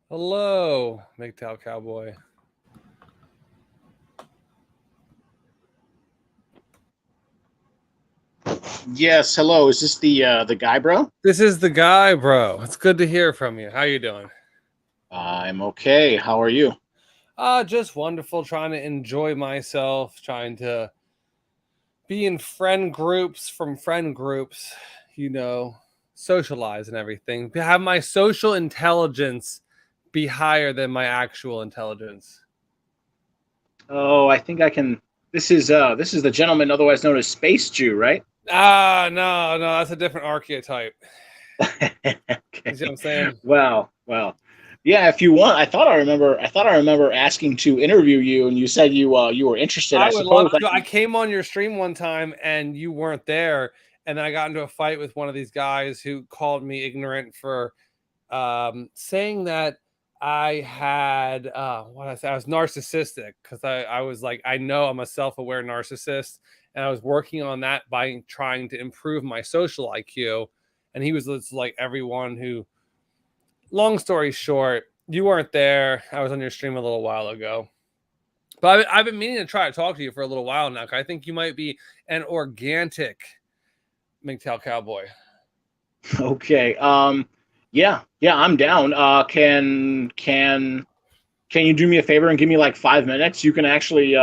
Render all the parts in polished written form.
Hello, MGTOW Cowboy. Yes, hello. Is this the guy, bro? This is the guy, bro. It's good to hear from you. How you doing? I'm okay. How are you? Just wonderful. Trying to enjoy myself. Trying to be in friend groups from friend groups. You know, socialize and everything. Have my social intelligence be higher than my actual intelligence. Oh, I think I can. This is the gentleman otherwise known as Space Jew, right? No, that's a different archetype. You see what Okay. I'm saying? Well. Yeah, if you want, I thought I remember asking to interview you, and you said you were interested. I I would love suppose I to. I can. came on your stream one time and you weren't there, and then I got into a fight with one of these guys who called me ignorant for saying that I had what I said. I was narcissistic because I was like, I know I'm a self-aware narcissist, and I was working on that by trying to improve my social IQ. And he was just like everyone who. Long story short, you weren't there. I was on your stream a little while ago. But I've been meaning to try to talk to you for a little while now. I think you might be an organic MGTOW cowboy. Okay. Yeah, I'm down. Can you do me a favor and give me like 5 minutes? You can actually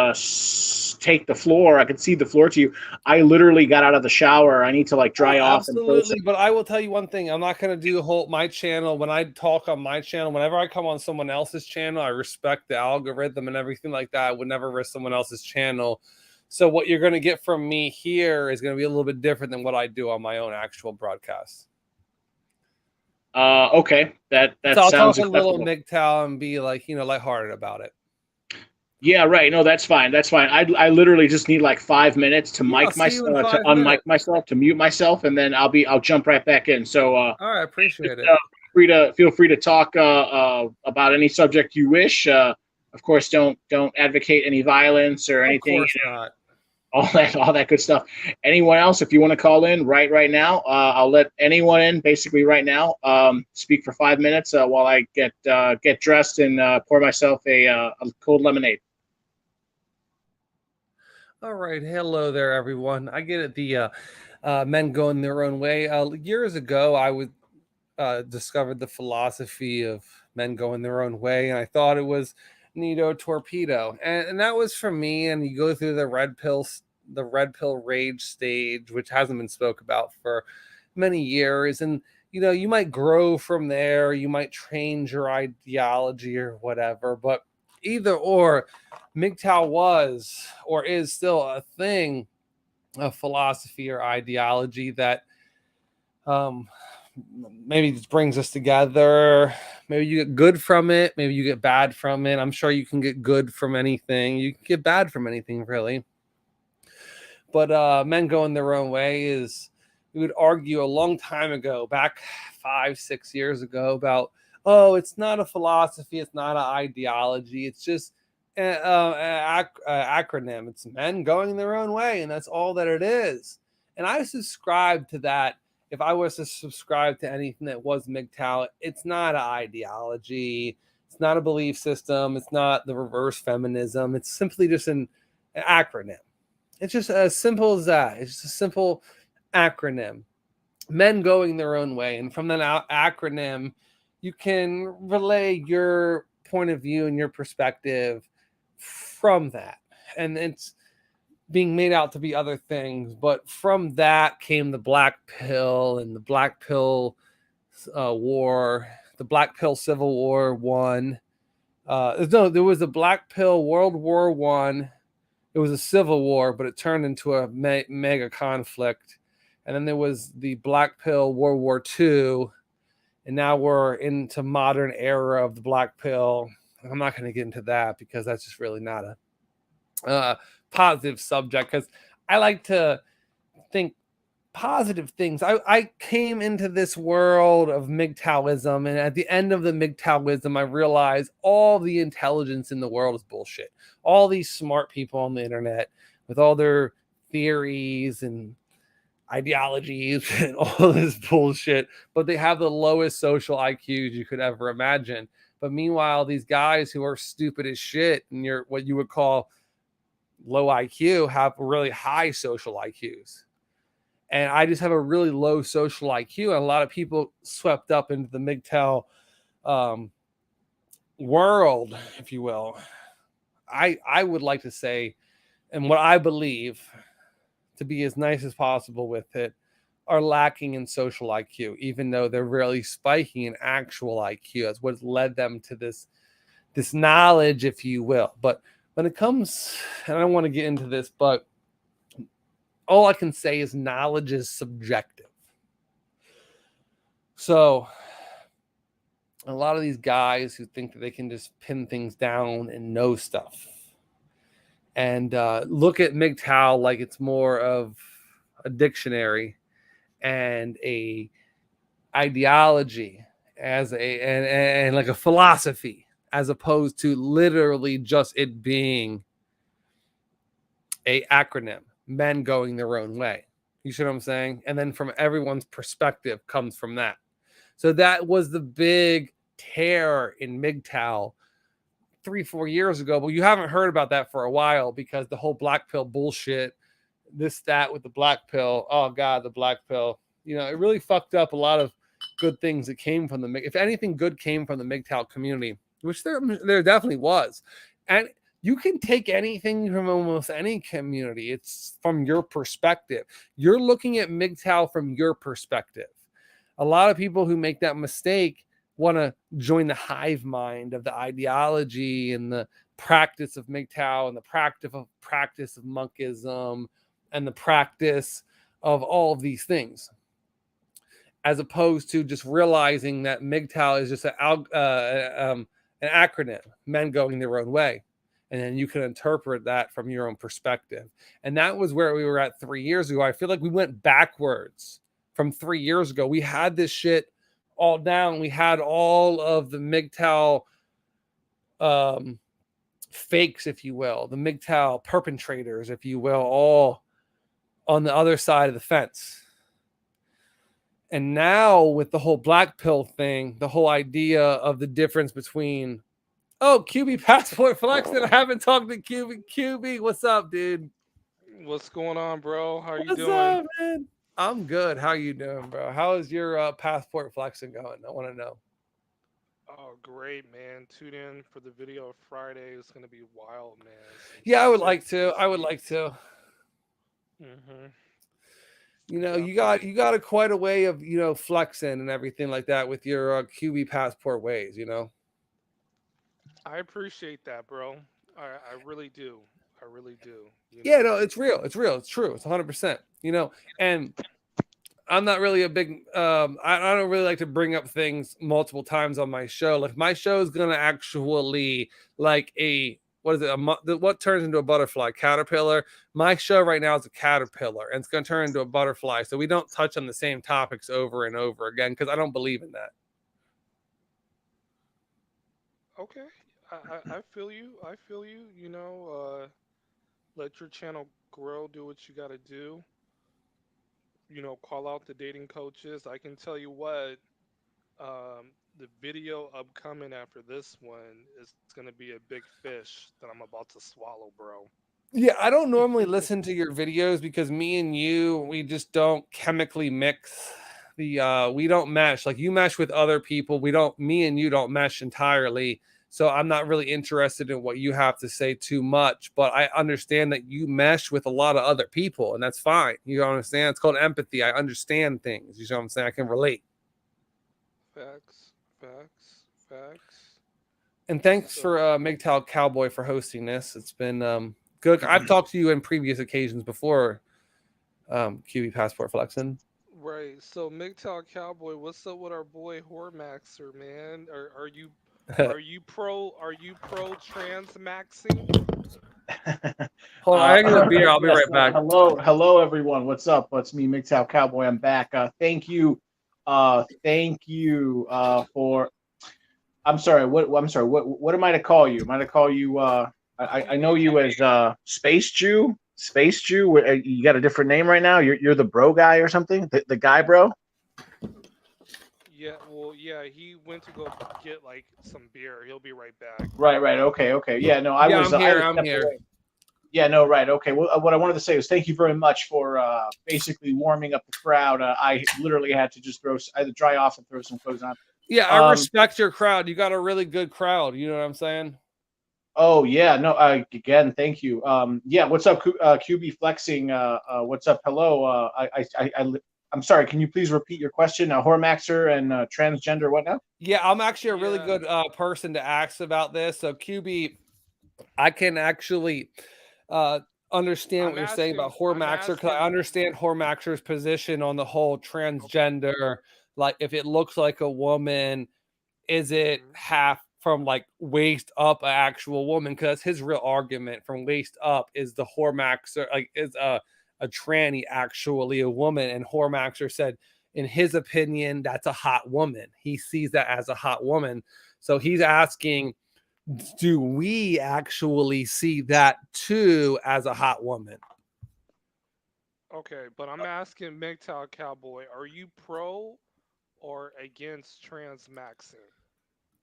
take the floor. I can cede the floor to you. I literally got out of the shower. I need to like Oh, dry off and throw some. absolutely. But I will tell you one thing. I'm not going to do whole my channel. When I talk on my channel, whenever I come on someone else's channel, I respect the algorithm and everything like that. I would never risk someone else's channel. So what you're going to get from me here is going to be a little bit different than what I do on my own actual broadcast. Okay, that So that I'll talk sounds a little acceptable. MGTOW and be like, lighthearted about it. Yeah, right. No, that's fine. That's fine. I literally just need like 5 minutes to Yeah, I'll mic my see you in to 5 minutes. unmic myself, to mute myself, and then I'll jump right back in. So All right, appreciate it. uh, feel free to talk about any subject you wish. Of course, don't advocate any violence or Of anything. course not. All that good stuff. Anyone else, if you want to call in right now, I'll let anyone in basically right now. Speak for 5 minutes while I get dressed and pour myself a cold lemonade. All right, hello there, everyone. I get it. The men going their own way. Years ago, I would discovered the philosophy of men going their own way, and I thought it was Nito Torpedo, and that was for me. And you go through the red pill rage stage, which hasn't been spoke about for many years, and you might grow from there. You might change your ideology or whatever, but either or, MGTOW was or is still a thing, a philosophy or ideology that um, maybe just brings us together. Maybe you get good from it. Maybe you get bad from it. I'm sure you can get good from anything. You can get bad from anything, really. But men going their own way is, we would argue a long time ago, back 5, 6 years ago, about, oh, it's not a philosophy, it's not an ideology, it's just an acronym. It's men going their own way, and that's all that it is. And I subscribe to that. If I was to subscribe to anything that was MGTOW, it's not an ideology, it's not a belief system, it's not the reverse feminism. It's simply just an acronym. It's just as simple as that. It's just a simple acronym. Men going their own way. And from that acronym, you can relay your point of view and your perspective from that. And it's being made out to be other things. But from that came the black pill and the black pill war, the black pill civil war one. No, there was a black pill World War I. It was a civil war, but it turned into a mega conflict. And then there was the black pill World War II, and now we're into modern era of the black pill. I'm not going to get into that because that's just really not a positive subject. Because I like to think positive things. I came into this world of MGTOWism, and at the end of the MGTOWism, I realized all the intelligence in the world is bullshit. All these smart people on the internet with all their theories and ideologies and all this bullshit, but they have the lowest social IQs you could ever imagine. But meanwhile, these guys who are stupid as shit and you're what you would call low IQ have really high social IQs. And I just have a really low social IQ, and a lot of people swept up into the MGTOW world, if you will. I would like to say, and what I believe to be as nice as possible with it, are lacking in social IQ, even though they're really spiking in actual IQ. That's what's led them to this knowledge, if you will. But when it comes, and I don't want to get into this, but all I can say is knowledge is subjective. So a lot of these guys who think that they can just pin things down and know stuff and look at MGTOW like it's more of a dictionary and a ideology as and like a philosophy, as opposed to literally just it being a acronym, men going their own way. You see what I'm saying? And then from everyone's perspective comes from that. So that was the big tear in MGTOW 3-4 years ago. But you haven't heard about that for a while because the whole black pill bullshit, this, that with the black pill. Oh God, the black pill. You know, it really fucked up a lot of good things that came from the, if anything good came from the MGTOW community, which there definitely was. And you can take anything from almost any community. It's from your perspective. You're looking at MGTOW from your perspective. A lot of people who make that mistake want to join the hive mind of the ideology and the practice of MGTOW and the practice of monkism and the practice of all of these things, as opposed to just realizing that MGTOW is just an acronym, men going their own way. And then you can interpret that from your own perspective. And that was where we were at 3 years ago. I feel like we went backwards from 3 years ago. We had this shit all down. We had all of the MGTOW fakes, if you will, the MGTOW perpetrators, if you will, all on the other side of the fence. And now with the whole black pill thing, the whole idea of the difference between, oh, QB Passport Flexing, I haven't talked to QB. What's up, dude? What's going on, bro? How are you What's doing? up, man? I'm good. How you doing, bro? How is your passport flexing going? I want to know. Oh, great, man. Tune in for the video of Friday. It's going to be wild, man. Yeah, I would like to. I would like to. Mm-hmm. You know, you got a quite a way of, you know, flexing and everything like that with your QB Passport ways, you know. I appreciate that, bro. I really do. I really do. Yeah, no, it's real. It's real. It's true. It's 100%. You know, and I'm not really a big I don't really like to bring up things multiple times on my show. Like my show is gonna actually like a what is it? What turns into a butterfly? Caterpillar. My show right now is a caterpillar, and it's gonna turn into a butterfly. So we don't touch on the same topics over and over again because I don't believe in that. Okay. I feel you. I feel you. Let your channel grow. Do what you got to do. Call out the dating coaches. I can tell you what. The video upcoming after this one is going to be a big fish that I'm about to swallow, bro. Yeah, I don't normally listen to your videos because me and you, we just don't chemically mix. We don't mesh. Like you mesh with other people. Me and you don't mesh entirely. So I'm not really interested in what you have to say too much, but I understand that you mesh with a lot of other people, and that's fine. You understand? It's called empathy. I understand things. You know what I'm saying? I can relate. Facts, facts, facts. And thanks So, for MGTOW Cowboy for hosting this. It's been good. I've talked to you in previous occasions before, QB Passport Flexing. right. So, MGTOW Cowboy, what's up with our boy Hormaxer, man? Are you pro trans maxing? Hold on, I gotta get a beer. I'll be Yes, right back. hello, everyone. What's up? It's me, MGTOW Cowboy. I'm back. Thank you for. I'm sorry. I'm sorry. What am I to call you? Am I to call you? I know you as Space Jew. Space Jew. You got a different name right now. You're the bro guy or something. The guy bro. Yeah, well, yeah, he went to go get like some beer. He'll be right back. Right, right. Okay, okay. Yeah, no, Yeah, I had to I'm step here. away. Yeah, no, right. Okay. Well, what I wanted to say was thank you very much for basically warming up the crowd. I literally had to just I had to dry off and throw some clothes on. Yeah, I Um, respect your crowd. You got a really good crowd. You know what I'm saying? oh yeah, no. Again, thank you. Yeah, what's up, QB flexing? What's up? Hello. I'm sorry. Can you please repeat your question? Hormaxer and transgender, what now? Yeah, I'm actually a really Yeah, good person to ask about this. So QB, I can actually uh, understand what you're saying about I'm Hormaxer because I asking. understand Hormaxer's position on the whole Okay. transgender. Like, if it looks like a woman, is it Hmm. half from like waist up an actual woman? Because his real argument from waist up is the Hormaxer, like, is a tranny actually a woman? And Hormaxer said, in his opinion, that's a hot woman. He sees that as a hot woman. So he's asking, do we actually see that too as a hot woman? Okay, but I'm asking MGTOW Cowboy, are you pro or against trans maxing?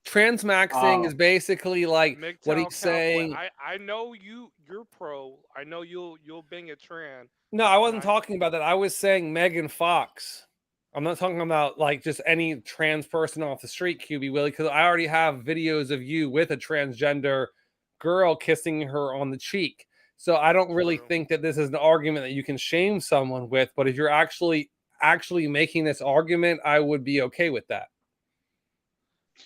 Transmaxing Uh, is basically like what MGTOW he's Cowboy, saying. I know you're pro. I know you'll bang a trans, No, I and wasn't I talking about that. I was saying Megan Fox. I'm not talking about like just any trans person off the street, QB Willie, because I already have videos of you with a transgender girl kissing her on the cheek. So I don't really true. think that this is an argument that you can shame someone with. But if you're actually making this argument, I would be okay with that.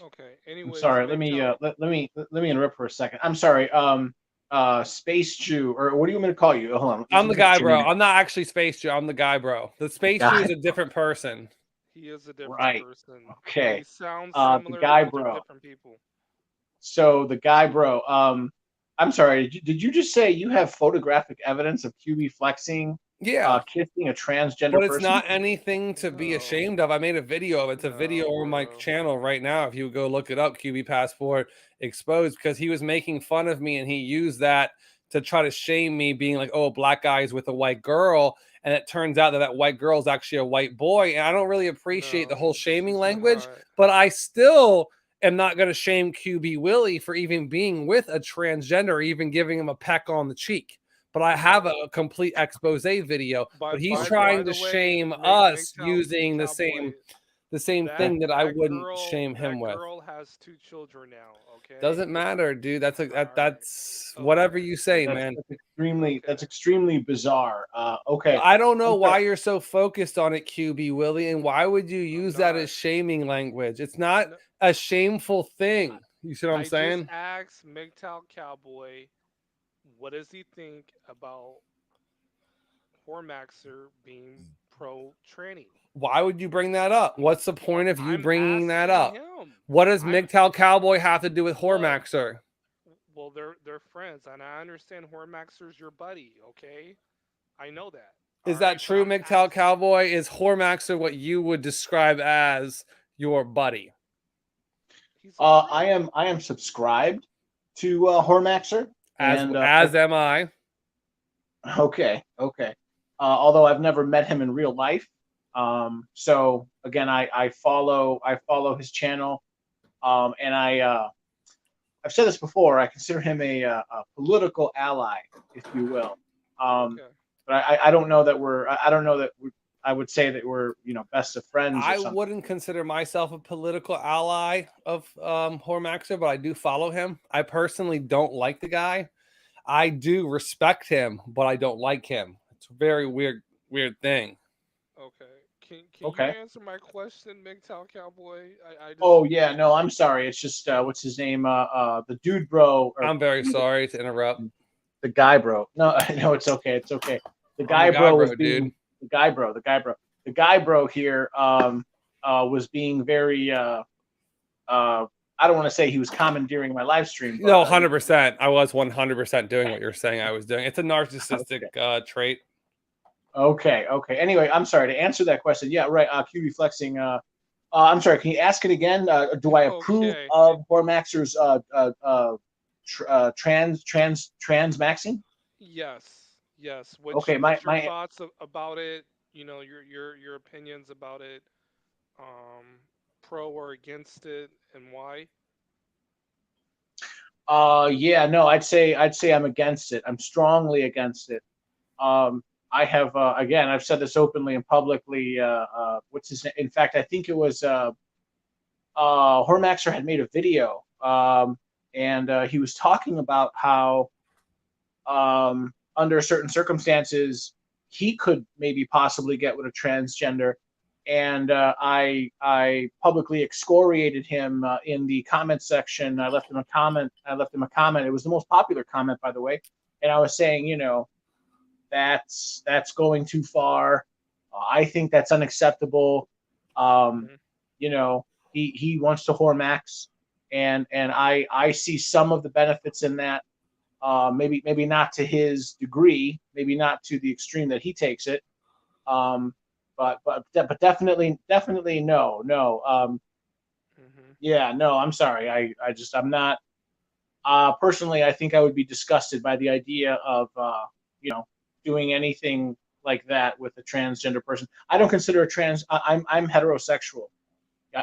Okay. I'm Anyways, sorry. MGTOW. Let me interrupt for a second. I'm sorry. Space Jew, or what do you want me to call you? Hold on. Let I'm me the get guy, your bro. name. I'm not actually Space Jew. I'm the guy, bro. The The Space Jew is guy. a different person. He is a different Right. person. They Okay. sound The similar, guy, but they're bro. different people. So the guy, bro. I'm sorry. Did you just say you have photographic evidence of QB flexing, Yeah. kissing a transgender But it's person? not anything to be No, ashamed of. I made a video of it. It's a video no, on my bro. channel right now. If you go look it up, QB Passport Exposed, because he was making fun of me and he used that to try to shame me, being like, oh, black guys with a white girl. And it turns out that that white girl is actually a white boy. And I don't really appreciate the No, whole shaming she's language, not. but I still am not going to shame QB Willie for even being with a transgender or even giving him a peck on the cheek. But I have Okay. a complete expose video, but he's By trying to the way, shame make us tell using Cowboy the same Okay. thing that I wouldn't shame him that with. girl has two children now. Okay. Doesn't matter, dude. All right. That's whatever Okay. you say, That's man. Okay. that's extremely bizarre. But Okay. I don't know I'm sorry. why you're so focused on it, QB Willie, and why would you I'm use that not. as shaming language? It's not No, a shameful I, thing. You see what I'm I just saying? asked MGTOW Cowboy, what does he think about Hormaxer being pro tranny? Why would you bring that up? What's the Well, point of you I'm bringing that asking up? him. What does I'm MGTOW Cowboy have to do with well, Hormaxer? well, they're friends, and I understand Hormaxer's your buddy. Okay, I know that. All Is that right, but true, I'm MGTOW asking. Cowboy? Is Hormaxer what you would describe as your buddy? He's a friend. I am subscribed to Hormaxer, and As am I. okay, okay. Although I've never met him in real life, so again, I follow his channel, and I've said this before. I consider him a political ally, if you will. Um, Okay. but I don't know that I don't know that I would say that we're best of friends or I something. wouldn't consider myself a political ally of Hormaxer, but I do follow him. I personally don't like the guy. I do respect him, but I don't like him. It's a very weird thing. Okay. Can you Okay. answer my question, MGTOW Cowboy? I just Oh yeah, no, I'm sorry. It's just what's his name? The dude, bro, or I'm very sorry to interrupt. the guy, bro. No, no, it's okay. It's okay. The I'm the guy, guy, bro, was bro, being dude. the guy, bro here was being very I don't want to say he was commandeering my live stream, but No, 100%. I was 100% doing what you're saying I was doing. It's a narcissistic okay. trait. Okay, okay. Anyway, I'm sorry to answer that question. Yeah, right. QB flexing. I'm sorry. Can you ask it again? Do I approve okay. of Hormaxer's trans maxing? Yes. Yes. Okay, What's your my thoughts about it? You know, your opinions about it. Um, pro or against it, and why? Yeah, no, I'd say I'm against it. I'm strongly against it. I have again, I've said this openly and publicly. What's his name? In fact, I think it was Hormaxer had made a video, and he was talking about how under certain circumstances he could maybe possibly get with a transgender, and I publicly excoriated him in the comment section. I left him a comment. It was the most popular comment, by the way, and I was saying, that's going too far. I think that's unacceptable. Um, Hmm. you know, he wants to Hormax, and I see some of the benefits in that. Maybe not to his degree, maybe not to the extreme that he takes it. Um, but definitely no. Hmm. Yeah, no. I'm sorry. I'm not. Personally, I think I would be disgusted by the idea of you know doing anything like that with a transgender person. I don't consider a trans. I'm heterosexual.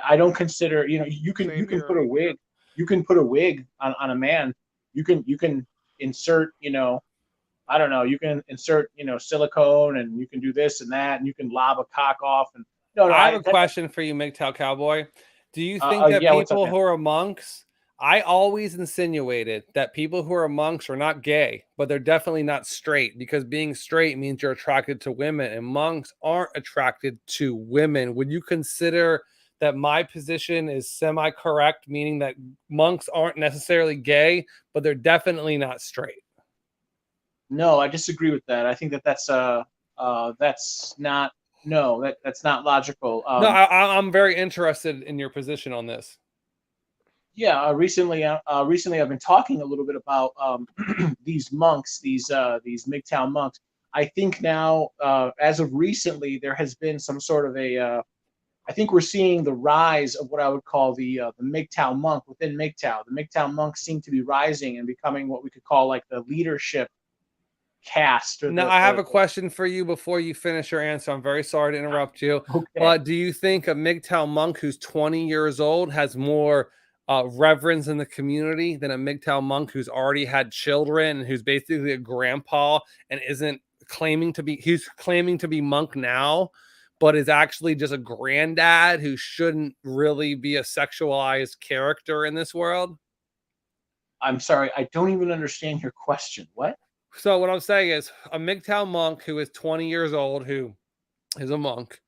I don't consider, you Same can here. put a wig, on a man. You can insert, I don't know, you can insert, silicone, and you can do this and that, and you can lob a cock off, and no, I have I a that, question for you, MGTOW Cowboy. Do you think that yeah, what's up, people man? who are monks, I always insinuated that people who are monks are not gay, but they're definitely not straight, because being straight means you're attracted to women and monks aren't attracted to women. Would you consider that my position is semi correct, meaning that monks aren't necessarily gay, but they're definitely not straight? No, I disagree with that. I think that's not, no, that's not logical. No, I'm very interested in your position on this. Yeah, recently I've been talking a little bit about these monks, these MGTOW monks. I think now, as of recently, there has been some sort of I think we're seeing the rise of what I would call the MGTOW monk within MGTOW. The MGTOW monks seem to be rising and becoming what we could call like the leadership caste, or Now, I have a question for you before you finish your answer. I'm very sorry to interrupt you, okay. but do you think a MGTOW monk who's 20 years old has more reverence in the community than a MGTOW monk who's already had children and who's basically a grandpa and isn't he's claiming to be monk now, but is actually just a granddad who shouldn't really be a sexualized character in this world? I'm sorry, I don't even understand your question. What? So, what I'm saying is a MGTOW monk who is 20 years old, who is a monk,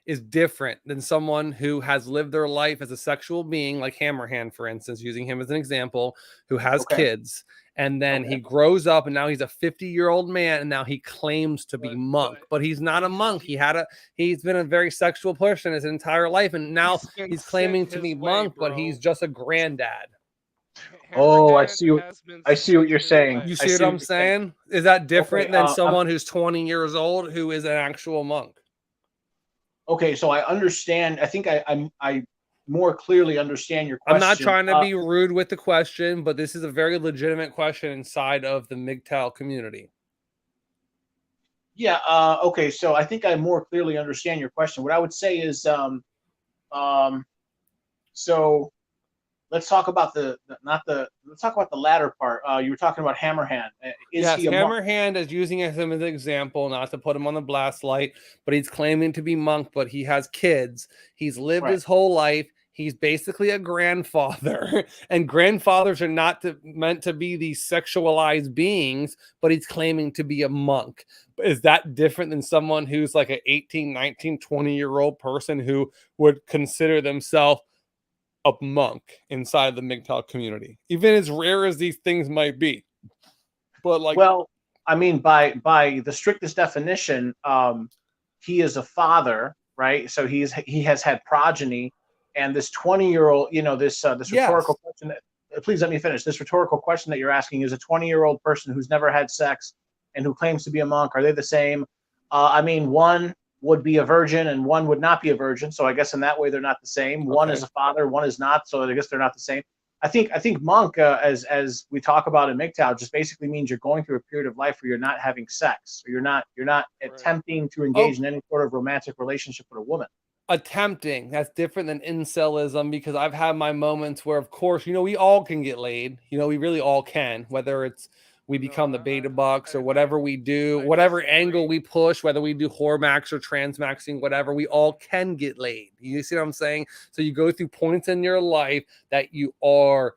is different than someone who has lived their life as a sexual being, like Hammerhand, for instance, using him as an example, who has Okay. kids. And then Okay. he grows up and now he's a 50-year-old man and now he claims to be monk, but he's not a monk. He's been a very sexual person his entire life. And now He's been he's sent claiming to his be way, monk, but he's bro. just a granddad. Oh, Hammerhand has been I see what sent you're his saying. You way. I see what see I'm what you're saying. saying? Is that Okay. different than someone who's 20 years old who is an actual monk? Okay, so I understand. I think I more clearly understand your I'm not question. trying to be rude with the question, but this is a very legitimate question inside of the MGTOW community. Yeah. Okay, so I think I more clearly understand your question. What I would say is, um, so let's talk about let's talk about the latter part. You were talking about Hammerhand. Is Yes, he a monk? Hammerhand is using him as an example, not to put him on the blast light, but he's claiming to be monk, but he has kids. He's lived Right. his whole life. He's basically a grandfather, and grandfathers are not meant to be these sexualized beings, but he's claiming to be a monk. Is that different than someone who's like an 18, 19, 20-year-old person who would consider themselves a monk inside the MGTOW community, even as rare as these things might be? But like, Well, I mean, by the strictest definition, he is a father, right? So he has had progeny, and this 20-year-old, this yes, rhetorical question that, please let me finish. This rhetorical question that you're asking is a 20-year-old person who's never had sex and who claims to be a monk. Are they the same? I mean, one would be a virgin and one would not be a virgin. So I guess in that way they're not the same. One is okay. a father, one is not. So I guess they're not the same. I think monk, as we talk about in MGTOW, just basically means you're going through a period of life where you're not having sex, or you're not Right. attempting to Oh, engage in any sort of romantic relationship with a woman. attempting. That's different than incelism, because I've had my moments where, of course, we all can get laid. We really all can, whether it's we No, become the beta bucks or whatever we do, I whatever disagree. angle we push, whether we do Hormax or transmaxing, whatever, we all can get laid. You see what I'm saying? So you go through points in your life that you are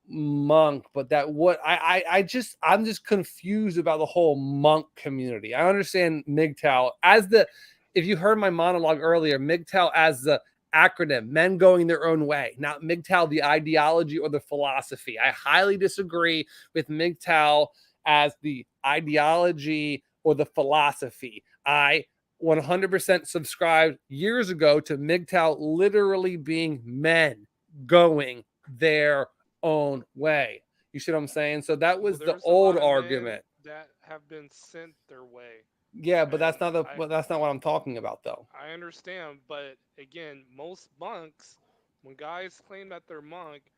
monk, but that what I'm just confused about the whole monk community. I understand MGTOW as the, if you heard my monologue earlier, MGTOW as the acronym, men going their own way, not MGTOW the ideology or the philosophy. I highly disagree with MGTOW as the ideology or the philosophy. I 100% subscribed years ago to MGTOW literally being men going their own way. You see what I'm saying? So that Well, was the there's a old lot of men argument. that have been sent their way, Yeah, but and that's not what I'm talking about though. I understand, but again, most monks, when guys claim that they're monk,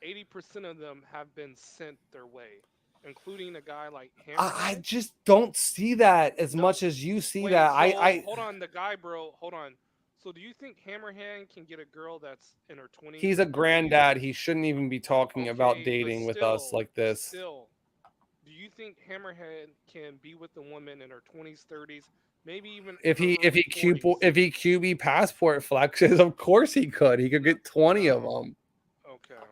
80% of them have been sent their way, including a guy like I Hammerhead. just don't see that as No, much as you see wait, that. so I hold on, the guy, bro, hold on. So do you think Hammerhead can get a girl that's in her 20s He's or a 30s? granddad. He shouldn't even be talking about Okay, dating with us like this. still, do you think Hammerhead can be with a woman in her 20s, 30s, maybe even If her he early 40s? if he QB passport flexes, of course he could. He could No, get 20 of oh, them. okay,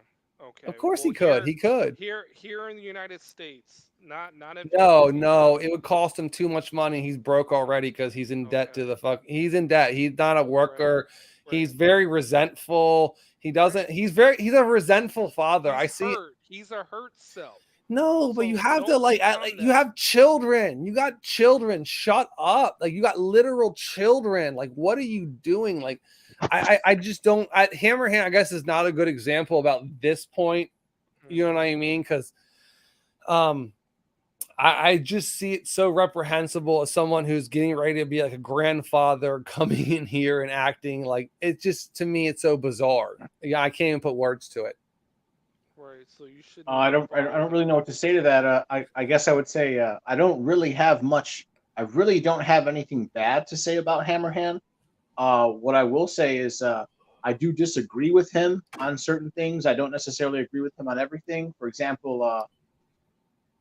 Of okay. course Well, he could. He could. here in the United States, not in No, Philippines or no, Europe. it would cost him too much money. He's broke already because he's in debt Okay, to the fuck. He's in debt. He's not a right, worker. He's right, very resentful. He right. doesn't. He's a resentful father. He's I see. hurt. He's a hurt self. No, but you So have to don't like become you that. have children. You got children. Shut up. Like you got literal children. Like what are you doing? Like I just don't. Hammerhand, I guess, is not a good example about this point. You know what Hmm. I mean? Because um I just see it so reprehensible as someone who's getting ready to be like a grandfather coming in here and acting like it. Just to me, it's so bizarre. Yeah, I can't even put words to it. Right. So you shouldn't I even don't. I don't really know what to say to that. I guess I would say I don't really have much. I really don't have anything bad to say about Hammerhand. What I will say is I do disagree with him on certain things. I don't necessarily agree with him on everything. For example,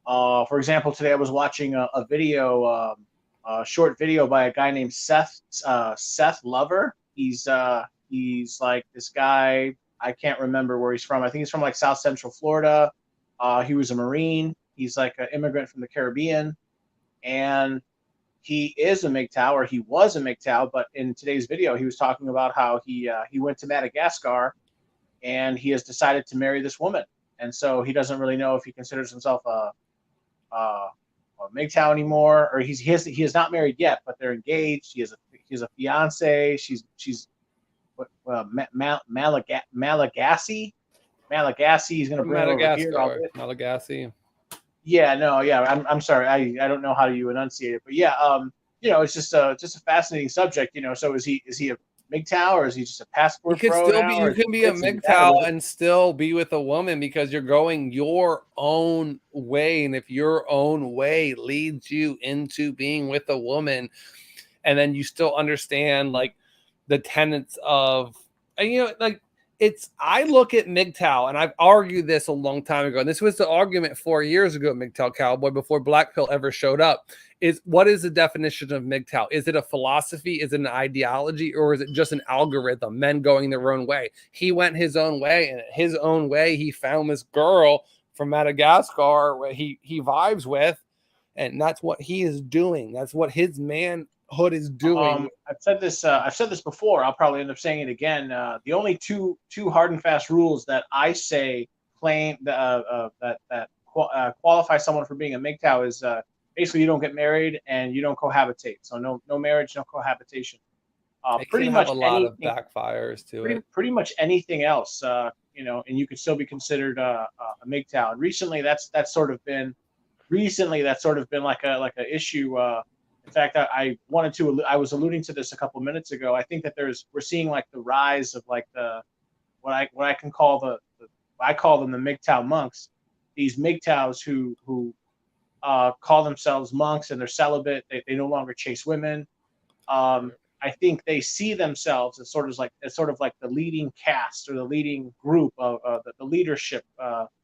today I was watching a video, a short video by a guy named Seth Lover. He's like this guy. I can't remember where he's from. I think he's from like South Central Florida. He was a Marine. He's like an immigrant from the Caribbean, and he is a MGTOW, or he was a MGTOW. But in today's video, he was talking about how he went to Madagascar and he has decided to marry this woman, and so he doesn't really know if he considers himself uh, a MGTOW anymore, or he is not married yet, but they're engaged. He has a fiance. She's Malagasy. Malagasy. He's gonna From bring her over here. Madagascar, Malagasy. Yeah, no, yeah. I'm sorry. I don't know how you enunciate it, but yeah. It's just a fascinating subject. So is he a MGTOW, or is he just a You passport could bro still be, now, or you is he can be a this and that MGTOW with it? and still be with a woman because you're going your own way. And if your own way leads you into being with a woman, and then you still understand like the tenets of, and like it's, I look at MGTOW, and I've argued this a long time ago, and this was the argument 4 years ago, MGTOW Cowboy, before Black Pill ever showed up, is what is the definition of MGTOW? Is it a philosophy? Is it an ideology? Or is it just an algorithm, men going their own way? He went his own way, and his own way, he found this girl from Madagascar where he vibes with, and that's what he is doing. That's what his manhood is doing. I've said this. I've said this before. I'll probably end up saying it again. The only two hard and fast rules that I say claim that qualify someone for being a MGTOW is basically you don't get married and you don't cohabitate. So no marriage, no cohabitation. It Pretty can have much a lot of anything. backfires to it. Pretty much anything else. And you could still be considered a MGTOW. And recently that's sort of been like a issue. In fact, I was alluding to this a couple minutes ago. I think that we're seeing like the rise of like the what I can call I call them the MGTOW monks. These MGTOWs who call themselves monks and they're celibate. They no longer chase women. Right. I think they see themselves as sort of like the leading cast or the leading group of the leadership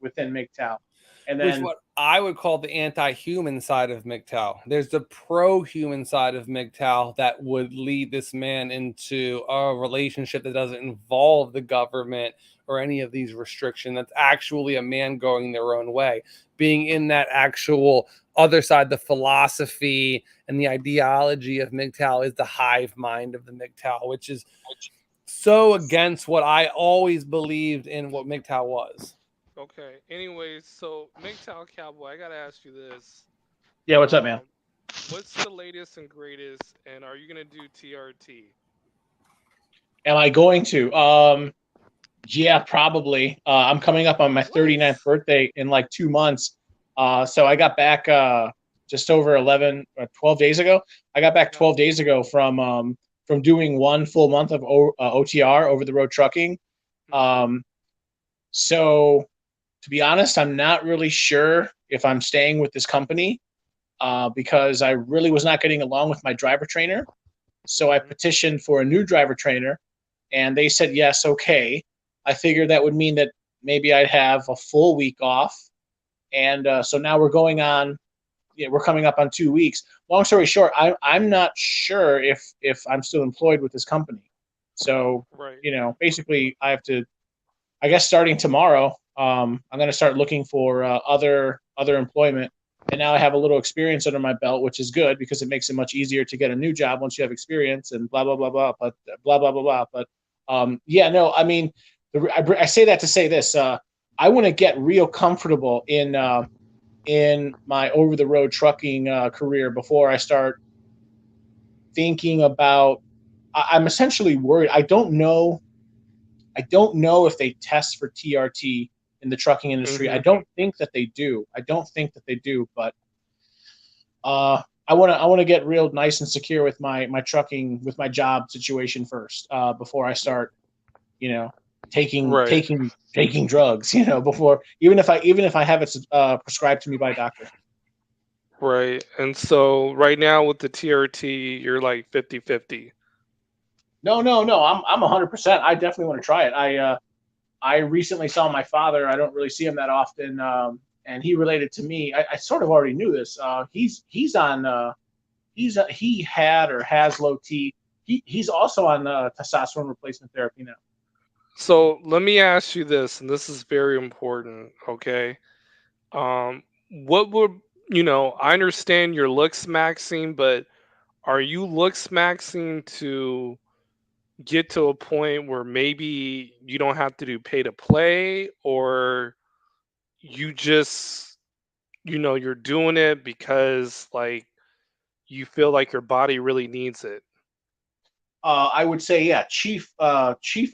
within MGTOW. And Which then what I would call the anti-human side of MGTOW. There's the pro-human side of MGTOW that would lead this man into a relationship that doesn't involve the government or any of these restrictions. That's actually a man going their own way. Being in that actual other side, the philosophy and the ideology of MGTOW is the hive mind of the MGTOW, which is so against what I always believed in what MGTOW was. Okay. Anyways, so MGTOW Cowboy, I gotta ask you this. yeah, what's up, man? Um, what's the latest and greatest, and are you gonna do TRT? Am I going to? Yeah, probably. I'm coming up on my What? 39th birthday in like 2 months. So I got back just over 11 or 12 days ago. I got back Yep. 12 days ago from doing 1 full month of OTR, over the road trucking. Mhm. So to be honest, I'm not really sure if I'm staying with this company because I really was not getting along with my driver trainer. So I Mhm. petitioned for a new driver trainer, and they said yes, okay. I figured that would mean that maybe I'd have a full week off, and so now we're going on. Yeah, we're coming up on 2 weeks. Long story short, I'm not sure if I'm still employed with this company. So Right. basically, I have to. I guess starting tomorrow, I'm going to start looking for other employment. And now I have a little experience under my belt, which is good because it makes it much easier to get a new job once you have experience and blah blah blah blah. But blah blah blah blah. But yeah, no, I mean, I say that to say this. I want to get real comfortable in my over the road trucking career before I start thinking about. I'm essentially worried. I don't know if they test for TRT in the trucking industry. I Mhm. don't think that they do. But I want to get real nice and secure with my trucking with my job situation first before I start, you know, taking Right. taking taking drugs. Before even if I have it prescribed to me by a doctor. Right. And so right now with the TRT, you're like 50-50. No, no, no. I'm 100%. I definitely want to try it. I recently saw my father. I don't really see him that often, and he related to me. I sort of already knew this. He's on. He had or has low T. He's also on testosterone replacement therapy now. So let me ask you this, and this is very important, okay? What would I understand your looks maxing, but are you looks maxing to get to a point where maybe you don't have to do pay to play, or you just you're doing it because like you feel like your body really needs it? I would say, yeah, chief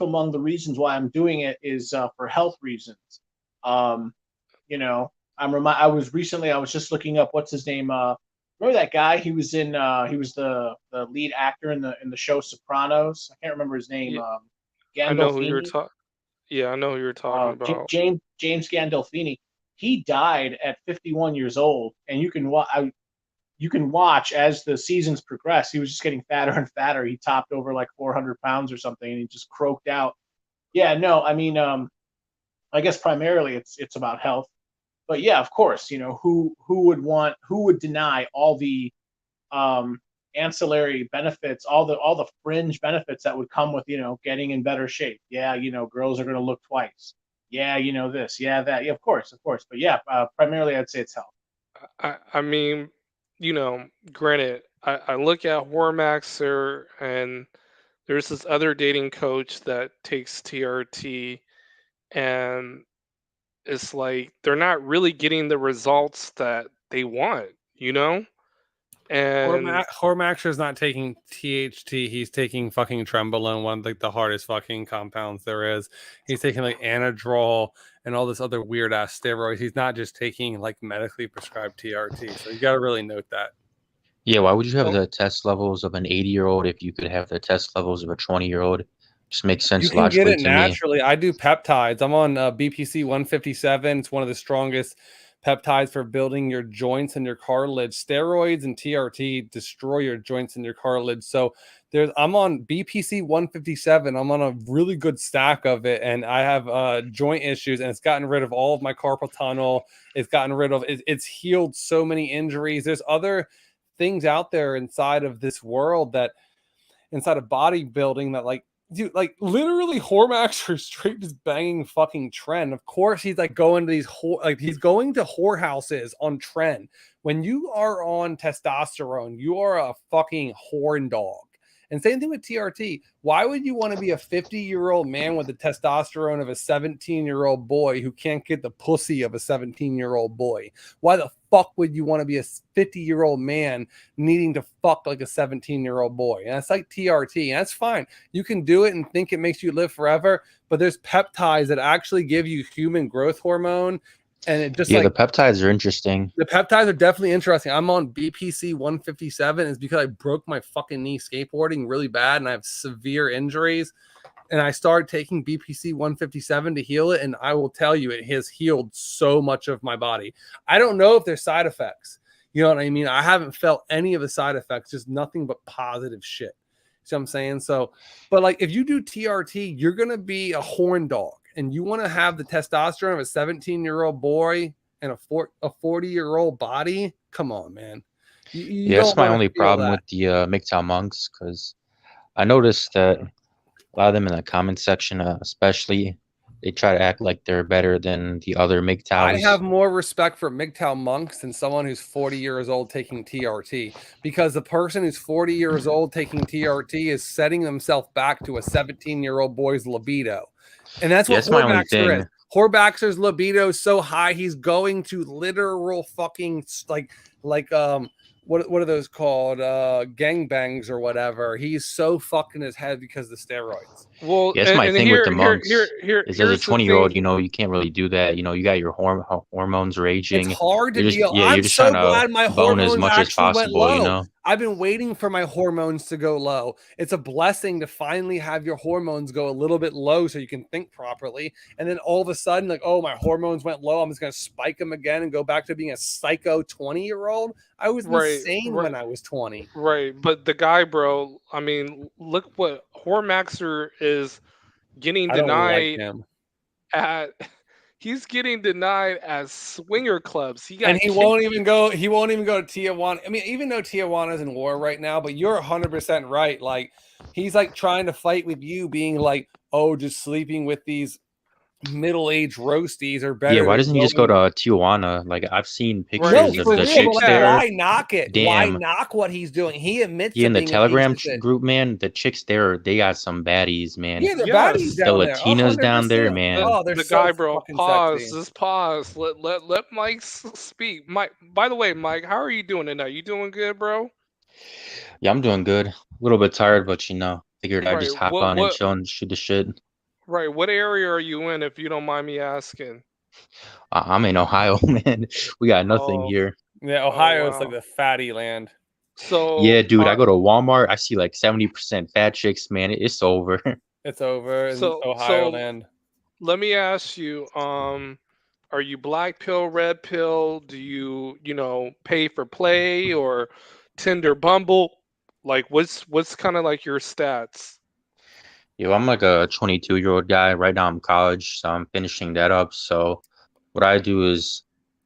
among the reasons why I'm doing it is for health reasons. Um, I was just looking up what's his name. Remember that guy? He was the lead actor in the show Sopranos. I can't remember his name. Yeah, I know who you're Gandolfini. talking. Yeah, I know who you're talking about. James Gandolfini. He died at 51 years old, and you can watch as the seasons progress. He was just getting fatter and fatter. He topped over like 400 pounds or something, and he just croaked out. Yeah, no, I mean, I guess primarily it's about health, but yeah, of course, who would deny all the um, ancillary benefits, all the fringe benefits that would come with getting in better shape. Yeah, girls are going to look twice. Yeah, this. Yeah, that. Yeah, of course, of course. But yeah, primarily I'd say it's health. I mean, granted, I look at Hormaxer and there's this other dating coach that takes TRT, and it's like they're not really getting the results that they want, you know? And Hormaxer's not taking THT. He's taking fucking Trembolone, one of like the hardest fucking compounds there is. He's taking like Anadrol and all this other weird ass steroids. He's not just taking like medically prescribed TRT. So you got to really note that. Yeah, why would you have oh, the test levels of an 80-year-old if you could have the test levels of a 20-year-old? Just makes You sense can get logically it to me. naturally. I do peptides. I'm on BPC 157. It's one of the strongest peptides for building your joints and your cartilage. Steroids and TRT destroy your joints and your cartilage. So I'm on BPC 157. I'm on a really good stack of it, and I have joint issues, and it's gotten rid of all of my carpal tunnel. It's gotten rid of it's healed so many injuries. There's other things out there inside of this world that inside of bodybuilding that like dude, like literally Hormax are straight just banging fucking Trend. Of course, he's like going to these he's going to whorehouses on Trend. When you are on testosterone, you are a fucking horn dog. And same thing with TRT. Why would you want to be a 50-year-old man with the testosterone of a 17-year-old boy who can't get the pussy of a 17-year-old boy? Why the fuck would you want to be a 50-year-old man needing to fuck like a 17-year-old boy? And that's like TRT. And that's fine. You can do it and think it makes you live forever, but there's peptides that actually give you human growth hormone. And it just the peptides are interesting. The peptides are definitely interesting. I'm on BPC 157. It's because I broke my fucking knee skateboarding really bad and I have severe injuries. And I started taking BPC 157 to heal it. And I will tell you, it has healed so much of my body. I don't know if there's side effects. You know what I mean? I haven't felt any of the side effects, just nothing but positive shit. See what I'm saying? So, but like if you do TRT, you're going to be a horn dog. And you want to have the testosterone of a 17-year-old boy and a 40-year-old body? Come on, man. You that's my only problem with the MGTOW monks, because I noticed that a lot of them in the comment section, especially, they try to act like they're better than the other MGTOWs. I have more respect for MGTOW monks than someone who's 40 years old taking TRT, because the person who's 40 years old taking TRT is setting themselves back to a 17-year-old boy's libido. And that's what Horbaxer is. Horbaxer's libido is so high, he's going to literal fucking like what are those called? Gangbangs or whatever. He's so fucking his head because of the steroids. Well, that's my thing with the monks. Is as a 20-year-old, you can't really do that. You got your hormones raging. It's hard to deal. Yeah, I'm just so glad my hormones as much as possible. Went low. I've been waiting for my hormones to go low. It's a blessing to finally have your hormones go a little bit low so you can think properly. And then all of a sudden, like, oh, my hormones went low. I'm just going to spike them again and go back to being a psycho 20-year-old. I was insane when I was 20. Right. But the guy, bro, I mean, look what Hormaxer is getting denied at. He's getting denied as swinger clubs. He won't even go. He won't even go to Tijuana. I mean, even though Tijuana's in war right now, but you're 100% right. Like he's like trying to fight with you, being like, "Oh, just sleeping with these middle-aged roasties are better." Yeah, why doesn't he just go to Tijuana? Like I've seen pictures of the chicks like, there. Why knock it? Damn. Why knock what he's doing? He admits. Yeah, in the Telegram group, man, the chicks there, they got some baddies, man. Yeah, they're baddies down there. The Latinas down there, man. Oh, they're the so guy, bro. Pause. Sexy. Just pause. Let Mike speak. Mike. By the way, Mike, how are you doing tonight? You doing good, bro? Yeah, I'm doing good. A little bit tired, but figured I'd just hop on and chill and shoot the shit. Right. What area are you in, if you don't mind me asking? I'm in Ohio, man. We got nothing here. Yeah, Ohio's like the fatty land. So yeah, dude, I go to Walmart. I see like 70% fat chicks, man. It's over. It's over in Ohio land. Let me ask you, are you black pill, red pill? Do you, pay for play or Tinder, Bumble? Like what's kind of like your stats? Yo, I'm like a 22-year-old guy. Right now I'm in college, so I'm finishing that up. So what I do is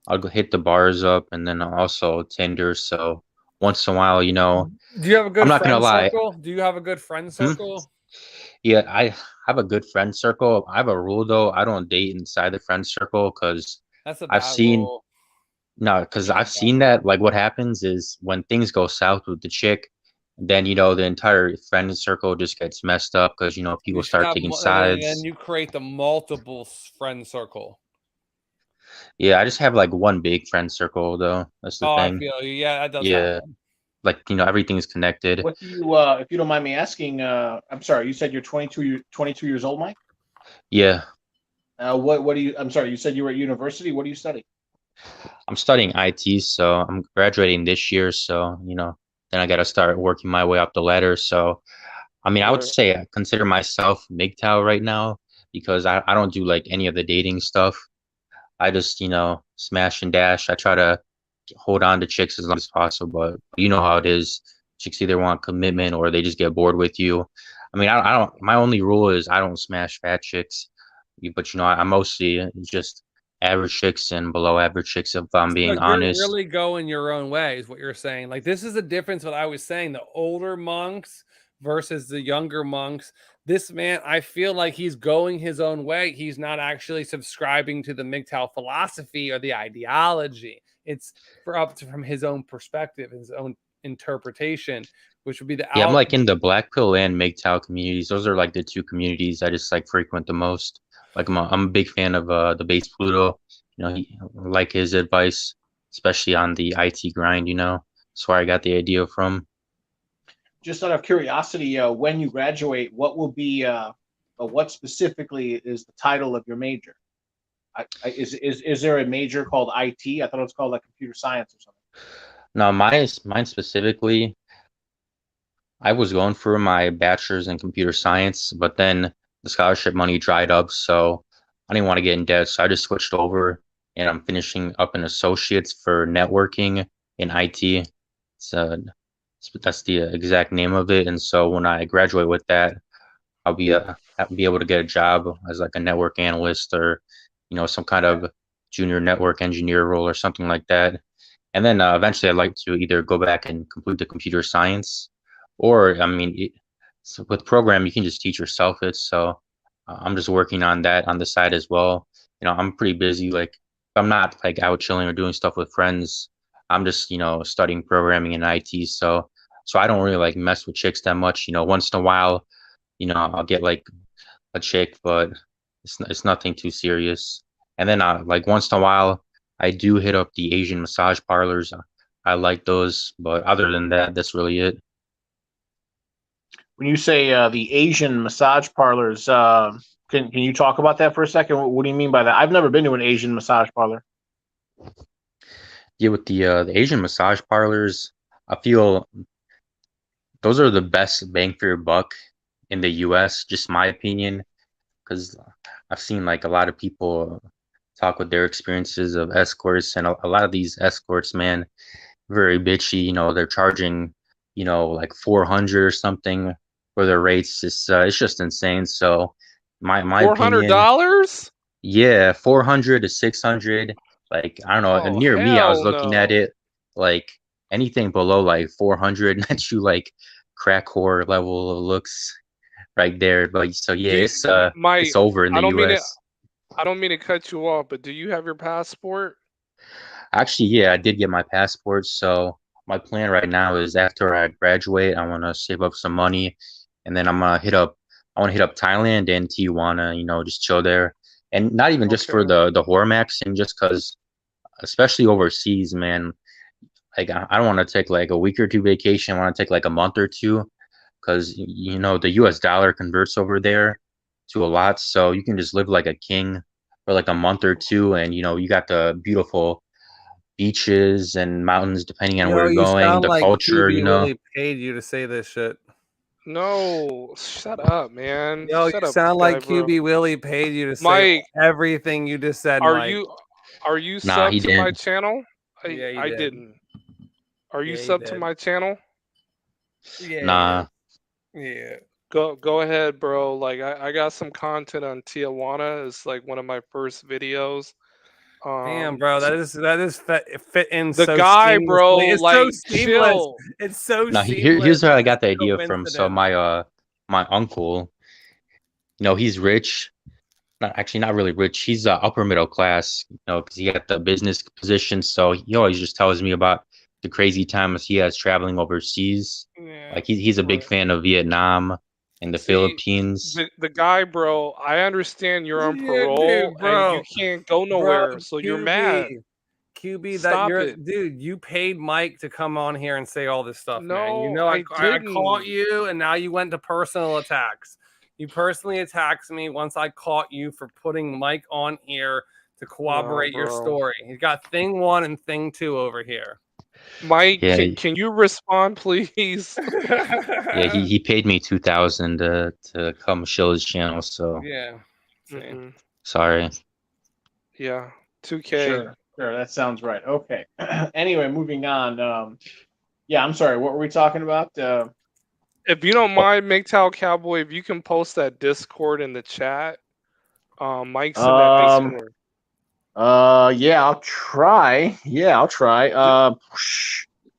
I'll go hit the bars up and then also Tinder. So once in a while, Do you have a good I'm not gonna lie. Circle? Do you have a good friend circle? Yeah, I have a good friend circle. I have a rule though. I don't date inside the friend circle because I've seen that. Like what happens is when things go south with the chick, then the entire friend circle just gets messed up because people start taking sides. And then you create the multiple friend circle. Yeah, I just have like one big friend circle though. That's the thing. I feel you. Yeah, that does happen. Like everything's connected. What do you if you don't mind me asking, I'm sorry, you said you're 22 years old, Mike? Yeah. What do you I'm sorry, you said you were at university. What do you study? I'm studying IT, so I'm graduating this year, so then I got to start working my way up the ladder. So, I mean, I would say I consider myself MGTOW right now because I don't do like any of the dating stuff. I just, smash and dash. I try to hold on to chicks as long as possible, but you know how it is. Chicks either want commitment or they just get bored with you. I mean, I don't. My only rule is I don't smash fat chicks, but I'm mostly just average chicks and below average chicks, if I'm So being you're honest. really going your own way, is what you're saying. Like this is the difference. What I was saying, the older monks versus the younger monks. This man, I feel like he's going his own way. He's not actually subscribing to the MGTOW philosophy or the ideology. It's from his own perspective, his own interpretation, which would be the Yeah, I'm out. like in the Black Pill and MGTOW communities. Those are like the two communities I just like frequent the most. Like I'm a big fan of the base Pluto. Like his advice, especially on the IT grind. That's where I got the idea from. Just out of curiosity, when you graduate, what will be what specifically is the title of your major? Is there a major called IT? I thought it was called like computer science or something. Now, mine specifically, I was going for my bachelor's in computer science, but then the scholarship money dried up, so I didn't want to get in debt, so I just switched over, and I'm finishing up an associate's for networking in IT. So that's the exact name of it, and so when I graduate with that, I'll be able to get a job as like a network analyst or some kind of junior network engineer role or something like that. And then eventually, I'd like to either go back and complete the computer science, or I mean, so with program you can just teach yourself it. So I'm just working on that on the side as well. I'm pretty busy. Like if I'm not like out chilling or doing stuff with friends, I'm just studying programming in IT. So I don't really like mess with chicks that much. Once in a while, I'll get like a chick, but it's nothing too serious. And then like once in a while, I do hit up the Asian massage parlors. I like those, but other than that, that's really it. When you say the Asian massage parlors, can you talk about that for a second? What do you mean by that? I've never been to an Asian massage parlor. Yeah, with the Asian massage parlors, I feel those are the best bang for your buck in the U.S. Just my opinion, because I've seen like a lot of people talk with their experiences of escorts, and a lot of these escorts, man, very bitchy. They're charging, like 400 or something for their rates. It's just insane. So my Four hundred opinion, dollars? yeah, 400 to 600. Like I don't know. And Oh near me, I was hell looking at no! it like anything below like 400, that's you like crack whore level of looks right there. But so yeah, Do you, it's Mike? over in I the don't mean it. U.S. I don't mean to cut you off, but do you have your passport? Actually, yeah, I did get my passport. So my plan right now is after I graduate, I want to save up some money, and then I want to hit up Thailand and Tijuana. Just chill there, and not even just for Okay. the Hormax, and just because, especially overseas, man. Like I don't want to take like a week or two vacation. I want to take like a month or two, because the U.S. dollar converts over there to a lot, so you can just live like a king for like a month or two, and you got the beautiful beaches and mountains depending on where Yo, you're you going, sound the like culture, QB Willie paid you to say this shit. No, shut up, man. Yo, Shut you up, sound guy, like bro. QB Willie paid you to say Mike, everything you just said, are Mike. you are you Nah, sub he to my didn't. channel? Yeah, you I did. didn't. Are you Yeah, you sub to did. my channel? Yeah, Nah. yeah. Go ahead, bro. Like I got some content on Tijuana. It's like one of my first videos. Damn, bro, T- that is fit in the so guy, bro, seamlessly. It's so like seamless. chill. It's so Now seamless. here's where I It's got the a idea from. So coincidence. my uncle, he's rich. Not really rich. He's upper middle class, because he got the business position. So he always just tells me about the crazy times he has traveling overseas. Yeah. Like he's a big Right. fan of Vietnam and the See, Philippines. the guy, bro. I understand you're on Yeah, parole dude, and you bro. can't go Bro, nowhere, so you're mad. QB, that Stop you're it. dude. You paid Mike to come on here and say all this stuff, man. No, I I I caught didn't. you, and now you went to personal attacks. You personally attacked me once I caught you for putting Mike on here to No, corroborate your bro. story. You got thing one and thing two over here. Mike, Yeah, can you respond, please? yeah. He paid me 2,000 to come show his channel. So Yeah. See. Mm-mm. sorry. Yeah. 2K. Sure, that sounds right. Okay. Anyway, moving on. Yeah, I'm sorry. What were we talking about? If you don't mind, MGTOW Cowboy, if you can post that Discord in the chat. Mike's in that Um, Discord. yeah, I'll try. Yeah, I'll try.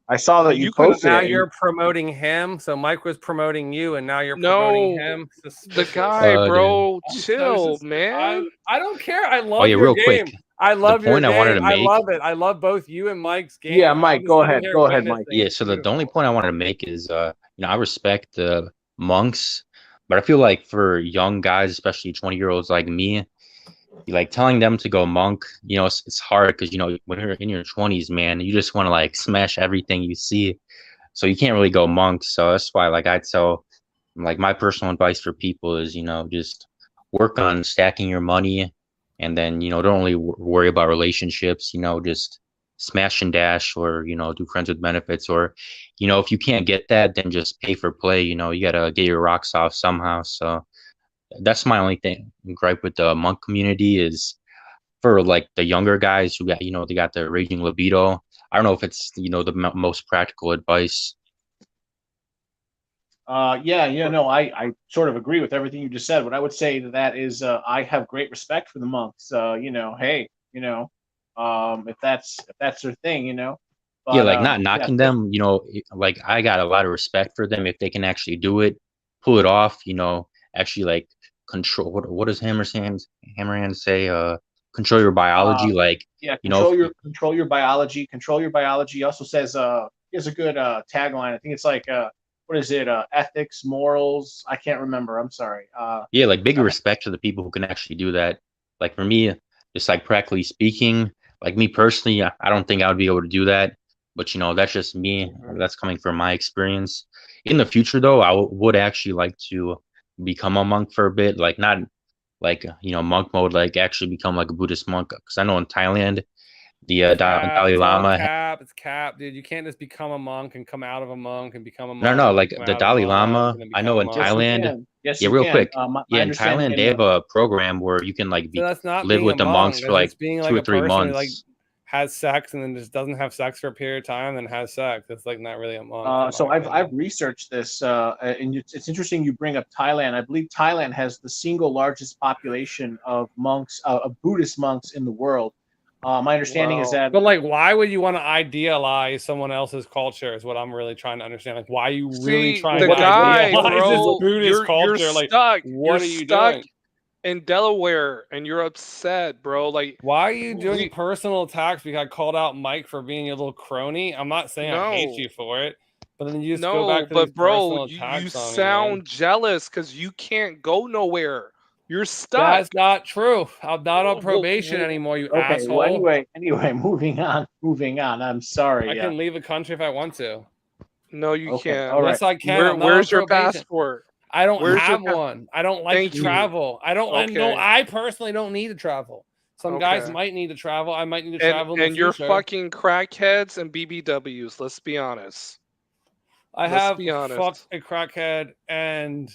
I saw that you You can posted Now it. you're promoting him. So Mike was promoting you, and now you're promoting No, him. the Suspicious. guy, bro, I'm so chill, I'm, man. I don't care. I Oh love yeah, your real game. quick. I The love your point I wanted game. to I make. love it. I love both you and Mike's game. Yeah, I'm Mike, just go sitting ahead. here Go ahead, Mike. witnessing. Yeah, It's so the only beautiful. point I wanted to make is I respect the monks, but I feel like for young guys, especially 20-year-olds like me, like telling them to go monk, it's hard because when you're in your 20s, man, you just want to like smash everything you see. So you can't really go monk. So that's why like I tell like my personal advice for people is, just work on stacking your money and then, don't really worry about relationships, just smash and dash or, do friends with benefits or, if you can't get that, then just pay for play. You gotta get your rocks off somehow. So that's my only thing gripe with the monk community is for like the younger guys who got, they got the raging libido. I don't know if it's, the most practical advice. No, I sort of agree with everything you just said. What I would say to that is, I have great respect for the monks. Hey, if that's their thing, Yeah, But like not yeah, knocking them, like I got a lot of respect for them if they can actually do it, pull it off, actually like control what does Hammerhand say? Control your biology, like, yeah, if, control your biology, control your biology. He also says, he has a good tagline. I think it's like, what is it? Ethics, morals. I can't remember. I'm sorry. yeah, like big respect to the people who can actually do that. Like for me, just like practically speaking, like me personally, I don't think I would be able to do that. But that's just me. That's coming from my experience. In the future, though, I would actually like to become a monk for a bit. Like not like monk mode, like actually become like a Buddhist monk. Because I know in Thailand, the Cap. Dalai It's all Lama. cap. It's cap, dude. You can't just become a monk and come out of a monk and become a No, monk no, and like come the out of a Dalai monk Lama. and then I become know a in Yes, you monk. Thailand. can. Yes, Yeah, you real can. quick. My Yeah, in understanding Thailand, they in have a program where you can like So that's not live being a with the monks monk. for That's like just being 2 like or a 3 person who like months. has sex and then just doesn't have sex for a period of time, then has sex. That's like not really a monk, in So my I've opinion. researched this, and it's interesting you bring up Thailand. I believe Thailand has the single largest population of monks, of Buddhist monks in the world. My understanding is Wow. that But like, why would you want to idealize someone else's culture? Is what I'm really trying to understand. Like, why are you really See, trying the to guy, idealize this bro, Buddhist you're culture? Like, stuck. You're what are you stuck doing? in Delaware and you're upset, bro. Like Why are you doing we personal attacks because I called out Mike for being a little crony? I'm not saying I hate no. you for it, but then you just go No, back to these but bro, personal you attacks on me, man. sound jealous because you can't go nowhere. You're stuck. That's not true. I'm not on Well, probation anymore, you okay. Well, asshole. anyway, moving on, moving on. I'm sorry. I can leave the country if I want to. no, you Okay, can't. all right. Yes, I can. I'm not on Where's your probation. passport? I don't Where's your have pass? one. I don't like to Thank you. travel. I know Okay. I personally don't need to travel. Some guys Okay. might need to travel. I might need to travel in the And you're future. fucking crackheads and BBWs. Let's be honest. I Let's have be fucked honest. a crackhead and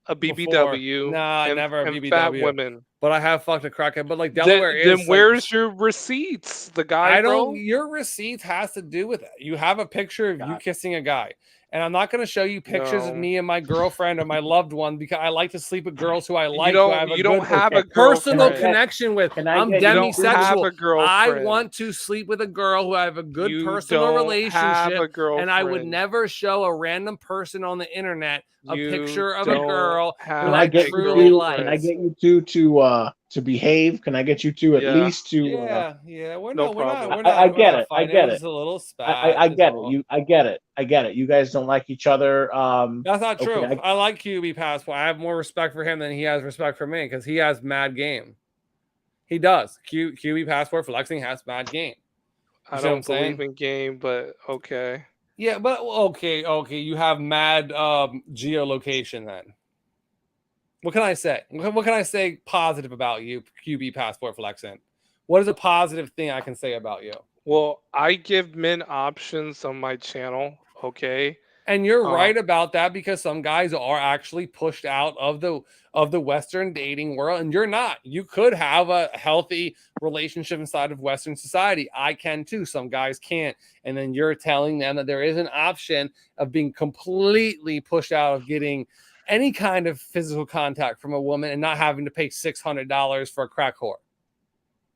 A before. BBW Nah, never a and fat BBW. women. But I have fucked a crackhead. But like Then Delaware then is like where's your receipts? The guy, I don't. bro. Your receipts has to do with it. You have a picture of you God. kissing a guy, and I'm not going to show you pictures of No. me and my girlfriend or my loved one because I like to sleep with girls who I You like, who I have a you don't good have Okay. a personal girlfriend. connection with. Can I I'm get You don't have demisexual. a I girlfriend. want to sleep with a girl who I have a good You personal don't have relationship, a girlfriend. and I would never show a random person on the internet a You picture of a don't girl who have Can I I get a you truly two? like. Can I girlfriend. get you two to behave? Can I get you two at Yeah, least to? Yeah. no problem. I We're get not it. I fighting. It get was it. just a little spat. I Is get it. all. I get it. I get it. You guys don't like each other. That's not Okay. true. I like QB Passport. I have more respect for him than he has respect for me because he has mad game. He does. QB Passport flexing has mad game. I See what I'm don't believe saying? in game, but okay. Yeah, but okay. You have mad geolocation then. What can I say? What can I say positive about you, QB Passport flexing? What is a positive thing I can say about you? Well, I give men options on my channel, okay? And you're right about that, because some guys are actually pushed out of the Western dating world, and you're not. You could have a healthy relationship inside of Western society. I can too. Some guys can't. And then you're telling them that there is an option of being completely pushed out of getting any kind of physical contact from a woman and not having to pay $600 for a crack whore.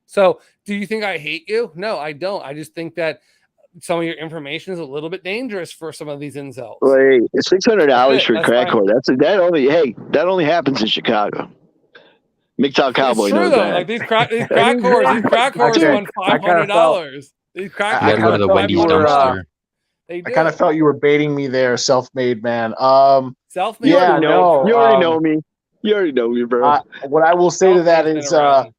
So do you think I hate you? No, I don't. I just think that some of your information is a little bit dangerous for some of these incels. Wait, $600 for a crack fine. whore. That only happens in Chicago. MGTOW Cowboy It's true knows though. that. Like these crack whores want $500. These crack You gotta go to whores the want Wendy's you were, dumpster. They do. I kind of felt you were baiting me there, self-made man. Self-made. Yeah, No, no. you already know me. You already know me, bro. What I will say to that Self-made's is been around.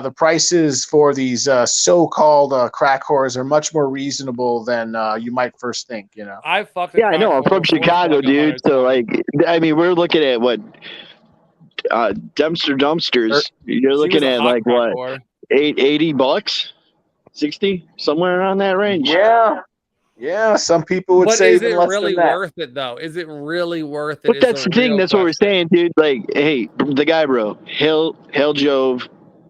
the prices for these so-called crack whores are much more reasonable than you might first think. You know. I fucked a Yeah, I crack know. I'm whore from before for Chicago, like dude. 100 So, times. like, I mean, we're looking at what dumpsters. You're She looking was a at hot like crack what, whore. $80, 60, somewhere around that range. Yeah. Some people would But say is even it less really than that. worth it though? Is it really worth it? But Is that's the the thing. real That's what we're question. saying, dude. Like, hey, the guy, bro. Hail Jove,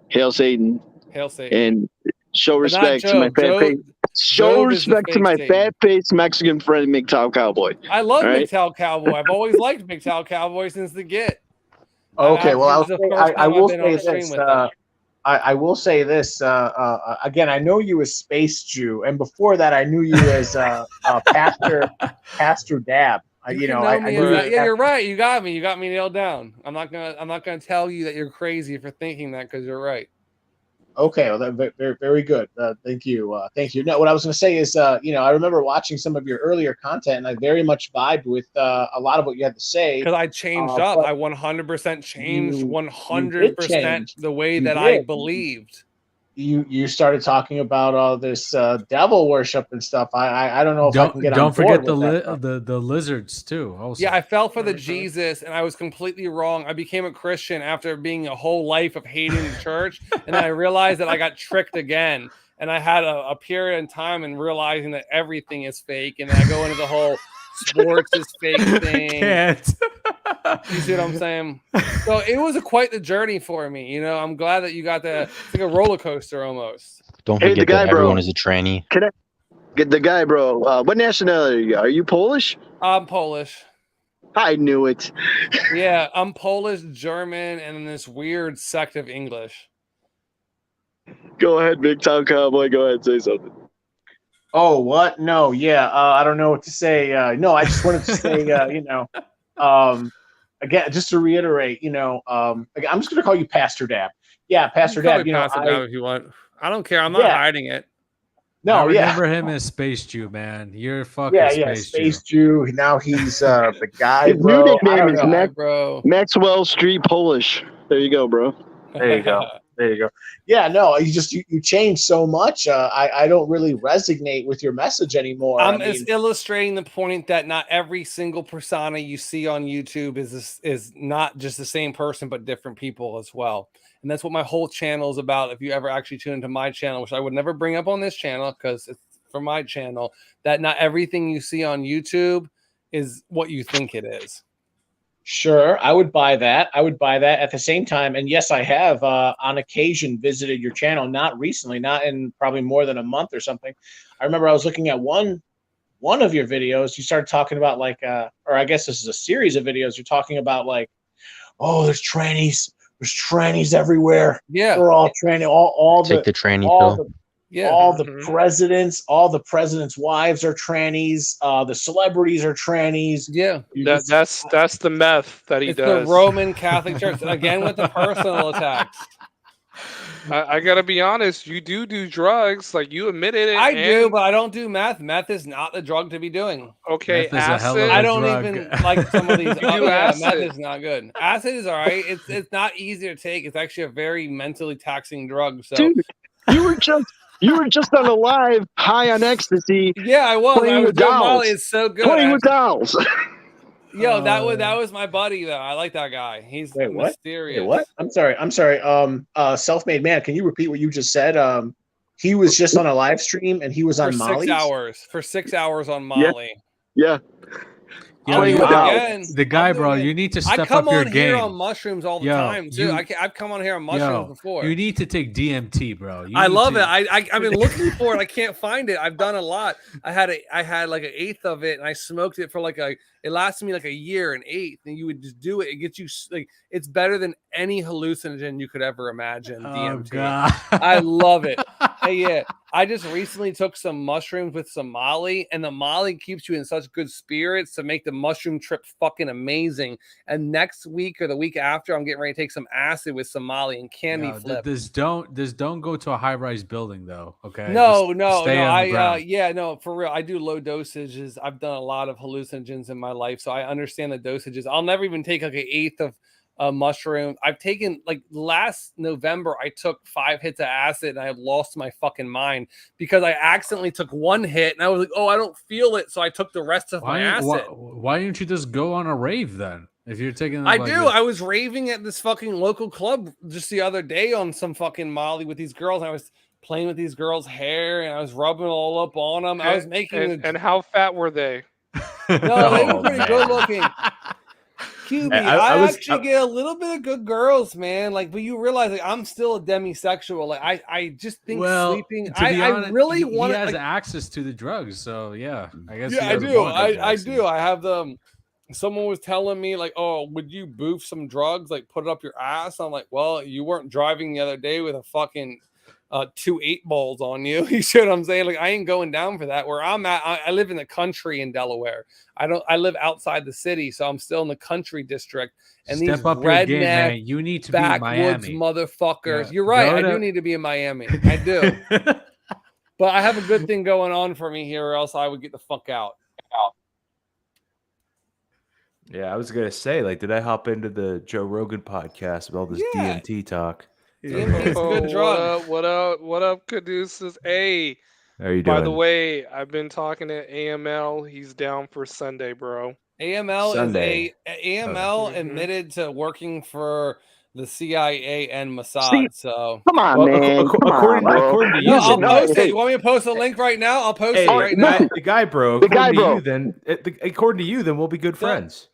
hail Satan, Hail Satan. and show But not respect to my Job. fat face. Show Job is the respect to fake my Satan. fat face Mexican friend MGTOW Cowboy. I love All right? MGTOW Cowboy. I've always liked MGTOW Cowboy since the get. Okay, well, This is the first I time will I've been on say a stream this. with them. I will say this again. I know you as Space Jew, and before that, I knew you as Pastor Dab. You You can know, know I me knew as that. you Yeah, as- you're right. You got me. You got me nailed down. I'm not gonna tell you that you're crazy for thinking that, because you're right. Okay, well, very, very good. Thank you. Thank you. No, what I was going to say is, I remember watching some of your earlier content, and I very much vibed with a lot of what you had to say. Because I changed up. but I 100% changed you 100% did change. the way You that I did. believed. You started talking about all this devil worship and stuff. I don't know if I can get on Don't board forget the with that. the lizards too. Also, Yeah, I fell for the Jesus, and I was completely wrong. I became a Christian after being a whole life of hating the church, and then I realized that I got tricked again. And I had a period in time and realizing that everything is fake, and then I go into the whole sports is fake thing. Can't. You see what I'm saying? So it was quite the journey for me. I'm glad that you got that. It's like a roller coaster almost. Don't Hey, the forget guy, that bro. everyone is a tranny. Can I get the guy, bro? What nationality are you? Are you Polish? I'm Polish. I knew it. Yeah, I'm Polish, German, and this weird sect of English. Go ahead, MGTOW Cowboy. Go ahead, say something. Oh, what? No, yeah. I don't know what to say. No, I just wanted to say, again, just to reiterate, I'm just going to call you Pastor Dab. Yeah, Pastor You can call Dab. me Pastor Dab if you want. I don't care. I'm not Yeah. hiding it. No, I yeah. remember him as Space Jew, man. You're fucking Yeah, Space Jew. Now he's the guy, His bro. new I nickname don't is know. Mac- bro. Maxwell Street Polish. There you go, bro. There you go. There you go. Yeah, no, you changed so much. I don't really resonate with your message anymore. It's illustrating the point that not every single persona you see on YouTube is not just the same person, but different people as well. And that's what my whole channel is about. If you ever actually tune into my channel, which I would never bring up on this channel because it's for my channel, that not everything you see on YouTube is what you think it is. Sure, I would buy that. At the same time, and yes, I have on occasion visited your channel. Not recently, not in probably more than a month or something. I remember I was looking at one of your videos. You started talking about or I guess this is a series of videos. You're talking about oh, there's trannies everywhere. Yeah, we're all tranny. All Take the tranny pill. All the president's wives are trannies. The celebrities are trannies. Yeah, that's the meth that he it's does. the Roman Catholic Church again with the personal attacks. I gotta be honest. You do drugs, like you admitted it. I do, but I don't do meth. Meth is not the drug to be doing. Okay, Meth is a hell of acid. a I don't drug. even like some of these. You do Meth acid. is not good. Acid is all right. It's not easy to take. It's actually a very mentally taxing drug. So Dude, you were just on a live high on ecstasy. yeah, I was. Playing I was with doing dolls. Molly. It's so good. Playing with dolls. Yo, that was my buddy though. I like that guy. He's Wait, what? mysterious. Wait, what? I'm sorry. Self-made man, can you repeat what you just said? He was just on a live stream and he was For on 6 Molly's. hours. For 6 hours on Molly. Yeah. Yo, I'll do you it out. again. The guy, I'm doing bro, it. you need to I step come up your on here game. on mushrooms all the Yo, time too. you- I've come on here on mushrooms before. You need to take DMT, bro. I love it. I've been looking for it. I can't find it. I've done a lot. I had like an eighth of it, and I smoked it for it lasted me like a year, an eighth, and you would just do it. It gets you like it's better than any hallucinogen you could ever imagine. Oh, DMT. God. I love it. Hey, yeah. I just recently took some mushrooms with some Molly, and the Molly keeps you in such good spirits to make the mushroom trip fucking amazing. And next week or the week after, I'm getting ready to take some acid with some Molly and candy Yo, flip. This don't go to a high-rise building though. Okay. No, Just no, stay no. on the ground. Yeah, no, for real. I do low dosages. I've done a lot of hallucinogens in my life, so I understand the dosages. I'll never even take like an eighth of a mushroom. I've taken like last November, I took 5 hits of acid and I lost my fucking mind because I accidentally took one hit and I was like, oh, I don't feel it. So I took the rest of my acid. Why didn't you just go on a rave then? If you're taking, I do. I was raving at this fucking local club just the other day on some fucking Molly with these girls. I was playing with these girls' hair and I was rubbing it all up on them. I was making and how fat were they? No, they were pretty good looking. QB, I actually get a little bit of good girls, man. Like, but you realize, like, I'm still a demisexual. Like, I just think sleeping. I really want. He has access to the drugs, so yeah. I guess. Yeah, I do. I do. I have them. Someone was telling me, like, oh, would you boof some drugs? Like, put it up your ass. I'm like, well, you weren't driving the other day with a fucking 2 8-balls on you. You see what I'm saying? Like, I ain't going down for that. Where I'm at, I live in the country in Delaware. I live outside the city, so I'm still in the country district. And Step these up redneck, your game, man. You need to be in backwoods Miami. motherfuckers. Yeah. You're right. I do need to be in Miami. I do. But I have a good thing going on for me here, or else I would get the fuck out. Yeah, I was gonna say, like, did I hop into the Joe Rogan podcast with all this DMT talk? DMT's a good drug. What up, Caduceus? Hey, how are you doing? By the way, I've been talking to AML. He's down for Sunday, bro. AML Sunday. AML admitted to working for the CIA and Mossad. So come on, man. According to you, I'll post it. You want me to post a link right now? I'll post it right now. The guy, bro. According to you, then we'll be good friends.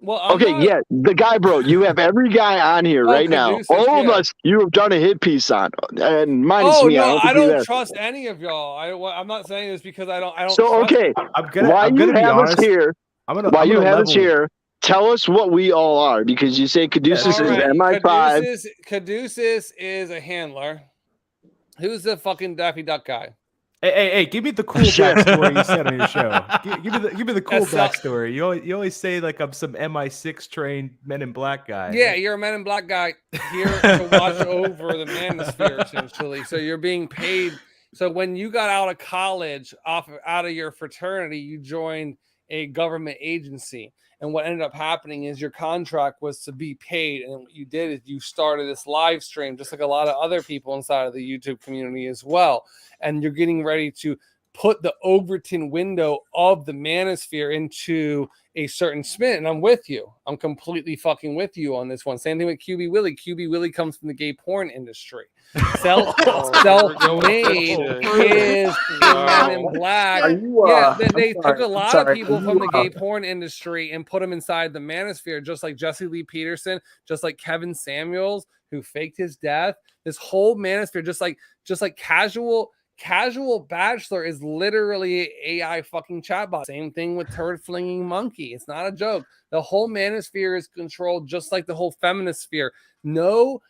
Well, the guy, bro. You have every guy on here right now. All of us, you have done a hit piece on, and minus me. No, I don't trust any of y'all. I'm not saying this because I don't. So okay, why you have us here? Why you have us here? Tell us what we all are, because you say Caduceus is MI5. Caduceus is a handler. Who's the fucking Daffy Duck guy? Hey! Give me the cool backstory you said on your show. Give me the cool backstory. You always say like I'm some MI6 trained Men in Black guy. Yeah, you're a Men in Black guy here to watch over the manosphere, essentially. So you're being paid. So when you got out of college, out of your fraternity, you joined a government agency. And what ended up happening is your contract was to be paid. And what you did is you started this live stream, just like a lot of other people inside of the YouTube community as well. And you're getting ready to put the Overton window of the manosphere into a certain spin. And I'm with you. I'm completely fucking with you on this one. Same thing with QB Willie. QB Willie comes from the gay porn industry. Self-made is Men in Black. They took a lot of people from the gay porn industry and put them inside the manosphere, just like Jesse Lee Peterson, just like Kevin Samuels, who faked his death. This whole manosphere, just like Casual Bachelor is literally AI fucking chatbot. Same thing with Turd Flinging Monkey. It's not a joke. The whole manosphere is controlled just like the whole feminist sphere. No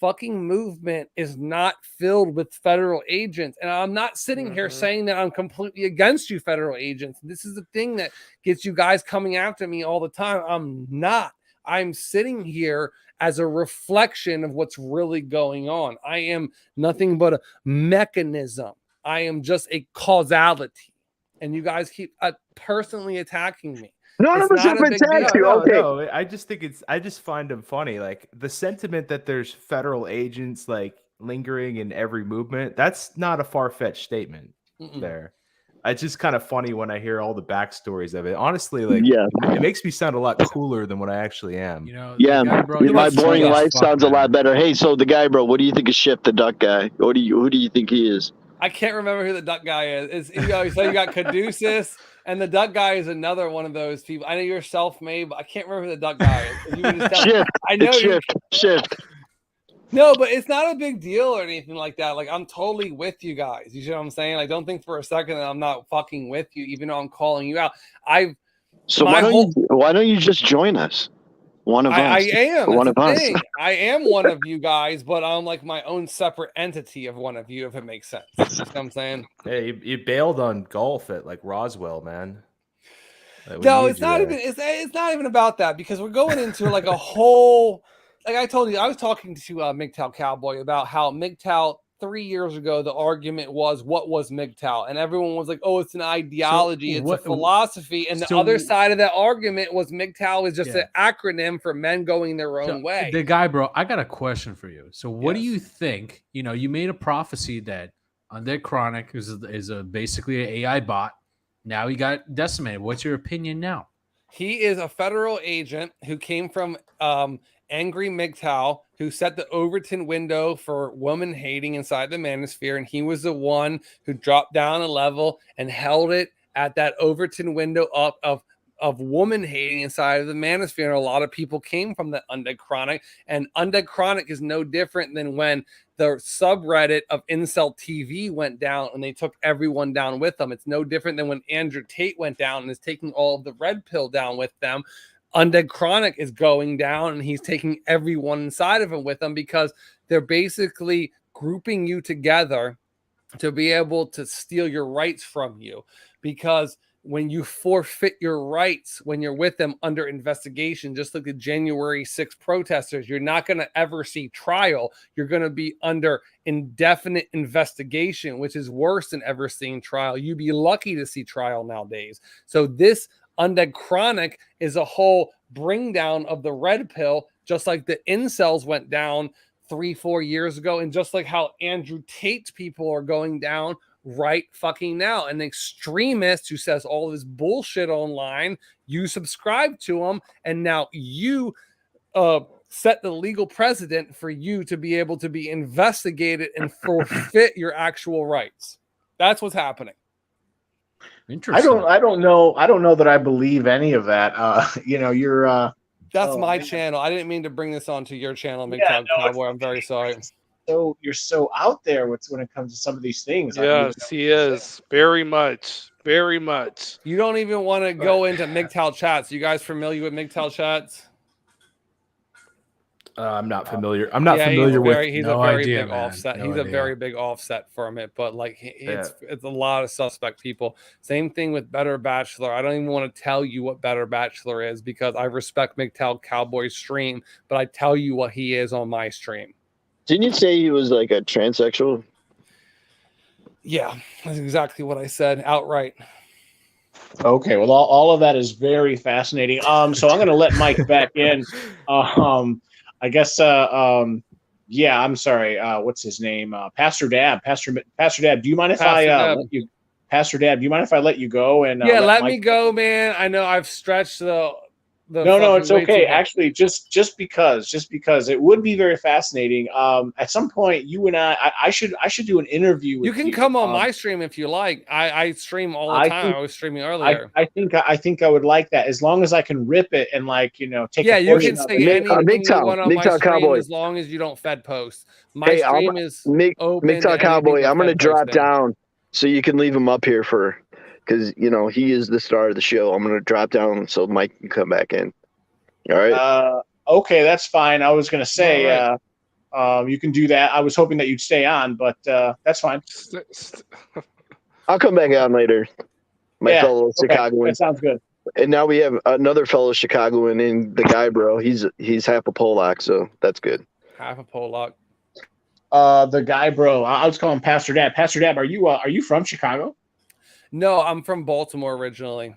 fucking movement is not filled with federal agents. And I'm not sitting here saying that I'm completely against you federal agents. This is the thing that gets you guys coming after me all the time. I'm not. I'm sitting here as a reflection of what's really going on. I am nothing but a mechanism. I am just a causality. And you guys keep personally attacking me. No, I just think I just find them funny. Like the sentiment that there's federal agents like lingering in every movement. That's not a far-fetched statement there. It's just kind of funny when I hear all the backstories of it. Honestly, like it makes me sound a lot cooler than what I actually am. You know, my boring life sounds a lot better. Hey, so the guy, bro, what do you think of Shift the Duck guy? Who do you think he is? I can't remember who the duck guy is. It's, so you got Caduceus, and the duck guy is another one of those people. I know you're self-made, but I can't remember who the duck guy is. If you would just tell me, I know shift. No, but it's not a big deal or anything like that. Like, I'm totally with you guys. You see what I'm saying? Like, don't think for a second that I'm not fucking with you, even though I'm calling you out. So why don't you just join us? One of us. I am. One of us. I am one of you guys, but I'm like my own separate entity of one of you, if it makes sense. You see what I'm saying? Hey, you bailed on golf at like Roswell, man. No, it's not even. It's not even about that, because we're going into like a whole. Like I told you, I was talking to MGTOW Cowboy about how MGTOW 3 years ago, the argument was, what was MGTOW? And everyone was like, oh, it's an ideology, it's a philosophy. And the other side of that argument was MGTOW is just an acronym for men going their own way. The guy, bro, I got a question for you. So what do you think? You know, you made a prophecy that Undead Chronic is basically an AI bot. Now he got decimated. What's your opinion now? He is a federal agent who came from Angry MGTOW, who set the Overton window for woman hating inside the manosphere, and he was the one who dropped down a level and held it at that Overton window up of woman hating inside of the manosphere. And a lot of people came from the Undead Chronic, and Undead Chronic is no different than when the subreddit of Incel TV went down and they took everyone down with them. It's no different than when Andrew Tate went down and is taking all of the red pill down with them. Undead Chronic is going down and he's taking everyone inside of him with them, because they're basically grouping you together to be able to steal your rights from you. Because when you forfeit your rights, when you're with them under investigation, just like the January 6th protesters, you're not going to ever see trial. You're going to be under indefinite investigation, which is worse than ever seeing trial. You'd be lucky to see trial nowadays. So this Undead Chronic is a whole bring down of the red pill, just like the incels went down 3-4 years ago, and just like how Andrew Tate's people are going down right fucking now. An extremist who says all this bullshit online, you subscribe to him, and now you set the legal precedent for you to be able to be investigated and forfeit your actual rights. That's what's happening. Interesting. I don't know that I believe any of that. You're that's my channel. I didn't mean to bring this onto your channel, MGTOW Cowboy. I'm very sorry. So you're so out there when it comes to some of these things. Yes, he is very much. You don't even want to go into MGTOW chats. You guys familiar with MGTOW chats? I'm not familiar. I'm not familiar with. He's a very big offset. He's a very big offset from it, but like it's a lot of suspect people. Same thing with Better Bachelor. I don't even want to tell you what Better Bachelor is, because I respect MGTOW Cowboy's stream, but I tell you what he is on my stream. Didn't you say he was like a transsexual? Yeah, that's exactly what I said outright. Okay, well, all of that is very fascinating. So I'm going to let Mike back in. I guess, yeah, I'm sorry. What's his name? Pastor Dab. Pastor Dab, do you mind if let you? Pastor Dab, do you mind if I let you go? And let me go, man. I know I've stretched the no, it's okay. Actually, just because it would be very fascinating. At some point, you and I should do an interview with you. You can come on my stream if you like. I stream all the time. I was streaming earlier. I think I would like that, as long as I can rip it and take. Yeah, you can say anything you want on my stream, Cowboy, as long as you don't Fed post. My stream is open. MGTOW Cowboy, I'm gonna drop down so you can leave him up here because he is the star of the show. I'm gonna drop down so Mike can come back in. All right. Okay, that's fine. I was gonna say you can do that. I was hoping that you'd stay on, but that's fine. I'll come back on later. My fellow Chicagoan. That sounds good. And now we have another fellow Chicagoan in the guy, bro. He's half a Polak, so that's good. Half a Polak. The guy, bro. I'll just call him Pastor Dab. Pastor Dab, are you from Chicago? No, I'm from Baltimore originally.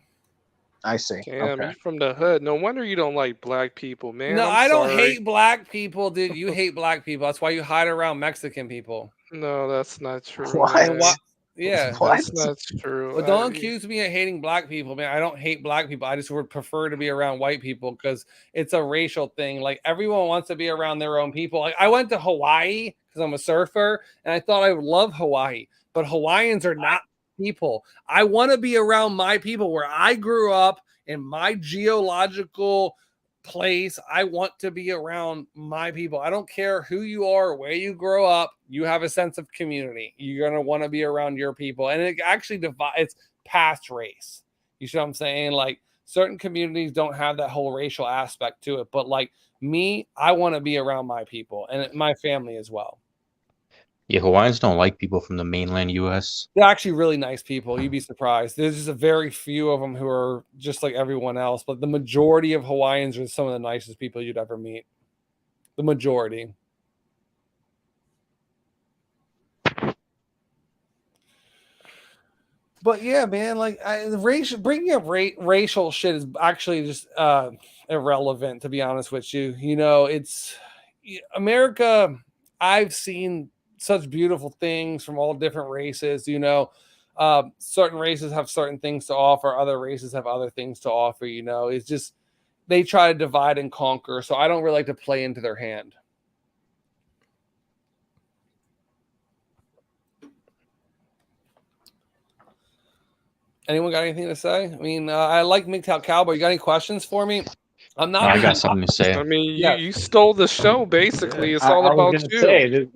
I see. Damn, you're from the hood. No wonder you don't like black people, man. No, I don't hate black people, dude. You hate black people. That's why you hide around Mexican people. No, that's not true. What? Yeah, that's not true. But don't accuse me of hating black people, man. I don't hate black people. I just would prefer to be around white people because it's a racial thing. Like everyone wants to be around their own people. Like I went to Hawaii because I'm a surfer, and I thought I would love Hawaii. but Hawaiians are not people. I want to be around my people where I grew up in my geological place. I want to be around my people. I don't care who you are, where you grow up. You have a sense of community. You're going to want to be around your people. And it actually divides past race. You see what I'm saying? Like certain communities don't have that whole racial aspect to it. But like me, I want to be around my people and my family as well. Yeah, Hawaiians don't like people from the mainland U.S. They're actually really nice people. You'd be surprised. There's just a very few of them who are just like everyone else, but the majority of Hawaiians are some of the nicest people you'd ever meet. The majority. But yeah, man, like bringing up racial shit is actually just irrelevant, to be honest with you. You know, it's America. I've seen such beautiful things from all different races. You know, certain races have certain things to offer, other races have other things to offer. You know, it's just they try to divide and conquer. So I don't really like to play into their hand. Anyone got anything to say? I mean, I like MGTOW Cowboy. You got any questions for me? I'm not. I got something to say. I mean, you stole the show. Basically, Yeah. it's all I about was you. say,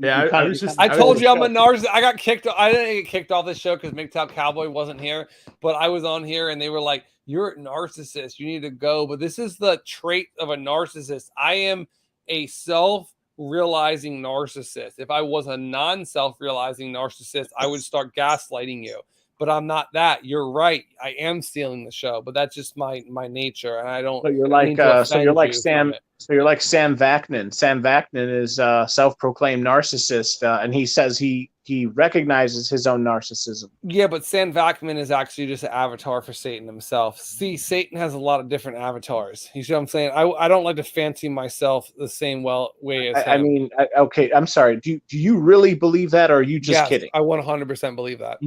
I told you I'm a narcissist. I got kicked. I didn't get kicked off this show because MGTOW Cowboy wasn't here, but I was on here and they were like, "You're a narcissist. You need to go." But this is the trait of a narcissist. I am a self-realizing narcissist. If I was a non-self-realizing narcissist, I would start gaslighting you. But I'm not that. You're right. I am stealing the show, but that's just my nature, and I don't. So you're like Sam. So you're like Sam Vaknin. Sam Vaknin is a self-proclaimed narcissist, and he says he recognizes his own narcissism. Yeah, but Sam Vaknin is actually just an avatar for Satan himself. See, Satan has a lot of different avatars. You see what I'm saying? I don't like to fancy myself the same way as him. I mean, okay, I'm sorry. Do you really believe that, or are you just kidding? I 100% believe that.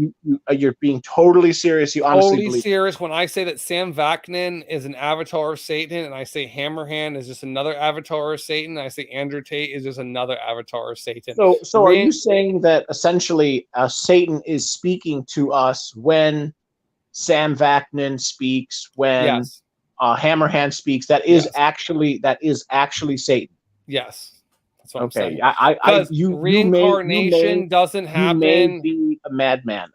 You're being totally serious. You honestly totally believe serious when I say that Sam Vaknin is an avatar of Satan, and I say Hammerhand is just another avatar of Satan, and I say Andrew Tate is just another avatar of Satan. So are you saying that essentially Satan is speaking to us when Sam Vaknin speaks, when Hammerhand speaks? That is actually Satan. Yes. That's what I'm saying. Reincarnation doesn't happen. You may be a madman.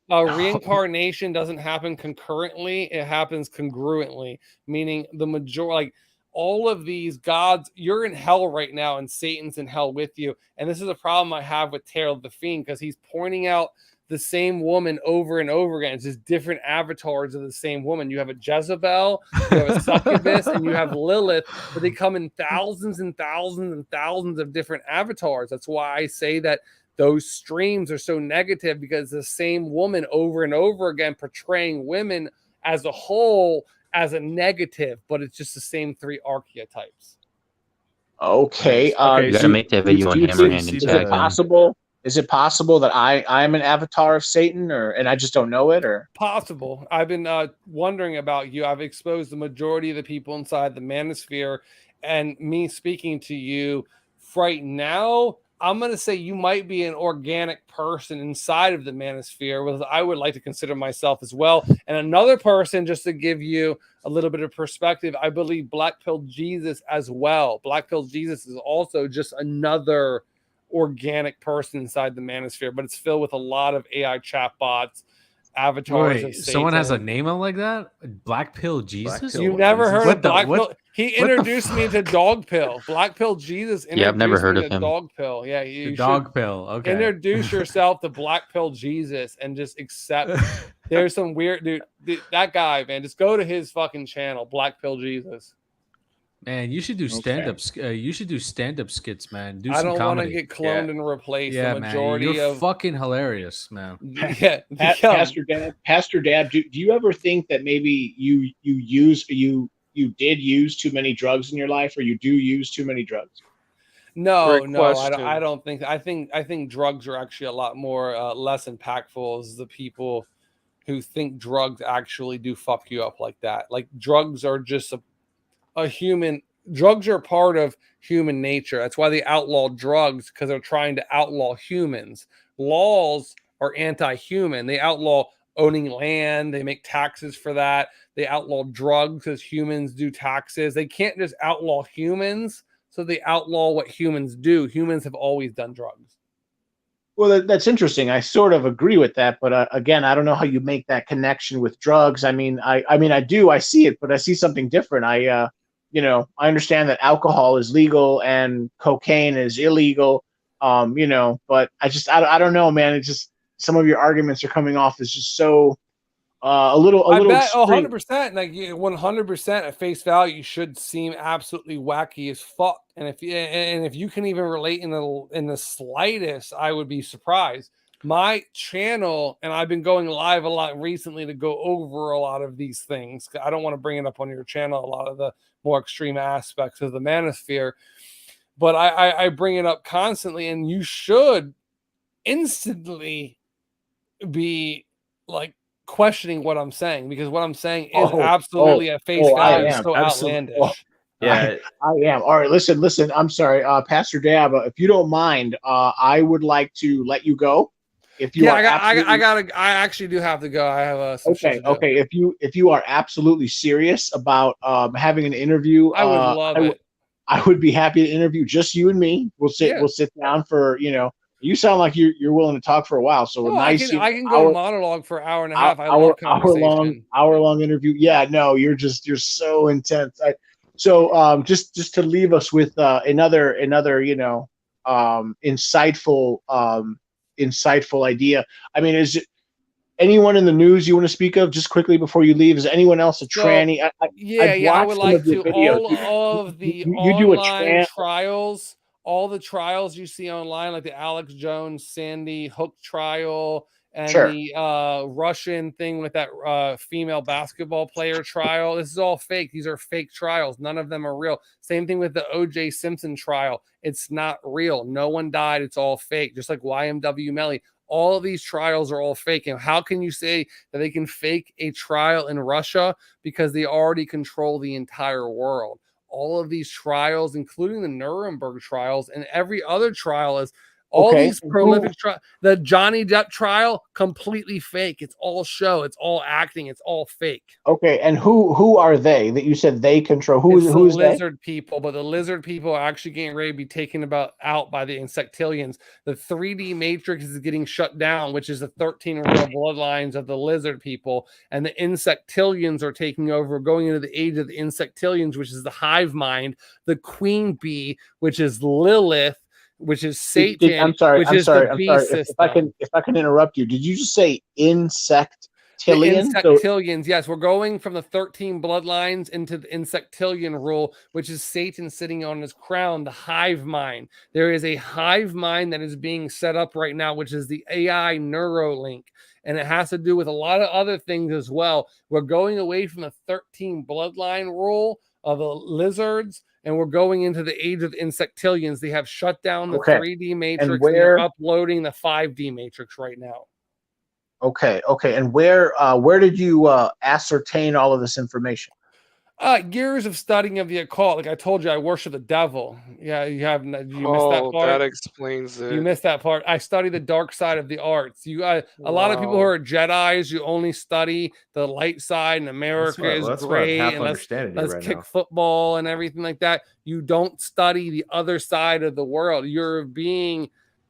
Reincarnation doesn't happen concurrently. It happens congruently, meaning the majority, like all of these gods, you're in hell right now, and Satan's in hell with you. And this is a problem I have with Terrell the Fiend, because he's pointing out the same woman over and over again. It's just different avatars of the same woman. You have a Jezebel, you have a succubus, and you have Lilith, but they come in thousands and thousands and thousands of different avatars. That's why I say that those streams are so negative, because the same woman over and over again portraying women as a whole as a negative, but it's just the same three archetypes. Okay. You gotta make that video on Hammerhand and tag him. Is it possible that I'm an avatar of Satan, and I just don't know it? Or possible? I've been wondering about you. I've exposed the majority of the people inside the manosphere, and me speaking to you right now, I'm going to say you might be an organic person inside of the manosphere, which I would like to consider myself as well. And another person, just to give you a little bit of perspective, I believe Black Pill Jesus as well. Black Pill Jesus is also just another organic person inside the manosphere, but it's filled with a lot of AI chatbots, avatars. Wait, someone has a name like that? Black Pill Jesus? Black Pill You've never heard of Black Pill? He what introduced me to Dog Pill. Black Pill Jesus introduced I've never heard me of to him. Dog Pill. Yeah, you Dog Pill. Okay. Introduce yourself to Black Pill Jesus and just accept. There's some weird dude. That guy, man, just go to his fucking channel, Black Pill Jesus. Man, you should do stand-up. You should do stand-up skits, man. Do I some don't want to comedy. get cloned and replaced. Yeah, the majority man, you're of fucking hilarious, man. Yeah, Pastor Dad, do you ever think that maybe you did use too many drugs in your life, or you do use too many drugs? No, I don't think. I think drugs are actually a lot more less impactful as the people who think drugs actually do fuck you up like that. Like drugs are just drugs are part of human nature. That's why they outlaw drugs, because they're trying to outlaw humans. Laws are anti-human. They outlaw owning land. They make taxes for that. They outlaw drugs as humans do taxes. They can't just outlaw humans, so they outlaw what humans do. Humans have always done drugs. Well, that's interesting. I sort of agree with that, but again, I don't know how you make that connection with drugs. I mean, I do. I see it, but I see something different. I understand that alcohol is legal and cocaine is illegal. But I don't know, man. It's just some of your arguments are coming off as just so a little I bet extreme. 100%, like 100% at face value should seem absolutely wacky as fuck. And if you can even relate in the slightest, I would be surprised. My channel, and I've been going live a lot recently to go over a lot of these things. I don't want to bring it up on your channel, a lot of the more extreme aspects of the manosphere, but I bring it up constantly, and you should instantly be like questioning what I'm saying, because what I'm saying is absolutely at face value so outlandish. Yeah, I am. All right, listen. I'm sorry, Pastor Dab. If you don't mind, I would like to let you go. If you I actually do have to go. I have some shit to do. Okay. If you are absolutely serious about having an interview, I would love it. I would be happy to interview just you and me. We'll sit down for You sound like you're willing to talk for a while. So I can go monologue for an hour and a half. I love conversation. Hour long interview. Yeah, no, you're so intense. Just to leave us with another insightful idea. I mean, is it anyone in the news you want to speak of just quickly before you leave? Is anyone else a tranny? I would like to. All of the online trials, all the trials you see online, like the Alex Jones, Sandy Hook trial, and the Russian thing with that female basketball player trial. This is all fake. These are fake trials. None of them are real. Same thing with the O.J. Simpson trial. It's not real. No one died. It's all fake. Just like YMW Melly. All of these trials are all fake. And how can you say that they can fake a trial in Russia? Because they already control the entire world. All of these trials, including the Nuremberg trials and every other trial, is all these prolific trials. The Johnny Depp trial, completely fake. It's all show. It's all acting. It's all fake. Okay, and who are they that you said they control? Who's the lizard people? But the lizard people are actually getting ready to be taken out by the insectillions. The 3D matrix is getting shut down, which is the 13 royal bloodlines of the lizard people, and the insectillions are taking over, going into the age of the insectillions, which is the hive mind, the queen bee, which is Lilith, which is Satan. I'm sorry. If I can interrupt you, did you just say insectillions? Insectillions, yes. We're going from the 13 bloodlines into the insectillion rule, which is Satan sitting on his crown, the hive mind. There is a hive mind that is being set up right now, which is the AI Neuralink. And it has to do with a lot of other things as well. We're going away from the 13 bloodline rule of the lizards, and we're going into the age of the insectillions. They have shut down the 3D matrix, and they're uploading the 5D matrix right now. Okay. And where did you ascertain all of this information? Years of studying of the occult. Like I told you, I worship the devil. Yeah, you missed that part. That explains it. You missed that part. I study the dark side of the arts. A lot of people who are Jedis, you only study the light side, and America is great, and let's kick football and everything like that. You don't study the other side of the world.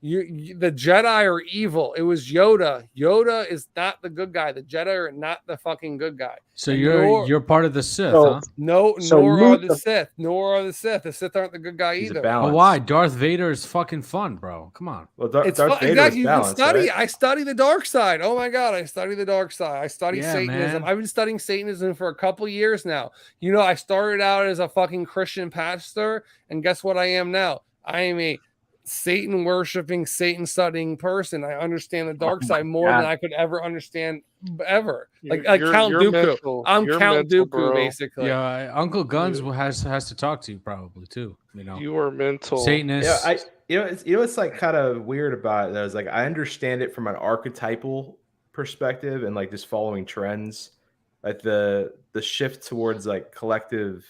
The Jedi are evil. It was Yoda. Yoda is not the good guy. The Jedi are not the fucking good guy. So you're part of the Sith, huh? Nor are the Sith. The Sith aren't the good guy either. But why? Darth Vader is fucking fun, bro. Come on. Well, Darth Vader is balanced, right? I study the dark side. Oh my god, I study the dark side. I study Satanism. I've been studying Satanism for a couple years now. I started out as a fucking Christian pastor, and guess what I am now? I am a Satan worshiping, Satan studying person. I understand the dark side more than I could ever understand ever. Like Count Dooku. Mental. I'm Count Dooku, bro. Basically. Yeah, Uncle Guns has to talk to you probably too. You are mental. Satanist. Yeah, it's like kind of weird about it. Though. It's like I understand it from an archetypal perspective and like just following trends, like the shift towards like collective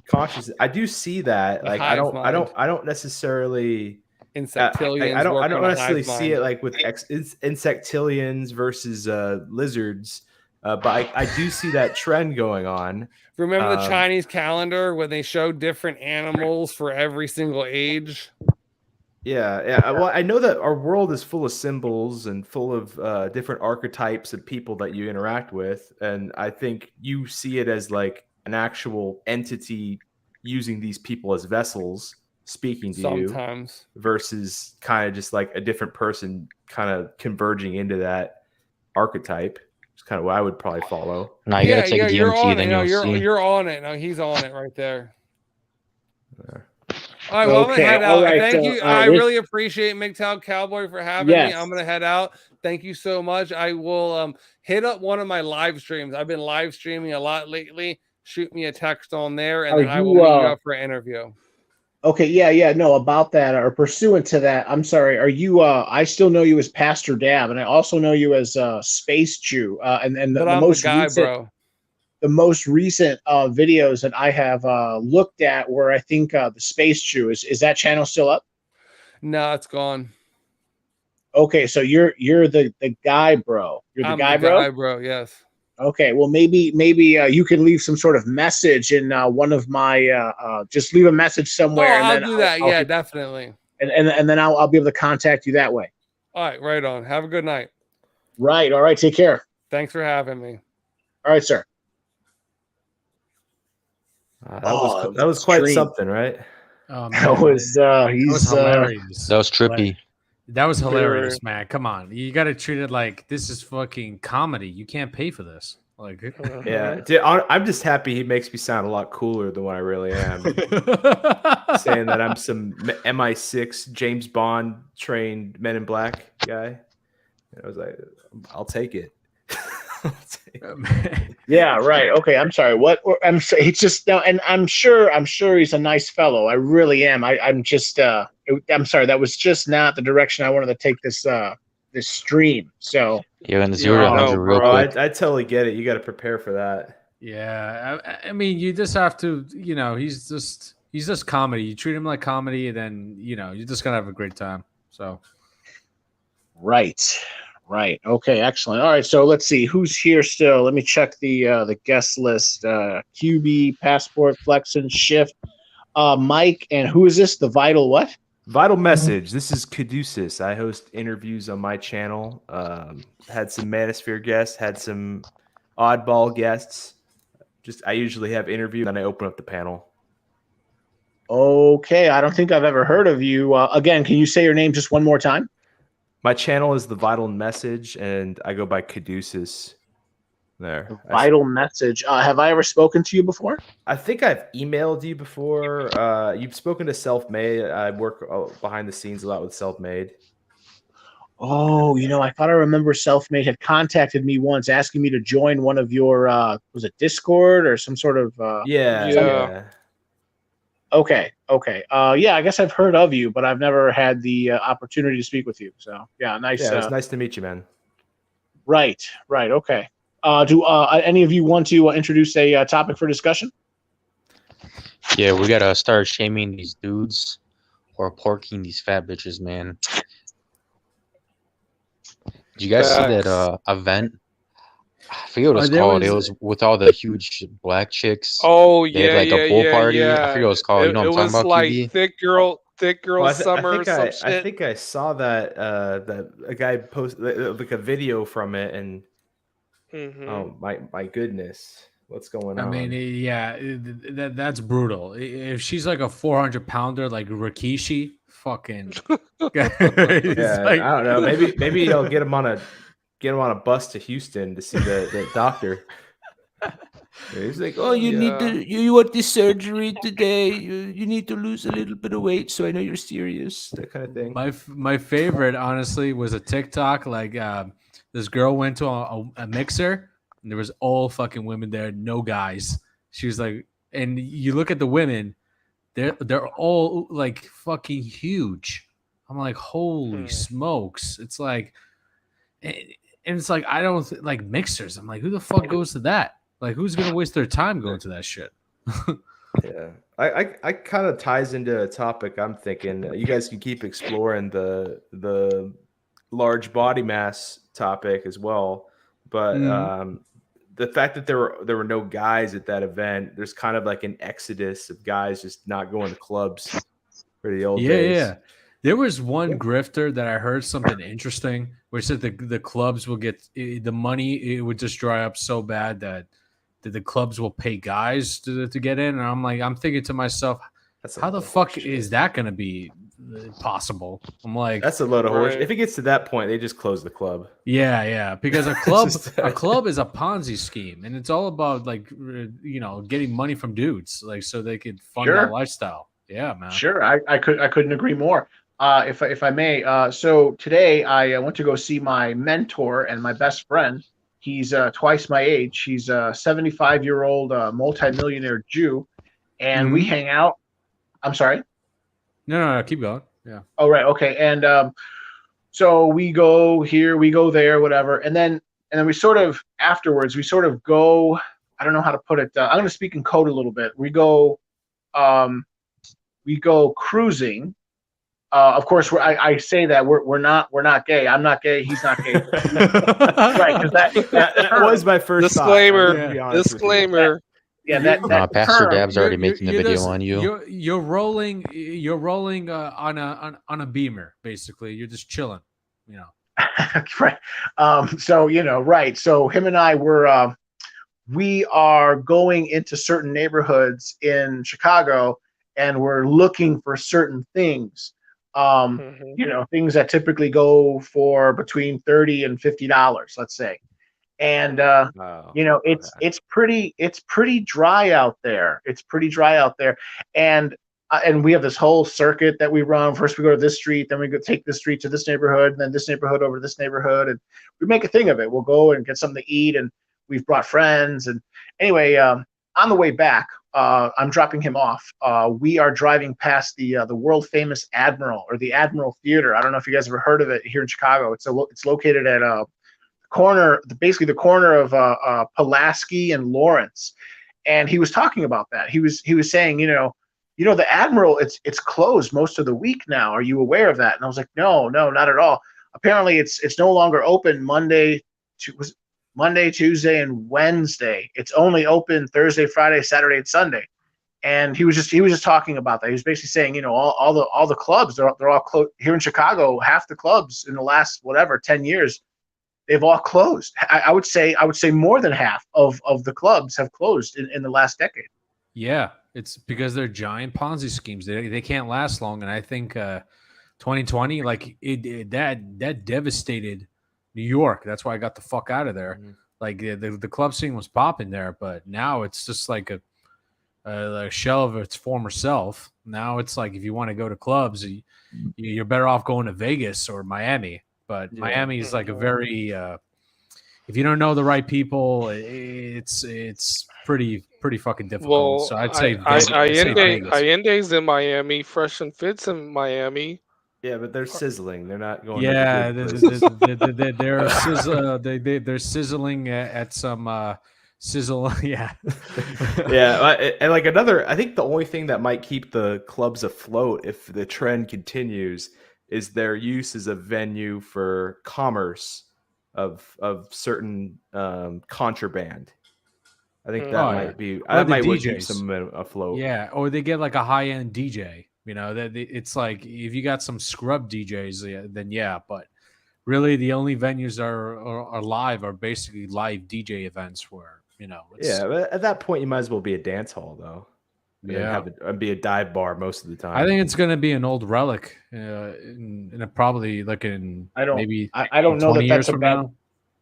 consciousness. I do see that. Like I don't necessarily insectillions. I don't work on a necessarily hive see mind. it like with insectillions versus lizards, but I do see that trend going on. Remember the Chinese calendar when they showed different animals for every single age? Yeah. Well, I know that our world is full of symbols and full of different archetypes of people that you interact with, and I think you see it as like an actual entity using these people as vessels speaking to you Sometimes. versus kind of just like a different person kind of converging into that archetype. It's kind of what I would probably follow. Now you gotta take a you're DMT, on then it. No, you'll see. you're on it. No, he's on it right there. All right, well, I'm gonna Okay, head all out. right, Thank you. I really appreciate MGTOW Cowboy for having me. I'm gonna head out. Thank you so much. I will hit up one of my live streams. I've been live streaming a lot lately. Shoot me a text on there, and then I will meet you up for an interview. Okay, yeah, no, about that or pursuant to that, I'm sorry. Are you? I still know you as Pastor Dab, and I also know you as Space Jew. And But the I'm most the guy, recent, bro. the most recent videos that I have looked at were, I think, the Space Jew. Is that channel still up? No, it's gone. Okay, so you're the guy, bro. You're the I'm guy, the bro. guy, bro. Yes. Okay, well maybe you can leave some sort of message in one of my just leave a message somewhere, and I'll then do that. I'll Yeah, definitely. and then I'll be able to contact you that way. All right, right on. Have a good night. Right. All right. Take care. Thanks for having me. All right, sir. That was quite something, right? Oh, man. That was that was hilarious. That was trippy. That was hilarious, man. Come on, you got to treat it like this is fucking comedy. You can't pay for this. Like, yeah, dude, I'm just happy he makes me sound a lot cooler than what I really am. Saying that I'm some MI6 James Bond trained Men in Black guy. I was like, I'll take it. Yeah, right. Okay, I'm sorry. What? I'm sorry. It's just no, and I'm sure he's a nice fellow. I really am. I'm just I'm sorry. That was just not the direction I wanted to take this this stream. So you're in 0 to 100 real quick. I totally get it. You got to prepare for that. Yeah, I mean, you just have to. You know, he's just comedy. You treat him like comedy, and then you're just gonna have a great time. So, Right. Okay. Excellent. All right. So let's see who's here still. Let me check the guest list. QB, Passport, Flexen, Shift, Mike, and who is this? The Vital what? Vital Message. This is Caduceus. I host interviews on my channel. Had some Manosphere guests. Had some oddball guests. I usually have interview, then I open up the panel. Okay. I don't think I've ever heard of you. Again, can you say your name just one more time? My channel is The Vital Message, and I go by Caduceus. There. Vital Message. Have I ever spoken to you before? I think I've emailed you before. You've spoken to Self-Made. I work behind the scenes a lot with Self-Made. Oh, I thought I remember Self-Made had contacted me once asking me to join one of your, was it Discord or some sort of... Yeah. Okay. Yeah, I guess I've heard of you, but I've never had the opportunity to speak with you. So, yeah, nice. Yeah, it's nice to meet you, man. Right. Okay. Do any of you want to introduce a topic for discussion? Yeah, we gotta start shaming these dudes or porking these fat bitches, man. Did you guys see that event? I forget what it's called. It was with all the huge black chicks. Oh yeah, they had like a pool party. Yeah. I forget what it's called. You know what I'm talking about? Like QB? thick girl summer. I think I saw that that a guy posted like a video from it, and oh my goodness, what's going on? I mean, yeah, that's brutal. If she's like a 400-pounder, like Rikishi, fucking. Yeah, like, I don't know. Maybe I'll get him on a bus to Houston to see the doctor. He's like, oh, you want this surgery today? You need to lose a little bit of weight, so I know you're serious. That kind of thing. My favorite, honestly, was a TikTok. Like, this girl went to a mixer, and there was all fucking women there, no guys. She was like, and you look at the women, they're all like fucking huge. I'm like, holy smokes! It's like. And it's like, I don't like mixers. I'm like, who the fuck goes to that? Like, who's gonna waste their time going to that shit? Yeah, Yeah, I kind of ties into a topic I'm thinking. You guys can keep exploring the large body mass topic as well, but the fact that there were no guys at that event, there's kind of like an exodus of guys just not going to clubs for the old days. Yeah. There was one grifter that I heard something interesting where he said the clubs will get the money. It would just dry up so bad that the clubs will pay guys to get in. And I'm thinking to myself, how the fuck is that going to be possible? I'm like, that's a load of horse. If it gets to that point, they just close the club. Yeah, because a club is a Ponzi scheme, and it's all about like getting money from dudes, like so they could fund that lifestyle. Yeah, man. Sure, I couldn't agree more. If I may, so today I went to go see my mentor and my best friend. He's twice my age. He's a 75-year-old multimillionaire Jew, and we hang out. I'm sorry. No, keep going. Yeah. Oh, right. Okay. And so we go here, we go there, whatever, and then we sort of afterwards we sort of go. I don't know how to put it. I'm going to speak in code a little bit. We go cruising. Of course, I say that we're not gay. I'm not gay. He's not gay. Right? Because that was my first disclaimer. Disclaimer. That Pastor term, Dab's already making the video on you. You're rolling on a Beamer, basically. You're just chilling, right. So right. So him and I we are going into certain neighborhoods in Chicago, and we're looking for certain things. Things that typically go for between $30 and $50, let's say. And it's pretty dry out there. It's pretty dry out there, and we have this whole circuit that we run. First, we go to this street, then we go take this street to this neighborhood, and then this neighborhood over to this neighborhood, and we make a thing of it. We'll go and get something to eat, and we've brought friends. And anyway, on the way back, I'm dropping him off. We are driving past the world famous Admiral, or the Admiral Theater. I don't know if you guys ever heard of it here in Chicago. It's located at basically the corner of Pulaski and Lawrence. And he was talking about that. He was saying, the Admiral, it's closed most of the week now. Are you aware of that? And I was like, no, not at all. Apparently it's no longer open Monday, Tuesday, and Wednesday. It's only open Thursday, Friday, Saturday, and Sunday. And he was just talking about that. He was basically saying, all the clubs, they're all closed here in Chicago. Half the clubs in the last 10 years, they've all closed. I would say more than half of the clubs have closed in the last decade. Yeah, it's because they're giant Ponzi schemes. They can't last long. And I think 2020, that devastated New York. That's why I got the fuck out of there. Mm-hmm. Like the club scene was popping there, but now it's just like a shell of its former self. Now it's like if you want to go to clubs, you're better off going to Vegas or Miami. But Miami is like a very if you don't know the right people, it's pretty fucking difficult. Well, so I'd say Allende's in Miami, Fresh and Fit's in Miami. Yeah, but they're sizzling. They're not going. Yeah, they're sizzling at some sizzle. Yeah, yeah, and like another. I think the only thing that might keep the clubs afloat if the trend continues is their use as a venue for commerce of certain contraband. I think that might be that might keep some afloat. Yeah, or they get like a high-end DJ. That it's like if you got some scrub DJs, then yeah. But really, the only venues are live are basically live DJ events where but at that point, you might as well be a dance hall though. And be a dive bar most of the time. I think it's going to be an old relic, probably like I don't know that that's a bad. Now.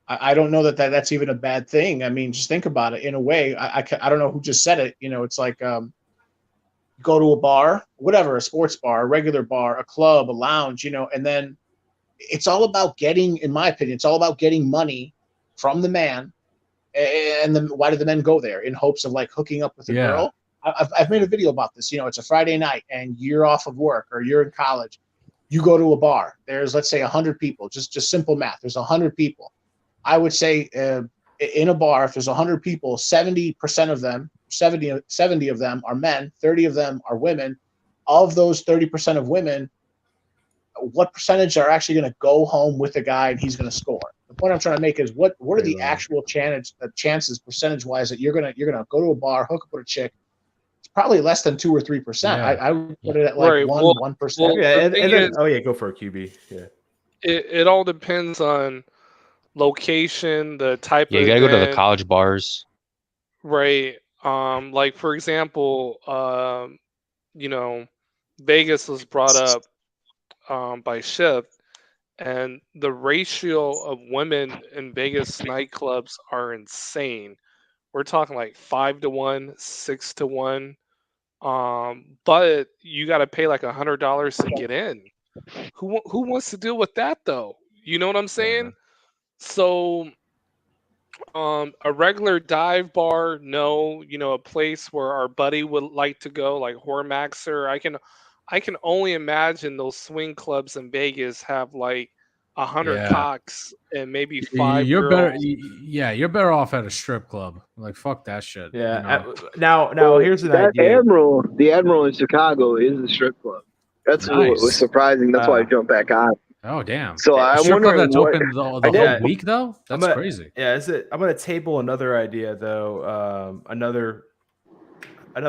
I don't know that's even a bad thing. I mean, just think about it. In a way, I don't know who just said it. It's like go to a bar, whatever, a sports bar, a regular bar, a club, a lounge, and then it's all about getting, in my opinion, it's all about getting money from the man. And then why do the men go there? In hopes of like hooking up with a girl? I've made a video about this. It's a Friday night and you're off of work or you're in college. You go to a bar. There's, let's say, 100 people. Just simple math. There's 100 people. I would say in a bar, if there's 100 people, 70% of them, 70 of them are men, 30 of them are women. Of those 30% of women, what percentage are actually going to go home with the guy and he's going to score? The point I'm trying to make is what are the actual chances percentage-wise that you're gonna go to a bar, hook up with a chick? It's probably less than 2 or 3%. Yeah. I would put it at like Right. 1%. Well, Yeah, the and thing then is, go for a QB. Yeah. it all depends on location, the type Yeah, of you gotta go to the event, college bars. right? Like for example, you know, Vegas was brought up by Shift, and the ratio of women in Vegas nightclubs are insane. We're talking like 5-to-1, 6-to-1. But you got to pay like $100 to get in. Who wants to deal with that though? You know what I'm saying? So, a regular dive bar, no. A place where our buddy would like to go, like Hormaxer. I can only imagine those swing clubs in Vegas have like 100 Yeah. cocks and maybe Y- 5 You're better. girls. Yeah, you're better off at a strip club. Like fuck that shit. Yeah. You know? Now Well, here's an that idea. the Admiral in Chicago is a strip club. That's what was Nice. surprising. That's why I jumped back on. Oh damn. So A I'm strip club wondering that's what. open the I know- whole week though. That's crazy. Yeah, I'm gonna table another idea though. Another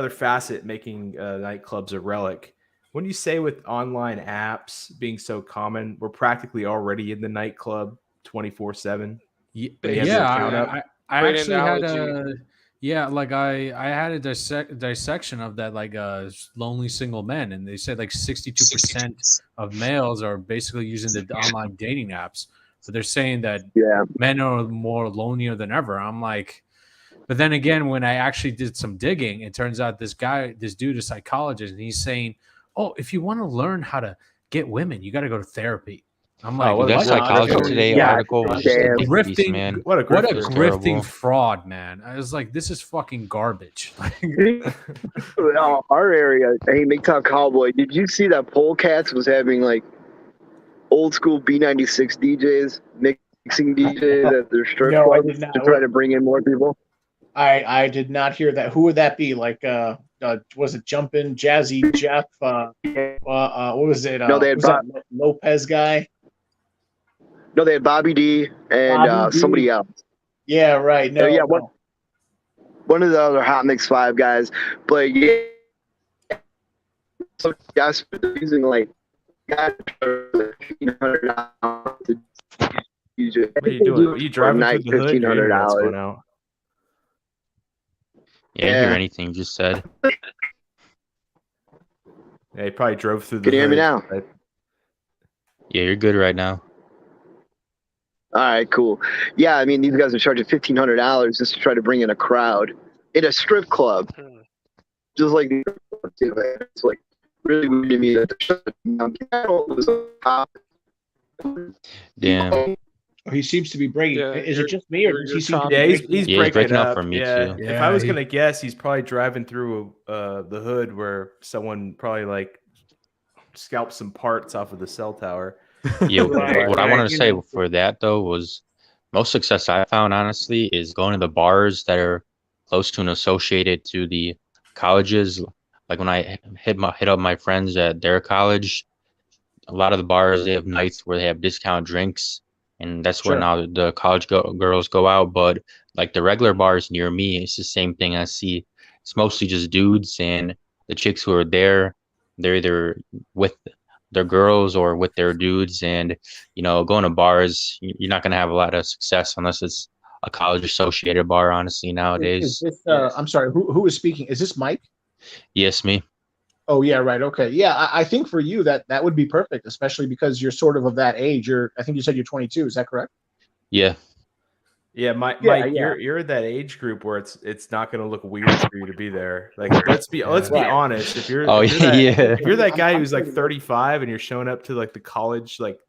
facet making nightclubs a relic. When you say with online apps being so common, we're practically already in the nightclub 24/7. Yeah, Basically. I Great actually had analogy. I had a dissection of that like lonely single men, and they said like 62% of males are basically using the online dating apps, but they're saying that men are more lonelier than ever. I'm like, but then again, when I actually did some digging, it turns out this dude, a psychologist, and he's saying, oh, if you want to learn how to get women, you got to go to therapy. I'm like, what that a Psychology grifter. Today Yeah, article was just damn. ridiculous, grifting, man. What a what a grifter. grifting Terrible. fraud, man. I was like, this is fucking garbage. Our area, hey, MGTOW Cowboy, did you see that Polecats was having like old school B96 DJs, mixing DJs at their strip No, I clubs did not. to try to bring in more people? I did not hear that. Who would that be? Like, was it Jumpin' Jazzy Jeff? What was it? No, they had was that Lopez guy? No, they had Bobby D and Bobby D. somebody else. Yeah, right. No, Yeah, no. one of the other Hot Mix 5 guys. But yeah, so guys using like $1,500 to DJ. What are you doing? Are you driving through the hood? Your internet's going out. Yeah, I didn't hear anything you just said. Yeah, he probably drove through the Can you hear me hood, now? right? Yeah, you're good right now. All right, cool. Yeah, I mean, these guys are charging $1,500 just to try to bring in a crowd in a strip club. Just like, it's like really weird to me that Damn. He seems to be breaking. Yeah, Is it just me, or does he seem to be Yeah, breaking? he's Yeah, he's breaking up up for me, yeah. too. If I was gonna guess, he's probably driving through the hood where someone probably like scalped some parts off of the cell tower. Yeah, what I wanted to say You know. for that though was most success I found honestly is going to the bars that are close to and associated to the colleges. Like when I hit up my friends at their college, a lot of the bars they have nights where they have discount drinks, and that's where Sure. now the college girls go out. But like the regular bars near me, it's the same thing. I see it's mostly just dudes, and the chicks who are there, they're either with their girls or with their dudes. And going to bars, you're not gonna have a lot of success unless it's a college associated bar. Honestly, Is nowadays. this, I'm sorry. Who is speaking? Is this Mike? Yes, me. Oh yeah, right. Okay, yeah. I think for you that would be perfect, especially because you're sort of that age. I think you said you're 22. Is that correct? Yeah. Yeah, Mike, Yeah. you're in that age group where it's not going to look weird for you to be there. Like, let's be honest. If you're if you're that guy who's like 35 and you're showing up to like the college, like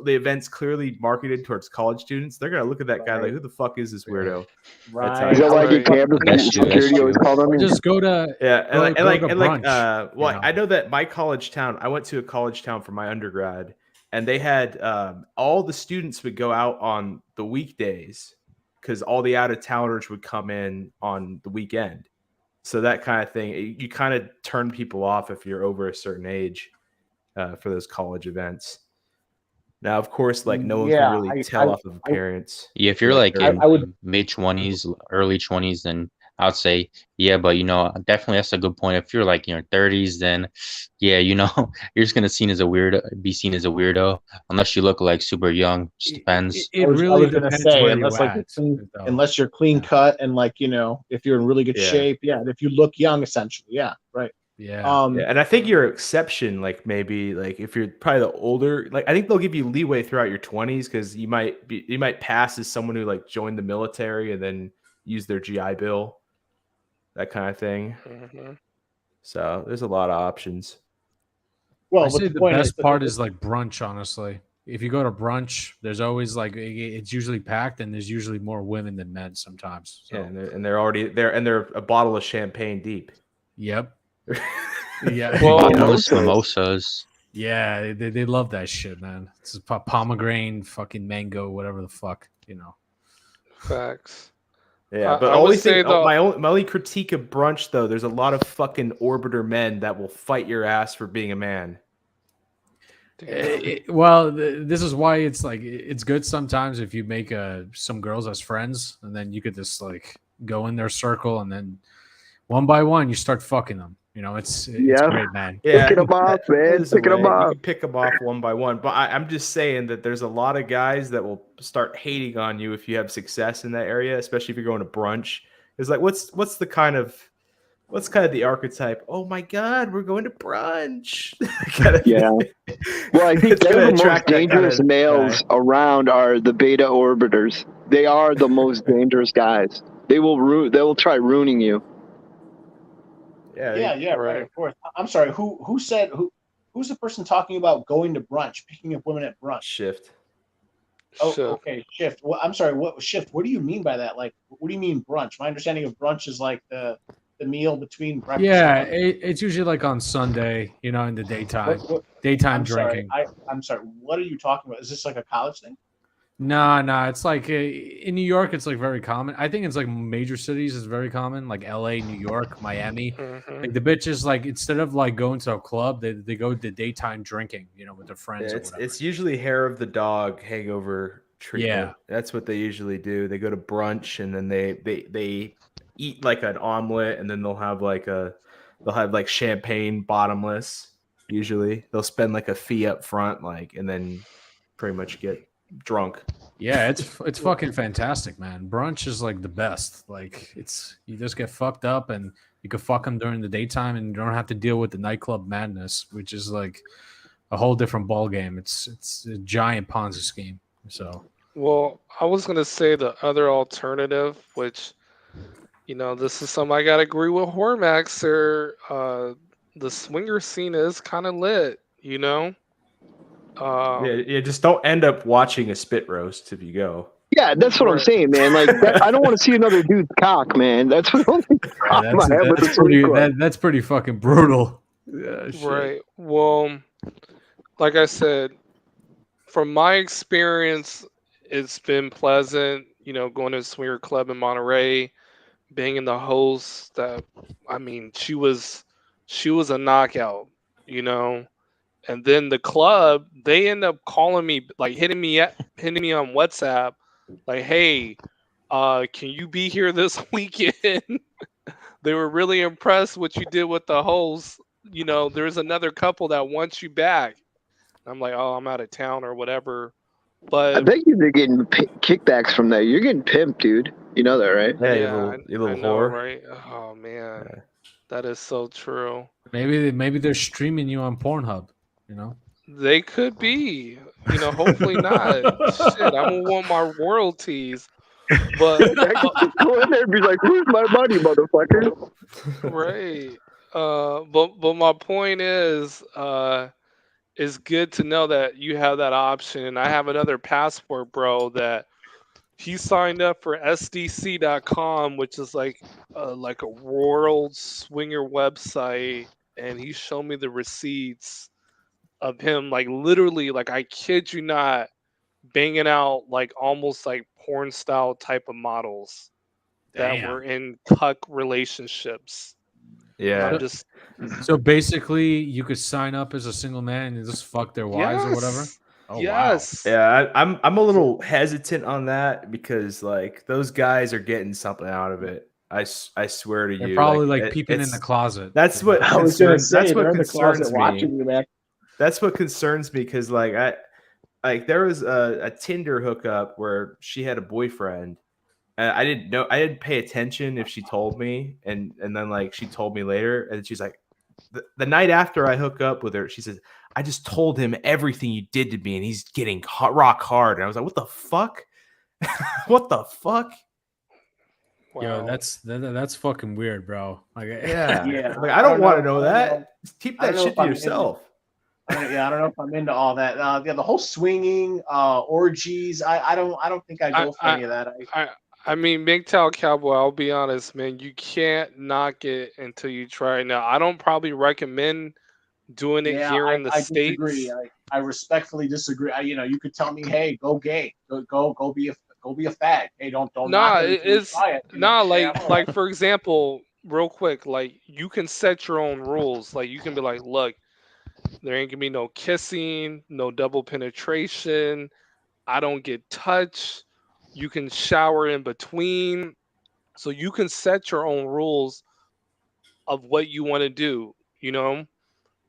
the event's clearly marketed towards college students, they're going to look at that guy like, who the fuck is this weirdo? Right. Is that like in Right. campus That's true, security that's always true. called on me? Just go to I know that my college town, I went to a college town for my undergrad, and they had all the students would go out on the weekdays because all the out of towners would come in on the weekend. So that kind of thing, you kind of turn people off if you're over a certain age for those college events. Now, of course, like no one can really tell off of appearance. Yeah, if you're like I in would mid 20s, early 20s, then I'd say yeah. But definitely that's a good point. If you're like in your 30s, then yeah, you're just gonna be seen as a weirdo unless you look like super young. Just depends. It I really was gonna depends say, where you're at. unless you're clean cut and like if you're in really good Yeah. shape, and if you look young, essentially, right. Yeah. And I think your exception, like maybe like if you're probably the older, like I think they'll give you leeway throughout your 20s because you might pass as someone who like joined the military and then use their GI Bill, that kind of thing. Mm-hmm. So there's a lot of options. Well, I but say the the point best is, part is like brunch, honestly. If you go to brunch, there's always like it's usually packed and there's usually more women than men sometimes. So. Yeah, and they're already there, and they're a bottle of champagne deep. Yep. Yeah. Well, Mimosas. Yeah, they love that shit, man. It's pomegranate, fucking mango, whatever the fuck, Facts. Yeah, but I would say though, my only critique of brunch though, there's a lot of fucking orbiter men that will fight your ass for being a man. This is why it's like it's good sometimes if you make some girls as friends, and then you could just like go in their circle, and then one by one you start fucking them. It's great, man. Yeah, Picking them off, man. Picking them You off. can pick them off one by one. But I'm just saying that there's a lot of guys that will start hating on you if you have success in that area, especially if you're going to brunch. It's like, what's kind of the archetype? Oh my God, we're going to brunch. Yeah. Well, I think they're the most attract that kind dangerous of males guy. around are the beta orbiters. They are the most dangerous guys. They will try ruining you. yeah, right. Of course. I'm sorry. Who's the person talking about going to brunch, picking up women at brunch? Shift. Oh, okay, shift. Well, I'm sorry. What shift? What do you mean by that? Like, what do you mean brunch? My understanding of brunch is like the meal between breakfast. Yeah, it's usually like on Sunday, in the daytime. Daytime drinking. I'm sorry. What are you talking about? Is this like a college thing? No, it's like in New York, it's like very common. I think it's like major cities is very common, like LA, New York, Miami. Mm-hmm. Like the bitches, like instead of like going to a club, they go to daytime drinking, with their friends. Yeah, it's usually hair of the dog hangover treatment. Yeah, that's what they usually do. They go to brunch and then they eat like an omelet, and then they'll have like champagne bottomless. Usually they'll spend like a fee up front, and then pretty much get drunk. Yeah, it's fucking fantastic, man. Brunch is like the best. Like you just get fucked up and you can fuck them during the daytime and you don't have to deal with the nightclub madness, which is like a whole different ball game. It's a giant Ponzi scheme. So, well, I was gonna say the other alternative, which this is something I gotta agree with Hormax, or the swinger scene is kind of lit, Yeah, just don't end up watching a spit roast if you go. Yeah, that's what I'm saying, man. Like, I don't want to see another dude's cock, man. That's what that's pretty fucking brutal. Yeah, right. Well, like I said, from my experience, it's been pleasant. Going to a swinger club in Monterey, being in the host. She was a knockout. And then the club, they end up calling me, like hitting me on WhatsApp, like, "Hey, can you be here this weekend?" They were really impressed what you did with the host. There's another couple that wants you back. I'm like, "Oh, I'm out of town or whatever." But I bet you're getting kickbacks from that. You're getting pimped, dude. You know that, right? Yeah, you little whore. Right? Oh man, that is so true. Maybe they're streaming you on Pornhub. They could be. Hopefully not. Shit, I don't want my royalties. But go in there and be like, "Where's my money, motherfucker?" Right. But my point is, it's good to know that you have that option. And I have another passport, bro, that he signed up for SDC.com, which is like a world swinger website, and he showed me the receipts of him, like literally, like I kid you not, banging out like almost like porn style type of models that were in cuck relationships. Yeah. I'm just So basically, you could sign up as a single man and just fuck their wives or whatever. yes, Oh yes. Yeah, I'm a little hesitant on that because like those guys are getting something out of it. I swear to They're you, probably like like peeping in the closet. That's you know? what I was gonna concerns. say That's they're what in the closet concerns me. watching you, man. That's what concerns me because like there was a Tinder hookup where she had a boyfriend. And I didn't know. I didn't pay attention if she told me, and then like she told me later, and she's like, the night after I hook up with her, she says, I just told him everything you did to me, and he's getting rock hard. And I was like, what the fuck? What the fuck? Wow. Yo, that's fucking weird, bro. Like, Yeah, Yeah, like I don't want to know I don't that. know. Keep I don't that know shit if to I'm yourself. I don't know if I'm into all that. Yeah, the whole swinging, orgies. I don't think I go for any of that. I mean, MGTOW Cowboy, I'll be honest, man, you can't knock it until you try it. Now, I don't probably recommend doing it here in the I disagree. States. I respectfully disagree. You could tell me, hey, go gay, go be a fag. Hey, don't knock Nah, it until you it's try it. nah, Yeah, like for example, real quick, like you can set your own rules. Like you can be like, look, there ain't gonna be no kissing, no double penetration. I don't get touched. You can shower in between. So you can set your own rules of what you want to do, you know?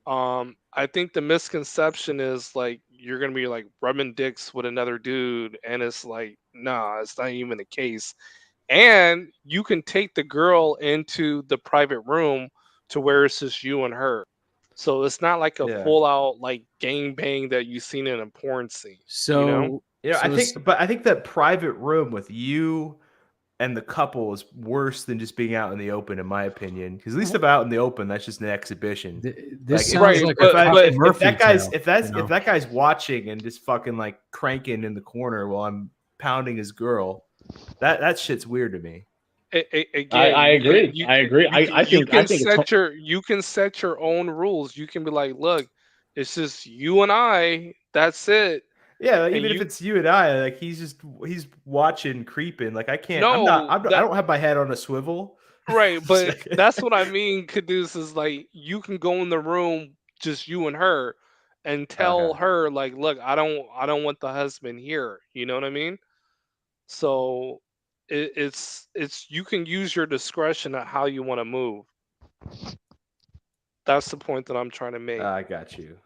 I think the misconception is like you're gonna be like rubbing dicks with another dude, and it's like, nah, it's not even the case. And you can take the girl into the private room to where it's just you and her. So it's not like a Yeah. full out like gang bang that you've seen in a porn scene. You know? so Yeah, so I think that private room with you and the couple is worse than just being out in the open, in my opinion. Because at least if I'm out in the open, that's just an exhibition. this Like sounds Right, like but- a but- Cuff Murphy tale, if that guy's watching and just fucking like cranking in the corner while I'm pounding his girl, that shit's weird to me. Again, I agree. I agree. I think you can set your own rules. You can be like, look, it's just you and I. That's it. Yeah, And even if it's you and I, like he's watching, creeping. Like I can't. No, I don't have my head on a swivel. right, but that's what I mean. Caduce is like you can go in the room, just you and her, and tell her like, look, I don't want the husband here. You know what I mean? So it's you can use your discretion at how you want to move. That's the point that I'm trying to make. I got you.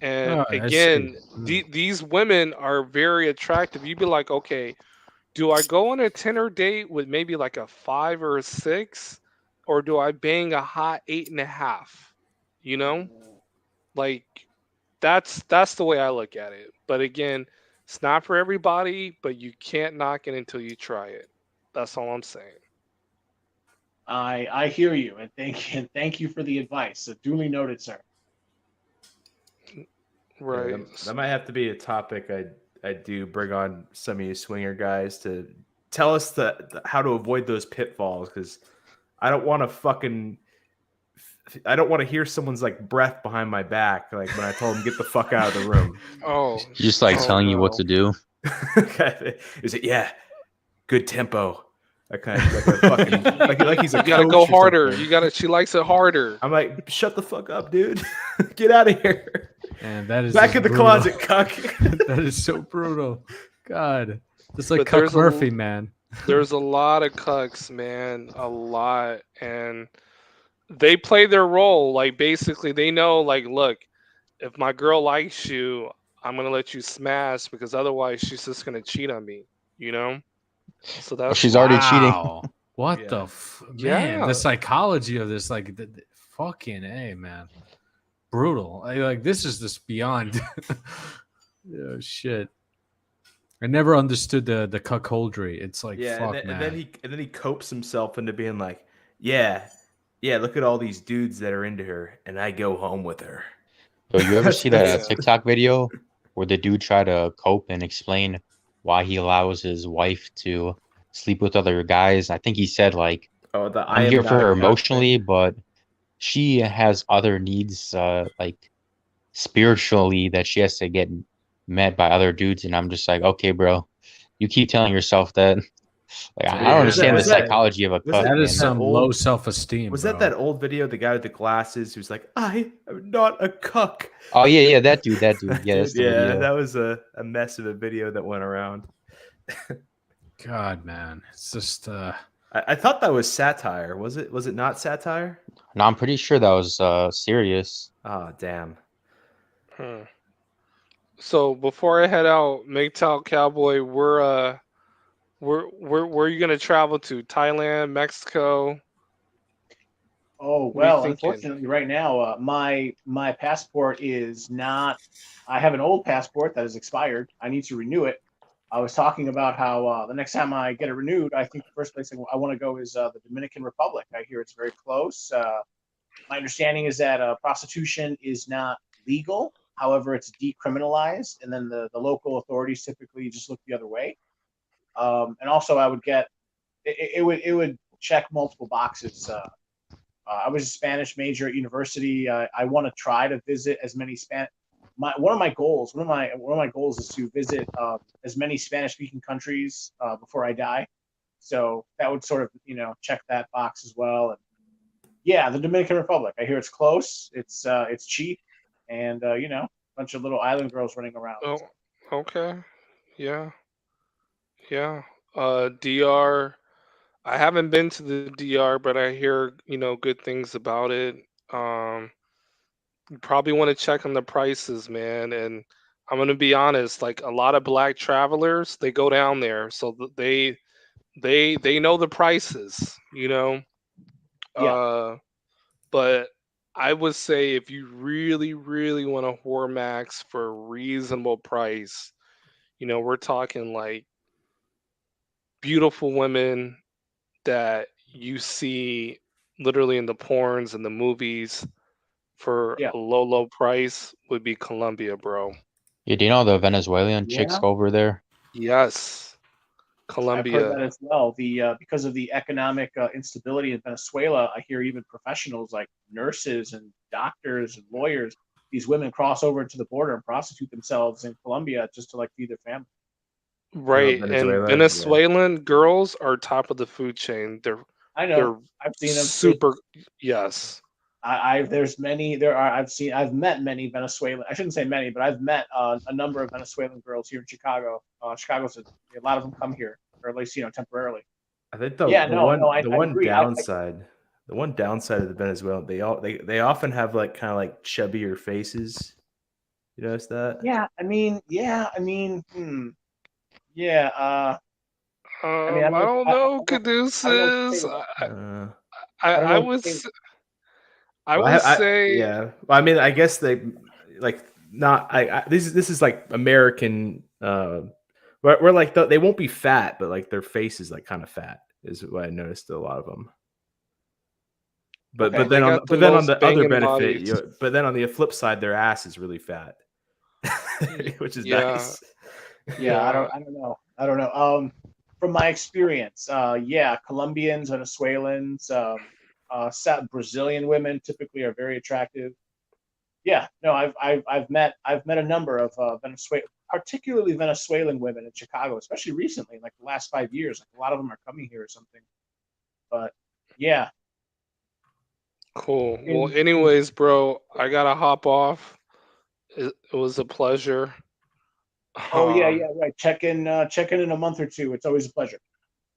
And I see. again, these women are very attractive. You'd be like, okay, do I go on a Tinder date with maybe like a 5 or a 6, or do I bang a hot 8.5? You know, like that's the way I look at it. But again, it's not for everybody. But you can't knock it until you try it. That's all I'm saying. I hear you, and thank you for the advice. So duly noted, sir. Right. Yeah, that might have to be a topic I do bring on some of you swinger guys to tell us how to avoid those pitfalls, because I don't want to hear someone's like breath behind my back, like when I told them get the fuck out of the room. Oh, Just like telling you what to do. Is it good tempo? That kind of like a fucking like he's a you gotta coach go or harder. something. She likes it harder. I'm like, shut the fuck up, dude. Get out of here. And that is Back just in the brutal. closet, cuck. That is so brutal. God, just like But there's Cuck a- Murphy, man. There's a lot of cucks, man, a lot, and they play their role. Like basically, they know, like, look, if my girl likes you, I'm gonna let you smash because otherwise she's just gonna cheat on me. You know. So that's She's already cheating. Wow. What Yeah. the man? Yeah. The psychology of this, like, the fucking A, man. Brutal. Like this is just beyond. Oh shit. I never understood the cuckoldry. It's like fuck, man. and then he copes himself into being like, yeah, look at all these dudes that are into her, and I go home with her. So you ever see that Yeah. TikTok video where the dude tried to cope and explain why he allows his wife to sleep with other guys? I think he said like, Oh, I'm here for her emotionally, but she has other needs, like spiritually, that she has to get met by other dudes, and I'm just like, okay, bro, you keep telling yourself that. Like, I don't Yeah. understand the Was that- psychology of a was cuck, That is man. some old- low self-esteem. Was bro. that old video? The guy with the glasses who's like, I am not a cuck. Oh yeah, that dude. Yeah, Dude, that's the video. that was a mess of a video that went around. God, man, it's just I thought that was satire. Was it? Was it not satire? No, I'm pretty sure that was serious. Oh, damn. So before I head out, MGTOW Cowboy, where are you gonna travel to? Thailand, Mexico? Oh What are you well, thinking? unfortunately, right now, my passport is not. I have an old passport that is expired. I need to renew it. I was talking about how the next time I get it renewed, I think the first place I want to go is the Dominican Republic. I hear it's very close. My understanding is that prostitution is not legal. However, it's decriminalized, and then the local authorities typically just look the other way. And also, I would get it would check multiple boxes. I was a Spanish major at university. I want to try to visit as many one of my goals is to visit as many Spanish-speaking countries before I die. So that would sort of check that box as well. And yeah, the Dominican Republic. I hear it's close. It's cheap, and a bunch of little island girls running around. Oh, okay. Yeah. DR. I haven't been to the DR, but I hear good things about it. You probably want to check on the prices, man. And I'm gonna be honest, like a lot of black travelers, they go down there, so they know the prices, Yeah. But I would say if you really, really want a whore max for a reasonable price, we're talking like beautiful women that you see literally in the porns and the movies for Yeah. a low price would be Colombia, bro. Yeah, do you know the Venezuelan chicks Yeah. go over there? Yes, I've heard Colombia. that as well. Because of the economic instability in Venezuela, I hear even professionals like nurses and doctors and lawyers, these women cross over to the border and prostitute themselves in Colombia just to like feed their family. Right, and Venezuela, yeah. Venezuelan girls are top of the food chain. I know. They're I've seen them. super. Yes. I've met many Venezuelan. I shouldn't say many, but I've met a number of Venezuelan girls here in Chicago. Chicago's a lot of them come here, or at least temporarily. I think I one agree. downside, the one downside of the Venezuelan, they often have like kind of like chubbier faces. You notice that? Yeah, I mean, yeah. I don't know, Caduceus. I would say. Yeah. Well, I mean, I guess they like not. This is like American. Where like they won't be fat, but like their face is like kind of fat. Is what I noticed a lot of them. But then on the other benefit, but then on the flip side, their ass is really fat, which is nice. Yeah, I don't know. From my experience, Colombians, Venezuelans, Brazilian women typically are very attractive. Yeah, no, I've met a number of particularly Venezuelan women in Chicago, especially recently, like the last 5 years. Like a lot of them are coming here or something. But yeah. Cool. Well, anyways, bro, I gotta hop off. It was a pleasure. Oh yeah, right. Check in in a month or two. It's always a pleasure.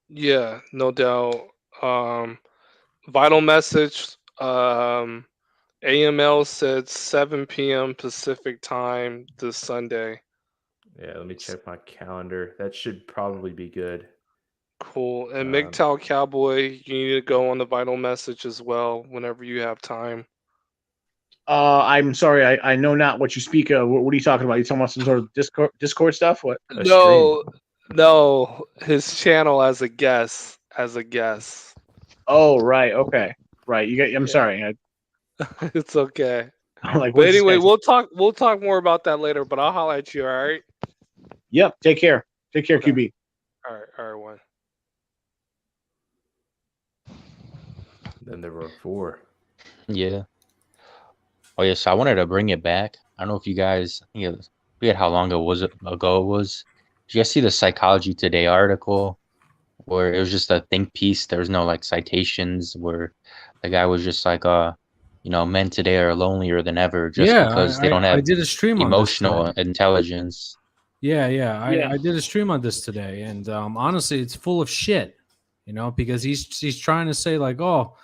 Yeah, no doubt. Vital message. AML said 7 p.m. Pacific time this Sunday. Yeah, let me check my calendar. That should probably be good. Cool. And MGTOW Cowboy, you need to go on the vital message as well whenever you have time. I'm sorry, I know not what you speak of. What are you talking about? You talking about some sort of Discord stuff? What? No, his channel as a guest. Oh, right. Okay. Right. I'm sorry. It's okay. Like, but anyway, we'll talk more about that later, but I'll holler at you, all right? Yep. Take care, okay. QB. All right, one. Then there were 4. Yeah. Oh yeah, so I wanted to bring it back. I don't know if you guys, forget how long ago it was. Did you guys see the Psychology Today article where it was just a think piece? There was no like citations, where the guy was just like, men today are lonelier than ever just Yeah, because they don't I have did a stream on this emotional today. intelligence. Yeah. Yeah. I did a stream on this today, and honestly, it's full of shit. Because he's trying to say like, oh,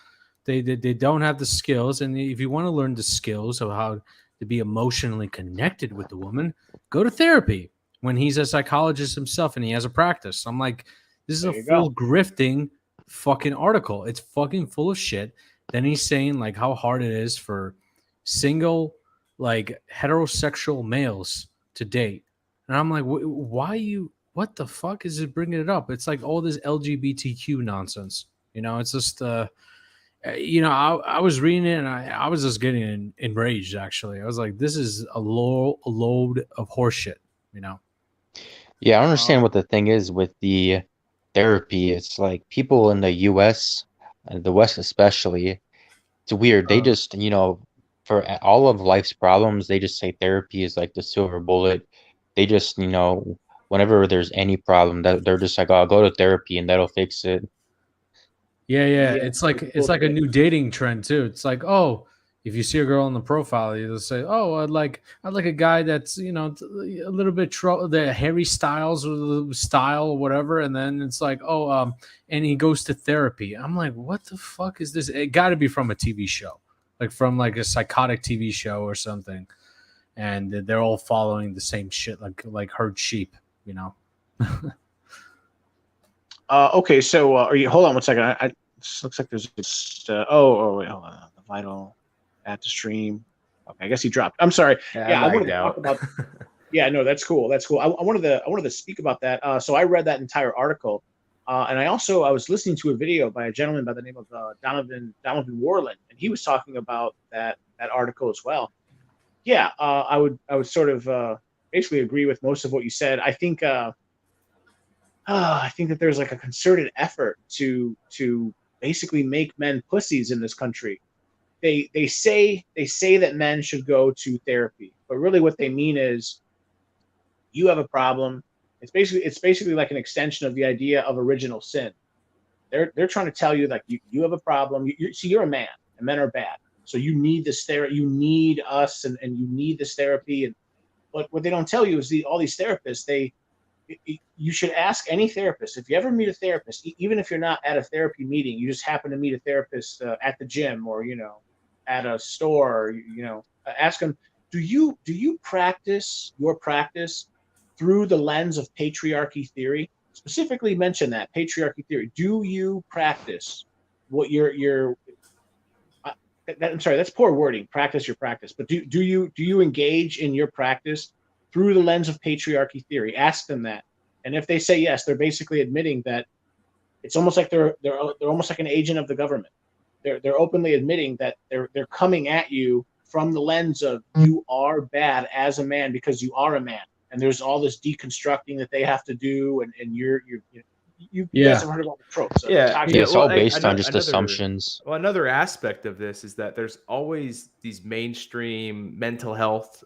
they don't have the skills, and if you want to learn the skills of how to be emotionally connected with the woman, go to therapy. When he's a psychologist himself and he has a practice, I'm like, this is There a you full go. grifting fucking article. It's fucking full of shit. Then he's saying like how hard it is for single like heterosexual males to date, and I'm like, why you? What the fuck is it bringing it up? It's like all this LGBTQ nonsense. It's just, I was reading it and I was just getting enraged. Actually, I was like, this is a load of horseshit. Yeah, I don't understand what the thing is with the therapy. It's like people in the US, and the West especially, it's weird. They just, for all of life's problems, they just say therapy is like the silver bullet. They just, whenever there's any problem, that they're just like, oh, go to therapy and that'll fix it. Yeah. Yeah, It's like it's it's like a bullshit. new dating trend too. It's like, oh, if you see a girl in the profile, you'll say, oh, I'd like a guy that's a little bit the Harry Styles or the style or whatever, and then it's like, oh, and he goes to therapy. I'm like, what the fuck is this? It got to be from a TV show, like from like a psychotic TV show or something, and they're all following the same shit, like herd sheep, Okay, so are you? Hold on one second. This looks like there's. Wait, hold on. The vital at the stream. Okay, I guess he dropped. I'm sorry. Yeah, I wanted to talk about. Yeah, no, that's cool. That's cool. I wanted to speak about that. So I read that entire article, and I was listening to a video by a gentleman by the name of Donovan Warland, and he was talking about that article as well. Yeah, I would sort of basically agree with most of what you said. I think that there's like a concerted effort to basically make men pussies in this country. They say that men should go to therapy, but really what they mean is you have a problem. It's basically like an extension of the idea of original sin. They're trying to tell you like you have a problem. See, you're a man, and men are bad. So you need this therapy. You need us, and you need this therapy. And but what they don't tell you is all these therapists you should ask any therapist. If you ever meet a therapist, even if you're not at a therapy meeting, you just happen to meet a therapist at the gym or at a store, ask them, do you practice your practice through the lens of patriarchy theory? Specifically mention that patriarchy theory. Do you practice what I'm sorry, that's poor wording. Practice your practice, but do you engage in your practice through the lens of patriarchy theory? Ask them that, and if they say yes, they're basically admitting that it's almost like they're almost like an agent of the government. They're openly admitting that they're coming at you from the lens of you are bad as a man because you are a man, and there's all this deconstructing that they have to do, and you guys have heard about the tropes. Yeah, It's all well, based on just assumptions. Well, another aspect of this is that there's always these mainstream mental health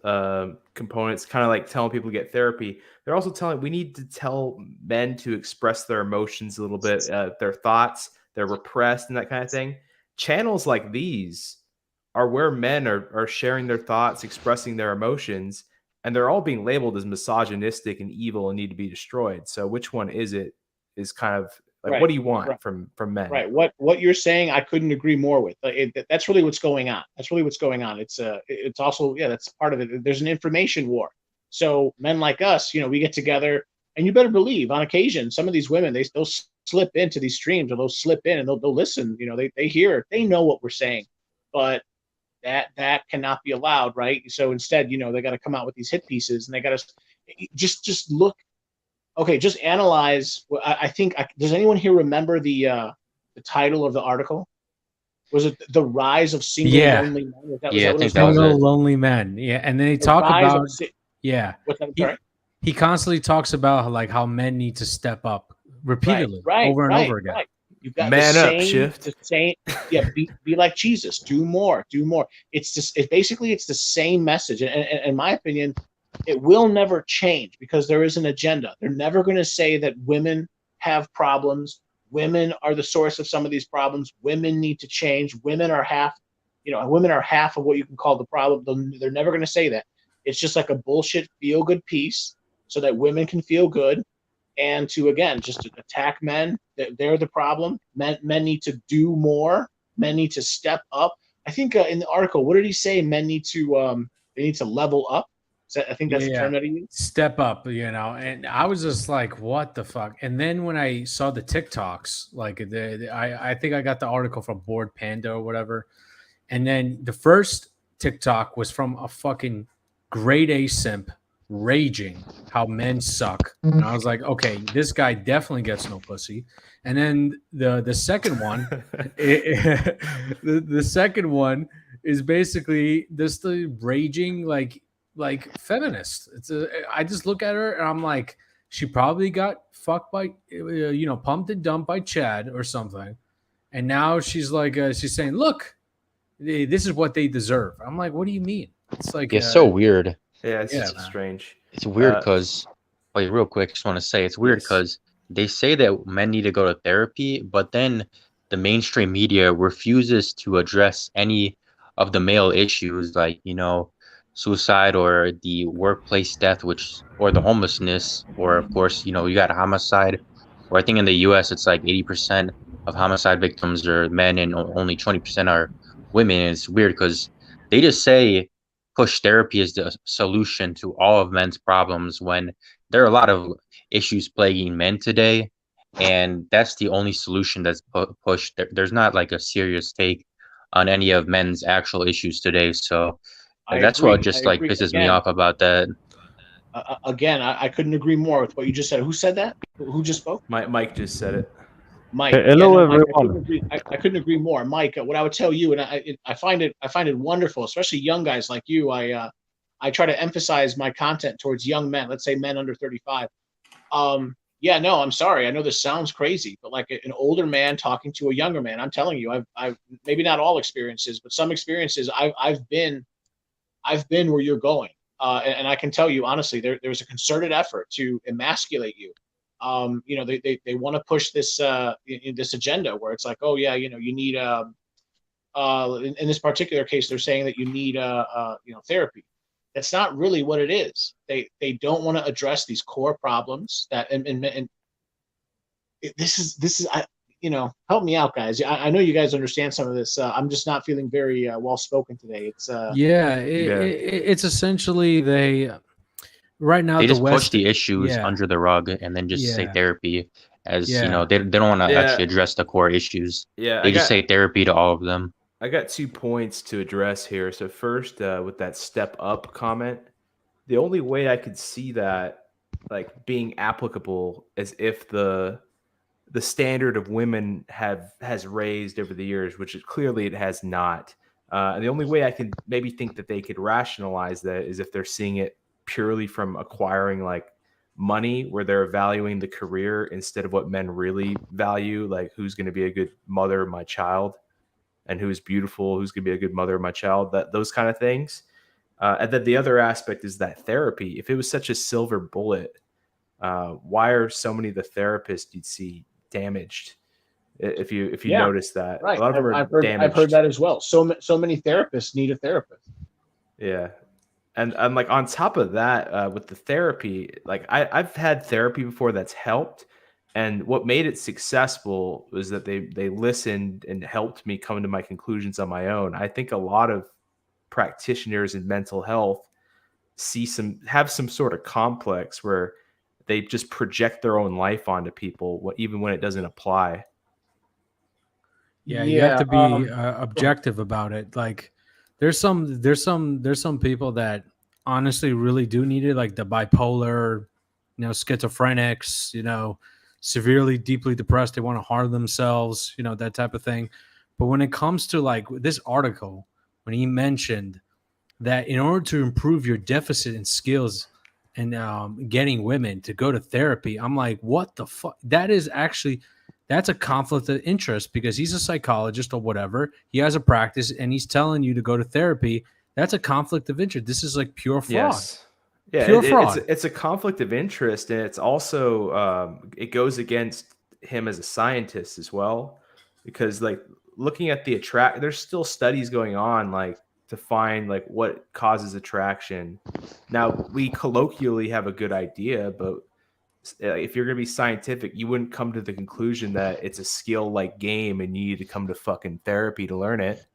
components, kind of like telling people to get therapy. They're also telling we need to tell men to express their emotions a little bit, their thoughts, they're repressed and that kind of thing. Channels like these are where men are sharing their thoughts, expressing their emotions, and they're all being labeled as misogynistic and evil and need to be destroyed. So which one is it? Is kind of like, Right, what do you want right. from men? Right. What you're saying, I couldn't agree more with. That's really what's going on. That's really what's going on. It's also, yeah, that's part of it. There's an information war. So men like us, we get together, and you better believe, on occasion, some of these women, they'll slip into these streams, or they'll slip in and they'll listen. They hear, they know what we're saying, but that cannot be allowed, right? So instead, they got to come out with these hit pieces, and they got to just look. Okay, just analyze. I think. Does anyone here remember the title of the article? Was it "The Rise of Single Lonely Men"? Was that I what it think was that was called? it. lonely men. Yeah, and then they The talk Rise about of yeah. What's that? I'm sorry. He constantly talks about like how men need to step up repeatedly, over and over again. Right. You've got Man the up, same, shift. the same. Yeah, be like Jesus. Do more. It's just basically it's the same message. And in my opinion, It will never change because there is an agenda. They're never going to say that women have problems. Women are the source of some of these problems. Women need to change. Women are half, women are half of what you can call the problem. They're never going to say that. It's just like a bullshit feel good piece so that women can feel good and to, again, just to attack men. They're the problem. Men need to do more. Men need to step up. I think in the article, what did he say? Men need to they need to level up. I think that's the term that he used. Step up, and I was just like, what the fuck? And then when I saw the TikToks, like I think I got the article from Board Panda or whatever. And then the first TikTok was from a fucking grade A simp raging how men suck. And I was like, okay, this guy definitely gets no pussy. And then the second one, the second one is basically this the raging like feminist. I just look at her and I'm like, she probably got fucked by pumped and dumped by Chad or something, and now she's like she's saying, look, this is what they deserve. I'm like, what do you mean? It's like it's so weird. Yeah, it's strange. It's weird because wait, real quick, just want to say it's weird because they say that men need to go to therapy, but then the mainstream media refuses to address any of the male issues like suicide or the workplace death, or the homelessness, or of course, you got homicide. Or I think in the US it's like 80% of homicide victims are men and only 20% are women. And it's weird because they just say push therapy is the solution to all of men's problems when there are a lot of issues plaguing men today, and that's the only solution that's pushed. There's not like a serious take on any of men's actual issues today. So that's what just like pisses me off about that. Again, I couldn't agree more with what you just said. Who said that? Who just spoke? Mike just said it. Mike. Hello, everyone. I couldn't agree more, Mike. What I would tell you, and I find it wonderful, especially young guys like you. I try to emphasize my content towards young men. Let's say men under 35. Yeah, no, I'm sorry. I know this sounds crazy, but like an older man talking to a younger man, I'm telling you, I've maybe not all experiences, but some experiences. I've been where you're going, and I can tell you honestly, there's a concerted effort to emasculate you. They want to push this this agenda where it's like, oh yeah, you need in this particular case, they're saying that you need therapy. That's not really what it is. They don't want to address these core problems that and this is help me out, guys. I know you guys understand some of this. I'm just not feeling very well spoken today. It's it's essentially they right now they the just West, push the issues under the rug and then just say therapy as they don't want to actually address the core issues. They just say therapy to all of them. I got 2 points to address here. So first, with that step up comment, the only way I could see that like being applicable is if the standard of women has raised over the years, which clearly it has not. And the only way I can maybe think that they could rationalize that is if they're seeing it purely from acquiring like money, where they're valuing the career instead of what men really value, like who's going to be a good mother of my child and who's beautiful, who's going to be a good mother of my child, those kind of things. And then the other aspect is that therapy. If it was such a silver bullet, why are so many of the therapists you'd see damaged? If you notice that, right. A lot of them are damaged. I've heard that as well. So many therapists need a therapist. Yeah. And I'm like, on top of that, with the therapy, like I've had therapy before that's helped. And what made it successful was that they listened and helped me come to my conclusions on my own. I think a lot of practitioners in mental health have some sort of complex where they just project their own life onto people, even when it doesn't apply. Yeah, you have to be objective about it. Like, there's some people that honestly really do need it, like the bipolar, schizophrenics, severely, deeply depressed. They want to harm themselves, that type of thing. But when it comes to like this article, when he mentioned that in order to improve your deficit in skills and getting women to go to therapy, I'm like, what the fuck? That's a conflict of interest because he's a psychologist or whatever. He has a practice and he's telling you to go to therapy. That's a conflict of interest. This is like pure fraud. Yeah, Pure fraud. It's a conflict of interest, and it's also it goes against him as a scientist as well, because like looking at the there's still studies going on like to find like what causes attraction. Now we colloquially have a good idea, but if you're gonna be scientific, you wouldn't come to the conclusion that it's a skill like game and you need to come to fucking therapy to learn it.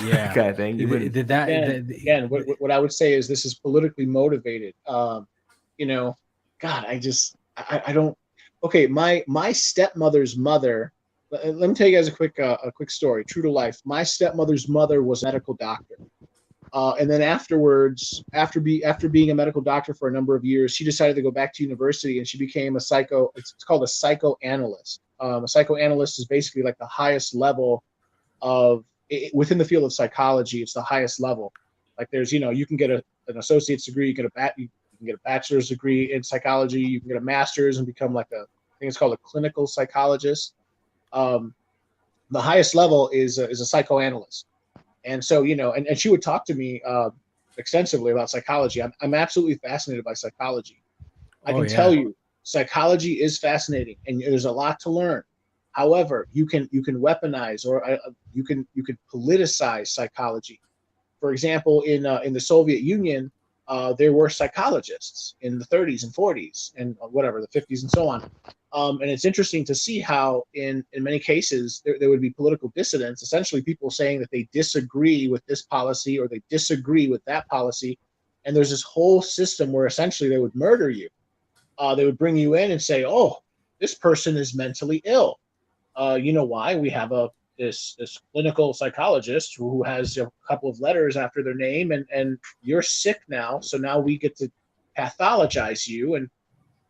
Yeah. Kind of thing. You wouldn't. Again, what I would say is this is politically motivated. You know, God, I don't. Okay, my stepmother's mother. Let me tell you guys a quick story, true to life. My stepmother's mother was a medical doctor, and then afterwards, after being a medical doctor for a number of years, she decided to go back to university and she became a psycho. It's called a psychoanalyst. A psychoanalyst is basically like the highest level of within the field of psychology. It's the highest level. Like there's, you can get an associate's degree, you can get a bachelor's degree in psychology, you can get a master's and become like I think it's called a clinical psychologist. The highest level is a psychoanalyst. And so, and she would talk to me extensively about psychology. I'm absolutely fascinated by psychology. I can tell you, psychology is fascinating, and there's a lot to learn. However, you can weaponize or you can politicize psychology. For example, in the Soviet Union, there were psychologists in the 30s and 40s and whatever, the 50s and so on. And it's interesting to see how in many cases there would be political dissidents, essentially people saying that they disagree with this policy or they disagree with that policy. And there's this whole system where essentially they would murder you. They would bring you in and say, oh, this person is mentally ill. You know why? We have this clinical psychologist who has a couple of letters after their name, and you're sick now. So now we get to pathologize you. And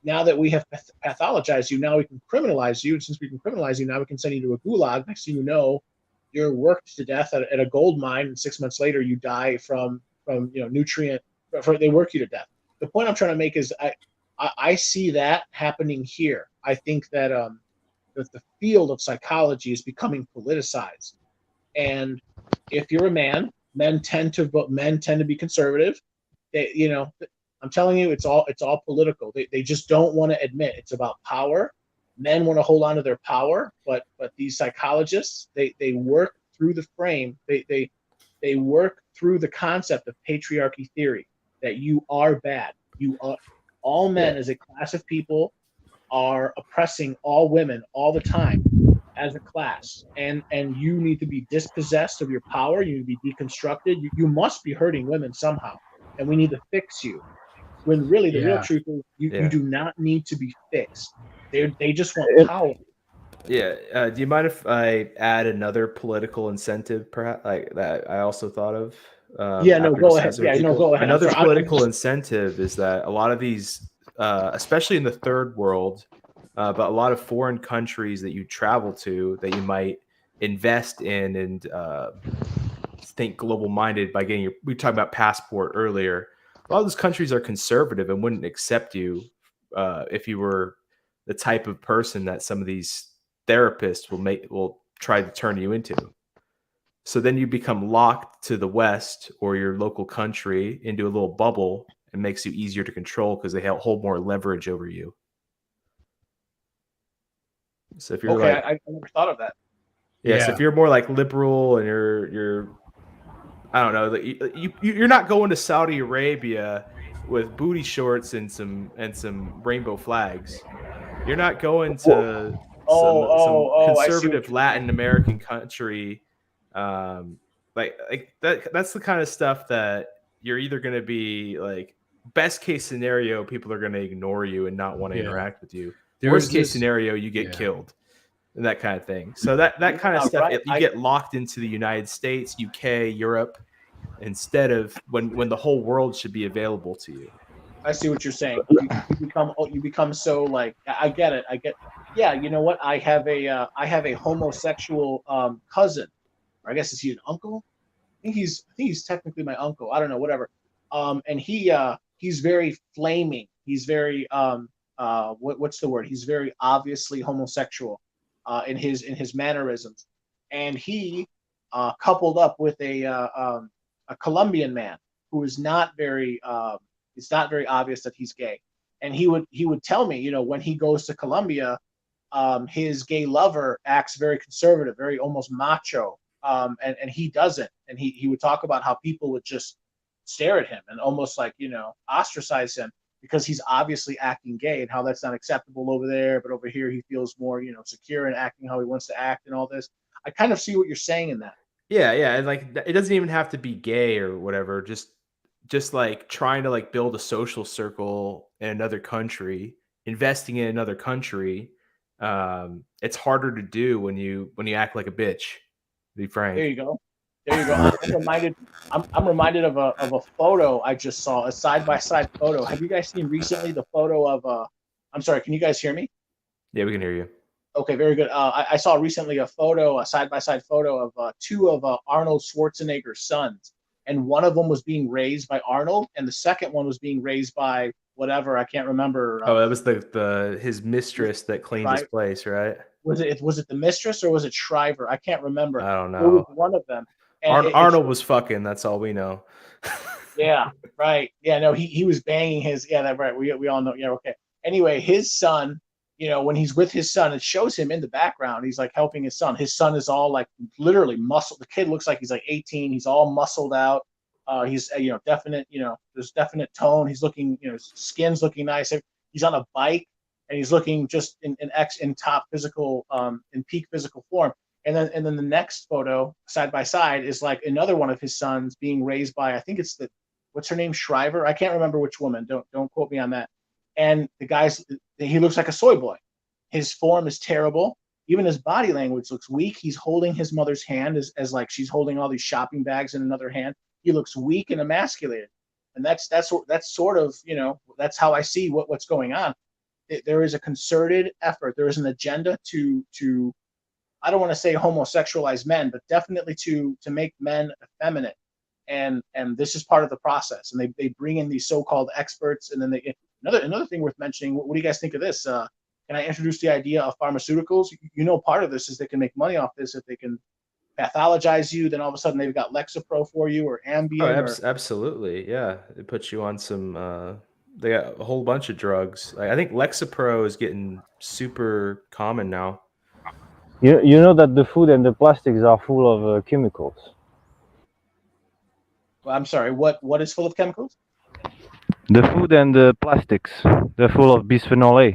now that we have pathologized you, now we can criminalize you. And since we can criminalize you, now we can send you to a gulag. Next thing you know, you're worked to death at a gold mine. And 6 months later, you die from nutrient. They work you to death. The point I'm trying to make is I see that happening here. I think that the field of psychology is becoming politicized. And if you're a man, men tend to be conservative. I'm telling you, it's all political. They just don't want to admit it's about power. Men want to hold on to their power, but these psychologists, they work through the frame. They work through the concept of patriarchy theory, that you are bad. You are all men as a class of people are oppressing all women all the time as a class, and you need to be dispossessed of your power. You need to be deconstructed. You must be hurting women somehow, and we need to fix you. When really the real truth is you do not need to be fixed. They just want power. Yeah. Do you mind if I add another political incentive, perhaps, like that I also thought of? Go ahead. Yeah, no, go ahead. Another political incentive is that a lot of these, especially in the third world, but a lot of foreign countries that you travel to that you might invest in and think global minded by getting we talked about passport earlier. A lot of those countries are conservative and wouldn't accept you if you were the type of person that some of these therapists will try to turn you into. So then you become locked to the West or your local country into a little bubble, and makes you easier to control because they hold more leverage over you. So if you're I never thought of that. Yeah, so if you're more like liberal and you're I don't know, you're not going to Saudi Arabia with booty shorts and some rainbow flags. You're not going to some conservative Latin American country. Like that's the kind of stuff that you're either going to be like, best case scenario, people are going to ignore you and not want to interact with you. Worst case scenario, you get killed. And that kind of thing. So that kind of stuff, you get locked into the United States, UK, Europe, instead of when the whole world should be available to you. I see what you're saying. You become so like, I get it. Yeah, you know what? I have a homosexual cousin. Or I guess is he an uncle? I think he's technically my uncle. I don't know, whatever. And he's very flaming. He's very what's the word? He's very obviously homosexual. In his mannerisms, and he coupled up with a Colombian man who is not very It's not very obvious that he's gay. And he would tell me, when he goes to Colombia, his gay lover acts very conservative, very almost macho, and he doesn't. And he would talk about how people would just stare at him and almost like ostracize him because he's obviously acting gay, and how that's not acceptable over there, but over here he feels more secure and acting how he wants to act and all this. I kind of see what you're saying in that. Yeah, and like it doesn't even have to be gay or whatever. Just like trying to like build a social circle in another country, investing in another country. It's harder to do when you act like a bitch. To be frank. There you go. I'm reminded of a photo I just saw, a side-by-side photo. Have you guys seen recently the photo of I'm sorry, can you guys hear me? Yeah, we can hear you. Okay, very good. I saw recently a side-by-side photo of two of Arnold Schwarzenegger's sons, and one of them was being raised by Arnold, and the second one was being raised by whatever, I can't remember. Oh, that was his mistress that cleaned his place, right? Was it the mistress or was it Shriver? I can't remember. I don't It was know. one of them. And Arnold was fucking. That's all we know. Yeah, right. Yeah, no, he was banging his. Yeah, that's right. We all know. Yeah, okay. Anyway, his son, when he's with his son, it shows him in the background. He's like helping his son. His son is all like literally muscle. The kid looks like he's like 18. He's all muscled out. He's definite. There's definite tone. He's looking. His skin's looking nice. He's on a bike and he's looking just in top physical, in peak physical form. And then the next photo side by side is like another one of his sons being raised by, I think it's what's her name, Shriver? I can't remember which woman. Don't quote me on that. And he looks like a soy boy. His form is terrible. Even his body language looks weak. He's holding his mother's hand as like she's holding all these shopping bags in another hand. He looks weak and emasculated. And that's sort of, that's how I see what's going on. There is a concerted effort. There is an agenda to I don't want to say homosexualize men, but definitely to make men effeminate. And this is part of the process. And they bring in these so-called experts. And then another thing worth mentioning, what do you guys think of this? Can I introduce the idea of pharmaceuticals? Part of this is they can make money off this if they can pathologize you. Then all of a sudden they've got Lexapro for you or Ambien. Absolutely. Yeah. It puts you on some, they got a whole bunch of drugs. I think Lexapro is getting super common now. You know that the food and the plastics are full of chemicals. Well, I'm sorry, what is full of chemicals? The food and the plastics, they're full of bisphenol A.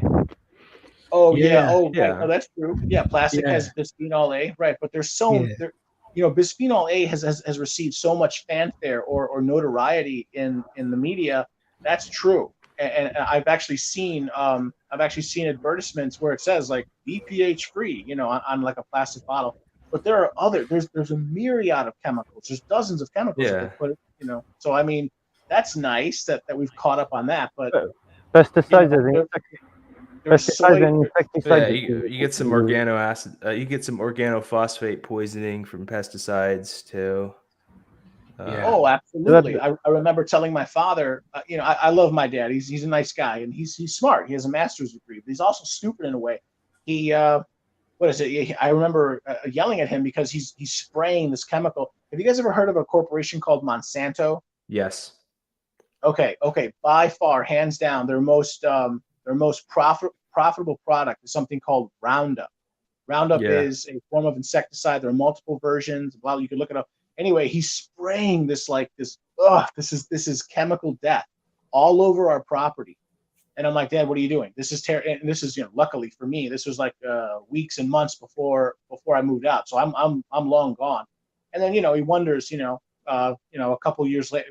Oh yeah. Oh yeah. Right. No, that's true. Yeah, plastic has bisphenol A, right? But there's bisphenol A has received so much fanfare or notoriety in the media. That's true. And I've actually seen advertisements where it says like BPH free, on like a plastic bottle. But there are there's a myriad of chemicals. There's dozens of chemicals that they put, So I mean, that's nice that we've caught up on that. But pesticides and insecticides. Yeah, you get some organo acid. You get some organophosphate poisoning from pesticides too. Oh, absolutely. I remember telling my father, I love my dad. He's a nice guy and he's smart. He has a master's degree, but he's also stupid in a way. He, what is it? I remember yelling at him because he's spraying this chemical. Have you guys ever heard of a corporation called Monsanto? Yes. Okay. By far, hands down, their most profitable product is something called Roundup. Roundup is a form of insecticide. There are multiple versions. Well, you can look it up. Anyway, he's spraying this this is chemical death all over our property. And I'm like, Dad, what are you doing? This is terrible. And this is, luckily for me, this was like weeks and months before I moved out. So I'm long gone. And then, he wonders, a couple years later,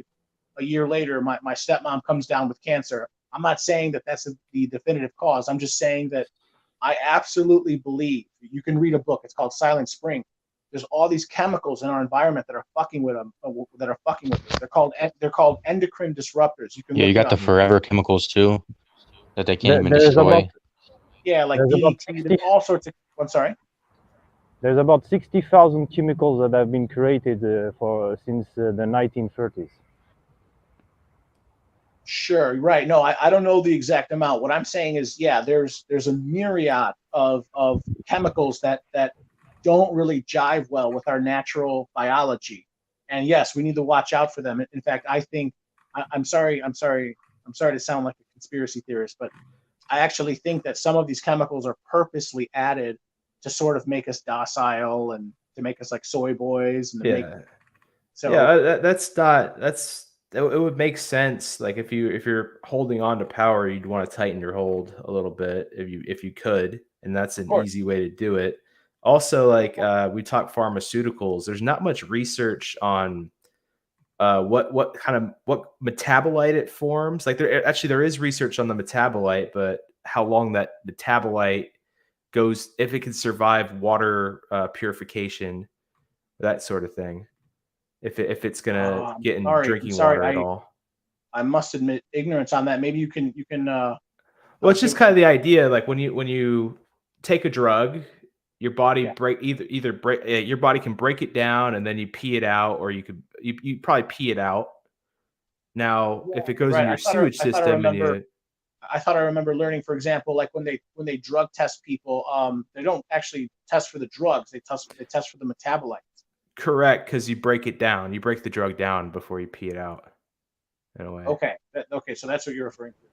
a year later, my stepmom comes down with cancer. I'm not saying that that's the definitive cause. I'm just saying that I absolutely believe you can read a book. It's called Silent Spring. There's all these chemicals in our environment that are fucking with them. They're called endocrine disruptors. You got the forever chemicals too that they can't even destroy. Like DDT. There's all sorts of. I'm sorry. There's about 60,000 chemicals that have been created since the 1930s. Sure, right. No, I don't know the exact amount. What I'm saying is, there's a myriad of chemicals that don't really jive well with our natural biology. And yes, we need to watch out for them. In fact, I think I'm sorry I'm sorry to sound like a conspiracy theorist, but I actually think that some of these chemicals are purposely added to sort of make us docile and to make us like soy boys and to make it would make sense. Like if you're holding on to power, you'd want to tighten your hold a little bit if you could, and that's an easy way to do it. Also, like we talk pharmaceuticals, there's not much research on what metabolite it forms. Like there is research on the metabolite, but how long that metabolite goes, if it can survive water purification, that sort of thing. If it's gonna get in drinking water at all. I must admit ignorance on that. Maybe you can. Well, it's just kind of the idea. Like when you take a drug, your body your body can break it down and then you pee it out, or you probably pee it out. Now, if it goes in your sewage system, I thought I remember learning, for example, like when they drug test people, they don't actually test for the drugs. They test for the metabolites. Correct, because you break it down. You break the drug down before you pee it out. In a way. Okay. So that's what you're referring to.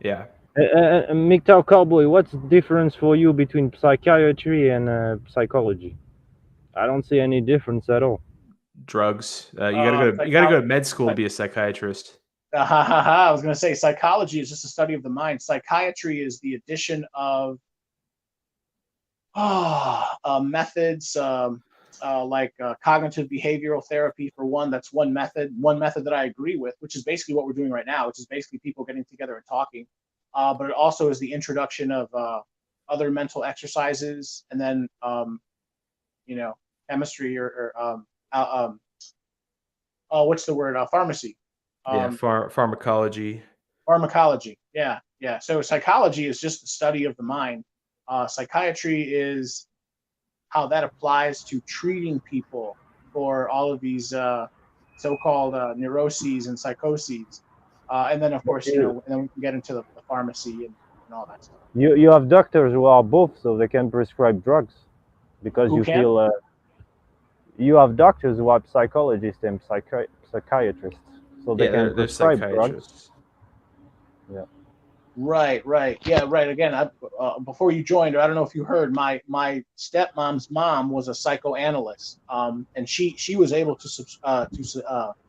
Yeah. MGTOW Cowboy, what's the difference for you between psychiatry and psychology? I don't see any difference at all. Drugs. You gotta go to med school to be a psychiatrist. I was going to say psychology is just a study of the mind. Psychiatry is the addition of methods like cognitive behavioral therapy for one. That's one method that I agree with, which is basically what we're doing right now, which is basically people getting together and talking. But it also is the introduction of other mental exercises, and then chemistry or what's the word? Pharmacy. Pharmacology. Pharmacology. Yeah. So psychology is just the study of the mind. Psychiatry is how that applies to treating people for all of these so-called neuroses and psychoses. And then, of course, and then we can get into the pharmacy and all that stuff. You have doctors who are both, so they can prescribe drugs because you have doctors who are psychologists and psychiatrists, so they can prescribe drugs. Yeah. Right. Yeah, right. Again, before you joined, or I don't know if you heard, my stepmom's mom was a psychoanalyst, and she was able to excuse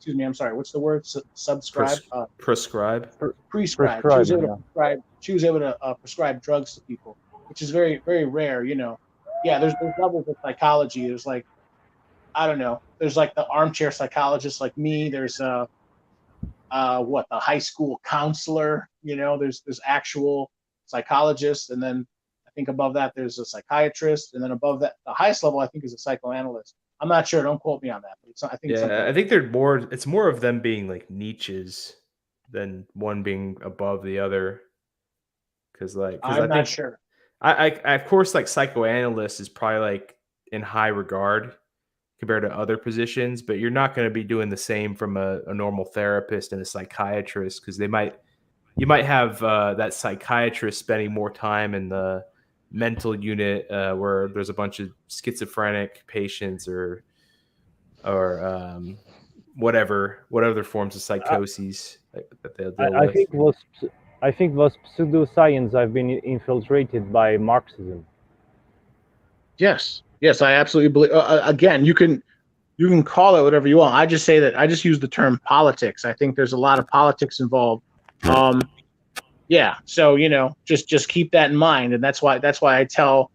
me, I'm sorry, what's the word? Subscribe? Prescribe. Prescribe. She was able to prescribe drugs to people, which is very, very rare. Yeah, there's levels of psychology. There's like, I don't know. There's like the armchair psychologist like me. There's the high school counselor, there's actual psychologists, and then I think above that there's a psychiatrist, and then above that the highest level I think is a psychoanalyst. I'm not sure, don't quote me on that, but I think it's more of them being like niches than one being above the other, because I'm not sure. I of course, like psychoanalyst is probably like in high regard compared to other positions, but you're not going to be doing the same from a normal therapist and a psychiatrist, because you might have that psychiatrist spending more time in the mental unit where there's a bunch of schizophrenic patients or whatever other forms of psychoses that they'll deal with. I think those pseudoscience have been infiltrated by Marxism. Yes, I absolutely believe. Again, you can call it whatever you want. I just say that I just use the term politics. I think there's a lot of politics involved. Yeah. So just keep that in mind, and that's why I tell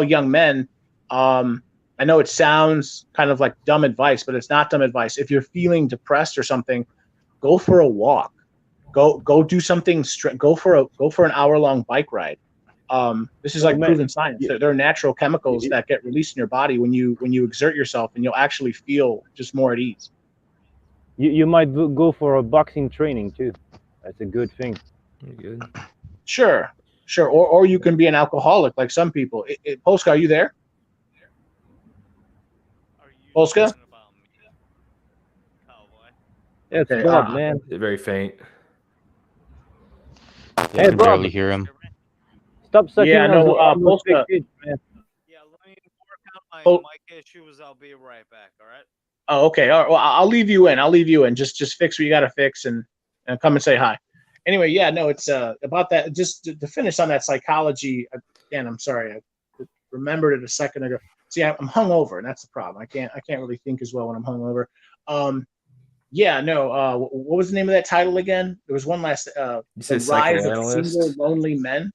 young men. I know it sounds kind of like dumb advice, but it's not dumb advice. If you're feeling depressed or something, go for a walk. Go do something. Go for an hour-long bike ride. This is like proven science. There are natural chemicals that get released in your body when you exert yourself, and you'll actually feel just more at ease. You might go for a boxing training too. That's a good thing. Good. Sure. Or you can be an alcoholic like some people. Polska, are you there? Polska? Yeah, it's Bob, man. Very faint. Yeah, I can barely hear him. Stop sucking Polska. Kids, man. Yeah, let me work out my mic issues. I'll be right back. All right. Oh, okay. All right. Well, I'll leave you in. Just fix what you got to fix and come and say hi. Anyway, yeah, no, it's about that. Just to finish on that psychology again. I'm sorry, I remembered it a second ago. See, I'm hungover, and that's the problem. I can't really think as well when I'm hungover. Yeah, no. What was the name of that title again? There was one last. You The said Rise of psychoanalyst. Single Lonely Men.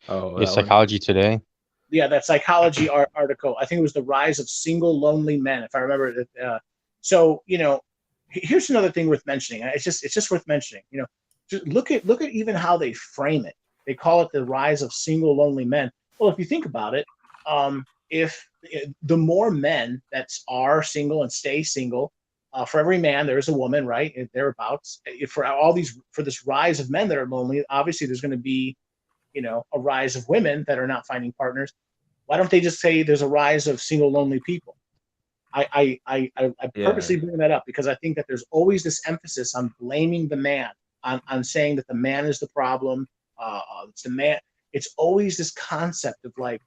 Oh, Yeah, Psychology Today. Yeah, that psychology article. I think it was The Rise of Single Lonely Men, if I remember it. So here's another thing worth mentioning. It's just worth mentioning. Just look at even how they frame it. They call it the rise of single lonely men. Well, if you think about it, if the more men that are single and stay single, for every man there is a woman, right? Thereabouts. For this rise of men that are lonely, obviously there's going to be a rise of women that are not finding partners. Why don't they just say there's a rise of single lonely people? I purposely bring that up because I think that there's always this emphasis on blaming the man, on saying that the man is the problem. It's the man. It's always this concept of like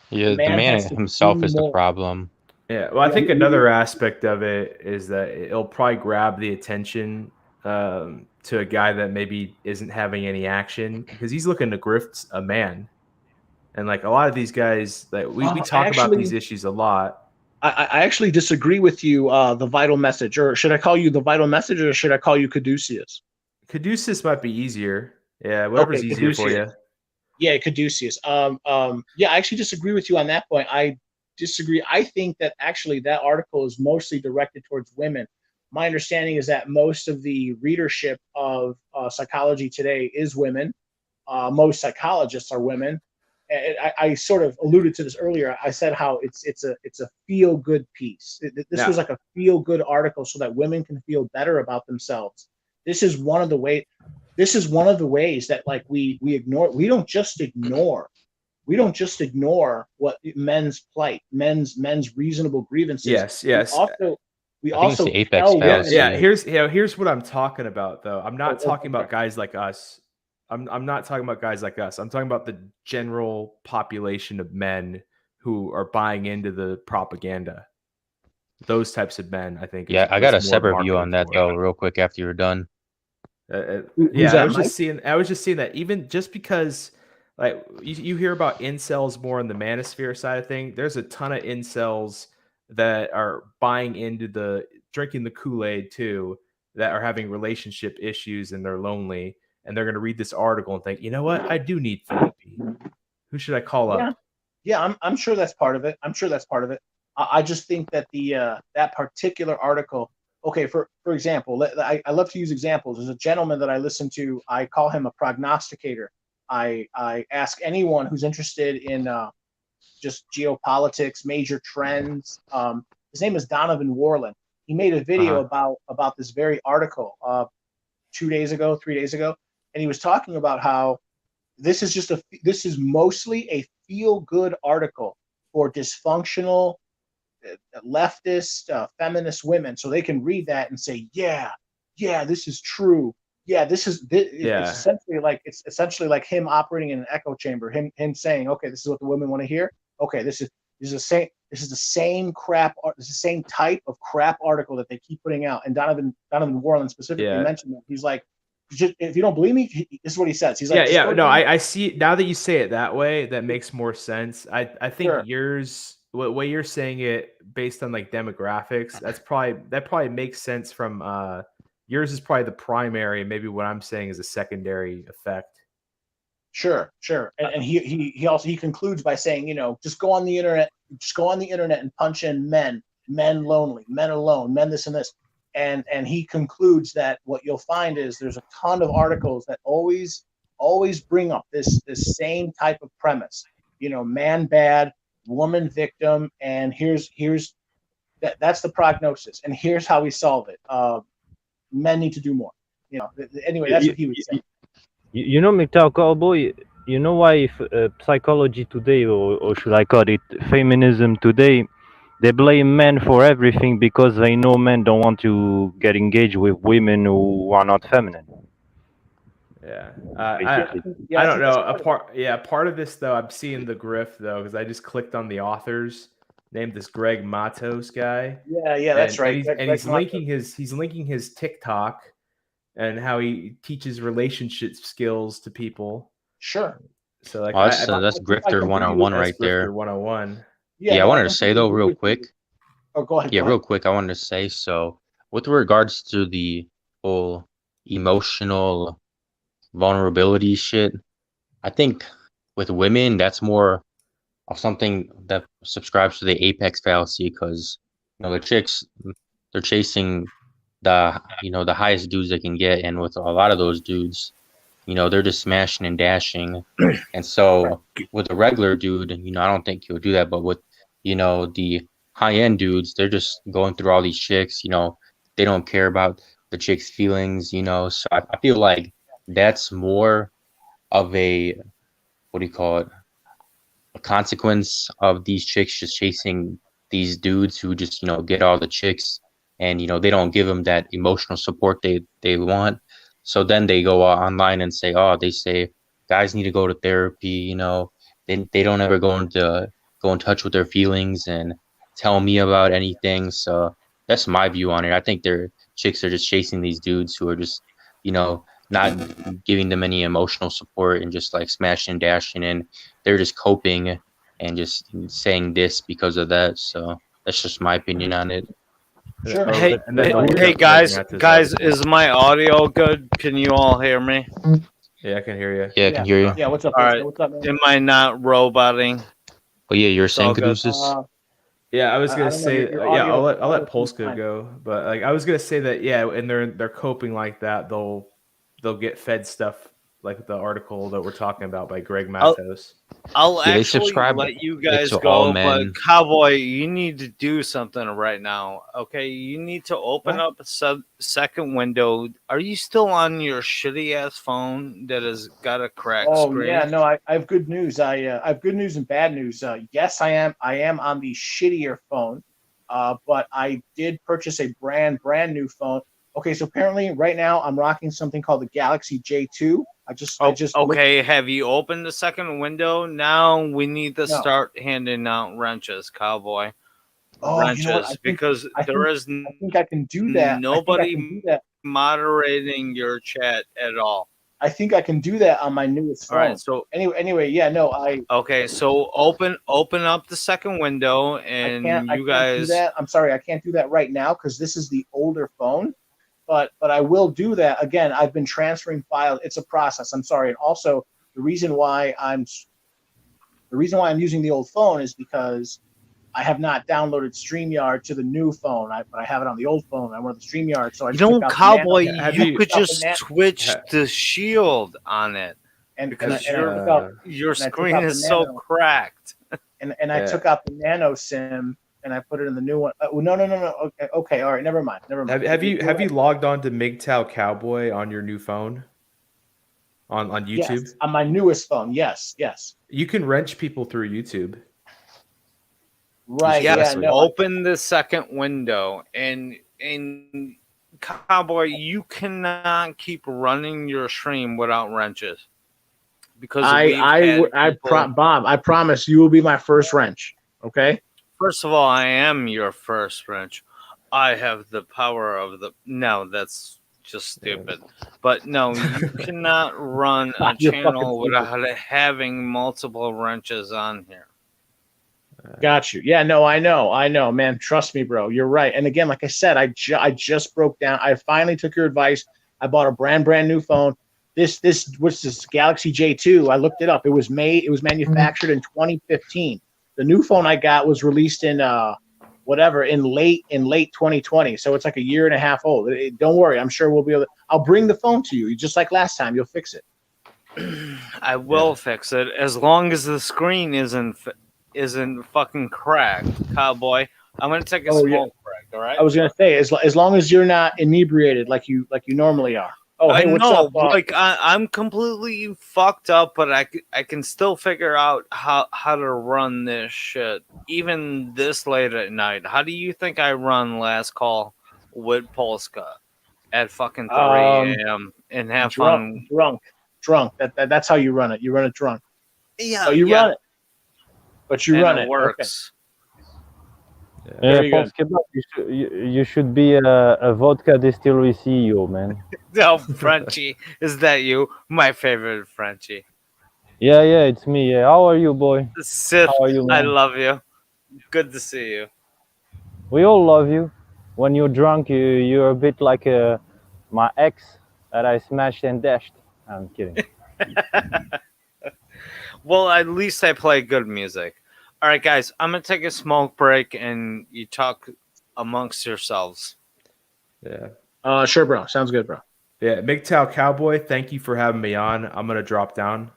the man himself is the problem. Yeah, well, I think another aspect of it is that it'll probably grab the attention to a guy that maybe isn't having any action because he's looking to grift a man. And like a lot of these guys, like we talk about these issues a lot. I actually disagree with you. The vital message, or should I call you the vital message, or should I call you Caduceus? Caduceus might be easier. Yeah, whatever's easier Caduceus. for you. Yeah, Caduceus. Yeah, I actually disagree with you on that point. I disagree. I think that actually that article is mostly directed towards women. My understanding is that most of the readership of Psychology Today is women. Most psychologists are women. I sort of alluded to this earlier. I said how it's a feel good piece. This was like a feel good article so that women can feel better about themselves. This is one of the ways that like we ignore. We don't just ignore what men's plight, men's reasonable grievances. Yes. We also apex fallacy. Here's what I'm talking about though. I'm not talking about guys like us. I'm not talking about guys like us. I'm talking about the general population of men who are buying into the propaganda. Those types of men, I think. Yeah, I got a separate view on that though, real quick after you're done. I was just seeing that even just because like you hear about incels more on the manosphere side of thing. There's a ton of incels that are buying into drinking the Kool-Aid too, that are having relationship issues and they're lonely. And they're going to read this article and think, you know what? I do need therapy. Who should I call up? Yeah, I'm sure that's part of it. I just think that that particular article. Okay, for example, I love to use examples. There's a gentleman that I listen to. I call him a prognosticator. I ask anyone who's interested in just geopolitics, major trends. His name is Donovan Warland. He made a video about this very article 3 days ago, and he was talking about how this is mostly a feel-good article for dysfunctional leftist feminist women, so they can read that and say, yeah, this is true. Yeah, it's essentially like him operating in an echo chamber. Him saying, okay, this is what the women want to hear. Okay, this is the same crap. This is the same type of crap article that they keep putting out. And Donovan Warland specifically mentioned that. He's like, if you don't believe me, this is what he says. He's like, I see. Now that you say it that way, that makes more sense. I think what you're saying it based on like demographics, that probably makes sense from yours is probably the primary. Maybe what I'm saying is a secondary effect. Sure. And he also concludes by saying, just go on the internet and punch in men lonely, men alone, men this and this. And he concludes that what you'll find is there's a ton of articles that always bring up this same type of premise, man bad, woman victim, and that's the prognosis, and here's how we solve it. Men need to do more. Anyway, that's what he would say. MGTOW Cowboy, you know why Psychology Today, or should I call it feminism today, they blame men for everything because they know men don't want to get engaged with women who are not feminine. I don't know. Part of this though, I'm seeing the grift though, because I just clicked on the authors, named this Greg Matos guy. Yeah, that's right. And he's linking his TikTok and how he teaches relationship skills to people. Sure. So like, that's Grifter 101 right there. Grifter 101. Yeah, I wanted to say though, real quick. Oh, go ahead. Yeah, real quick, I wanted to say, so with regards to the whole emotional vulnerability shit, I think with women, that's more of something that subscribes to the apex fallacy, because the chicks, they're chasing the highest dudes they can get, and with a lot of those dudes, they're just smashing and dashing. And so with a regular dude, I don't think he'll do that. But with, the high end dudes, they're just going through all these chicks, they don't care about the chicks' feelings, So I feel like that's more of a, what do you call it? A consequence of these chicks just chasing these dudes who just, get all the chicks, and, they don't give them that emotional support they want. So then they go online and say, oh, they say guys need to go to therapy, they don't ever go in touch with their feelings and tell me about anything. So that's my view on it. I think their chicks are just chasing these dudes who are just, not giving them any emotional support and just like smashing and dashing, and they're just coping and just saying this because of that. So that's just my opinion on it. Sure. Hey guys, is my audio good? Can you all hear me? Yeah, I can hear you. Yeah, I can hear you. Yeah, what's up? All right. What's up, man? Am I not roboting? Oh yeah, you're saying all good. Caduceus? Yeah, I was gonna say I'll let audio's Polska fine. go, but like I was gonna say that and they're coping like that. They'll get fed stuff like the article that we're talking about by Greg Matos. I'll Yeah, they actually subscribe let you it guys to all go, but men. Cowboy, you need to do something right now. Okay, you need to open up a second window. Are you still on your shitty ass phone that has got a cracked screen? Yeah, no, I have good news. I have good news and bad news. Yes, I am on the shittier phone, but I did purchase a brand new phone. Okay, so apparently right now I'm rocking something called the Galaxy J2. I just have you opened the second window? Now we need to start handing out wrenches, Cowboy. Wrenches, you know what? because I think I can do that. Nobody moderating your chat at all. I think I can do that on my newest phone. All right, so anyway, yeah, no, okay, so open up the second window, and I can't do that. I'm sorry, I can't do that right now because this is the older phone. But I will do that. Again, I've been transferring files. It's a process. I'm sorry. And also the reason why I'm using the old phone is because I have not downloaded StreamYard to the new phone. But I have it on the old phone. I want the StreamYard. So Cowboy, you could just switch the shield on it, because your screen is so cracked. And I took out the nano SIM. And I put it in the new one. No. Okay. All right. Never mind. Have you logged on to MGTOW Cowboy on your new phone? On YouTube? Yes, on my newest phone. Yes. You can wrench people through YouTube. Right. Yes. Yeah, open the second window, and Cowboy, you cannot keep running your stream without wrenches. Because Bob, I promise you will be my first wrench. Okay. First of all, I am your first wrench. I have the power of the... No, that's just stupid. But no, you cannot run a channel without having multiple wrenches on here. Got you. Yeah, no, I know, man. Trust me, bro. You're right. And again, like I said, I just broke down. I finally took your advice. I bought a brand new phone. This Galaxy J2. I looked it up. It was manufactured in 2015. The new phone I got was released in late 2020. So it's like a year and a half old. Don't worry, I'm sure we'll be able to. I'll bring the phone to you, just like last time. You'll fix it. I will fix it as long as the screen isn't fucking cracked, Cowboy. I'm gonna take a smoke break. All right. I was gonna say as long as you're not inebriated like you normally are. Oh, hey, what's up? I'm completely fucked up, but I can still figure out how to run this shit, even this late at night. How do you think I run Last Call with Polska at fucking 3 a.m. and have fun? Drunk. That's how you run it. You run it drunk. Yeah. Run it. But you run it. Works. Okay. Very good. You should be a vodka distillery CEO, man. No, Frenchie, is that you? My favorite Frenchie. Yeah, it's me. Yeah. How are you, boy? Sith, How are you, I man? love you. Good to see you. We all love you. When you're drunk, you're a bit like my ex that I smashed and dashed. I'm kidding. Well, at least I play good music. All right, guys, I'm gonna take a smoke break, and you talk amongst yourselves. Yeah. Sure, bro. Sounds good, bro. Yeah. MGTOW Cowboy, thank you for having me on. I'm gonna drop down.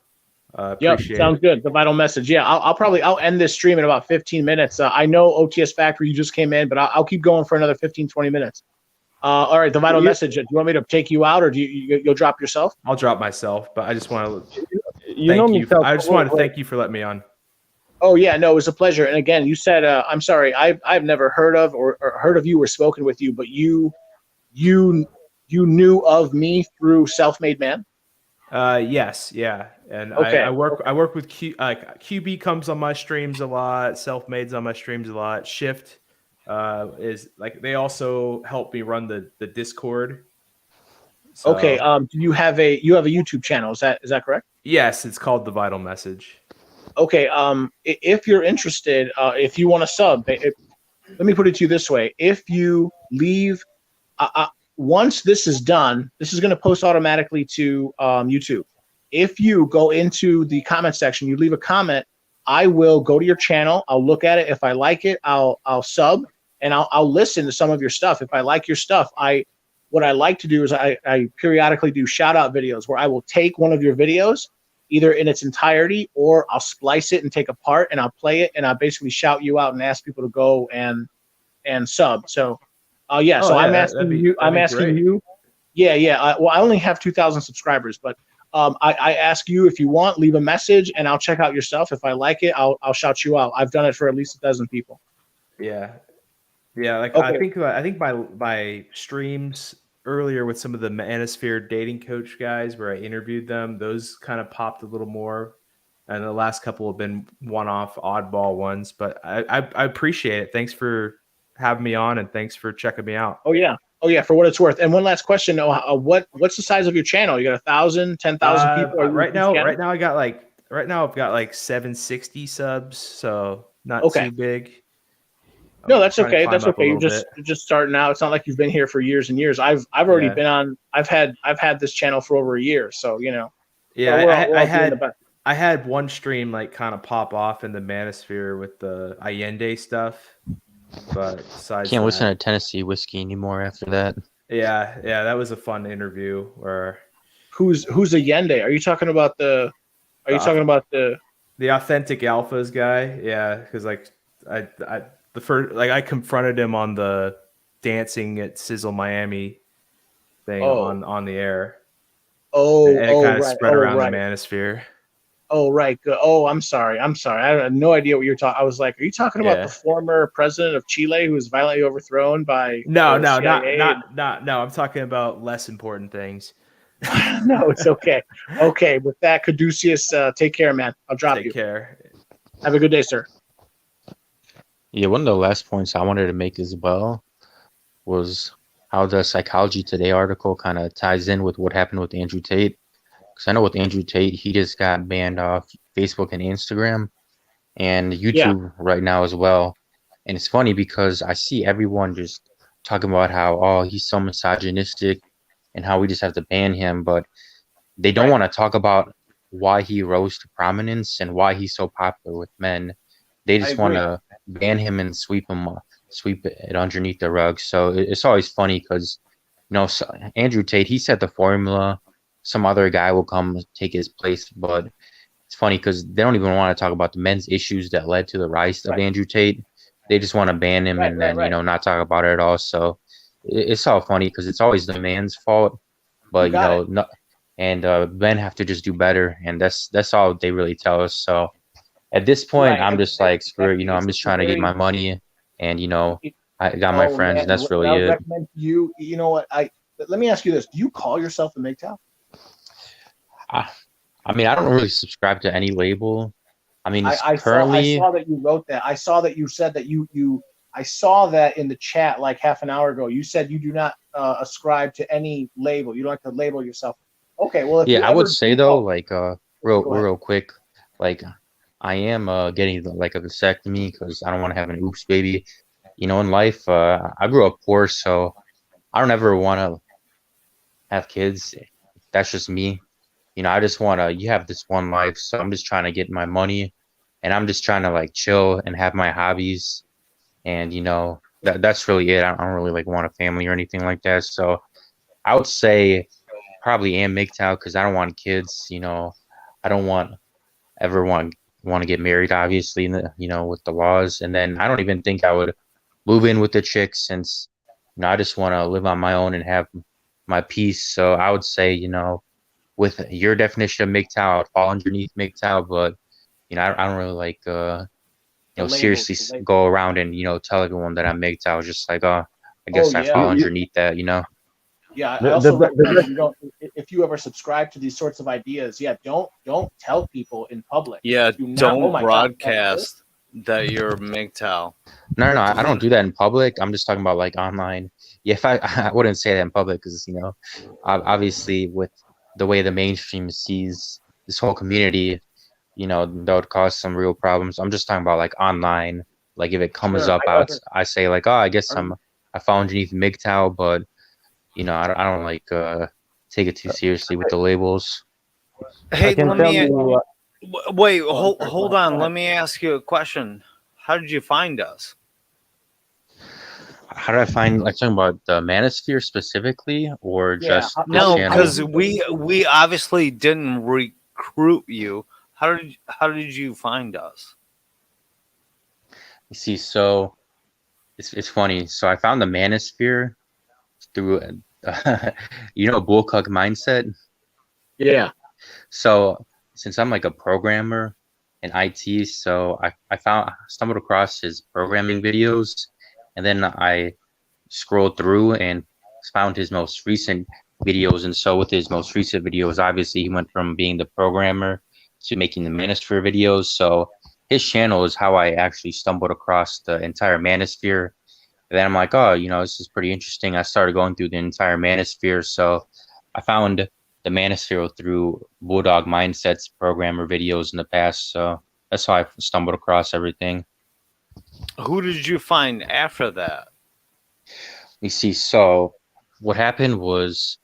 Yep, Appreciate sounds it. good. The vital message. Yeah, I'll end this stream in about 15 minutes. I know OTS Factory, you just came in, but I'll keep going for another 15, 20 minutes. All right, the vital message. Do you want me to take you out, or you'll drop yourself? I'll drop myself, but I just want to I just want to thank you for letting me on. Oh yeah, no, it was a pleasure. And again, you said I'm sorry, I've never heard of or heard of you or spoken with you, but you knew of me through Self-Made Man. Yes, yeah, and Okay. I work with QB comes on my streams a lot. Self-Made's on my streams a lot. Shift is like they also help me run the Discord. So, Okay. You have a YouTube channel? Is that correct? Yes, it's called The Vital Message. Okay. If you're interested, if you want to sub, let me put it to you this way: if you leave, once this is done, this is going to post automatically to YouTube. If you go into the comment section, you leave a comment, I will go to your channel. I'll look at it. If I like it, I'll sub and I'll listen to some of your stuff. If I like your stuff, what I like to do is I periodically do shout out videos where I will take one of your videos either in its entirety or I'll splice it and take a part and I'll play it and I'll basically shout you out and ask people to go and sub. So so I'm asking you. Yeah. Well, I only have 2,000 subscribers, but I ask you if you want, leave a message, and I'll check out your stuff. If I like it, I'll shout you out. I've done it for at least 12 people. Yeah. Like Okay. I think my streams earlier with some of the Manosphere dating coach guys where I interviewed them, those kind of popped a little more. And the last couple have been one-off oddball ones, but I appreciate it. Thanks for having me on, and thanks for checking me out. Oh yeah, for what it's worth. And one last question: what's the size of your channel? You got 1,000, 10,000 people? Right now I've got like 760 subs, so not too big. No, that's okay. That's okay. You're just starting out. It's not like you've been here for years and years. I've already been on. I've had this channel for over a year, so you know. Yeah, I had one stream like kind of pop off in the Manosphere with the Allende stuff, but besides Can't listen to Tennessee whiskey anymore after that. Yeah, that was a fun interview. Where who's Allende? Are you talking about the? Are you talking about the Authentic Alphas guy? Yeah, because like I confronted him on the dancing at Sizzle Miami thing on the air. And it kind of spread around the Manosphere. Oh, right. Oh, I'm sorry. I had no idea what you're talking. I was like, are you talking about the former president of Chile who was violently overthrown by? No, not. I'm talking about less important things. No, it's okay. Okay, with that, Caduceus, take care, man. I'll drop you. Take care. Have a good day, sir. Yeah, one of the last points I wanted to make as well was how the Psychology Today article kind of ties in with what happened with Andrew Tate. Because I know with Andrew Tate, he just got banned off Facebook and Instagram and YouTube right now as well. And it's funny because I see everyone just talking about how, he's so misogynistic and how we just have to ban him. But they don't want to talk about why he rose to prominence and why he's so popular with men. They just want to ban him and sweep it underneath the rug. So it's always funny because, Andrew Tate, he set the formula. Some other guy will come take his place, but it's funny because they don't even want to talk about the men's issues that led to the rise of Andrew Tate. They just want to ban him and then not talk about it at all. So it's all funny because it's always the man's fault, but men have to just do better, and that's all they really tell us. So at this point, I'm just like, screw it, I'm just trying to get my money, and I got my friends, and that's really it. You know what? Let me ask you this: do you call yourself a MGTOW? I mean, I don't really subscribe to any label. I mean, I saw that you wrote that. I saw that you said that you I saw that in the chat like half an hour ago. You said you do not ascribe to any label. You don't like to label yourself. Okay, well, if you I would ever say do, though, like go ahead. real quick, like I am getting like a vasectomy because I don't want to have an oops baby. You know, in life, I grew up poor, so I don't ever want to have kids. That's just me. You know, I just want to. You have this one life, so I'm just trying to get my money, and I'm just trying to like chill and have my hobbies, and you know that's really it. I don't really like want a family or anything like that. So I would say probably am MGTOW because I don't want kids. You know, I don't want ever want to get married, obviously, you know, with the laws. And then I don't even think I would move in with the chick since, you know, I just want to live on my own and have my peace. So I would say, you know, with your definition of MGTOW, I would fall underneath MGTOW, but you know, I don't really like you know, seriously go around and, you know, tell everyone that I'm MGTOW. Just like, I guess I fall underneath that, you know. Yeah, I also recommend you don't. If you ever subscribe to these sorts of ideas, don't tell people in public. Yeah, don't broadcast that you're MGTOW. No, I don't do that in public. I'm just talking about like online. Yeah, if I wouldn't say that in public because, you know, obviously with the way the mainstream sees this whole community, you know, that would cause some real problems. I'm just talking about like online. Like if it comes up, I say like, oh, I guess I fall underneath MGTOW, but you know, I don't like take it too seriously with the labels. Hey, let me wait. Hold on. Let me ask you a question. How did you find us? How did I find? Like talking about the Manosphere specifically, or just no? Because we obviously didn't recruit you. How did you find us? You see, so it's funny. So I found the Manosphere through you know, Bullcuck Mindset. Yeah. So since I'm like a programmer in IT, so I stumbled across his programming videos, and then I scrolled through and found his most recent videos. And so with his most recent videos, obviously he went from being the programmer to making the Manosphere videos. So his channel is how I actually stumbled across the entire Manosphere. And then I'm like, oh, you know, this is pretty interesting. I started going through the entire Manosphere. So I found the Manosphere through Bulldog Mindset's programmer videos in the past. So that's how I stumbled across everything. Who did you find after that? You see, so what happened was,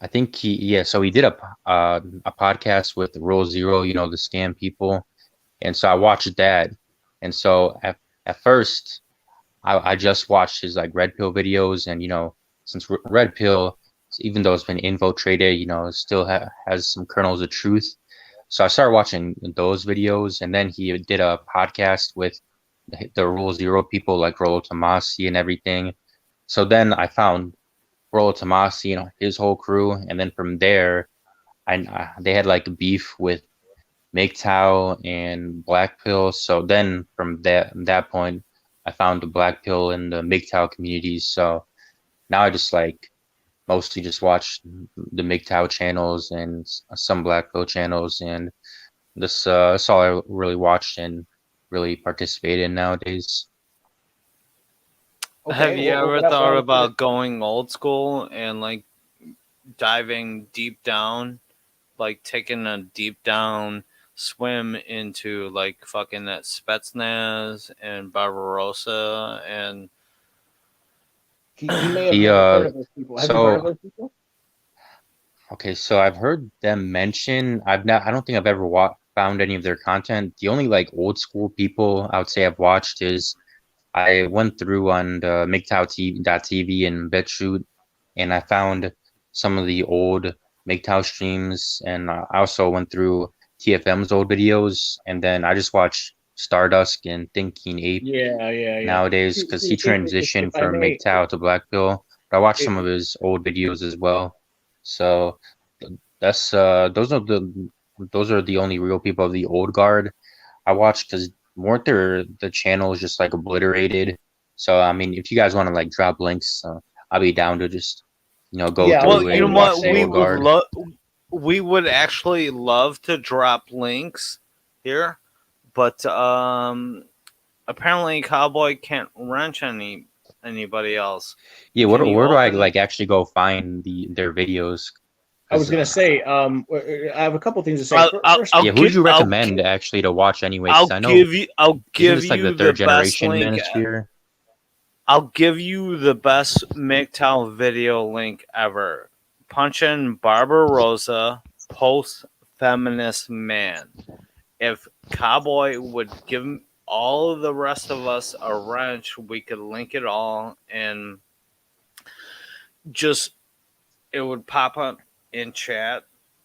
I think so he did a podcast with Rule Zero, you know, the scam people. And so I watched that. And so at first, I just watched his like Red Pill videos, and you know, since Red Pill, even though it's been infiltrated, you know, it still has some kernels of truth. So I started watching those videos, and then he did a podcast with the Rule Zero people like Rollo Tomasi and everything. So then I found Rollo Tomasi, you know, his whole crew, and then from there, they had like beef with MGTOW and Black Pill. So then from that point, I found the Black Pill and the MGTOW communities. So now I just like mostly just watch the MGTOW channels and some Black Pill channels, and that's all I really watched and really participate in nowadays. Okay, have you ever thought about going old school and like diving deep down, like taking a deep down swim into like fucking that Spetsnaz and Barbarossa and he may have heard of those people. Have you heard of those people? Okay, so I've heard them mention. I don't think I've ever found any of their content. The only like old school people I would say I've watched is I went through on the MGTOW.tv and BitChute, and I found some of the old MGTOW streams, and I also went through TFM's old videos, and then I just watch Stardust and Thinking Ape nowadays because he transitioned from MGTOW to Black Pill. But I watched some of his old videos as well. So that's those are the only real people of the old guard I watched, because weren't there the channel is just like obliterated. So I mean, if you guys want to like drop links, I'll be down to just, you know, go through it and watch the old guard. We would actually love to drop links here, but apparently Cowboy can't wrench anybody else. Yeah, where do I like actually go find their videos? I was gonna say, I have a couple things to say. First, who would you recommend actually to watch anyway? I'll give you the third the generation best link. Manosphere? I'll give you the best MGTOW video link ever. Punch in Barbarossa post-feminist man. If Cowboy would give all the rest of us a wrench, we could link it all and just it would pop up in chat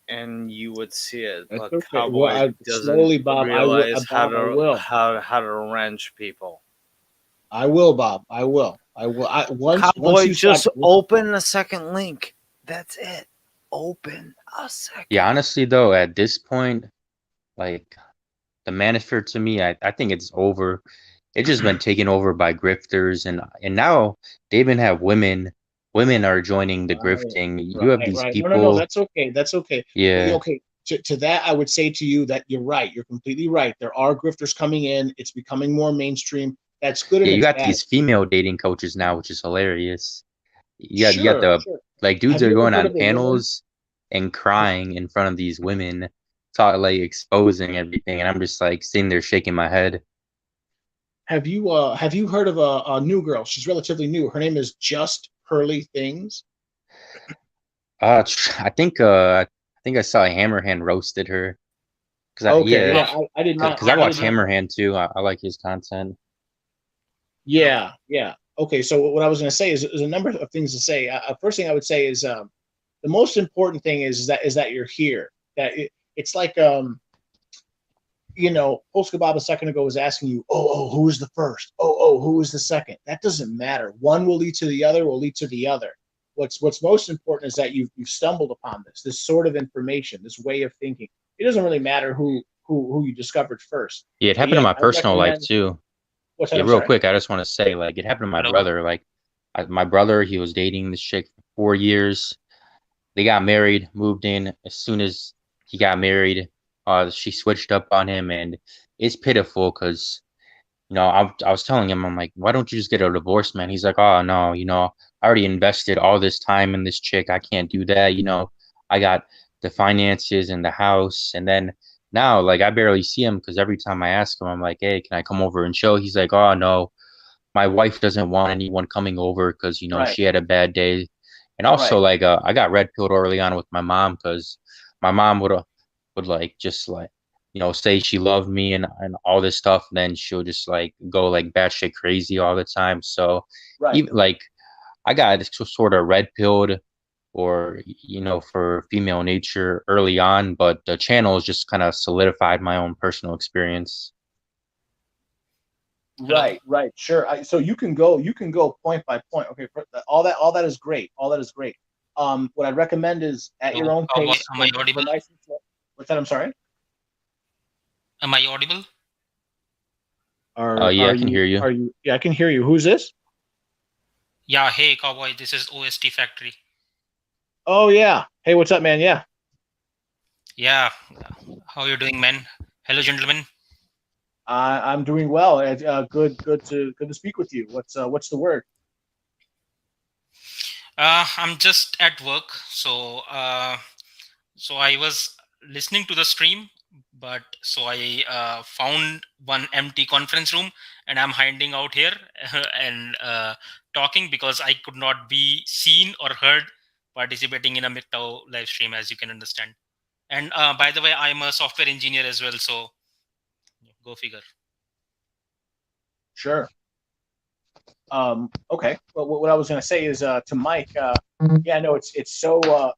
and you would see it. That's But okay. Cowboy Well, doesn't slowly, Bob. realize Bob, I will. how to wrench people. I will, Bob. I will. Once you just open a second link. That's it. Open a second. Yeah, honestly though, at this point, like the Manosphere to me, I think it's over. It's just been taken over by grifters, and now they even have women. Women are joining the grifting. You have these people. No, that's okay. That's okay. Yeah. Okay. To that, I would say to you that you're right. You're completely right. There are grifters coming in. It's becoming more mainstream. That's good. Yeah, you got these female dating coaches now, which is hilarious. You got the like dudes are going on panels and crying in front of these women, like exposing everything, and I'm just like sitting there shaking my head. Have you heard of a new girl? She's relatively new. Her name is Just Pearly Things. I think I saw Hammerhand roasted her. I did not. Because I watch Hammerhand too. I like his content. Yeah. Okay, so what I was going to say is there's a number of things to say. First thing I would say is the most important thing is that you're here. That it's like Polska Bob a second ago was asking you, who was the first? Who was the second? That doesn't matter. One will lead to the other. Will lead to the other. What's most important is that you've stumbled upon this sort of information, this way of thinking. It doesn't really matter who you discovered first. Yeah, it happened in my personal life too. What's that? Yeah, real quick, I just want to say, like, it happened to my brother. Like, my brother, he was dating this chick for 4 years. They got married, moved in. As soon as he got married, she switched up on him, and it's pitiful because, I was telling him, I'm like, why don't you just get a divorce, man? He's like, oh no, I already invested all this time in this chick. I can't do that. I got the finances and the house, and then now, like, I barely see him because every time I ask him, I'm like, hey, can I come over and chill? He's like, oh no, my wife doesn't want anyone coming over because she had a bad day. And also, like, I got red pilled early on with my mom because my mom would like just like say she loved me and all this stuff, and then she'll just like go like batshit crazy all the time. So even like I got sort of red pilled or for female nature early on, but the channel has just kind of solidified my own personal experience. Right, sure. So you can go point by point. Okay, all that is great. What I'd recommend is at your own pace. Am I audible? What's that? I'm sorry. Am I audible? I can hear you. Yeah, I can hear you. Who's this? Yeah, hey Cowboy, this is OST Factory. Oh yeah. Hey, what's up, man? Yeah. Yeah. How are you doing, man? Hello, gentlemen. I'm doing well. Good to speak with you. What's the word? I'm just at work, so I was listening to the stream, but so I found one empty conference room, and I'm hiding out here and talking because I could not be seen or heard participating in a MGTOW live stream, as you can understand. And by the way, I'm a software engineer as well, so go figure. Sure. Okay. Well, what I was going to say is to Mike. Yeah, no, it's so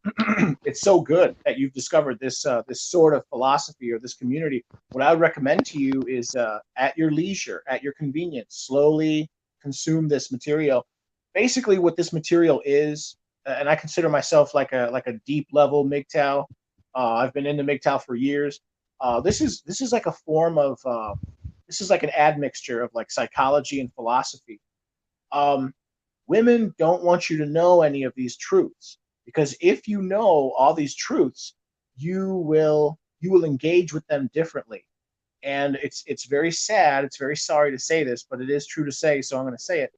it's so good that you've discovered this sort of philosophy or this community. What I would recommend to you is at your leisure, at your convenience, slowly consume this material. Basically, what this material is, and I consider myself like a deep level MGTOW. I've been into MGTOW for years. This is like a form of this is like an admixture of like psychology and philosophy. Women don't want you to know any of these truths, because if you know all these truths, you will engage with them differently. And it's very sad. It's very sorry to say this, but it is true to say, so I'm going to say it.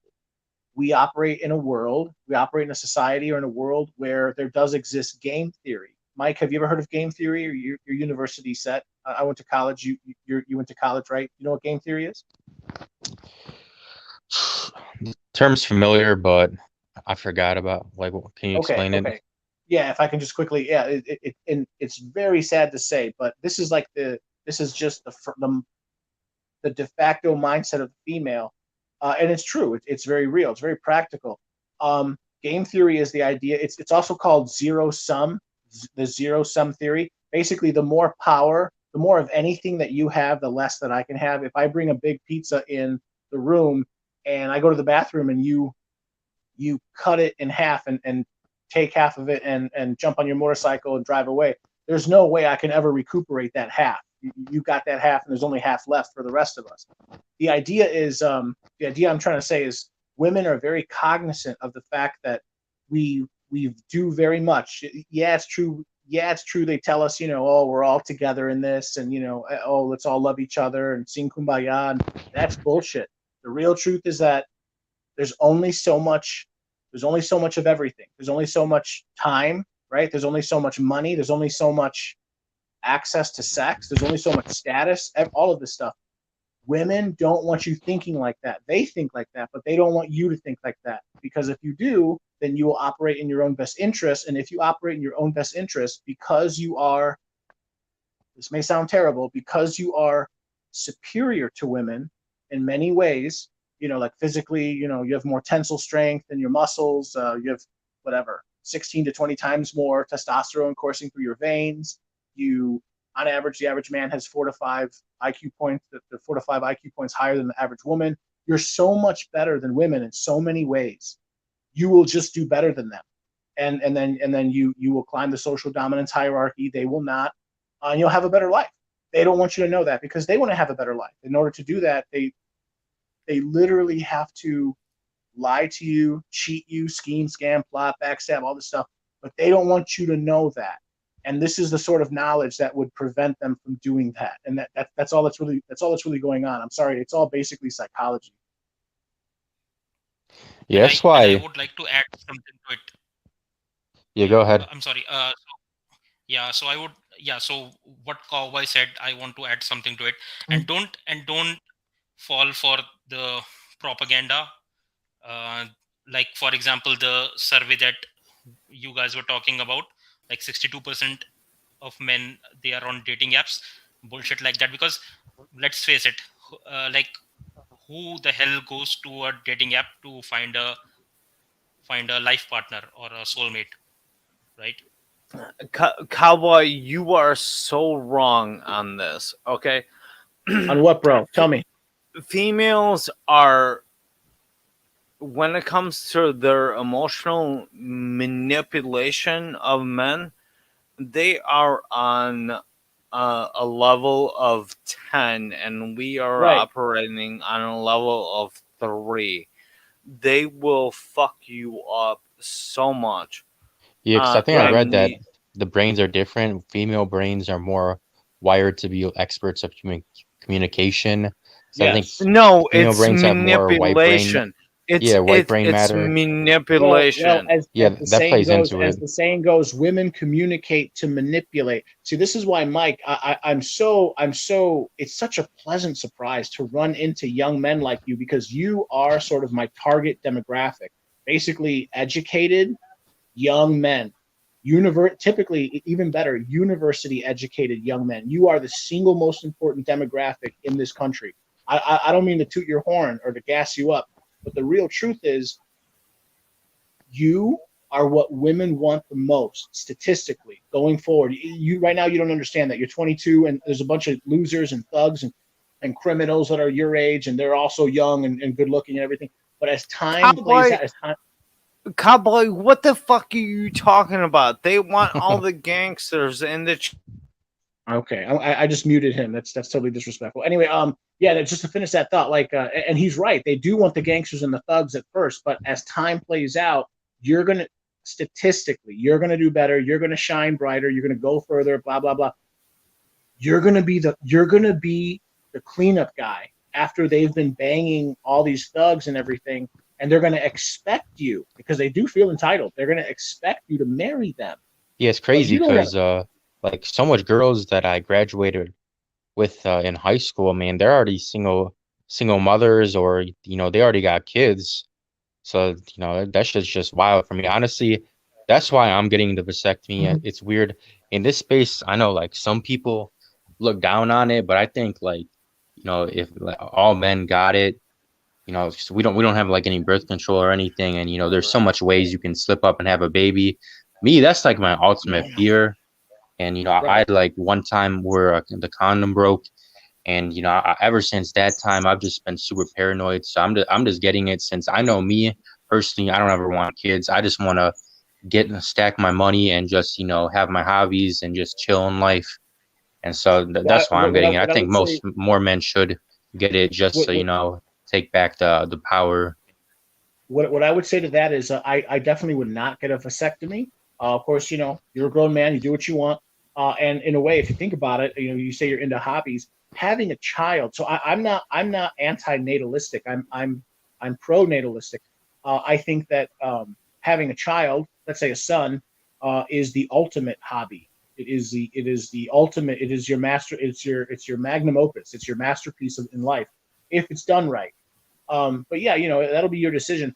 We operate in a society or in a world where there does exist game theory. Mike, have you ever heard of game theory or your university set? I went to college. You went to college, right? You know what game theory is? The term's familiar, but I forgot about. Like, can you explain it? Okay. Yeah, if I can just quickly, yeah, and it's very sad to say, but this is just the de facto mindset of the female, and it's true. It's very real. It's very practical. Game theory is the idea. It's also called zero sum, the zero sum theory. Basically, the more power, the more of anything that you have, the less that I can have. If I bring a big pizza in the room and I go to the bathroom and you cut it in half and take half of it and jump on your motorcycle and drive away, there's no way I can ever recuperate that half. You got that half and there's only half left for the rest of us. The idea I'm trying to say is women are very cognizant of the fact that we do very much. Yeah, it's true. They tell us, oh, we're all together in this, and oh, let's all love each other and sing kumbaya. And that's bullshit. The real truth is that there's only so much of everything. There's only so much time, right? There's only so much money. There's only so much access to sex. There's only so much status, all of this stuff. Women don't want you thinking like that. They think like that, but they don't want you to think like that. Because if you do, then you will operate in your own best interest. And if you operate in your own best interest, because you are, this may sound terrible, because you are superior to women in many ways, like physically, you have more tensile strength in your muscles. You have 16 to 20 times more testosterone coursing through your veins. On average, the average man has 4 to 5 IQ points. The 4 to 5 IQ points higher than the average woman. You're so much better than women in so many ways. You will just do better than them, and then you will climb the social dominance hierarchy. They will not, and you'll have a better life. They don't want you to know that because they want to have a better life. In order to do that, they literally have to lie to you, cheat you, scheme, scam, plot, backstab, all this stuff. But they don't want you to know that. And this is the sort of knowledge that would prevent them from doing that. And that's all that's really going on. I'm sorry, it's all basically psychology. Yeah, that's why I would like to add something to it. Yeah, go ahead. I'm sorry. So what Cowboy said, I want to add something to it. And don't fall for the propaganda. Like, for example, the survey that you guys were talking about, like 62% of men, they are on dating apps, bullshit like that. Because let's face it, like, who the hell goes to a dating app to find a life partner or a soulmate, right? Cowboy, you are so wrong on this. Okay. On what, bro? Tell me. Females are, when it comes to their emotional manipulation of men, they are on a level of 10, and we are operating on a level of 3. They will fuck you up so much. Yeah, because I think I read that the brains are different. Female brains are more wired to be experts of communication. So I think no, it's manipulation. White brain matter. It's manipulation. That plays into it. As the saying goes, women communicate to manipulate. See, this is why, Mike, I'm so. It's such a pleasant surprise to run into young men like you, because you are sort of my target demographic. Basically, educated young men. Typically, even better, university educated young men. You are the single most important demographic in this country. I don't mean to toot your horn or to gas you up, but the real truth is you are what women want the most statistically going forward. You right now, you don't understand that. You're 22 and there's a bunch of losers and thugs and criminals that are your age, and they're also young and good looking and everything. But as time plays out, Cowboy, what the fuck are you talking about? They want all the gangsters in the. Okay, I just muted him. That's totally disrespectful. Anyway, just to finish that thought, and he's right. They do want the gangsters and the thugs at first, but as time plays out, you're gonna do better. You're gonna shine brighter. You're gonna go further. Blah blah blah. You're gonna be the cleanup guy after they've been banging all these thugs and everything, and they're going to expect you, because they do feel entitled, they're going to expect you to marry them. Yeah, it's crazy because like so much girls that I graduated with in high school, man, they're already single mothers, or they already got kids. So that shit's just wild for me. Honestly, that's why I'm getting the vasectomy. It's weird in this space. I know like some people look down on it, but I think like if like, all men got it, so we don't have like any birth control or anything, and there's so much ways you can slip up and have a baby. Me, that's like my ultimate fear. And I had like one time where the condom broke, and ever since that time I've just been super paranoid. So I'm just getting it since I know me personally. I don't ever want kids. I just want to stack my money and just have my hobbies and just chill in life. And so that's why I'm getting it. I think more men should get it just so take back the power. What I would say to that is I definitely would not get a vasectomy. Of course, you're a grown man, you do what you want. And in a way, if you think about it, you say you're into hobbies, having a child. So I'm not anti-natalistic. I'm pro-natalistic. I think that having a child, let's say a son, is the ultimate hobby. It is the ultimate. It is your master. It's your magnum opus. It's your masterpiece in life, if it's done right. But yeah, that'll be your decision.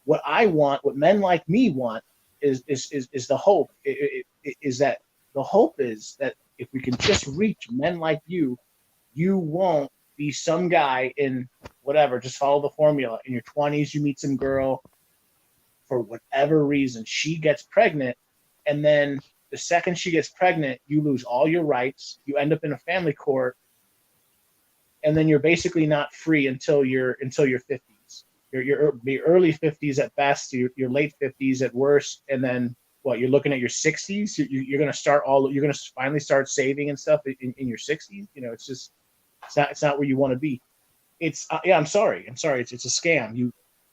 What I want, what men like me want, is the hope. Is that the hope is that if we can just reach men like you won't be some guy in whatever. Just follow the formula. In your 20s, you meet some girl, for whatever reason, she gets pregnant, and then the second she gets pregnant, you lose all your rights. You end up in a family court, and then you're basically not free until your 50s. Your early 50s at best, your late 50s at worst, and then what? You're looking at your 60s. You're going to finally start saving and stuff in your 60s. It's not where you want to be. I'm sorry. It's a scam.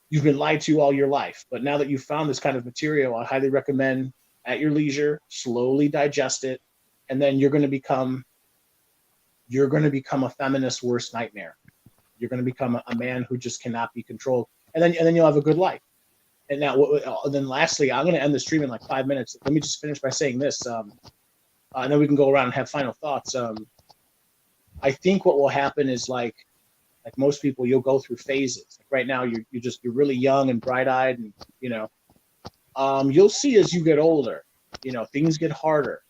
You've been lied to all your life, but now that you've found this kind of material, I highly recommend at your leisure, slowly digest it, and then you're going to become a feminist's worst nightmare. You're going to become a man who just cannot be controlled, and then you'll have a good life. And now, then lastly, I'm going to end the stream in like 5 minutes. Let me just finish by saying this, and then we can go around and have final thoughts. I think what will happen is like most people, you'll go through phases. Like right now, you're really young and bright-eyed, and you'll see as you get older, things get harder.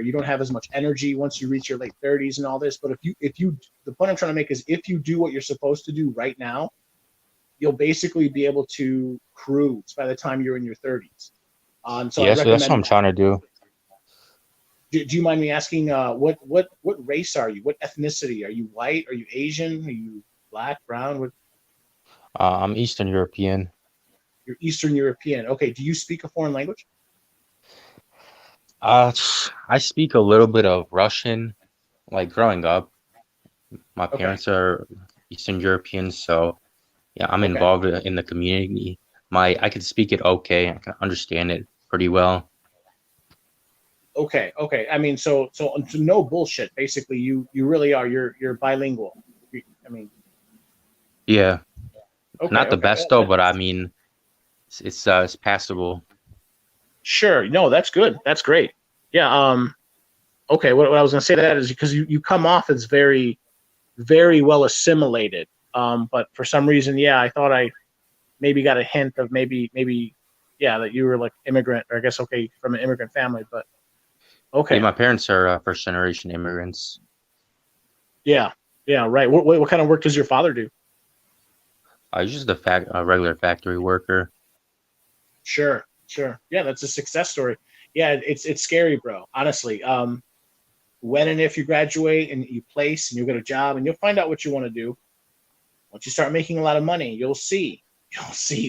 You don't have as much energy once you reach your late 30s and all this. But if you, the point I'm trying to make is if you do what you're supposed to do right now, you'll basically be able to cruise by the time you're in your 30s. So yeah, so that's what I'm trying to do. Do you mind me asking what race are you? What ethnicity? Are you white? Are you Asian? Are you black, brown? I'm Eastern European. You're Eastern European. Okay. Do you speak a foreign language? I speak a little bit of Russian. Like growing up, my parents are Eastern European, so yeah, I'm involved in the community. I can speak it okay. I can understand it pretty well. Okay. I mean, so no bullshit. Basically, you really are. You're bilingual. I mean. Yeah. Not the best though, but I mean, it's passable. Sure. No, that's good. That's great. Yeah. Okay. What I was gonna say to that is because you come off as very, very well assimilated. But for some reason, yeah, I thought I maybe got a hint of maybe, yeah, that you were like immigrant, or I guess from an immigrant family, but okay. Yeah, my parents are first generation immigrants. Yeah. Right. What kind of work does your father do? He's just a regular factory worker. Sure. Yeah, that's a success story. Yeah, it's scary, bro. Honestly, when and if you graduate and you place and you'll get a job and you'll find out what you want to do. Once you start making a lot of money, you'll see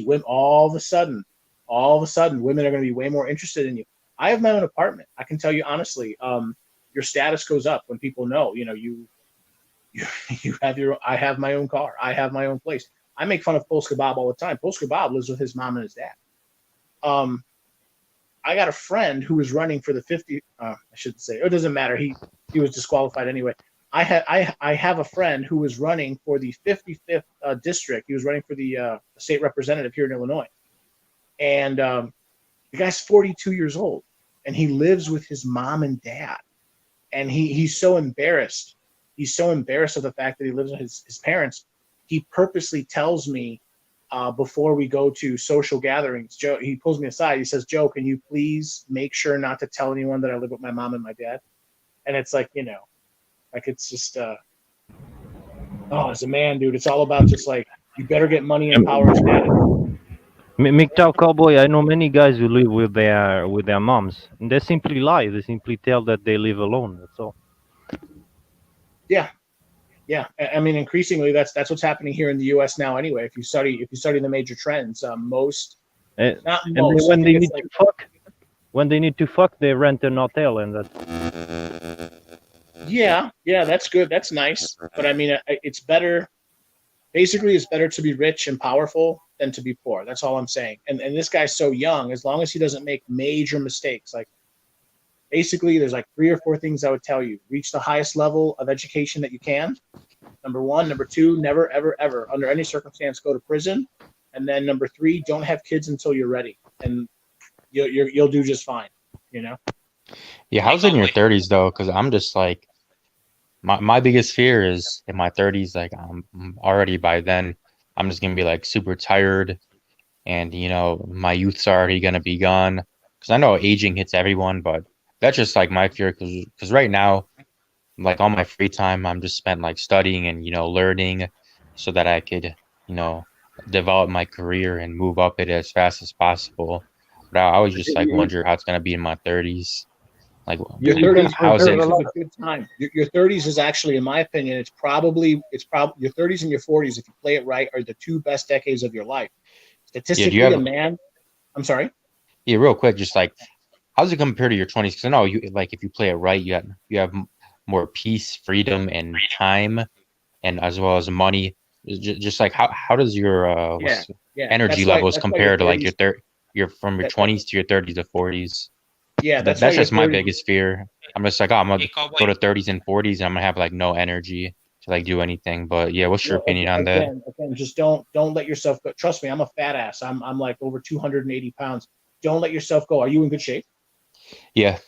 women all of a sudden, women are going to be way more interested in you. I have my own apartment. I can tell you honestly, your status goes up when people know, you have I have my own car. I have my own place. I make fun of Polska Bob all the time. Polska Bob lives with his mom and his dad. I got a friend who was running for the 50. I shouldn't say. It doesn't matter. He was disqualified anyway. I have a friend who was running for the 55th district. He was running for the state representative here in Illinois, and the guy's 42 years old, and he lives with his mom and dad, and he's so embarrassed. He's so embarrassed of the fact that he lives with his parents. He purposely tells me before we go to social gatherings, Joe, he pulls me aside. He says, Joe, can you please make sure not to tell anyone that I live with my mom and my dad? And it's like, like it's just, as a man, dude, it's all about just like, you better get money and power and status. MGTOW Cowboy, I know many guys who live with their moms, and they simply lie. They simply tell that they live alone. That's all. Yeah. I mean, increasingly, that's what's happening here in the U.S. now. Anyway, if you study the major trends, when they need to fuck, they rent an hotel, and that's. Yeah, that's good. That's nice. But I mean, it's better. Basically, it's better to be rich and powerful than to be poor. That's all I'm saying. And this guy's so young. As long as he doesn't make major mistakes, like basically, there's like 3 or 4 things I would tell you. Reach the highest level of education that you can. Number 1. Number 2, never, ever, ever, under any circumstance, go to prison. And then number 3, don't have kids until you're ready, and you'll do just fine. Yeah, how's it in your 30s though? Because I'm just like, my biggest fear is in my 30s. Like I'm already by then, I'm just gonna be like super tired, and my youth's already gonna be gone. Because I know aging hits everyone, but that's just like my fear. Because right now, like all my free time, I'm just spent like studying and learning, so that I could develop my career and move up it as fast as possible. But I always just like wonder how it's gonna be in my 30s. Like your 30s, how's it? A good time. Your 30s is actually, in my opinion, it's probably your 30s and your 40s, if you play it right, are the 2 best decades of your life. Statistically, I'm sorry. Yeah, real quick, just like, how's it compare to your 20s? Because I know if you play it right, you have more peace, freedom, and time, and as well as money. Just like how does your energy levels compare to like your from your 20s to your 30s to 40s? Yeah, that's just my biggest fear. I'm just like, I'm gonna go to 30s and 40s, and I'm gonna have like no energy to like do anything. But yeah, what's your opinion on that? Again, just don't let yourself go. Trust me, I'm a fat ass. I'm like over 280 pounds. Don't let yourself go. Are you in good shape? Yeah.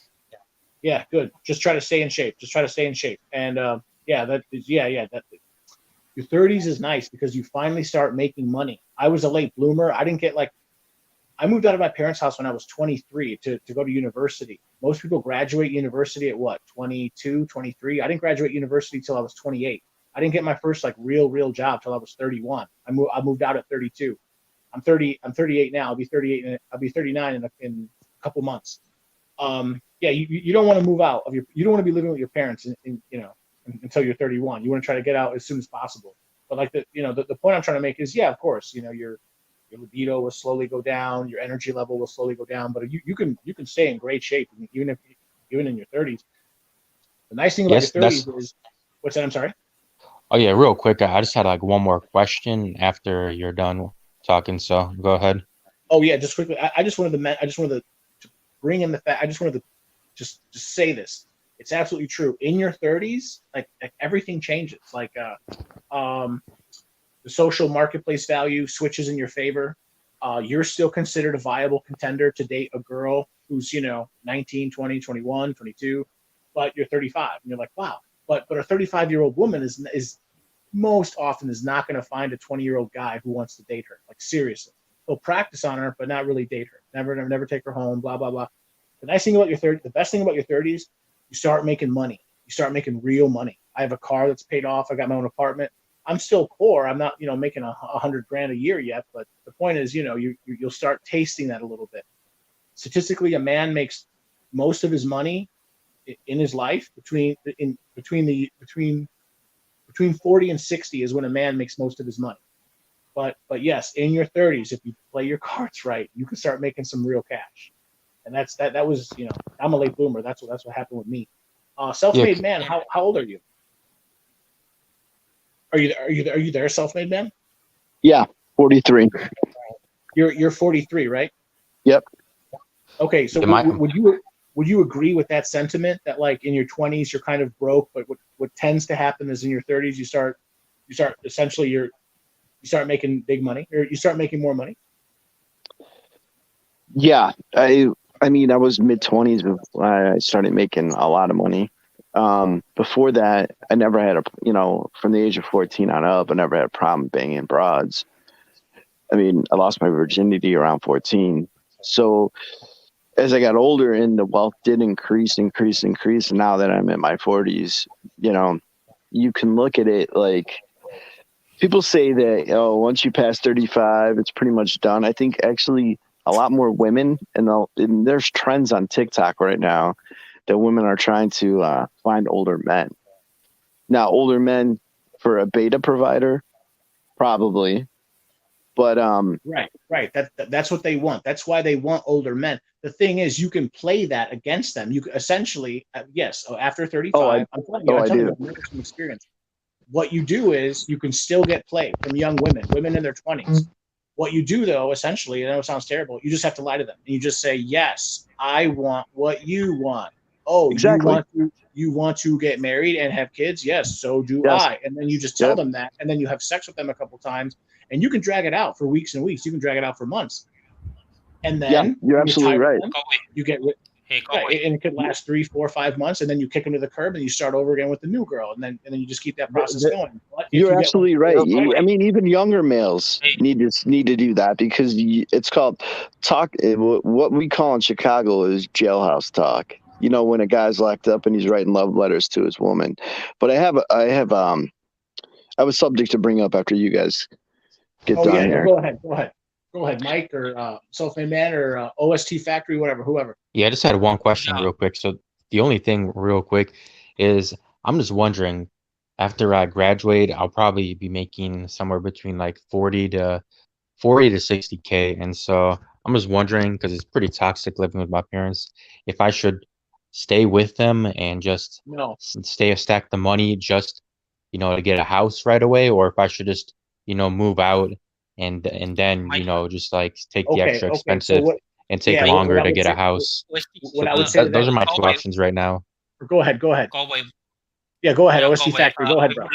Yeah, good. Just try to stay in shape. And your 30s is nice because you finally start making money. I was a late bloomer. I moved out of my parents' house when I was 23 to go to university. Most people graduate university at what, 22, 23? I didn't graduate university till I was 28. I didn't get my first like real job till I was 31. I moved out at 32. I'm 38 now. I'll be 38. I'll be 39 in a couple months. You don't want to move out of you don't want to be living with your parents until you're 31. You want to try to get out as soon as possible. But like the point I'm trying to make is, of course, your libido will slowly go down, your energy level will slowly go down, but you can stay in great shape even in your 30s. The nice thing about your 30s is, what's that? I'm sorry. Oh yeah, real quick, I just had like one more question after you're done talking, so go ahead. Oh yeah, just quickly, I just wanted to bring in the fact. I just wanted to just say this. It's absolutely true. In your 30s, like everything changes. Like the social marketplace value switches in your favor. You're still considered a viable contender to date a girl who's 19, 20, 21, 22, but you're 35, and you're like, wow. But a 35-year-old woman is most often is not going to find a 20-year-old guy who wants to date her. Like seriously, he'll practice on her, but not really date her. Never take her home. Blah blah blah. The best thing about your 30s, you start making money. You start making real money. I have a car that's paid off. I got my own apartment. I'm still poor. I'm not, making $100,000 a year yet. But the point is, you'll start tasting that a little bit. Statistically, a man makes most of his money in his life between 40 and 60 is when a man makes most of his money. But yes, in your 30s, if you play your cards right, you can start making some real cash. And that was, I'm a late bloomer. That's what happened with me. Self-made man. How old are you? Are you there, self-made man? Yeah, 43. You're 43, right? Yep. Okay, so would you agree with that sentiment that like in your 20s you're kind of broke, but what tends to happen is in your 30s you start essentially you start making big money, or you start making more money? Yeah, I mean, I was mid-20s before I started making a lot of money. Before that, I never had from the age of 14 on up, I never had a problem banging broads. I mean, I lost my virginity around 14. So as I got older and the wealth did increase. And now that I'm in my 40s, you can look at it like people say that, once you pass 35, it's pretty much done. I think actually a lot more women, and there's trends on TikTok right now that women are trying to find older men. Now, older men for a beta provider, probably. But right. That's what they want. That's why they want older men. The thing is, you can play that against them. You can essentially, yes, after 35. I'm telling you from experience. What you do is you can still get play from young women in their 20s. What you do, though, essentially, I know it sounds terrible, you just have to lie to them. And you just say, yes, I want what you want. Oh, exactly. You want to get married and have kids? Yes, so do I. And then you just tell them that, and then you have sex with them a couple times, and you can drag it out for weeks and weeks. You can drag it out for months. And then you're absolutely right. You get and it could last 3, 4, 5 months, and then you kick them to the curb and you start over again with the new girl, and then you just keep that process going. But you're absolutely right. I mean, even younger males need to do that, because it's called talk. What we call in Chicago is jailhouse talk. When a guy's locked up and he's writing love letters to his woman. But I have a subject to bring up after you guys get done here. Go ahead, Mike, or Self-Made Man, or OST Factory, whoever. Yeah, I just had one question real quick. So the only thing real quick is I'm just wondering, after I graduate, I'll probably be making somewhere between like 40 to 60K. And so I'm just wondering, because it's pretty toxic living with my parents, if I should stay with them and just stack the money just, to get a house right away, or if I should just, move out and then, just like take the extra expensive and take longer to get a house. Those are my two options right now. Go ahead. Cowboy. Yeah, go ahead. OST Factory. Go ahead, bro.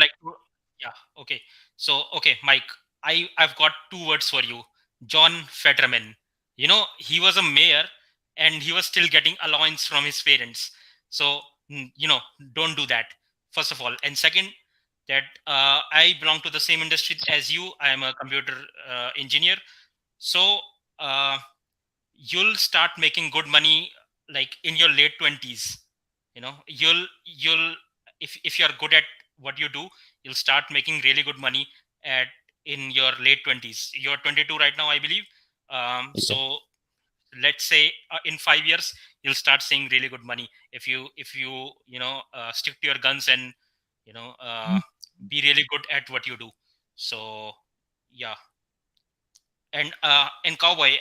Okay. So, Mike, I've got 2 words for you. John Fetterman. He was a mayor and he was still getting allowance from his parents. So, don't do that, first of all. And second, that I belong to the same industry as you. I am a computer engineer. So, you'll start making good money like in your late 20s. You'll if you're good at what you do, you'll start making really good money in your late 20s. You're 22 right now, I believe. So let's say in 5 years you'll start seeing really good money if you stick to your guns and be really good at what you do. So yeah. And Cowboy,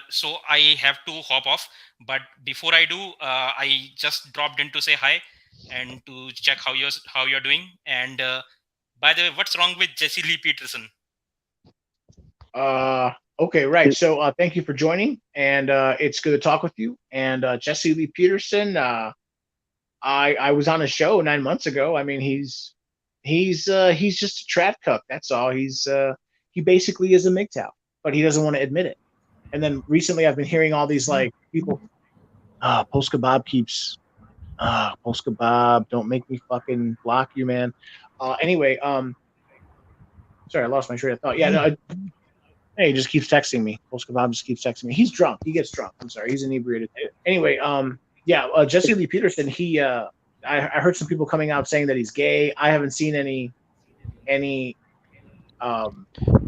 so I have to hop off, but before I do, I just dropped in to say hi and to check how you're doing. And by the way, what's wrong with Jesse Lee Peterson? Okay, right. So thank you for joining, and it's good to talk with you. And Jesse Lee Peterson, I was on a show 9 months ago. I mean, he's just a trap cuck. That's all. He basically is a MGTOW, but he doesn't want to admit it. And then recently I've been hearing all these like people, Post Kebab keeps, Post Kebab, don't make me fucking block you, man. Anyway, sorry, I lost my train of thought. Yeah, no, he just keeps texting me. Post Kebab just keeps texting me. He's drunk. He gets drunk. I'm sorry. He's inebriated. Anyway, Jesse Lee Peterson, I heard some people coming out saying that he's gay. I haven't seen any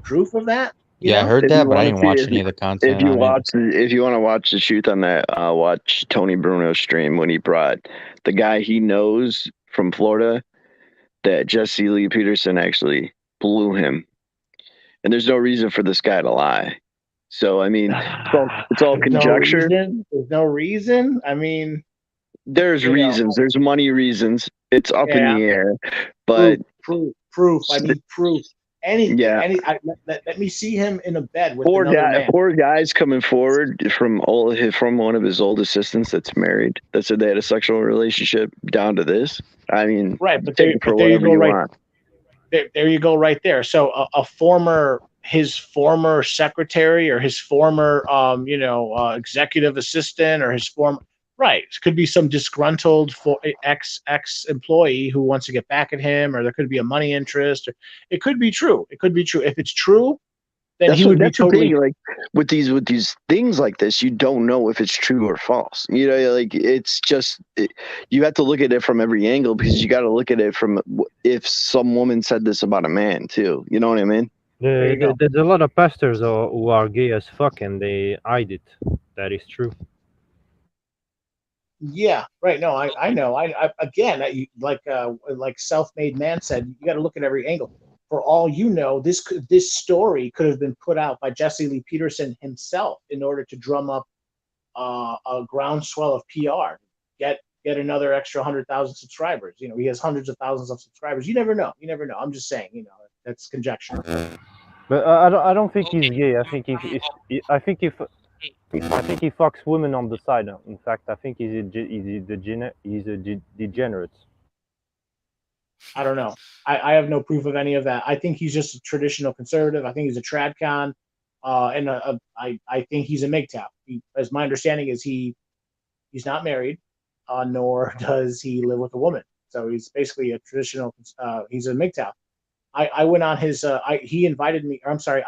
proof of that. I heard that, but I didn't watch any of the content. If you want to watch the truth on that, watch Tony Bruno's stream when he brought the guy he knows from Florida that Jesse Lee Peterson actually blew him, and there's no reason for this guy to lie. So I mean, it's all conjecture. There's no reason. I mean, there's reasons. There's money reasons. It's up in the air, but proof. I need proof. anything. Yeah. Let me see him in a bed with another man. Poor guys coming forward from one of his old assistants that's married that said they had a sexual relationship down to this. I mean, right, but take it for there you whatever go, you right want. there you go, right there. So his former secretary or his former executive assistant or his former right, it could be some disgruntled ex employee who wants to get back at him, or there could be a money interest, or it could be true. If it's true, then he would be totally the thing, like with these things like this, you don't know if it's true or false. You know, like it's just you have to look at it from every angle, because you got to look at it from if some woman said this about a man too. You know what I mean? There's a lot of pastors who are gay as fuck and they hide it. That is true. Yeah, right. No, I know. I again, like self-made man said, you got to look at every angle. For all you know, this story could have been put out by Jesse Lee Peterson himself in order to drum up a groundswell of PR. Get another extra 100,000 subscribers. You know, he has hundreds of thousands of subscribers. You never know. I'm just saying. You know, that's conjecture. But I don't think he's gay. I think he fucks women on the side. In fact, I think he's a degenerate. I don't know. I have no proof of any of that. I think he's just a traditional conservative. I think he's a tradcon, and I think he's a MGTOW. As my understanding is, he's not married, nor does he live with a woman. So he's basically a traditional. He's a MGTOW. I went on his. He invited me. Or I'm sorry.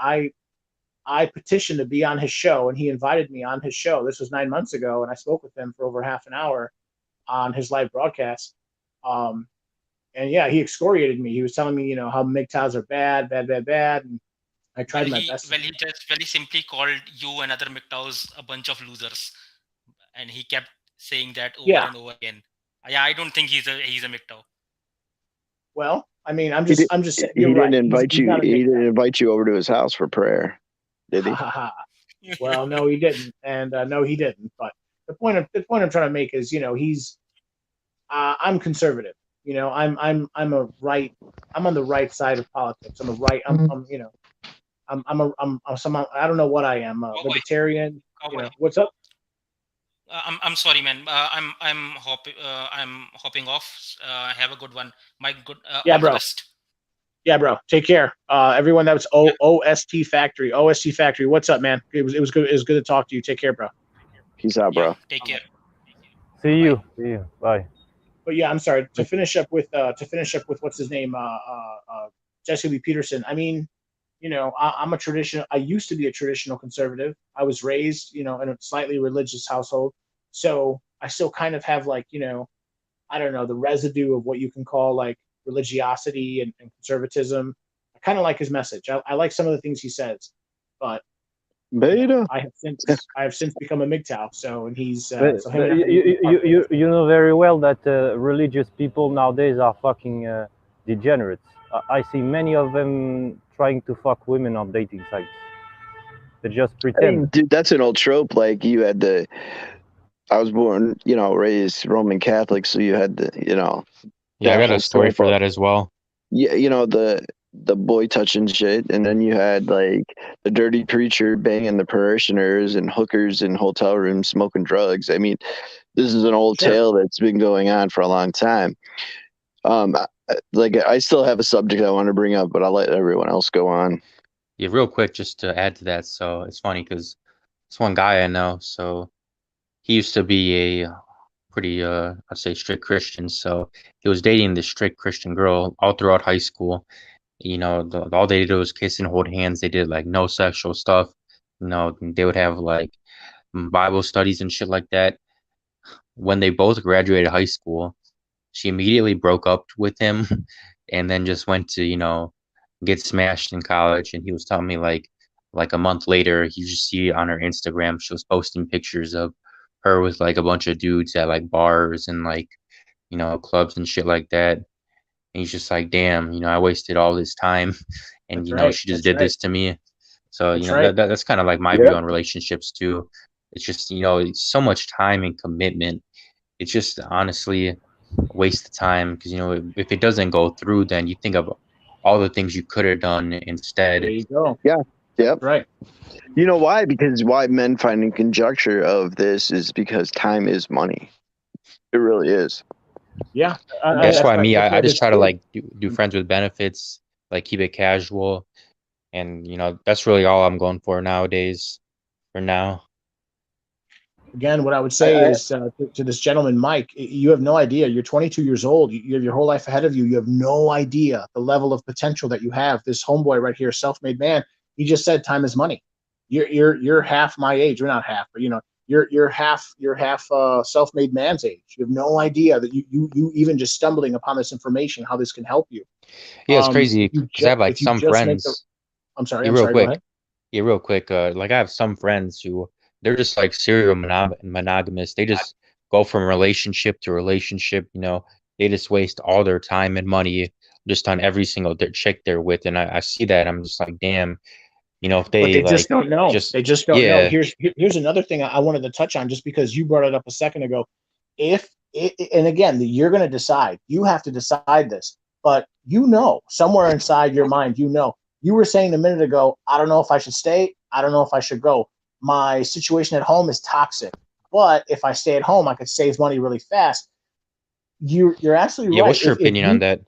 I petitioned to be on his show, and he invited me on his show. This was 9 months ago, and I spoke with him for over half an hour on his live broadcast. And yeah, he excoriated me. He was telling me, you know, how MGTOWs are bad. And I tried my best. Well, he just very simply called you and other MGTOWs a bunch of losers, and he kept saying that over and over again. Yeah, I don't think he's a MGTOW. Well, I mean, I'm just saying. He didn't invite you. He didn't invite you over to his house for prayer, did he? Well, no, he didn't, and no, he didn't. But the point I'm trying to make is, you know, I'm conservative. You know, I'm on the right side of politics. I'm I don't know what I am. Libertarian. You know, what's up? I'm sorry, man. I'm hopping off. Have a good one. Yeah, bro. Yeah, bro. Take care. Everyone that was OST Factory. OST Factory. What's up, man? It was good. It was good to talk to you. Take care, bro. Peace out, bro. Take care. See you. Bye. But yeah, I'm sorry. To finish up with what's his name, Jesse Lee Peterson. I mean, you know, I used to be a traditional conservative. I was raised, you know, in a slightly religious household, so I still kind of have, like, you know, I don't know, the residue of what you can call like religiosity and conservatism. I kind of like his message. I like some of the things he says, but Beta. I have since become a MGTOW. So, and he's you know very well that religious people nowadays are fucking degenerates. I see many of them trying to fuck women on dating sites. They just pretend. Hey, dude, that's an old trope. Like you had I was born, you know, raised Roman Catholic, so you had you know. Yeah, I got a story for that as well. Yeah, you know, the boy touching shit, and then you had like the dirty preacher banging the parishioners and hookers in hotel rooms smoking drugs. I mean, this is an old tale that's been going on for a long time. Like I still have a subject I want to bring up, but I'll let everyone else go on. Yeah, real quick, just to add to that. So it's funny because it's one guy I know. So he used to be a pretty, I'd say, strict Christian. So he was dating this strict Christian girl all throughout high school. You know, all they did was kiss and hold hands. They did like no sexual stuff. You know, they would have like Bible studies and shit like that. When they both graduated high school, she immediately broke up with him and then just went to, you know, get smashed in college. And he was telling me like a month later, you just see on her Instagram, she was posting pictures of her with like a bunch of dudes at like bars and like, you know, clubs and shit like that. And he's just like, damn, you know, I wasted all this time and, you know, she just did this to me. So, you know, that's kind of like my view on relationships too. It's just, you know, it's so much time and commitment. It's just honestly a waste of time because, you know, if it doesn't go through, then you think of all the things you could have done instead. There you go. Yeah. Yep. Right. You know why? Because why men finding conjecture of this is because time is money. It really is. Yeah. That's why I just try to like do friends with benefits, like keep it casual, and that's really all I'm going for nowadays. For now. Again, what I would say is to this gentleman, Mike, you have no idea. You're 22 years old. You have your whole life ahead of you. You have no idea the level of potential that you have. This homeboy right here, self-made man, he just said time is money. You're half my age. You're not half, but you're half self-made man's age. You have no idea that you even just stumbling upon this information, how this can help you. Yeah, it's crazy because I have like some friends. I'm sorry. Real Go quick. ahead. Yeah, real quick. Like I have some friends who they're just like serial monogamous. They just go from relationship to relationship. They just waste all their time and money just on every single chick they're with. And I see that. I'm just like, damn. If they But they like just don't know. They just don't know. Yeah. Here's another thing I wanted to touch on, just because you brought it up a second ago. And again, you're going to decide. You have to decide this. But somewhere inside your mind, you were saying a minute ago, I don't know if I should stay. I don't know if I should go. My situation at home is toxic. But if I stay at home, I could save money really fast. You're absolutely right. Yeah, what's your opinion on that?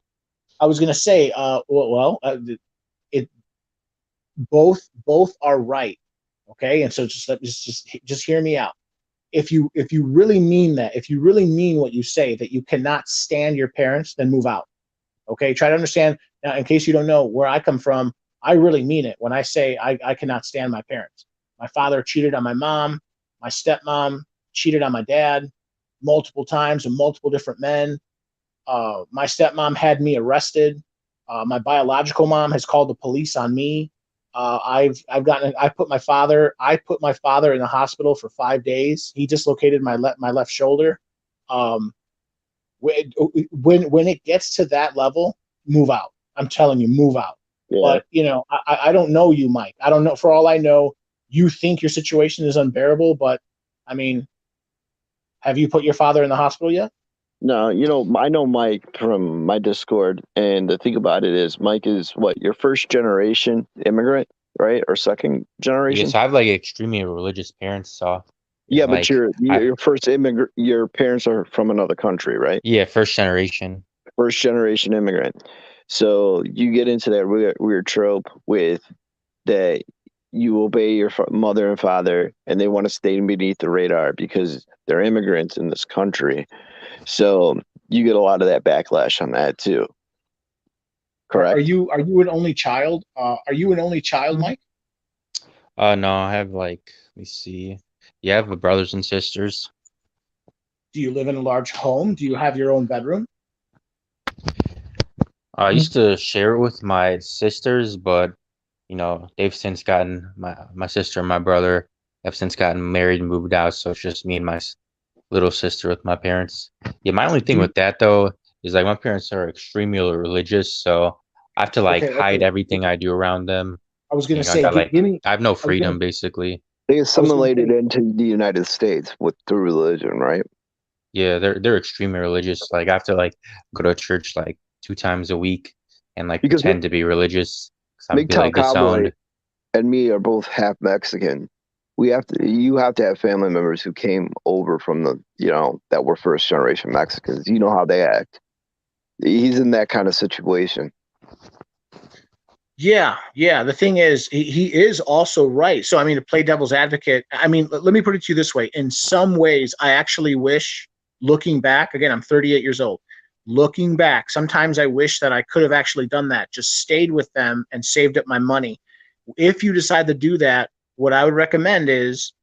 I was going to say, both are right. Okay, and so just hear me out. If you really mean that, if you really mean what you say, that you cannot stand your parents, then move out. Okay, try to understand. Now, in case you don't know where I come from, I really mean it when I say I cannot stand my parents. My father cheated on my mom. My stepmom cheated on my dad multiple times with multiple different men. My stepmom had me arrested. My biological mom has called the police on me. I put my father in the hospital for 5 days. He dislocated my left shoulder. When it gets to that level, move out. I'm telling you, move out. Yeah. But I don't know you, Mike. I don't know. For all I know, you think your situation is unbearable. But I mean, have you put your father in the hospital yet? No, I know Mike from my Discord, and the thing about it is, Mike is your first generation immigrant, right, or second generation? Yes, I have like extremely religious parents, so yeah, but you're first immigrant. Your parents are from another country, right? Yeah, first generation immigrant. So you get into that weird trope with that you obey your mother and father, and they want to stay beneath the radar because they're immigrants in this country. So you get a lot of that backlash on that too. Correct. Are you an only child? Mike? No, I have let me see. Yeah, I have brothers and sisters. Do you live in a large home? Do you have your own bedroom? I used to share it with my sisters, but they've since gotten my sister and my brother have since gotten married and moved out, so it's just me and my little sister with my parents. Yeah, my only thing with that though is my parents are extremely religious, so I have to hide everything I do around them. I was gonna say, I have no freedom basically. They assimilated into the United States through religion, right? Yeah, they're extremely religious. I have to go to church 2 times a week and pretend to be religious. MGTOW Cowboy and me are both half Mexican. You have to have family members who came over from that were first generation Mexicans. You know how they act. He's in that kind of situation. Yeah. The thing is, he is also right. So, I mean, to play devil's advocate, I mean, let me put it to you this way. In some ways, I actually wish, looking back, again, I'm 38 years old. Looking back, sometimes I wish that I could have actually done that, just stayed with them and saved up my money. If you decide to do that, what I would recommend is,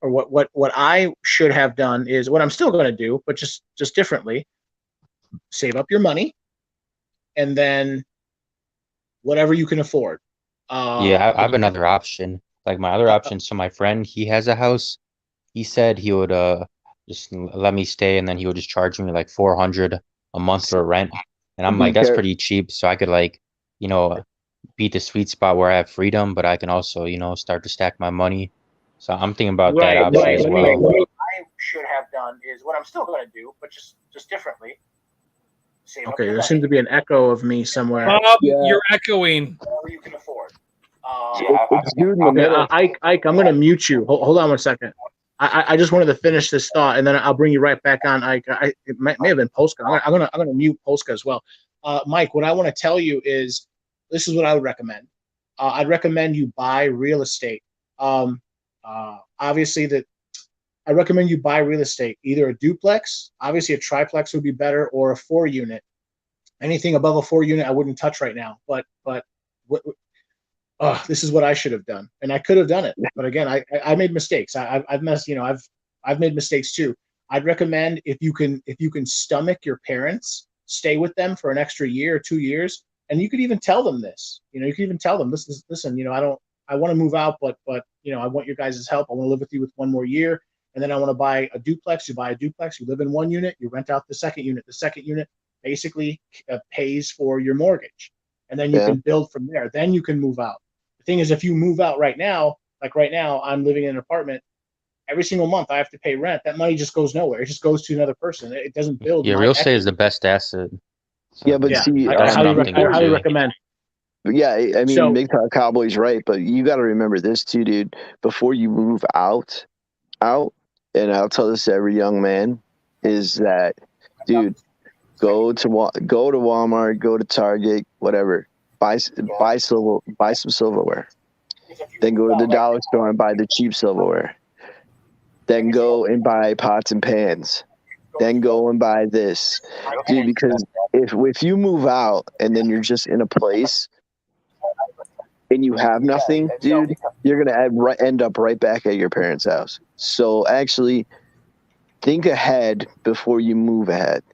or what I should have done is what I'm still going to do, but just differently. Save up your money, and then whatever you can afford. Yeah, I have another option. My other option. So my friend, he has a house. He said he would just let me stay, and then he would just charge me $400 a month for rent. And I'm like, that's pretty cheap. So I could beat the sweet spot where I have freedom, but I can also start to stack my money. So I'm thinking about that option as well. What I should have done is what I'm still going to do, but just differently. Okay, there seems to be an echo of me somewhere. Bob, you're echoing. It's dude in the Okay, middle. Ike, I'm going to mute you. Hold on 1 second. I just wanted to finish this thought, and then I'll bring you right back on, Ike. It may have been Polska. I'm gonna mute Polska as well. Mike, what I want to tell you is, this is what I would recommend. I'd recommend you buy real estate. Obviously, I recommend you buy real estate, either a duplex, obviously a triplex would be better, or a 4-unit. Anything above a 4-unit, I wouldn't touch right now. But this is what I should have done, and I could have done it. But again, I made mistakes. I've made mistakes too. I'd recommend if you can stomach your parents, stay with them for an extra year or 2 years, and you could even tell them this. You could even tell them, listen. I want to move out, but I want your guys' help. I want to live with you with 1 more year, and then I want to buy a duplex. You buy a duplex. You live in 1 unit. You rent out the second unit. The second unit basically pays for your mortgage, and then you can build from there. Then you can move out. The thing is, if you move out right now, like right now, I'm living in an apartment. Every single month I have to pay rent. That money just goes nowhere. It just goes to another person. It doesn't build. Yeah, real estate is the best asset. So, yeah, but see, I highly recommend. Yeah, I mean, Big Time Cowboy's right, but you got to remember this too, dude. Before you move out, and I'll tell this to every young man, is that, dude, go to Walmart, go to Target, whatever. Buy some silverware. Then go to the dollar store and buy the cheap silverware. Then go and buy pots and pans. Then go and buy this, dude. Because if you move out and then you're just in a place and you have nothing, dude, you're gonna end up right back at your parents' house. So actually, think ahead before you move ahead.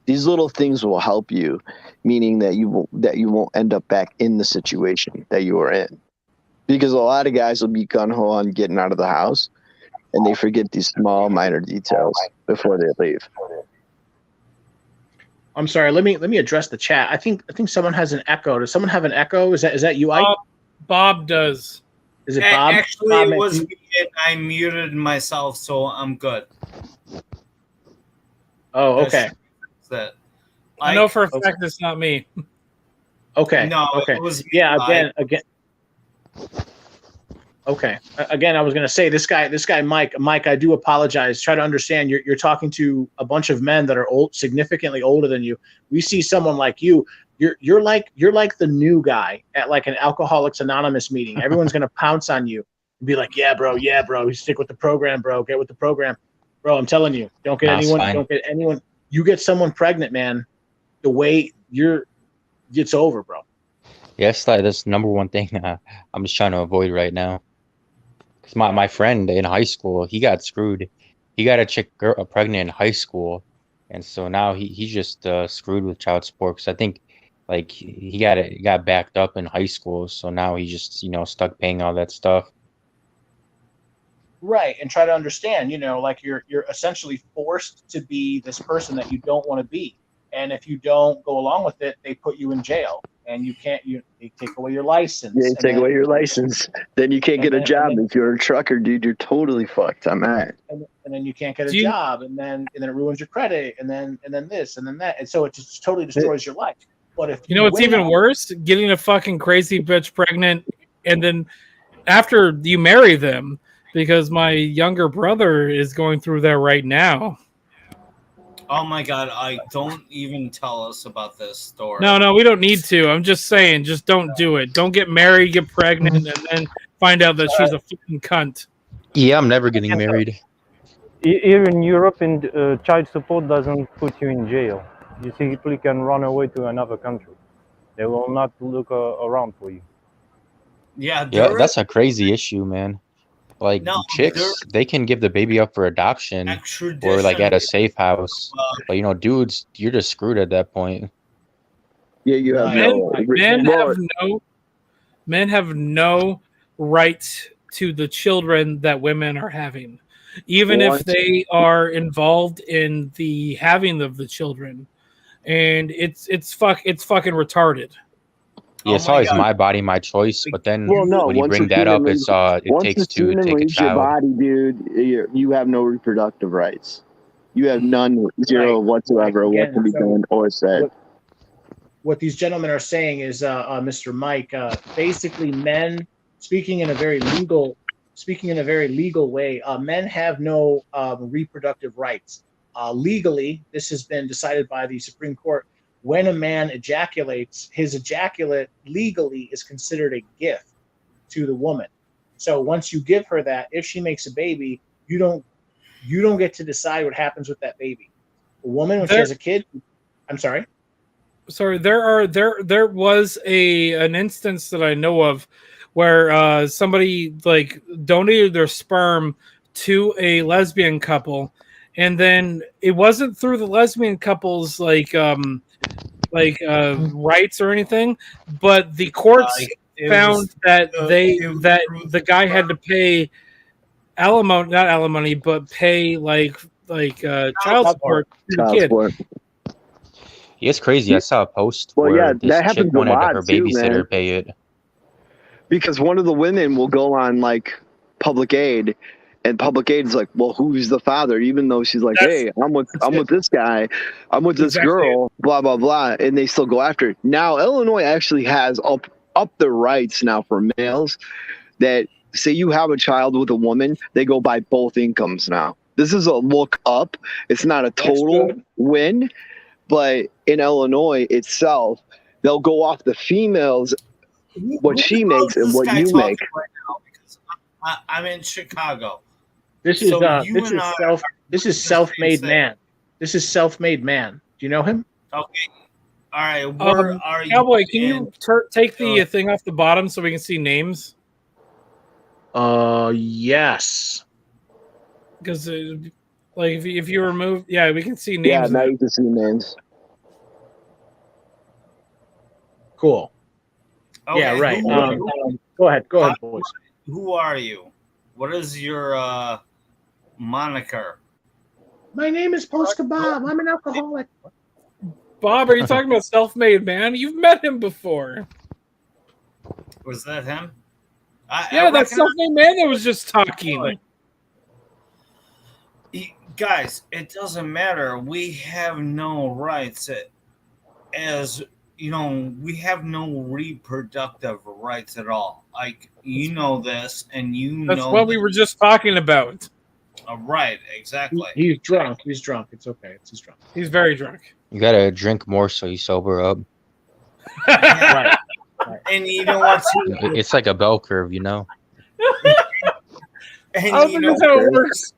These little things will help you, meaning that you won't end up back in the situation that you were in. Because a lot of guys will be gung-ho on getting out of the house, and they forget these small, minor details before they leave. I'm sorry. Let me address the chat. I think someone has an echo. Does someone have an echo? Is that you, Ike? Bob does. Is it Bob? Actually, Bob, it was me, and I muted myself, so I'm good. Oh, okay. That. I know for a fact it's not me. Okay. No, okay. It was me. Yeah. Again. Okay. Again, I was going to say this guy, Mike, I do apologize. Try to understand. You're talking to a bunch of men that are significantly older than you. We see someone like you. You're like the new guy at like an Alcoholics Anonymous meeting. Everyone's going to pounce on you and be like, yeah, bro. You stick with the program, bro. Get with the program, bro. I'm telling you, don't get anyone. You get someone pregnant, man. The way it's over, bro. Yes, that's the number one thing I'm just trying to avoid right now. Because my friend in high school, he got screwed. He got a chick pregnant in high school, and so now he's just screwed with child support. Because I think like he got backed up in high school, so now he's just stuck paying all that stuff. Right, and try to understand, like you're essentially forced to be this person that you don't want to be, and if you don't go along with it, they put you in jail, and they take away your license. Yeah, take away your license, then you can't get a job. If you're a trucker, dude, you're totally fucked on that. And then you can't get a job, and then it ruins your credit, and then this, and then that, and so it just totally destroys your life. But if what's even worse, getting a fucking crazy bitch pregnant, and then after you marry them. Because my younger brother is going through that right now. Oh my god, don't even tell us about this story. No, we don't need to. I'm just saying, just don't do it. Don't get married, get pregnant, and then find out that she's a fucking cunt. Yeah, I'm never getting married. Here in Europe, child support doesn't put you in jail. You simply can run away to another country. They will not look around for you. Yeah, that's a crazy issue, man. Like chicks, they can give the baby up for adoption or like at a safe house. But dudes, you're just screwed at that point. Yeah, you have men have no right to the children that women are having, even if they are involved in the having of the children, and it's fucking retarded. Yeah, it's always my body, my choice. But then when you bring that up, it takes two to take a child. Your body, dude, you have no reproductive rights. You have none, zero whatsoever Again, what can be done or said. What these gentlemen are saying is, Mr. Mike, basically men speaking in a very legal way, men have no reproductive rights. Legally, this has been decided by the Supreme Court. When a man ejaculates, his ejaculate legally is considered a gift to the woman. So once you give her that, if she makes a baby, you don't get to decide what happens with that baby. A woman, when she has a kid, I'm sorry. Sorry, there was an instance that I know of where somebody like donated their sperm to a lesbian couple, and then it wasn't through the lesbian couple's rights or anything, but the courts found that the guy had to pay not alimony, but pay child support to the kid. Yeah, it's crazy. I saw a post Well, where yeah, this that chick happens a wanted lot her too, babysitter man. pay it. Because one of the women will go on like public aid, and public aid's like, well, who's the father? Even though she's like, hey, I'm with this guy, I'm with this girl, blah blah blah, and they still go after it. Now Illinois actually has up the rights now for males that say you have a child with a woman, they go by both incomes now. This is a look up. It's not a total win, but in Illinois itself, they'll go off the females, what she makes and what you make. Right now, because I'm in Chicago. This is self-made man. This is self-made man. Do you know him? Okay. All right. Where are you? Cowboy, can you take the thing off the bottom so we can see names? Yes. Because if you remove, we can see names. Yeah, now you can see names. Cool. Okay, yeah, right. Go ahead, boys. Who are you? What is your moniker? My name is Polska Bob. I'm an alcoholic. Bob, are you talking about self-made man? You've met him before. Was that him? That's self-made man that was just talking. Guys, it doesn't matter. We have no rights as you know, we have no reproductive rights at all. Like, you know this, and that's what we were just talking about. Right, exactly. He's drunk. It's okay. He's drunk. He's very drunk. You gotta drink more so you sober up. Right. And you know what? It's like a bell curve, you know. And I don't think that's how it works.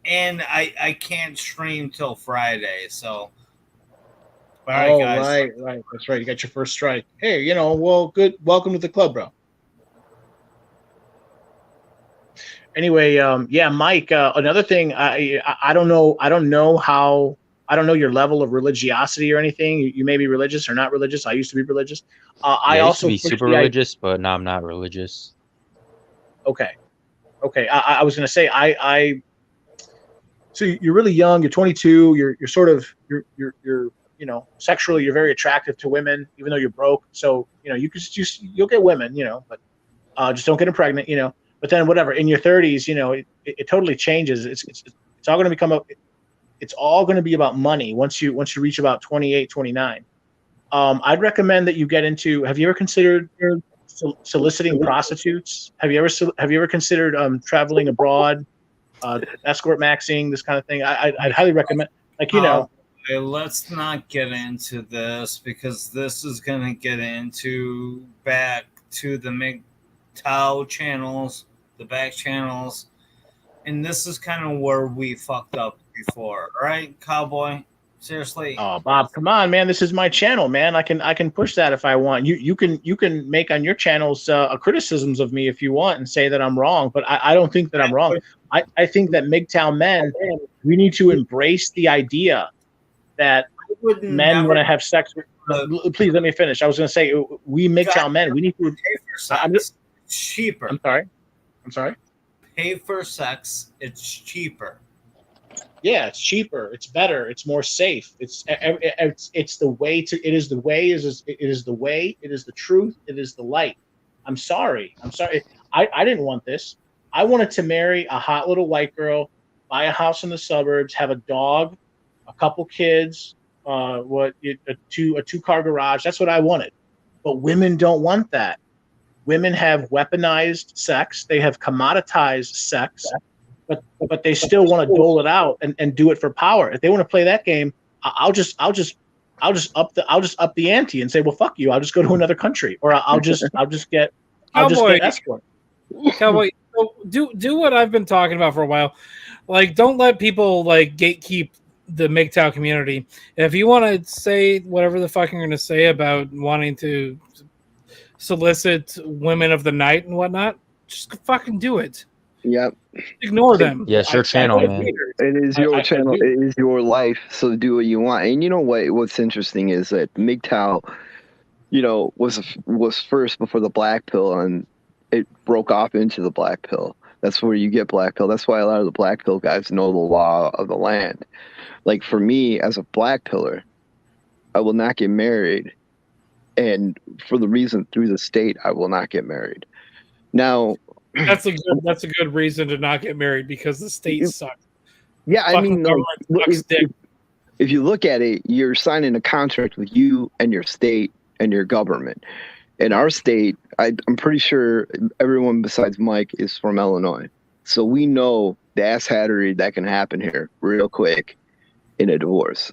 And I can't stream till Friday, so. All right, guys. Right. That's right. You got your first strike. Hey, well, good. Welcome to the club, bro. Anyway, Mike. Another thing, I don't know your level of religiosity or anything. You may be religious or not religious. I used to be religious. I also used to be super religious, but now I'm not religious. Okay. I was gonna say so you're really young. You're 22. You're sort of you're sexually you're very attractive to women, even though you're broke. So you'll get women, but just don't get them pregnant, But then whatever, in your 30s, it totally changes. It's all going to become it's all going to be about money once you reach about 28, 29. I'd recommend that you get into. Have you ever considered soliciting prostitutes? Have you ever considered traveling abroad, escort maxing, this kind of thing? I'd highly recommend. Let's not get into this because this is going to get into back to the MGTOW channels, the back channels, and this is kind of where we fucked up before, right, Cowboy? Seriously? Oh, Bob, come on, man! This is my channel, man. I can push that if I want. You can make on your channels criticisms of me if you want and say that I'm wrong, but I don't think that I'm wrong. I think that MGTOW men, we need to embrace the idea that men want to have sex with. Please let me finish. I was going to say we MGTOW men. We need to pay for sex. It's cheaper. I'm sorry. Pay for sex. It's cheaper. Yeah, it's cheaper. It's better. It's more safe. It's the way to. It is the way. It is the way. It is the truth. It is the light. I'm sorry. I didn't want this. I wanted to marry a hot little white girl, buy a house in the suburbs, have a dog, a couple kids, a 2-car garage. That's what I wanted. But women don't want that. Women have weaponized sex. They have commoditized sex, but they still want to dole it out and do it for power. If they want to play that game, I'll just up the ante and say, well, fuck you. I'll just go to another country, or I'll just get escort. Cowboy, so do what I've been talking about for a while. Like, don't let people like gatekeep the MGTOW community. If you want to say whatever the fuck you're going to say about wanting to solicit women of the night and whatnot, just fucking do it. Yep. Ignore them. Yeah, it's your channel, man. It is your channel. It is your life. So do what you want. And you know what? What's interesting is that MGTOW, was first before the black pill, and it broke off into the black pill. That's where you get black pill. That's why a lot of the black pill guys know the law of the land. Like for me, as a black pillar, I will not get married. And for the reason through the state, I will not get married. Now, that's a good reason to not get married, because the state sucks. Yeah, I mean, if you look at it, you're signing a contract with you and your state and your government. In our state, I'm pretty sure everyone besides Mike is from Illinois. So we know the asshattery that can happen here real quick in a divorce.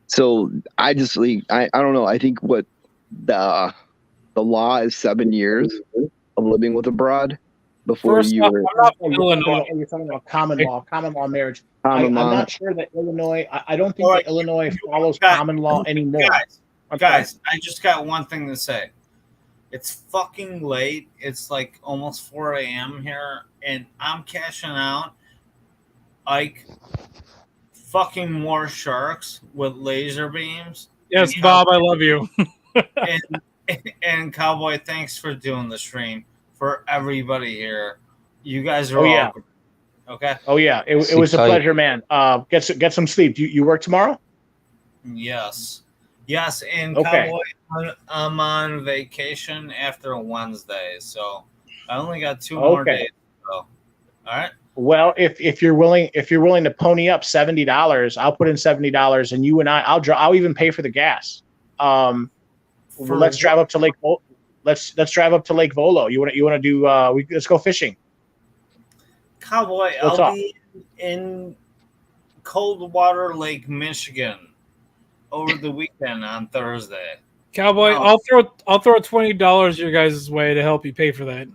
So I don't know. I think what the law is 7 years of living with a broad before First you off, were. I'm not from Illinois. You're talking about common law marriage. Common law. I'm not sure that Illinois. I don't think that Illinois follows common law anymore. Guys, I just got one thing to say. It's fucking late. It's like almost 4 a.m. here, and I'm cashing out Ike fucking more sharks with laser beams. Yes, Bob, I love you. and Cowboy, thanks for doing the stream for everybody here. You guys are all great. Okay. Oh yeah, it was a pleasure, man. Get some sleep. You work tomorrow? Yes, and okay. Cowboy, I'm on vacation after Wednesday, so I only got 2 more days. So, all right. Well, if you're willing to pony up $70, I'll put in $70, and you and I'll even pay for the gas. Let's drive up to Lake. Let's drive up to Lake Volo. You want to do? Let's go fishing. Cowboy, I'll be in Coldwater Lake, Michigan, over the weekend on Thursday. Cowboy, I'll throw $20 your guys' way to help you pay for that.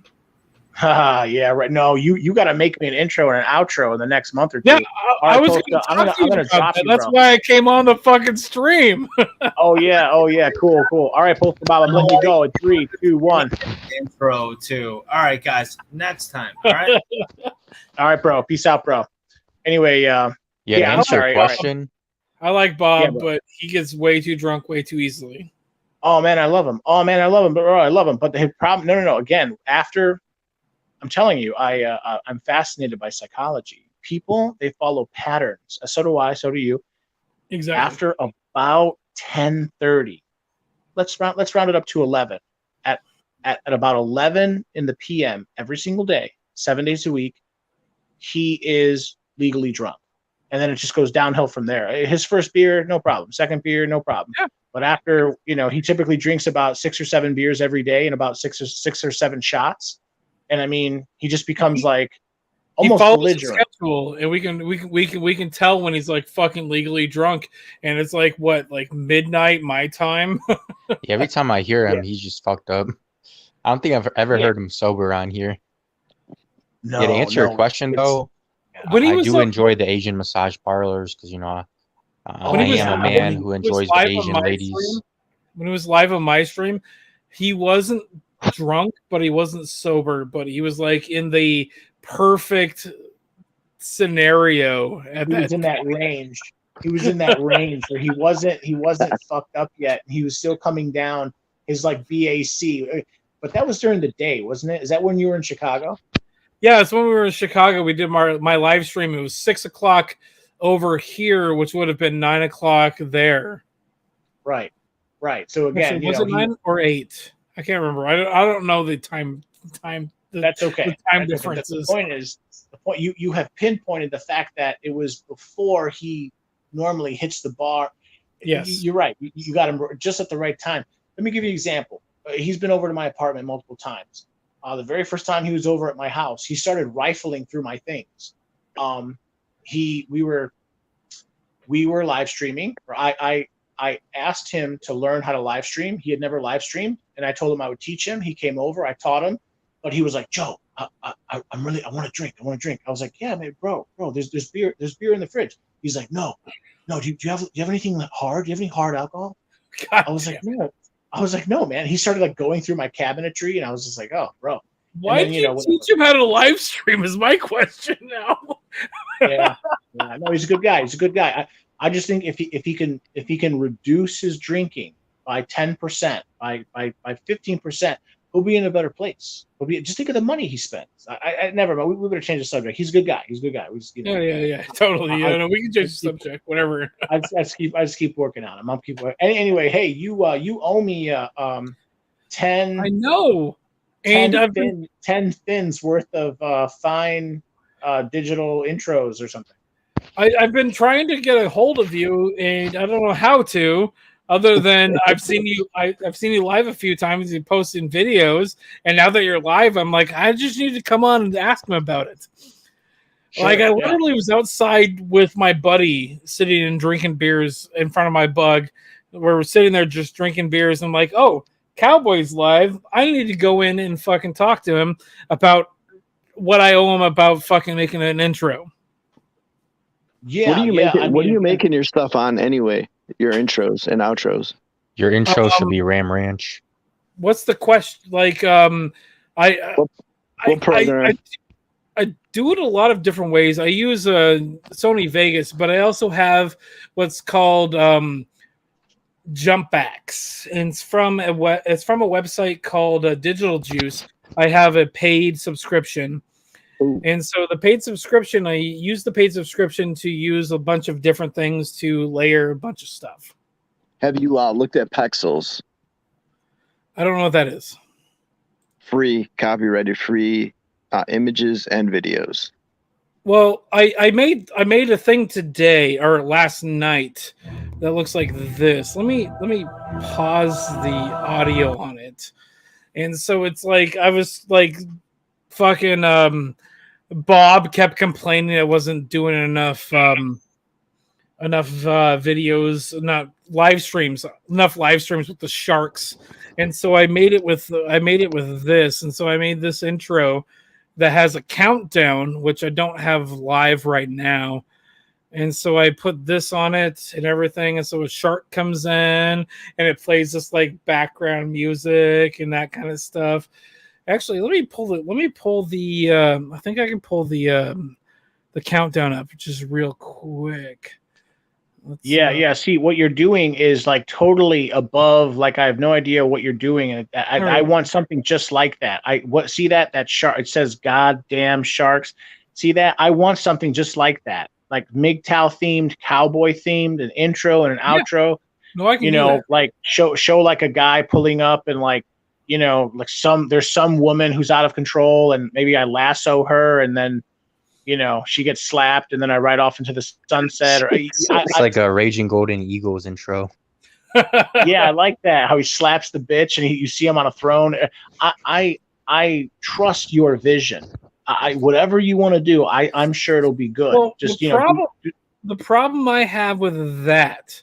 Yeah, right. No, you got to make me an intro and an outro in the next month or two. Yeah, I was going to talk to you about that. That's why I came on the fucking stream. Oh yeah, cool. All right, Postal Bob, I'm letting you go. 3, 2, 1. Intro too. All right, guys. Next time. All right. All right, bro. Peace out, bro. Anyway, to answer your question. I like Bob, but he gets way too drunk way too easily. Oh man, I love him. Bro, I love him. But the problem, no. Again, after. I'm telling you, I'm fascinated by psychology. People, they follow patterns. So do I. So do you. Exactly. After about 10:30, let's round it up to 11. At about 11 in the PM every single day, 7 days a week, he is legally drunk, and then it just goes downhill from there. His first beer, no problem. Second beer, no problem. Yeah. But after, he typically drinks about 6 or 7 beers every day and about six or seven shots. And I mean, he just becomes like almost belligerent. Schedule, and we can tell when he's like fucking legally drunk, and it's like midnight my time. Yeah, every time I hear him, he's just fucked up. I don't think I've ever heard him sober on here. No. To answer your question though, I do enjoy the Asian massage parlors because I am a man who enjoys the Asian ladies. When he was live on my stream, he wasn't drunk, but he wasn't sober, but he was like in the perfect scenario at he was in that range. He was in that range where he wasn't fucked up yet. He was still coming down his like BAC. But that was during the day, wasn't it? Is that when you were in Chicago? Yeah, it's when we were in Chicago. We did my live stream. It was 6 o'clock over here, which would have been 9 o'clock there. Right. So again, was it 9 or 8? I can't remember. I don't know the time. That's okay. The time differences. The point is, the point you have pinpointed the fact that it was before he normally hits the bar. Yes, you're right. You got him just at the right time. Let me give you an example. He's been over to my apartment multiple times. The very first time he was over at my house, he started rifling through my things. We were live streaming. Or I asked him to learn how to live stream. He had never live streamed, and I told him I would teach him. He came over. I taught him, but he was like, "Joe, I want to drink. I want to drink." I was like, "Yeah, man, bro, there's beer in the fridge." He's like, "No, do you have anything hard? Do you have any hard alcohol?" God, I was like, "No." I was like, "No, man." He started like going through my cabinetry, and I was just like, "Oh, bro." Why did you teach him how to live stream? Is my question now. Yeah, no, he's a good guy. He's a good guy. I just think if he can reduce his drinking by 10%, by 15%, he'll be in a better place. Just think of the money he spends. I never mind. We better change the subject. He's a good guy. He's a good guy. We just, Yeah, totally. We can change the subject. Whatever. I just keep working on him. I'll keep working. Anyway, hey, you owe me 10. I know. And 10 fins worth of fine digital intros or something. I've been trying to get a hold of you, and I don't know how to. Other than I've seen you live a few times. You posting videos, and now that you're live, I'm like, I just need to come on and ask him about it. Sure, I literally was outside with my buddy, sitting and drinking beers in front of my bug. Where we're sitting there just drinking beers. And I'm like, oh, Cowboy's live. I need to go in and fucking talk to him about what I owe him about fucking making an intro. Yeah. What are you making your stuff on anyway? Your intros and outros. Your intro should be Ram Ranch. What's the question? Like, I do it a lot of different ways. I use Sony Vegas, but I also have what's called Jump Backs, and it's from a website called Digital Juice. I have a paid subscription. And so the paid subscription, I use the paid subscription to use a bunch of different things to layer a bunch of stuff. Have you looked at Pexels? I don't know what that is. Free, copyrighted, free images and videos. Well, I made a thing today or last night that looks like this. Let me pause the audio on it. And so it's like I was like fucking Bob kept complaining I wasn't doing enough videos, not live streams, enough live streams with the sharks. And so I made it with this. And so I made this intro that has a countdown, which I don't have live right now. And so I put this on it and everything. And so a shark comes in and it plays this like background music and that kind of stuff. Actually, let me pull the I think I can pull the countdown up just real quick. Yeah. See, what you're doing is like totally above. Like I have no idea what you're doing, and I want something just like that. See that shark? It says "goddamn sharks." See that? I want something just like that, like MGTOW themed, cowboy themed, an intro and an outro. No, I can do that. Like show like a guy pulling up and like. Like there's some woman who's out of control and maybe I lasso her and then, she gets slapped and then I ride off into the sunset. Or it's like a Raging Golden Eagles intro. Yeah, I like that. How he slaps the bitch and you see him on a throne. I trust your vision. Whatever you want to do, I'm sure it'll be good. Well, the problem I have with that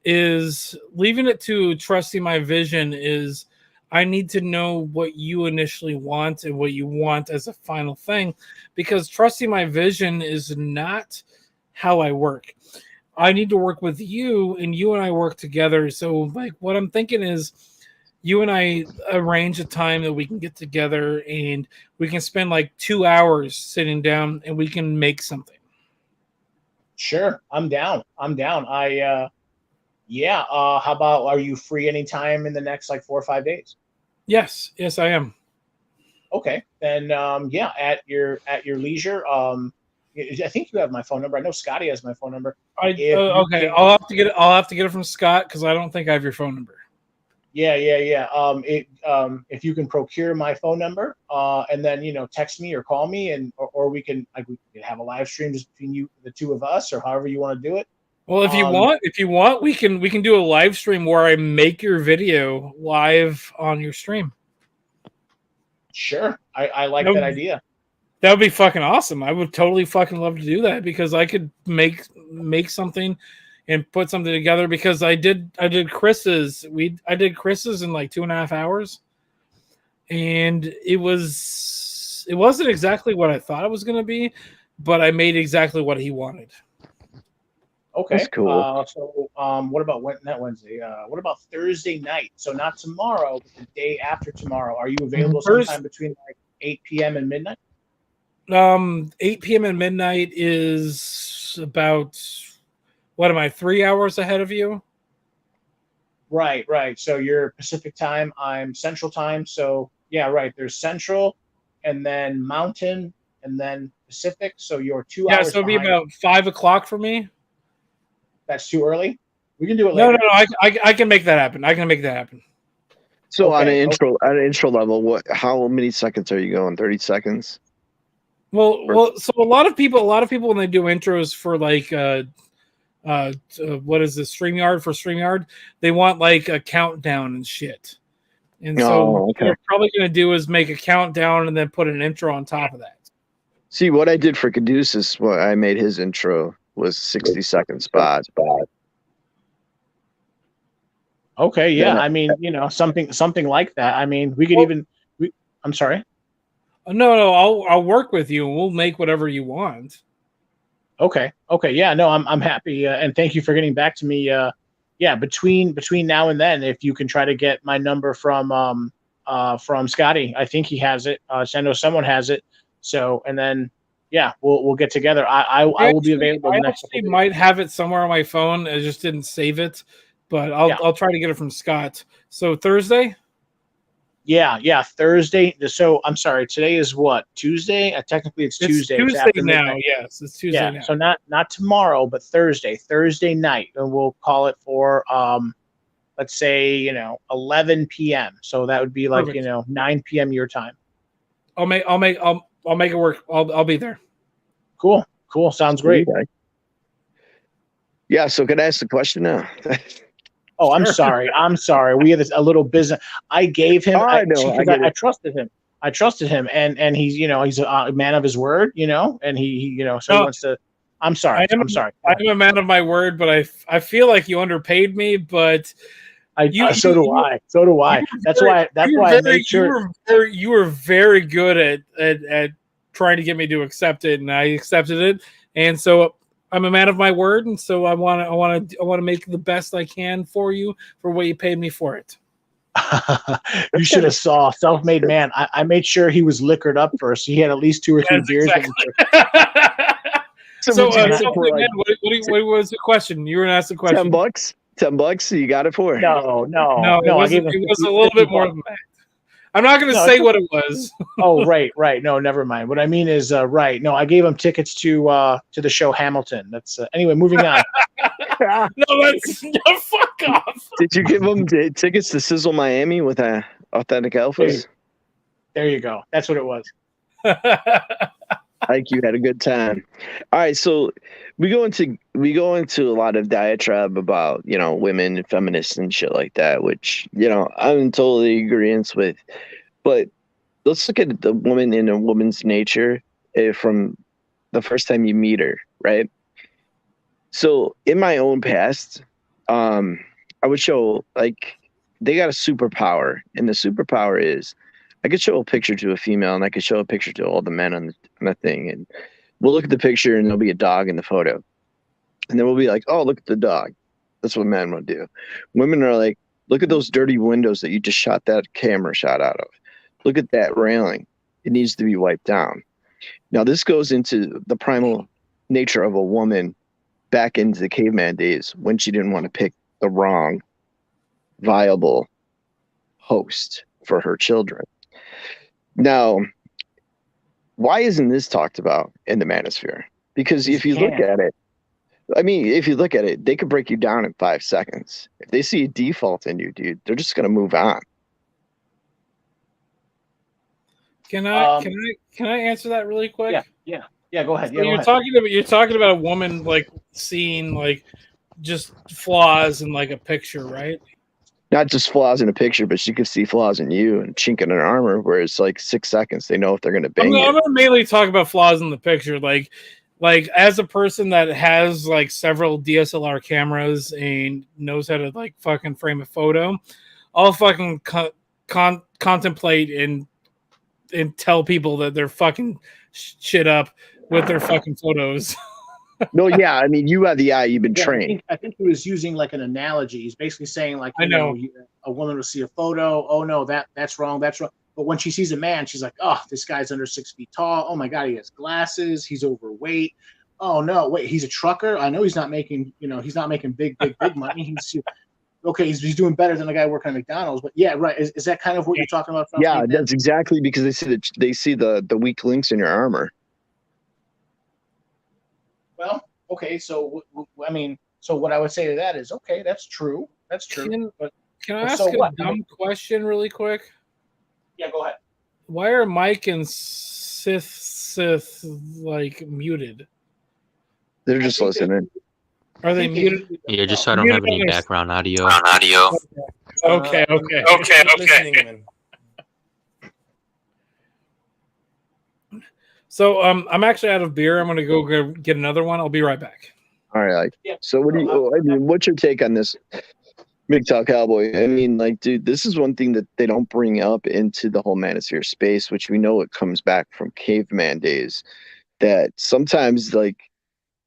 is leaving it to trusting my vision is I need to know what you initially want and what you want as a final thing, because trusting my vision is not how I work. I need to work with you and you and I work together. So like what I'm thinking is you and I arrange a time that we can get together and we can spend like 2 hours sitting down and we can make something. Sure. I'm down. How about, are you free anytime in the next like 4 or 5 days? Yes, I am. Okay. Then, at your leisure. I think you have my phone number. I know Scotty has my phone number. Okay. I'll have to get it from Scott because I don't think I have your phone number. Yeah. If you can procure my phone number, and then text me or call me, and or we can have a live stream just between the two of us, or however you want to do it. Well, if you want, we can do a live stream where I make your video live on your stream. Sure, I like that idea. That would be fucking awesome. I would totally fucking love to do that because I could make something and put something together because I did Chris's. I did Chris's in like 2.5 hours, and it wasn't exactly what I thought it was going to be, but I made exactly what he wanted. Okay, that's cool. So what about not Wednesday? What about Thursday night? So not tomorrow, but the day after tomorrow. Are you available sometime between like 8 p.m. and midnight? 8 p.m. and midnight is about, what am I, 3 hours ahead of you? Right. So you're Pacific time, I'm Central time. So yeah, right. There's Central, and then Mountain, and then Pacific. So you're 2 hours. Yeah, so it'll be about 5 o'clock for me. That's too early. We can do it later. No. I can make that happen. I can make that happen. So on an intro level, how many seconds are you going? 30 seconds? Well, so a lot of people when they do intros for like what is this, StreamYard, they want like a countdown and shit. And so what we're probably going to do is make a countdown and then put an intro on top of that. See, what I did for Caduceus, what I made his intro was 60-second spot. Okay, yeah. I mean, something like that. I mean, we could I'm sorry. No, I'll work with you and we'll make whatever you want. Okay. Yeah, no, I'm happy, and thank you for getting back to me. Yeah, between now and then, if you can try to get my number from Scotty, I think he has it. I know someone has it. So, and then yeah, we'll get together. I will be available. I actually might have it somewhere on my phone. I just didn't save it, but I'll try to get it from Scott. So Thursday. Yeah, Thursday. So I'm sorry. Today is what? Tuesday? Tutechnically, it's Tuesday. Tuesday after now. midnight. Yes, it's Tuesday now. So not tomorrow, but Thursday night, and we'll call it for let's say 11 p.m. So that would be like Perfect. 9 p.m. your time. I'll make it work. I'll be there. Cool. Sounds great. Yeah. So can I ask the question now? Oh, I'm sorry. We had a little business. I gave him. I trusted him. And he's a man of his word. And he so he wants to. I'm sorry. I'm sorry. I'm a man of my word, but I feel like you underpaid me. But so do I. That's why I made sure you were very good at trying to get me to accept it, and I accepted it. And so I'm a man of my word, and so I want to make the best I can for you for what you paid me for it. You should have saw self-made man. I made sure he was liquored up first. He had at least 2 or 3 beers. Exactly. So man, what was the question? You were going to ask the question. $10. You got it for? No. It was a little bit more than that. I'm not going to say what it was. Oh, right. No, never mind. What I mean is, right. No, I gave him tickets to the show Hamilton. That's anyway. Moving on. No, fuck off. Did you give him tickets to Sizzle Miami with Authentic Alphas? There you go. That's what it was. Like you had a good time. All right, so we go into a lot of diatribe about women and feminists and shit like that, which I'm in totally agreement with. But let's look at the woman in a woman's nature from the first time you meet her, right? So in my own past, I would show like they got a superpower, and the superpower is I could show a picture to a female, and I could show a picture to all the men on the thing, and we'll look at the picture, and there'll be a dog in the photo, and then we'll be like, "Oh, look at the dog." That's what men will do. Women are like, "Look at those dirty windows that you just shot that camera shot out of. Look at that railing; it needs to be wiped down." Now, this goes into the primal nature of a woman back into the caveman days when she didn't want to pick the wrong viable host for her children. Now, why isn't this talked about in the manosphere? Because if you look at it, I mean, if you look at it, they could break you down in 5 seconds. If they see a default in you, dude, they're just gonna move on. Can I answer that really quick? Yeah. Go ahead. So you're talking about a woman like seeing like just flaws in like a picture, right? Not just flaws in a picture, but she could see flaws in you and chink in her armor, where it's like 6 seconds. They know if they're gonna bang you. I'm gonna mainly talk about flaws in the picture, like as a person that has like several DSLR cameras and knows how to like fucking frame a photo, I'll fucking contemplate and tell people that they're fucking shit up with their fucking photos. No, yeah, I mean, you have the eye. You've been trained. I think he was using like an analogy. He's basically saying like, you know, a woman will see a photo. Oh no, that's wrong. That's wrong. But when she sees a man, she's like, oh, this guy's under 6 feet tall. Oh my God, he has glasses. He's overweight. Oh no, wait, he's a trucker. I know he's not making, he's not making big money. He's doing better than the guy working at McDonald's. But yeah, right. Is that kind of what you're talking about? Yeah, that's exactly because they see the weak links in your armor. Well, okay, so I mean, so what I would say to that is, okay, that's true. That's true. Can I ask a dumb question really quick? Yeah, go ahead. Why are Mike and Sith like muted? They're just listening. Are they muted? Yeah, just so I don't have any background audio. Okay. So I'm actually out of beer. I'm gonna go get another one. I'll be right back. All right. So what's your take on this, MGTOW Cowboy? I mean, like, dude, this is one thing that they don't bring up into the whole manosphere space, which we know it comes back from caveman days. That sometimes, like,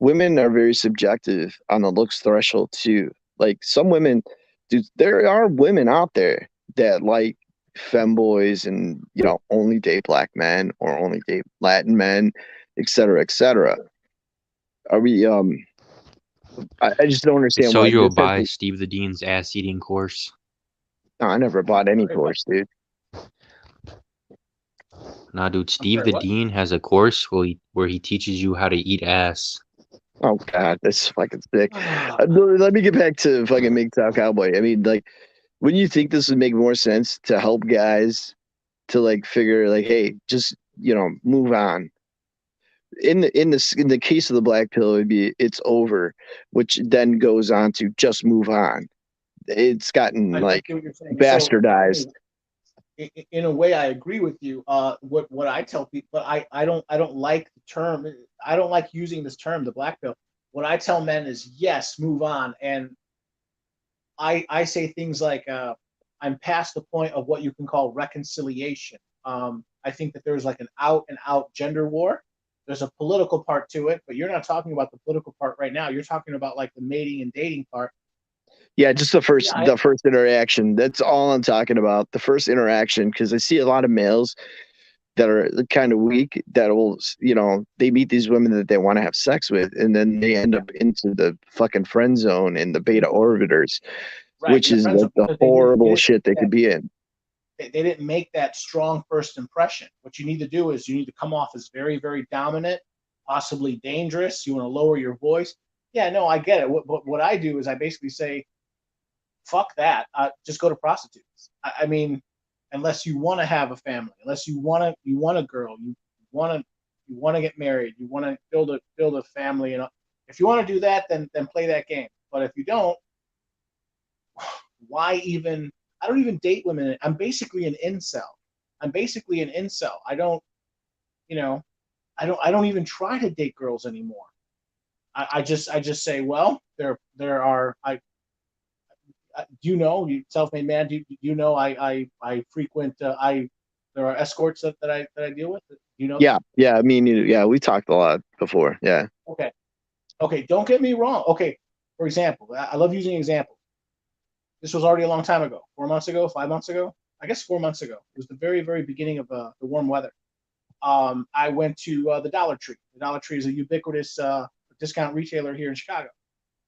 women are very subjective on the looks threshold too. Like, some women, dude, there are women out there that like femboys and only date black men or only date Latin men, etc., etc. Are we? I just don't understand. So you'll buy Steve the Dean's ass eating course? No, I never bought any course, dude. Nah, dude, Steve the Dean has a course where he teaches you how to eat ass. Oh God, that's fucking sick. Let me get back to fucking MGTOW Cowboy. I mean, like, wouldn't you think this would make more sense to help guys to like figure like, hey, just move on? In the case of the black pill, it'd be it's over, which then goes on to just move on. It's gotten like bastardized. So, in a way, I agree with you. What I tell people, I don't like the term. I don't like using this term, the black pill. What I tell men is yes, move on, and I say things like I'm past the point of what you can call reconciliation. I think that there's like an out and out gender war. There's a political part to it, but you're not talking about the political part right now. You're talking about like the mating and dating part. Yeah, just the first interaction. That's all I'm talking about. The first interaction, because I see a lot of males that are kind of weak that will, they meet these women that they want to have sex with, and then they end up into the fucking friend zone and the beta orbiters, which is like the horrible shit they could be in. They didn't make that strong first impression. What you need to do is you need to come off as very, very dominant, possibly dangerous. You want to lower your voice. Yeah, no, I get it. What I do is I basically say, fuck that. Just go to prostitutes. I mean, unless you want to have a family, unless you want a girl, you want to get married, you want to build a family. If you want to do that, then play that game. But if you don't, why even? I don't even date women. I'm basically an incel. I don't, I don't even try to date girls anymore. I just say, well, there are you self-made man. Do you know I frequent there are escorts that I deal with. Yeah. I mean, we talked a lot before. Yeah. Okay. Don't get me wrong. Okay, for example, I love using examples. This was already a long time ago. 4 months ago, 5 months ago. I guess 4 months ago. It was the very, very beginning of the warm weather. I went to the Dollar Tree. The Dollar Tree is a ubiquitous discount retailer here in Chicago.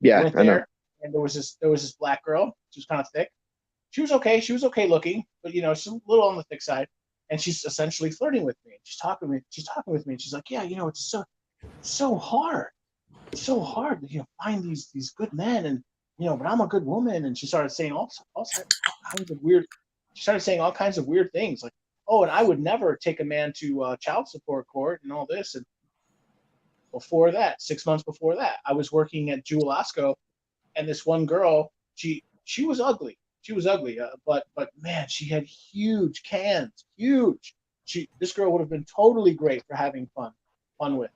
Yeah, I went there, and there was this black girl. She was kind of thick. She was okay. She was okay looking, but she's a little on the thick side. And she's essentially flirting with me. She's talking with me. And she's like, yeah, it's so hard. it's so hard to find these good men, and but I'm a good woman. And she started saying all kinds of weird. She started saying all kinds of weird things like, oh, and I would never take a man to child support court and all this. And before that, 6 months before that, I was working at Jewel Osco, and this one girl, she was ugly. She was ugly, but man, she had huge cans, huge. This girl would have been totally great for having fun with.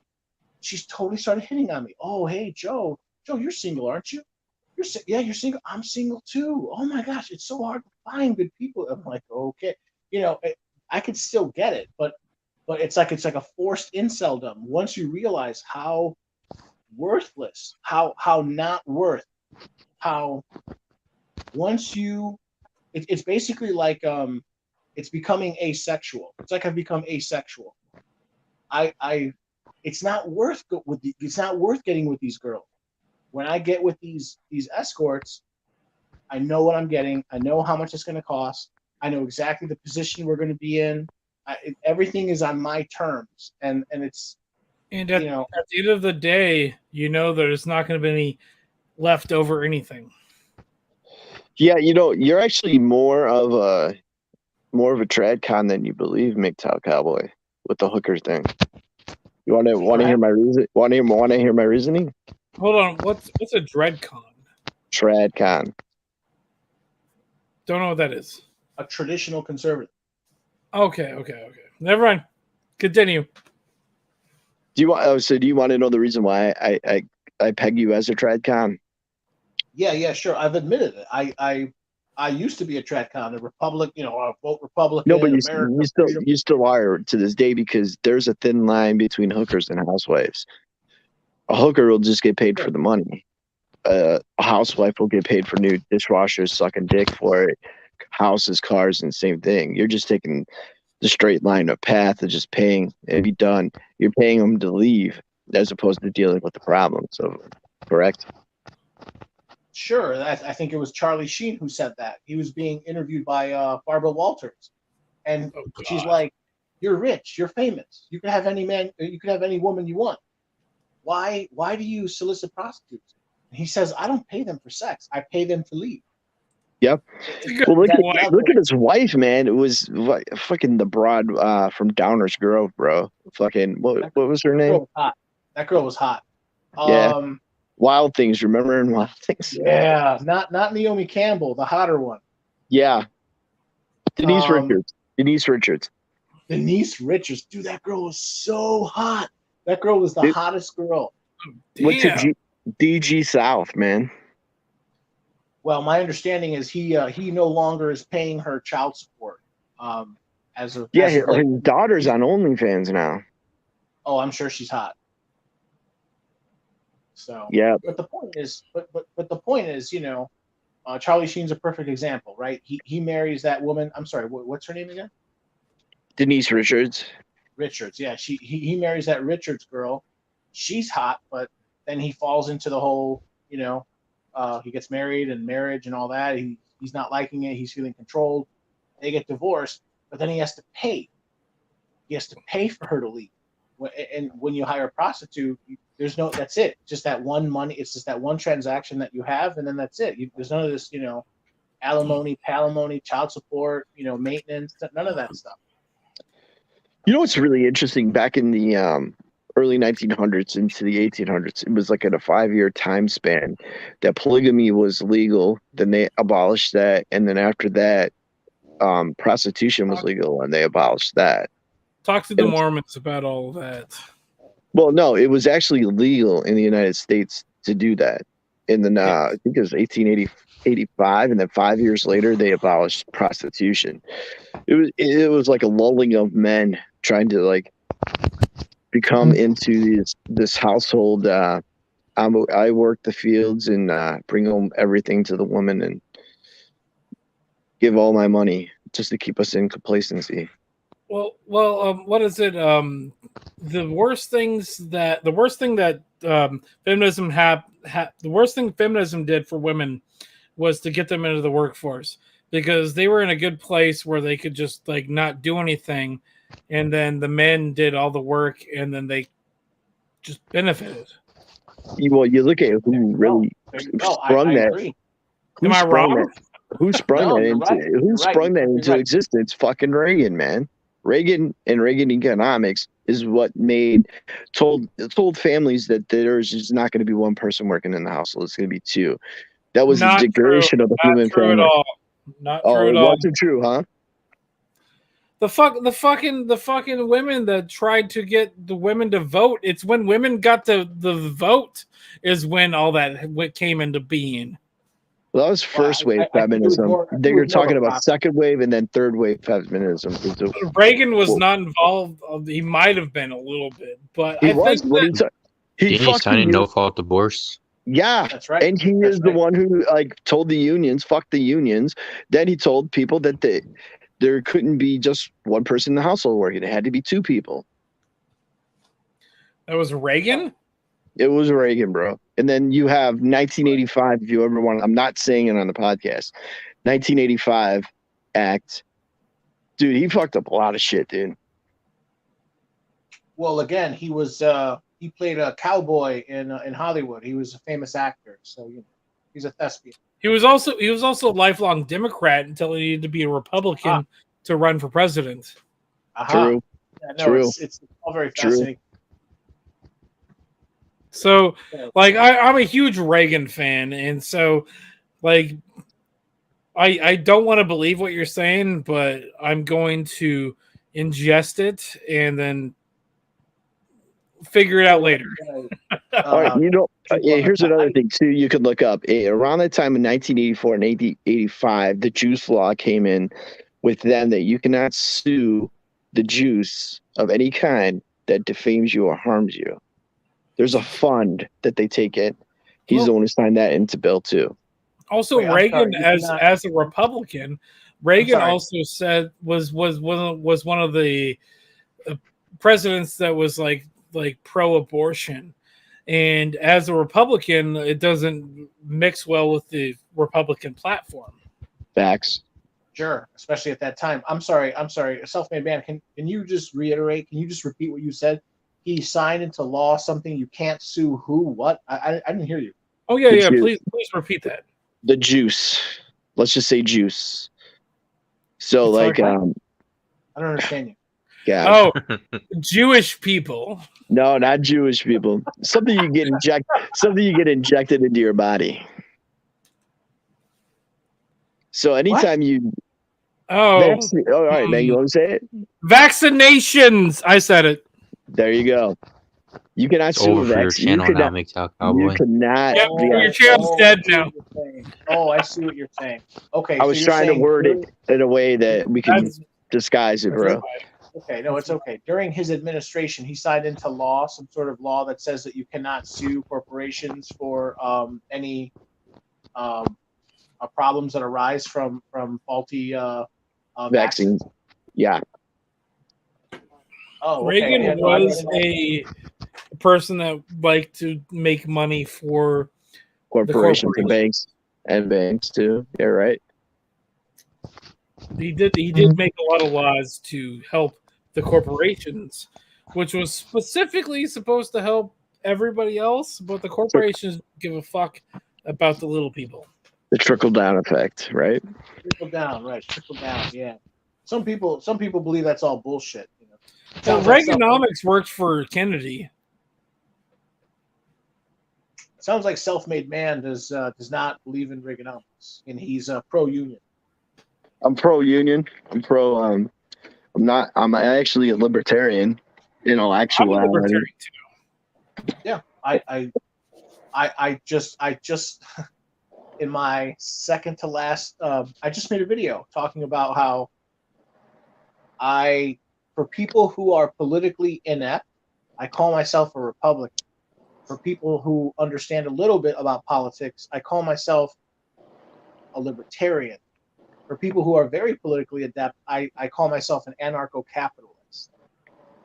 She's totally started hitting on me. Oh, hey, Joe, you're single, aren't you? You're single. I'm single too. Oh my gosh, it's so hard to find good people. I'm like, okay, I could still get it, but it's like a forced inceldom. Once you realize how worthless, how not worth, how once you, it's basically like it's becoming asexual. It's like I've become asexual. It's not worth getting with these girls. When I get with these escorts, I know what I'm getting. I know how much it's going to cost. I know exactly the position we're going to be in. Everything is on my terms, and it's. And at the end of the day, there's not going to be any leftover anything. Yeah, you're actually more of a trad con than you believe, MGTOW Cowboy, with the hooker thing. You want to hear my reason? Want to hear my reasoning? Hold on, what's a dread con? Trad con. Don't know what that is. A traditional conservative. Okay. Never mind. Continue. Do you want to know the reason why I peg you as a trad con? Yeah, sure. I've admitted it. I used to be a trad con, a Republican, I vote Republican. No, but you still are to this day, because there's a thin line between hookers and housewives. A hooker will just get paid for the money. A housewife will get paid for new dishwashers, sucking dick for it, houses, cars, and same thing. You're just taking the straight line of path of just paying and be done. You're paying them to leave as opposed to dealing with the problem. So, correct? Sure. I think it was Charlie Sheen who said that. He was being interviewed by Barbara Walters, and she's like, "You're rich. You're famous. You can have any man. You can have any woman you want. Why do you solicit prostitutes?" And he says, "I don't pay them for sex. I pay them to leave." Yep. Well, look at his wife, man. It was fucking the broad from Downers Grove, bro. Fucking what was her name? That girl was hot. Yeah. Wild Things. Remember in Wild Things? Yeah. Not Naomi Campbell, the hotter one. Yeah. Denise Richards. Denise Richards. Dude, that girl was so hot. That girl was the hottest girl. Went to DG South, man. Well, my understanding is he no longer is paying her child support. His daughter's on OnlyFans now. Oh, I'm sure she's hot. So yeah. But the point is, Charlie Sheen's a perfect example, right? He marries that woman. I'm sorry, what's her name again? Denise Richards. Yeah. He marries that Richards girl. She's hot, but then he falls into the whole, he gets married and marriage and all that. He's not liking it. He's feeling controlled. They get divorced, but then he has to pay. He has to pay for her to leave. And when you hire a prostitute, that's it. Just that one money. It's just that one transaction that you have, and then that's it. There's none of this, alimony, palimony, child support, maintenance, none of that stuff. What's really interesting? Back in the early 1900s into the 1800s, it was like in a 5-year time span that polygamy was legal. Then they abolished that, and then after that, prostitution was legal, and they abolished that. Talk to the Mormons about all of that. Well, no, it was actually legal in the United States to do that. And then I think it was 1885, and then 5 years later they abolished prostitution. It was like a lulling of men trying to like become into this household. I work the fields and bring home everything to the woman and give all my money just to keep us in complacency. Well, what is it? The worst thing feminism did for women was to get them into the workforce, because they were in a good place where they could just like not do anything, and then the men did all the work, and then they just benefited. you look at who really sprung that. Agree. Who Am I sprung wrong? that? Who sprung that into? Right. Who sprung that into right. existence? Fucking Reagan, man. Reagan and Reagan economics is what told families that there's just not going to be one person working in the household. It's going to be two. That was Not the degradation of the human true family. at all. Not Oh, true it at all. wasn't true, huh? The fucking women that tried to get the women to vote. It's when women got the vote is when all that came into being. Well, that was first wave feminism. You're talking about second wave and then third wave feminism. Reagan was not involved. He might have been a little bit, but He I was. think Didn't he sign a no-fault divorce? Yeah, that's right. And he is the one who told the unions, fuck the unions. Then he told people that there couldn't be just one person in the household working. It had to be two people. That was Reagan? It was Reagan, bro. And then you have 1985, if you ever want. I'm not saying it on the podcast. 1985 act. Dude, he fucked up a lot of shit, dude. Well, again, he was he played a cowboy in Hollywood. He was a famous actor, so he's a thespian. He was also a lifelong Democrat until he needed to be a Republican to run for president. True. Yeah, no, True. It's all very fascinating. So, I'm a huge Reagan fan, and so, I don't want to believe what you're saying, but I'm going to ingest it and then figure it out later. All right, here's another thing too. You could look up around that time in 1984 and 1985, the juice law came in with them that you cannot sue the juice of any kind that defames you or harms you. There's a fund that they take in. He's the one who signed that into bill too. Also, Reagan, as a Republican, Reagan also said was one of the presidents that was like pro-abortion, and as a Republican, it doesn't mix well with the Republican platform. Facts. Sure, especially at that time. I'm sorry. Self-made man. Can you just reiterate? Can you just repeat what you said? He signed into law something you can't sue who? What? I didn't hear you. Oh yeah. Please repeat that. The juice. Let's just say juice. So I don't understand you. Yeah. Oh, Jewish people. No, not Jewish people. Something you get injected into your body. So anytime you all right, man, you want to say it? Vaccinations. I said it. There you go. You cannot sue over for your channel now, McTalk You cannot. Your channel's dead now. Oh, I see what you're saying. Okay. I was trying to word it in a way that we can disguise it, bro. Okay, no, it's okay. During his administration, he signed into law, some sort of law that says that you cannot sue corporations for any problems that arise from faulty vaccines. Yeah. Oh, Reagan okay. was a person that liked to make money for corporations and banks too. Yeah, right. He did make a lot of laws to help the corporations, which was specifically supposed to help everybody else, but the corporations give a fuck about the little people. The trickle down effect, right? Trickle down, right? Trickle down, yeah. Some people believe that's all bullshit. Well, Reaganomics worked for Kennedy. Sounds like self-made man does not believe in Reaganomics, and he's pro-union. I'm pro-union. I'm actually a libertarian in all actuality. I'm a libertarian too. Yeah, I just in my second to last, I just made a video talking about how for people who are politically inept, I call myself a Republican. For people who understand a little bit about politics, I call myself a libertarian. For people who are very politically adept, I call myself an anarcho-capitalist.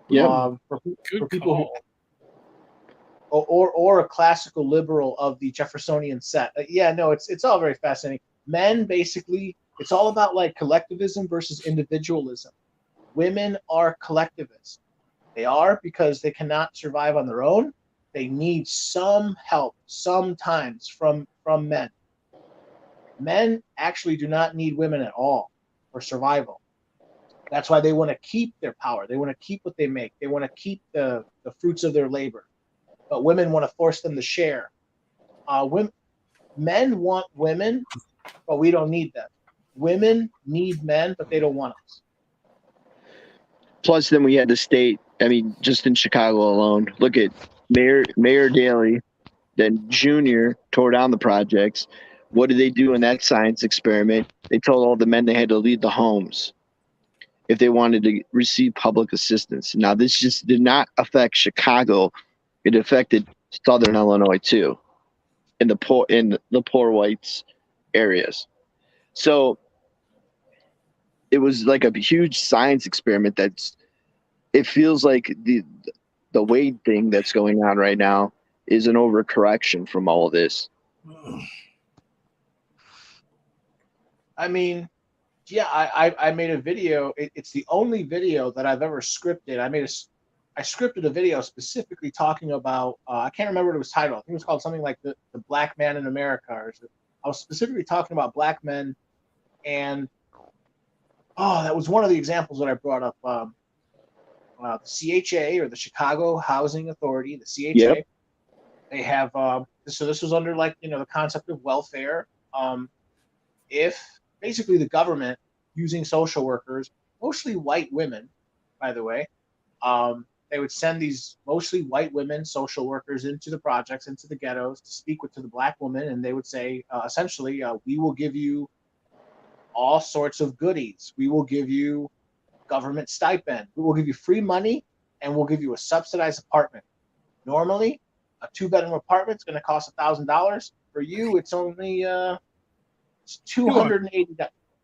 Yeah. For people who or a classical liberal of the Jeffersonian set. It's all very fascinating. Men, basically, it's all about like collectivism versus individualism. Women are collectivists. They are because they cannot survive on their own. they need some help sometimes from men. Men actually do not need women at all for survival. That's why they want to keep their power. They want to keep what they make. They want to keep the fruits of their labor. But women want to force them to share. Men want women, but we don't need them. Women need men, but they don't want us. Plus, then we had the state. I mean, just in Chicago alone, look at Mayor Daley, then Junior tore down the projects. What did they do in that science experiment? They told all the men they had to leave the homes if they wanted to receive public assistance. Now, this just did not affect Chicago; it affected Southern Illinois too, in the poor whites areas. So it was like a huge science experiment. It feels like the Wade thing that's going on right now is an overcorrection from all of this. I mean, yeah, I made a video. It's the only video that I've ever scripted. I scripted a video specifically talking about, I can't remember what it was titled. I think it was called something like the Black Man in America. I was specifically talking about black men, and that was one of the examples that I brought up. The CHA, or the Chicago Housing Authority, the CHA, Yep. They have, so this was under the concept of welfare. If basically the government using social workers, mostly white women, by the way, they would send these mostly white women social workers into the projects, into the ghettos to speak to the black woman, and they would say, essentially, we will give you all sorts of goodies. We will give you government stipend. We will give you free money, and we'll give you a subsidized apartment. Normally, a 2-bedroom apartment is going to cost $1,000. For you, it's only $280.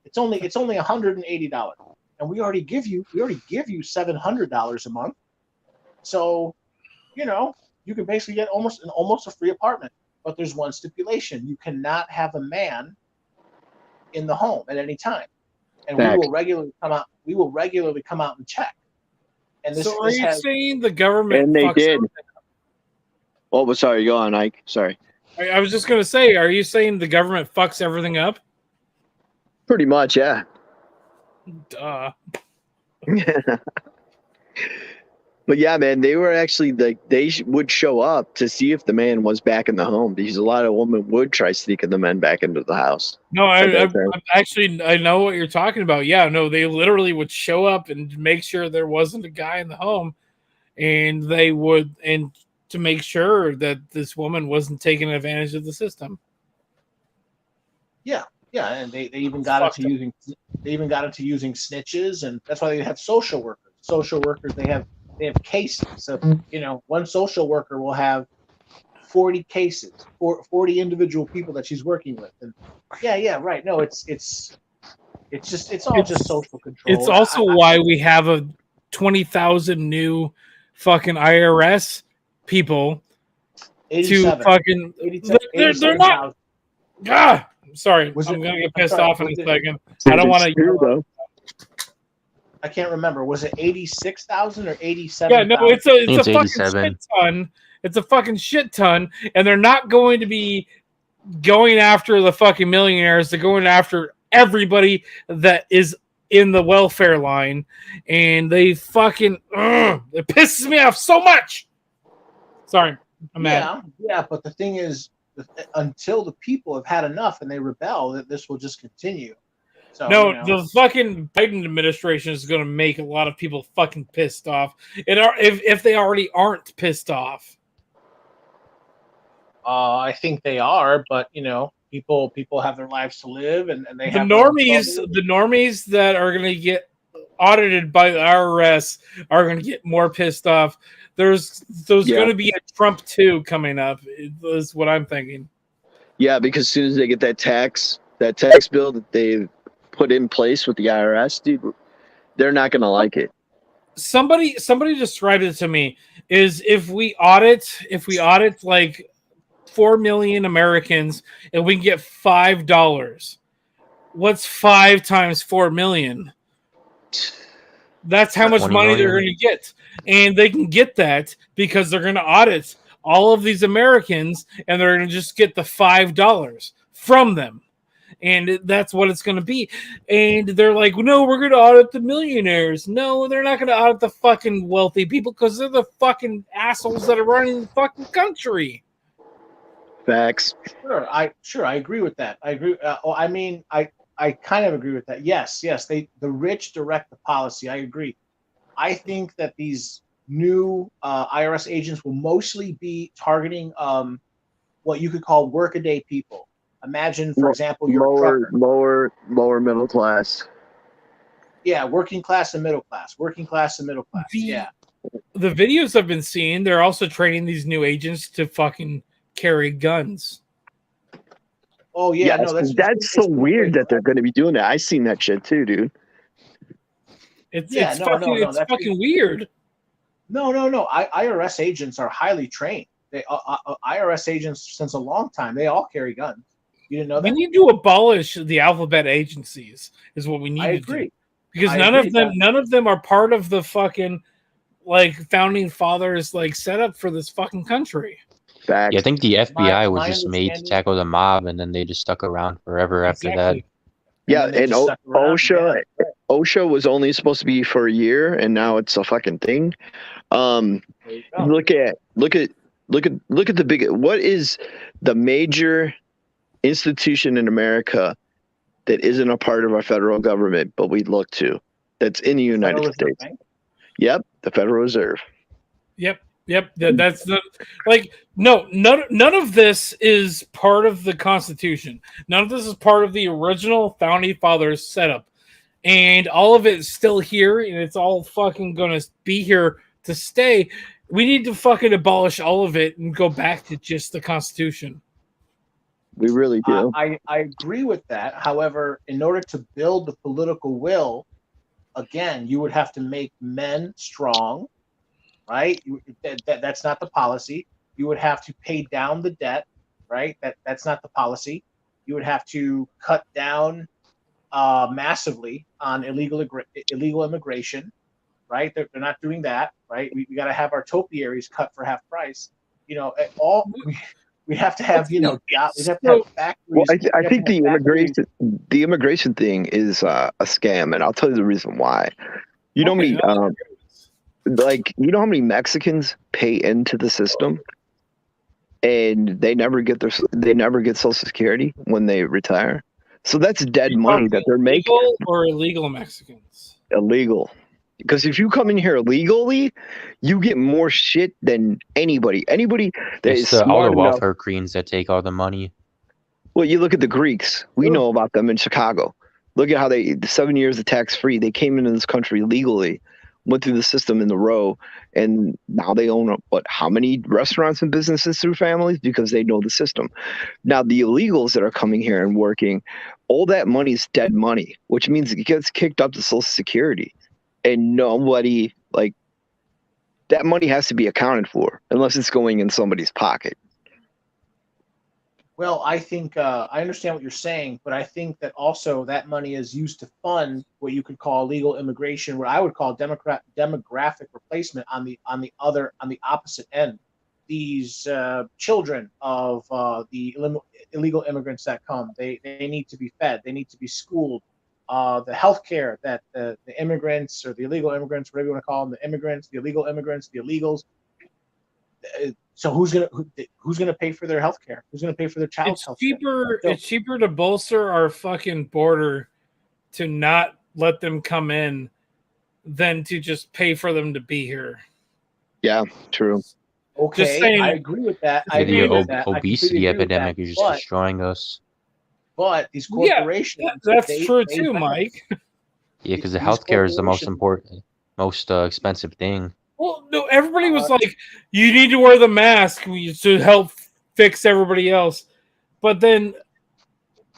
It's only $180, and we already give you $700 a month. So, you can basically get almost a free apartment. But there's one stipulation: you cannot have a man in the home at any time, and we will regularly come out and check. And this, so are you saying the government? And they did. Oh, sorry. Go on, Ike. Sorry. I was just going to say, are you saying the government fucks everything up? Pretty much, yeah. Duh. But yeah, man, they were actually they would show up to see if the man was back in the home, because a lot of women would try sneaking the men back into the house. No, I actually know what you're talking about. Yeah, no, they literally would show up and make sure there wasn't a guy in the home, and to make sure that this woman wasn't taking advantage of the system. Yeah, and they even got into using snitches, and that's why they have social workers. Social workers, they have cases. So one social worker will have 40 cases, 40 individual people that she's working with, and right. No, it's all just social control. It's also why we have a 20,000 new fucking IRS people 87. to fucking. They're not. Ah, sorry, I'm gonna get pissed off in a second. I don't want to. I can't remember. Was it 86,000 or 87? Yeah, no, it's a fucking shit ton. It's a fucking shit ton, and they're not going to be going after the fucking millionaires. They're going after everybody that is in the welfare line, and they fucking it pisses me off so much. Sorry, I'm mad. Yeah, but the thing is, until the people have had enough and they rebel, that this will just continue. So, the fucking Biden administration is going to make a lot of people fucking pissed off. If they already aren't pissed off. I think they are, but people have their lives to live, and they the have normies that are going to get audited by the IRS are going to get more pissed off. There's going to be a Trump 2 coming up. Is what I'm thinking. Yeah, because as soon as they get that tax bill that they put in place with the IRS, dude, they're not going to like it. Somebody described it to me is if we audit like 4 million Americans and we can get $5, what's 5 times 4 million? That's how much money they're going to get. And they can get that because they're going to audit all of these Americans, and they're going to just get the $5 from them. And that's what it's going to be. And they're like, no, we're going to audit the millionaires. No, they're not going to audit the fucking wealthy people because they're the fucking assholes that are running the fucking country. Facts. Sure, I agree with that. I agree. I kind of agree with that. Yes, the rich direct the policy. I agree. I think that these new IRS agents will mostly be targeting what you could call workaday people. Imagine, for example, you're a trucker. Lower middle class. Yeah, working class and middle class. Yeah. The videos I've been seeing, they're also training these new agents to fucking carry guns. Oh yeah, no, that's so weird that they're going to be doing that. I seen that shit too, dude. It's fucking weird. No. IRS agents are highly trained. They IRS agents since a long time. They all carry guns. You didn't know that? We need to abolish the alphabet agencies. Is what we need to do. Because none of them are part of the fucking like founding fathers like setup for this fucking country. Facts. Yeah, I think the FBI was just made to tackle the mob, and then they just stuck around forever after that. Yeah, and OSHA was only supposed to be for a year, and now it's a fucking thing. Look at the big. What is the major institution in America that isn't a part of our federal government, but we look to? That's in the United States. Yep, the Federal Reserve. Yep. That's the none of this is part of the Constitution. None of this is part of the original founding fathers setup, and all of it is still here, and it's all fucking gonna be here to stay. We need to fucking abolish all of it and go back to just the Constitution. We really do. I agree with that. However, in order to build the political will, again, you would have to make men strong. Right? That's not the policy. You would have to pay down the debt, right? That's not the policy. You would have to cut down massively on illegal immigration, right? They're not doing that, right? We got to have our topiaries cut for half price. We have to have, we have to have factories. Well, I think the immigration thing is a scam, and I'll tell you the reason why. You know me. You know how many Mexicans pay into the system, and they never get Social Security when they retire. So that's dead money that they're making. Legal or illegal Mexicans? Illegal, because if you come in here illegally, you get more shit than anybody. Anybody that is smart all the enough, welfare queens that take all the money. Well, you look at the Greeks. We know about them in Chicago. Look at how the 7 years of tax-free. They came into this country legally, went through the system in the row, and now they own how many restaurants and businesses through families because they know the system. Now the illegals that are coming here and working, all that money is dead money, which means it gets kicked up to Social Security, and nobody that money has to be accounted for unless it's going in somebody's pocket. Well, I think I understand what you're saying, but I think that also that money is used to fund what you could call legal immigration, what I would call demographic replacement on the opposite end. These children of the illegal immigrants that come, they need to be fed, they need to be schooled. The health care that the immigrants or the illegal immigrants, whatever you want to call them, the immigrants, the illegal immigrants, the illegals. So who's gonna pay for their health care? Who's gonna pay for their child's health care? It's cheaper to bolster our fucking border to not let them come in than to just pay for them to be here. Yeah, true. Okay, just saying, I agree with that. The obesity epidemic is just destroying us. But these corporations, that's true too, Mike. Yeah, because the healthcare is the most important, most expensive thing. Well, no, everybody was like, you need to wear the mask to help fix everybody else. But then,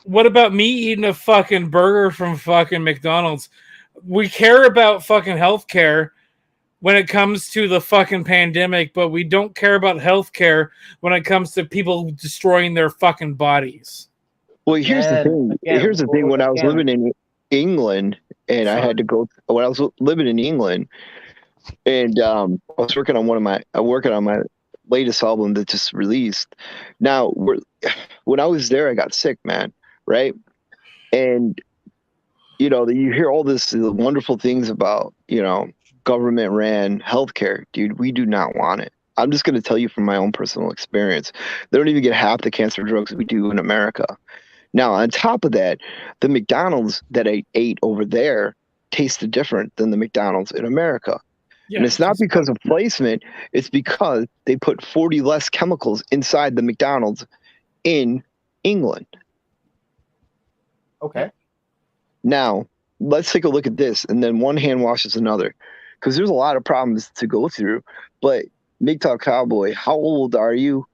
what about me eating a fucking burger from fucking McDonald's? We care about fucking healthcare when it comes to the fucking pandemic, but we don't care about healthcare when it comes to people destroying their fucking bodies. Well, here's the thing. When I was living in England, and I had to go. When I was living in England, and I was working on latest album that just released. Now, when I was there, I got sick, man, right? And you hear all this wonderful things about, government ran healthcare. Dude, we do not want it. I'm just going to tell you from my own personal experience. They don't even get half the cancer drugs we do in America. Now, on top of that, the McDonald's that I ate over there tasted different than the McDonald's in America. Yeah, and it's not because of placement. It's because they put 40 less chemicals inside the McDonald's in England. Okay. Now, let's take a look at this, and then one hand washes another, because there's a lot of problems to go through. But MGTOW Cowboy, how old are you?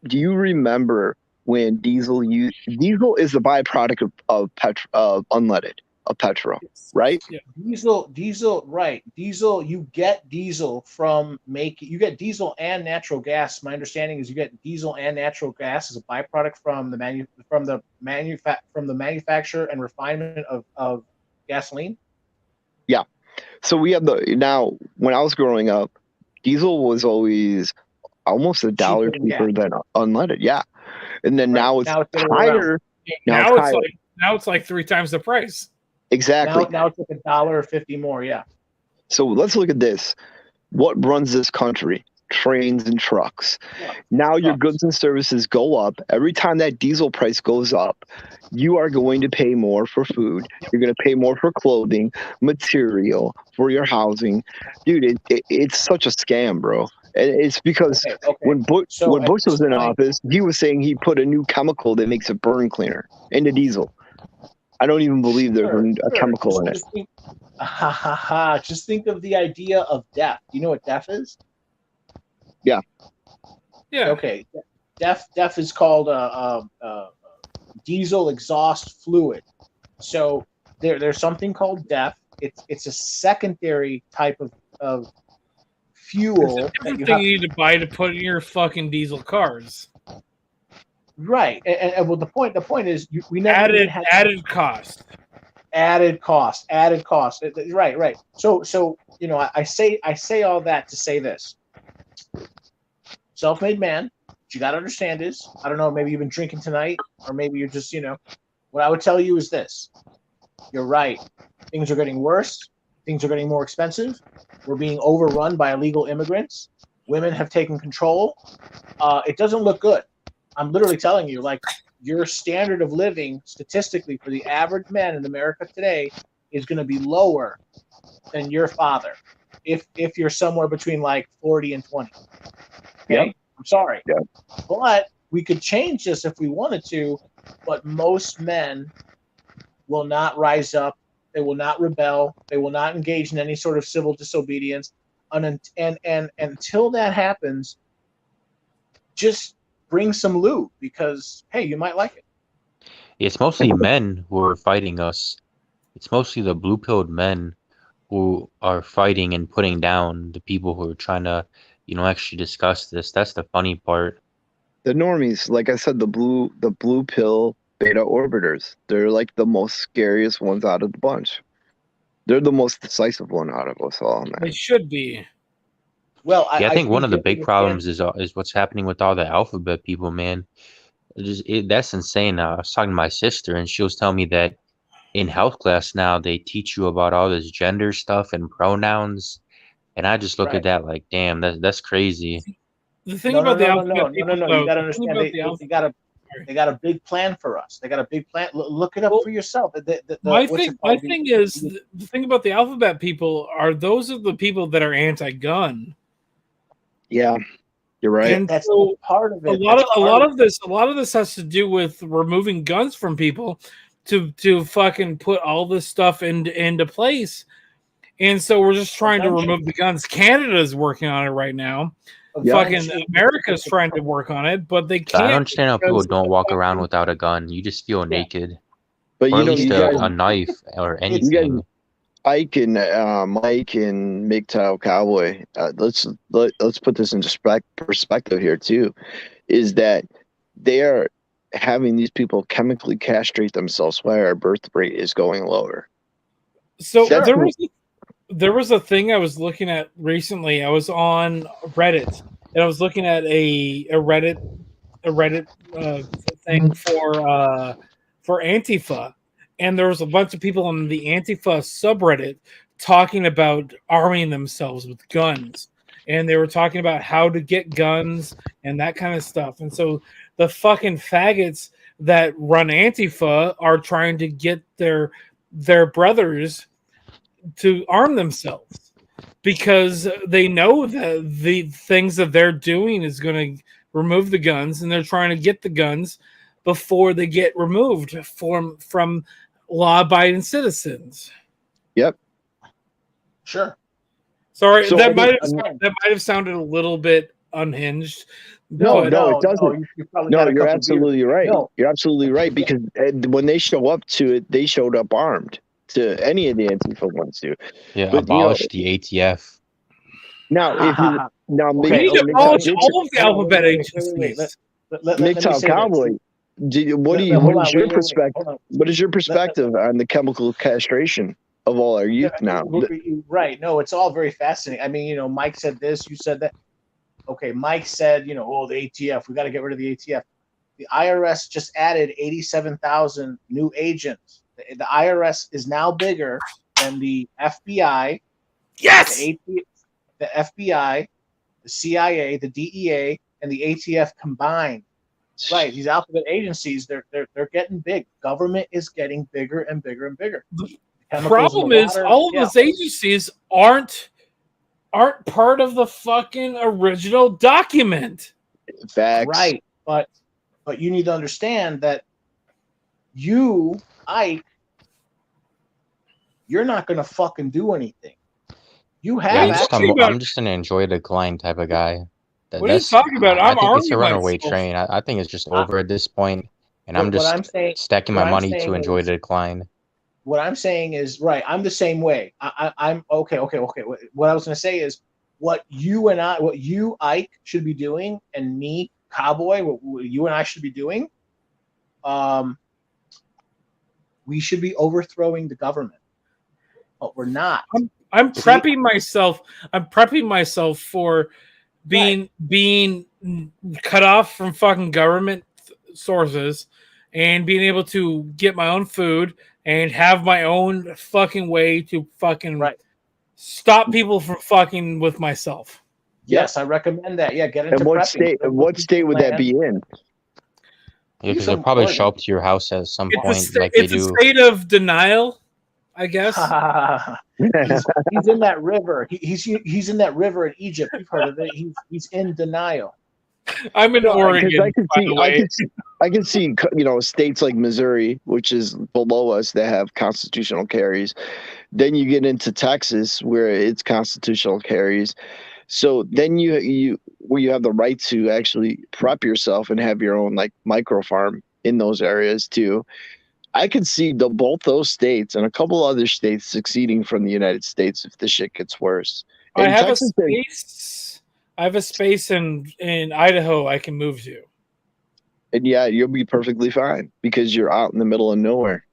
Do you remember when diesel is the byproduct of unleaded, of petrol, right? Yeah. Diesel, right. Diesel, you get diesel from you get diesel and natural gas. My understanding is you get diesel and natural gas as a byproduct from the manufacture and refinement of gasoline. Yeah. So we have now, when I was growing up, diesel was always almost $1 cheaper than unleaded. Yeah. And then now it's higher. Now it's like 3 times the price. Exactly. Now it's like $1.50 more. Yeah. So let's look at this. What runs this country? Trains and trucks. Now your goods and services go up. Every time that diesel price goes up, you are going to pay more for food. You're going to pay more for clothing, material, for your housing. Dude, it's such a scam, bro. And it's because when Bush was in office, he was saying he put a new chemical that makes it burn cleaner into diesel. I don't even believe there's a chemical in it. Just think of the idea of DEF. Do you know what DEF is? Yeah. Yeah. Okay. DEF is called diesel exhaust fluid. So there's something called DEF. It's a secondary type of fuel. It's a different thing you need to buy to put in your fucking diesel cars. Right. And well, the point is we never added cost. Added cost. Right. So I say all that to say this. Self-made man, what you got to understand is, I don't know, maybe you've been drinking tonight, or maybe you're just, what I would tell you is this. You're right. Things are getting worse. Things are getting more expensive. We're being overrun by illegal immigrants. Women have taken control. It doesn't look good. I'm literally telling you, like, your standard of living statistically for the average man in America today is going to be lower than your father if you're somewhere between like 40 and 20. Okay? Yep. I'm sorry. Yep. But we could change this if we wanted to, but most men will not rise up. They will not rebel. They will not engage in any sort of civil disobedience. And until that happens, just bring some loot, because, hey, you might like it. It's mostly men who are fighting us. It's mostly the blue-pilled men who are fighting and putting down the people who are trying to, actually discuss this. That's the funny part. The normies, like I said, the blue pill beta orbiters, they're like the most scariest ones out of the bunch. They're the most decisive one out of us all, man. They should be. Well, I think one of the big problems is what's happening with all the alphabet people, man. That's insane. I was talking to my sister, and she was telling me that in health class now they teach you about all this gender stuff and pronouns, and I just look at that like, damn, that's crazy. The thing about the alphabet people, no, you gotta understand, they got a big plan for us. They got a big plan. Look it up for yourself. My thing is the thing about the alphabet people those are the people that are anti-gun. Yeah, you're right. And that's so part of it. A lot of this has to do with removing guns from people to fucking put all this stuff into place. And so we're just trying to remove the guns. Canada's working on it right now. Fucking America's trying to work on it, but they can't. I don't understand how people don't walk around without a gun. You just feel naked. But or at least a knife or anything. Mike and MGTOW Cowboy, let's put this into perspective here too, is that they are having these people chemically castrate themselves while our birth rate is going lower. So there was a thing I was looking at recently. I was on Reddit, and I was looking at a Reddit thing for Antifa, and there was a bunch of people on the Antifa subreddit talking about arming themselves with guns, and they were talking about how to get guns and that kind of stuff. And so the fucking faggots that run Antifa are trying to get their brothers to arm themselves because they know that the things that they're doing is going to remove the guns, and they're trying to get the guns before they get removed from law-abiding citizens. Yep. Sure. Sorry, so that might have sounded a little bit unhinged. No, it doesn't. You're absolutely right. No. You're absolutely right, because when they show up to it, they showed up armed. To any of the Antifa ones do. Yeah, but, abolish the ATF. Now, if you we need to abolish all of the alphabet agencies. MGTOW Cowboy, what is your perspective on the chemical castration of all our youth now? Right. No, it's all very fascinating. I mean, Mike said this, you said that. Okay, Mike said, the ATF, we got to get rid of the ATF. The IRS just added 87,000 new agents. The IRS is now bigger than the FBI. Yes. The FBI, the CIA, the DEA, and the ATF combined. Right, these alphabet agencies, they're getting big. Government is getting bigger and bigger and bigger. The problem is all of those agencies aren't part of the fucking original document. Facts. Right, but you need to understand that Ike, you're not going to fucking do anything. You have. I'm just an enjoy the decline type of guy. What are you talking about? I think it's a runaway train. I think it's just over at this point, and I'm just stacking my money to enjoy the decline. What I'm saying is, right, I'm the same way. I'm okay. What I was going to say is, what you, Ike, should be doing, and me, Cowboy, what you and I should be doing, we should be overthrowing the government. But we're not. I'm prepping myself. I'm prepping myself for being cut off from fucking government sources and being able to get my own food and have my own fucking way to fucking stop people from fucking with myself. Yes, I recommend that. Yeah, get into and what prepping. What state would that be in? Yeah, because they'll probably show up to your house at some point, like they do. It's a state of denial, I guess. he's in that river. He's in that river in Egypt. You've heard of it. He's in denial. I'm in Oregon. I can see states like Missouri, which is below us, that have constitutional carries. Then you get into Texas, where it's constitutional carries. So then you have the right to actually prep yourself and have your own micro farm in those areas too. I could see both those states and a couple other states succeeding from the United States if the shit gets worse. I have a space in Idaho I can move to. And yeah, you'll be perfectly fine because you're out in the middle of nowhere.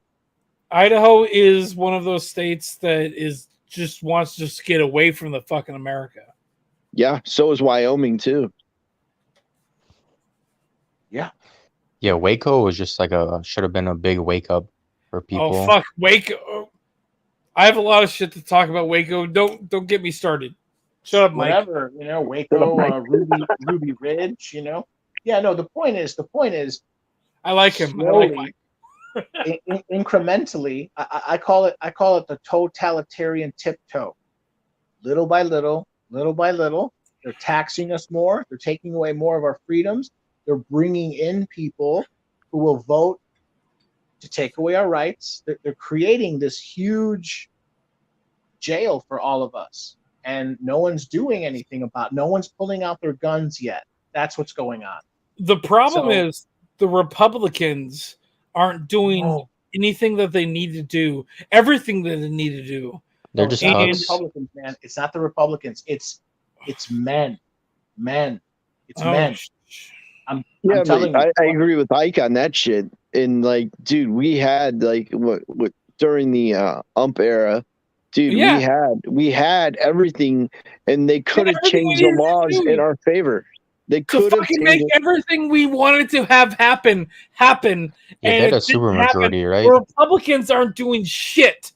Idaho is one of those states that wants to just get away from the fucking America. Yeah, so is Wyoming too. Yeah. Yeah, Waco was just should have been a big wake up for people. Oh fuck, Waco! I have a lot of shit to talk about Waco. Don't get me started. Shut up, Mike. Whatever, Waco, Ruby Ridge, Yeah, no. The point is, I like him. Slowly, I like Mike. Incrementally, I call it the totalitarian tiptoe. Little by little, they're taxing us more. They're taking away more of our freedoms. They're bringing in people who will vote to take away our rights. They're creating this huge jail for all of us. And no one's doing anything about it. No one's pulling out their guns yet. That's what's going on. The problem is the Republicans aren't doing anything that they need to do, everything that they need to do. They're just Republicans, man. It's not the Republicans. It's men. It's men. I'm telling you. I agree with Ike on that shit. And dude, we had what during the UMP era, Dude, we had everything, and they could have changed the laws in our favor. They could have make everything we wanted to have happen. Yeah, And they had a super majority, right? The Republicans aren't doing shit.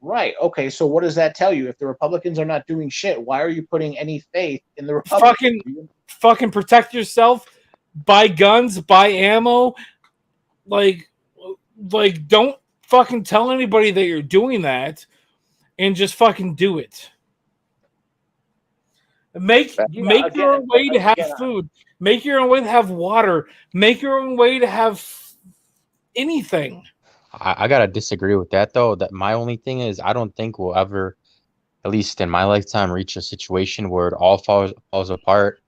Right. Okay. So what does that tell you? If the Republicans are not doing shit, why are you putting any faith in the Republicans? Fucking protect yourself. Buy guns. Buy ammo. Like, don't fucking tell anybody that you're doing that, and just fucking do it. Make your own way to have food. Make your own way to have water. Make your own way to have anything. I gotta disagree with that though. That my only thing is I don't think we'll ever, at least in my lifetime, reach a situation where it all falls apart.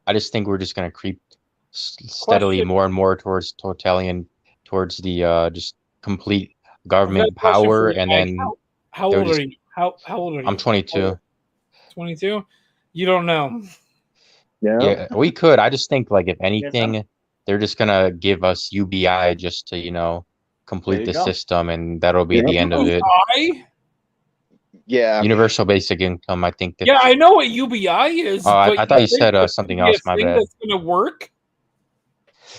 I just think we're just gonna creep steadily more and more towards totalitarian, towards the just complete government power, and then how old are you? How old are you? I'm 22. 22? You don't know. Yeah, we could. I just think like if anything, they're just gonna give us UBI just to complete the system, and that'll be the end of it. Yeah, universal basic income. I think. Yeah, I know what UBI is. Oh, but I thought you said something else. My bad. That's gonna work.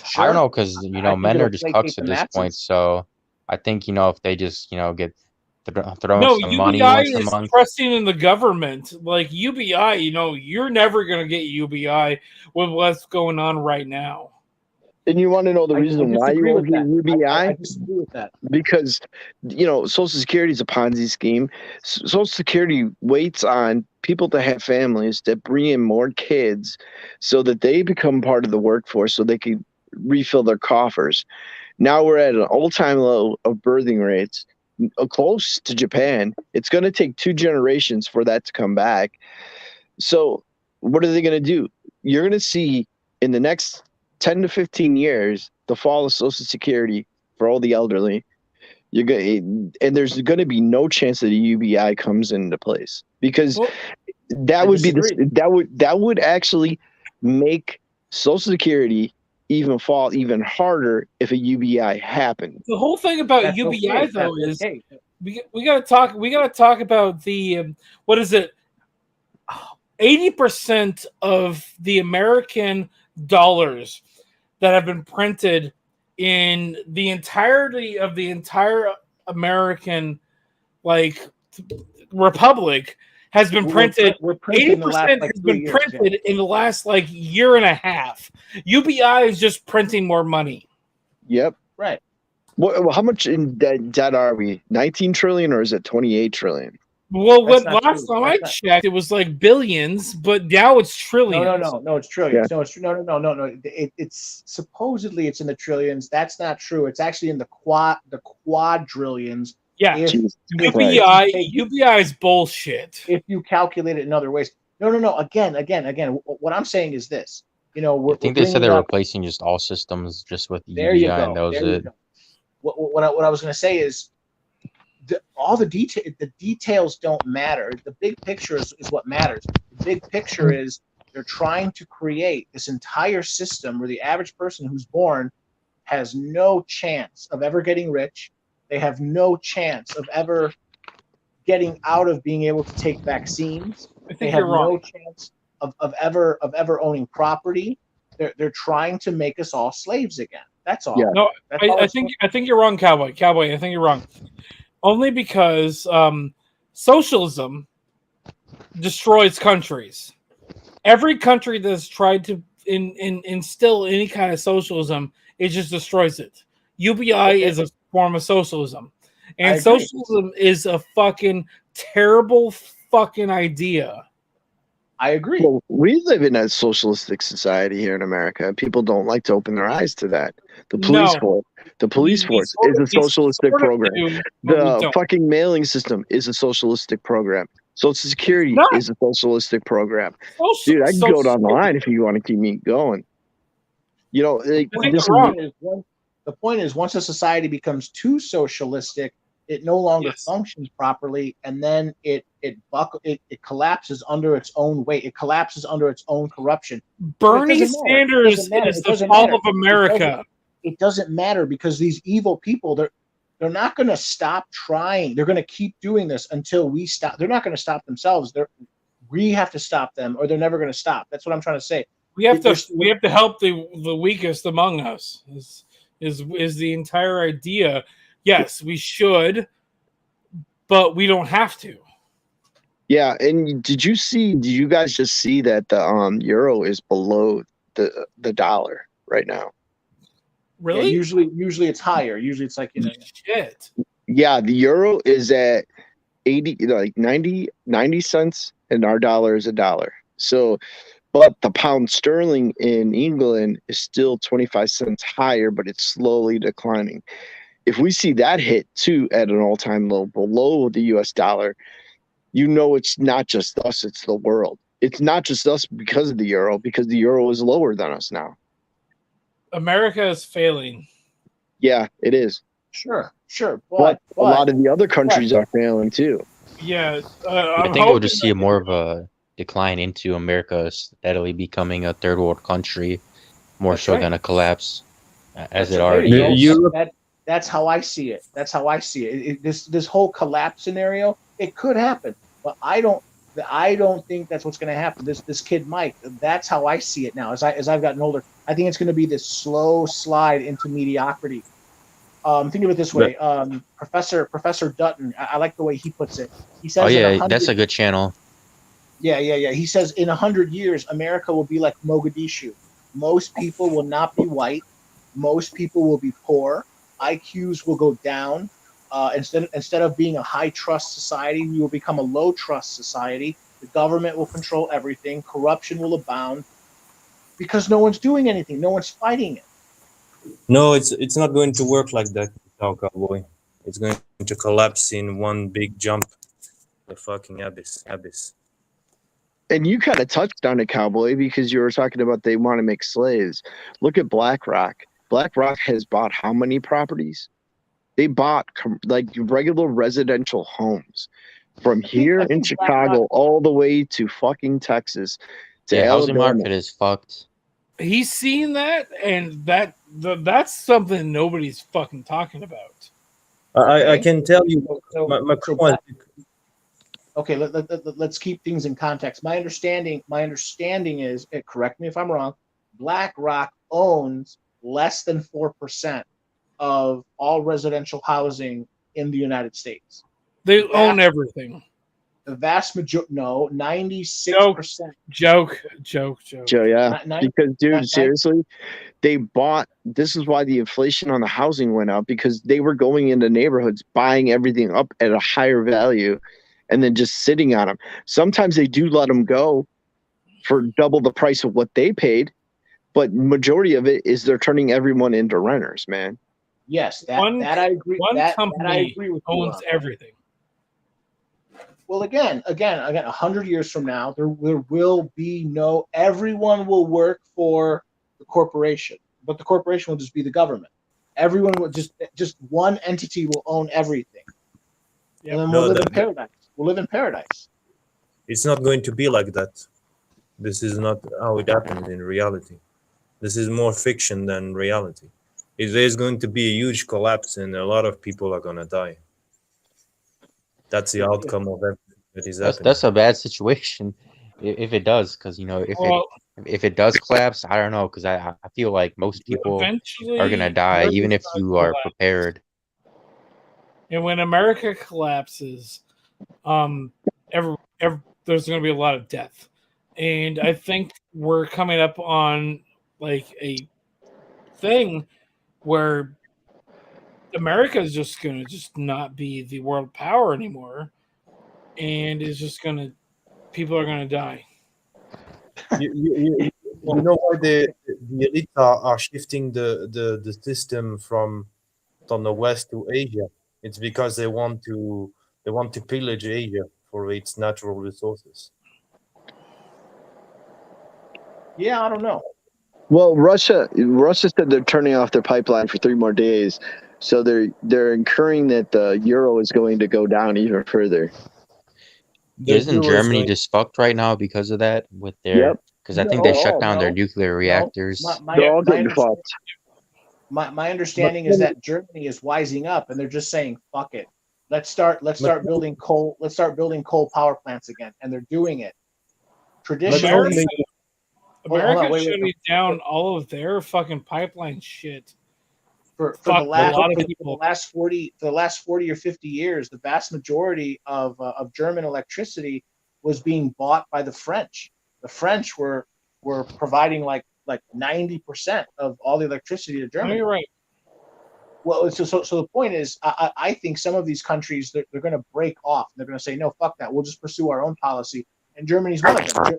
Sure. I don't know because men are just cucks at this point. So I think if they just get throw some money once a month. UBI is trusting in the government. Like UBI, you're never gonna get UBI with what's going on right now. And you want to know the reason why you won't get UBI? I disagree with that. Because, Social Security is a Ponzi scheme. Social Security waits on people to have families that bring in more kids so that they become part of the workforce so they can refill their coffers. Now we're at an all-time low of birthing rates, close to Japan. It's going to take 2 generations for that to come back. So what are they going to do? You're going to see in the next 10 to 15 years, the fall of Social Security for all the elderly, and there's going to be no chance that a UBI comes into place because that would actually make Social Security fall even harder if a UBI happened. The whole thing about UBI though is we got to talk about the what is it? 80% of the American dollars that have been printed in the entirety of the entire American republic has been printed. 80% has been printed in the last year and a half. UBI is just printing more money. Yep. Right. Well, how much in debt are we? 19 trillion or is it 28 trillion? Well, last time I checked, it was billions, but now it's trillions. No, it's trillions. Yeah. No. It's supposedly it's in the trillions. That's not true. It's actually in the quadrillions. Yeah, UBI is bullshit. If you calculate it in other ways. No. Again. What I'm saying is this. I think they said they're replacing just all systems just with UBI, and that was it. What I was going to say is, all the details don't matter. The big picture is what matters. The big picture is they're trying to create this entire system where the average person who's born has no chance of ever getting rich. They have no chance of ever getting out of being able to take vaccines. They have no chance of ever owning property. They're trying to make us all slaves again. That's all. Yeah. No, I think you're wrong, Cowboy. I think you're wrong. Only because socialism destroys countries. Every country that's tried to instill any kind of socialism, it just destroys it. UBI is a form of socialism. And socialism is a fucking terrible fucking idea. I agree. Well, we live in a socialistic society here in America. People don't like to open their eyes to that. The police force is a socialistic program. The fucking mailing system is a socialistic program. Social Security is a socialistic program. Dude, I can go down the line if you want to keep me going. The point is, once a society becomes too socialistic, it no longer functions properly, and then it collapses under its own weight. It collapses under its own corruption. Bernie Sanders is the fall of America. It doesn't matter because these evil people, They're not going to stop trying. They're going to keep doing this until we stop. They're not going to stop themselves. We have to stop them, or they're never going to stop. That's what I'm trying to say. We have to help the weakest among us. Is the entire idea? Yes, we should, but we don't have to. Yeah, and did you guys just see that the euro is below the dollar right now? Really? Yeah, usually it's higher. Usually it's like, shit. Yeah, the euro is at 90 cents, and our dollar is $1. So, but the pound sterling in England is still 25 cents higher, but it's slowly declining. If we see that hit too at an all-time low below the US dollar, it's not just us, it's the world. It's not just us because of the euro, because the euro is lower than us now. America is failing. Yeah, it is. Sure. But a lot of the other countries are failing too. Yeah. I think we'll just see more of a decline into America steadily becoming a third world country, more so than a collapse, as it already is. That's how I see it. This whole collapse scenario, it could happen, but I don't think that's what's going to happen. This kid Mike, that's how I see it now. As I've gotten older, I think it's going to be this slow slide into mediocrity. Think of it this way. Professor Dutton, I like the way he puts it. He says, "Oh yeah, that's a good channel." Yeah. He says in 100 years, America will be like Mogadishu. Most people will not be white. Most people will be poor. IQs will go down. Instead of being a high trust society, we will become a low trust society. The government will control everything. Corruption will abound because no one's doing anything. No one's fighting it. No, it's not going to work like that now, cowboy. It's going to collapse in one big jump. The fucking abyss. And you kind of touched on it, cowboy, because you were talking about they want to make slaves. Look at BlackRock. BlackRock has bought how many properties? They bought like regular residential homes from here in Chicago all the way to fucking Texas. The housing market is fucked. He's seen that, and that's something nobody's fucking talking about. I can tell you. Okay, let's keep things in context. My understanding is, correct me if I'm wrong, BlackRock owns less than 4% of all residential housing in the United States. They own everything. The vast majority, 96%. Joke. Joe, yeah. Because, dude, seriously, they bought. This is why the inflation on the housing went up, because they were going into neighborhoods, buying everything up at a higher value, and then just sitting on them. Sometimes they do let them go for double the price of what they paid, but majority of it is they're turning everyone into renters, man. Yes, that I agree. That I agree with. Owns everything. Well, again, 100 years from now, there will be everyone will work for the corporation, but the corporation will just be the government. Everyone will just one entity will own everything. Yep. And then we'll live in paradise. We'll live in paradise. It's not going to be like that. This is not how it happens in reality. This is more fiction than reality. There's going to be a huge collapse and a lot of people are going to die. That's the outcome of everything that is happening. That's a bad situation if it does, because if it does collapse, I don't know, because I feel like most people are going to die, even if you are prepared. And when America collapses, there's going to be a lot of death. And I think we're coming up on like a thing where America is just going to not be the world power anymore, and is just going to, people are going to die. You know why the elite are shifting the system from the West to Asia? It's because they want to pillage Asia for its natural resources. Yeah, I don't know. Well, Russia said they're turning off their pipeline for 3 more days, so they're incurring that the euro is going to go down even further. Isn't Germany just fucked right now because of that? Because I think they shut down their nuclear reactors. They're all getting fucked. My understanding is that Germany is wising up and they're just saying, fuck it. Let's start building coal power plants again. And they're doing it. Traditionally, America shutting down all of their fucking pipeline shit. For the last 40 or 50 years, the vast majority of German electricity was being bought by the French. The French were providing like 90% of all the electricity to Germany. No, you're right. Well, so the point is, I think some of these countries they're going to break off. They're going to say, no, fuck that. We'll just pursue our own policy. And Germany's one of them.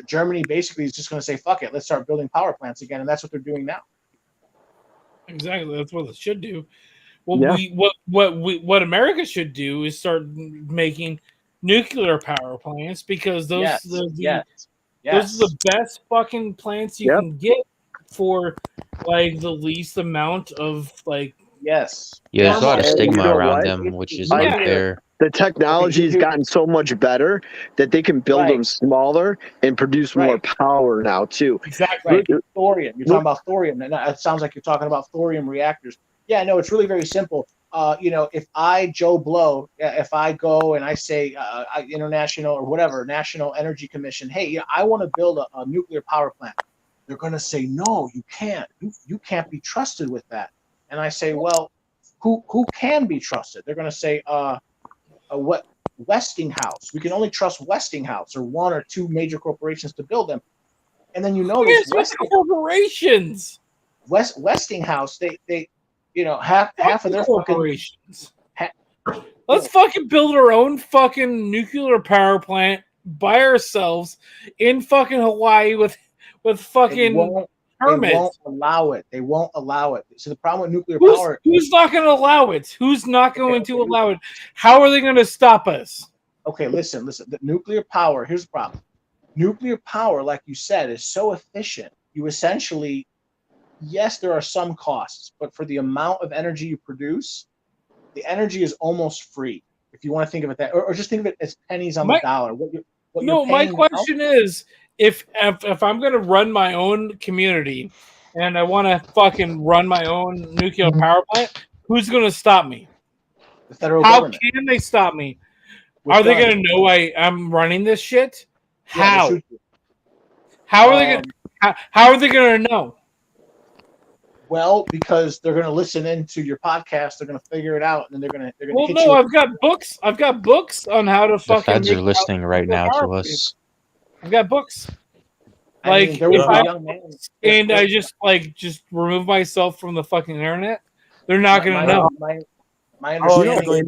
Germany basically is just going to say, fuck it. Let's start building power plants again, and that's what they're doing now. Exactly, that's what it should do. What America should do is start making nuclear power plants because those are the best fucking plants you can get for like the least amount of like. Yes. Yeah, there's a lot of stigma around them, which is unfair. The technology has gotten so much better that they can build them smaller and produce more power now too. Exactly. Thorium. You're talking about thorium, and it sounds like you're talking about thorium reactors. Yeah, no, it's really very simple. If I, Joe Blow, if I go and I say international or whatever, National Energy Commission, hey, I want to build a nuclear power plant. They're going to say, no, you can't. You can't be trusted with that. And I say, well, who can be trusted? They're going to say, what Westinghouse? We can only trust Westinghouse or one or two major corporations to build them. And then corporations. Westinghouse, they half of their corporations. Let's fucking build our own fucking nuclear power plant by ourselves in fucking Hawaii with fucking permits. They won't allow it. They won't allow it. So the problem with nuclear power. Who's not going to allow it? Who's not going to allow it? How are they going to stop us? Okay, listen. The nuclear power. Here's the problem. Nuclear power, like you said, is so efficient. You essentially, yes, there are some costs, but for the amount of energy you produce, the energy is almost free. If you want to think of it that, or just think of it as pennies on the dollar. My question is, if I'm going to run my own community and I want to fucking run my own nuclear power plant, who's going to stop me? The federal government. How can they stop me? Are they going to know I'm running this shit? How? How are they going to know? Well, because they're going to listen into your podcast, they're going to figure it out, and then they're going to. Well, no, I've got books. I've got books on how to fucking. The feds are listening right now to us. I've got books. Like, there was a young man, and I just remove myself from the fucking internet. They're not going to know. My understanding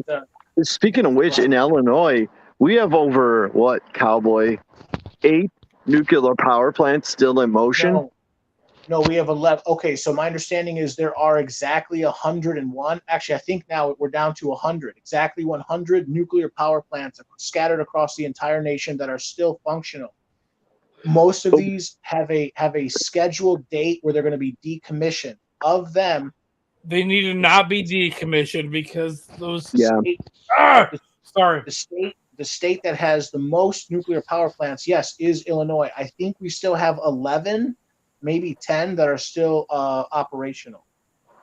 is speaking of which, in Illinois, we have over Cowboy, 8 nuclear power plants still in motion. No, we have 11. Okay, so my understanding is there are exactly 101. Actually, I think now we're down to 100. Exactly 100 nuclear power plants scattered across the entire nation that are still functional. Most of these have a scheduled date where they're going to be decommissioned. Of them, they need to not be decommissioned because those. The state that has the most nuclear power plants, yes, is Illinois. I think we still have 11, maybe 10 that are still operational.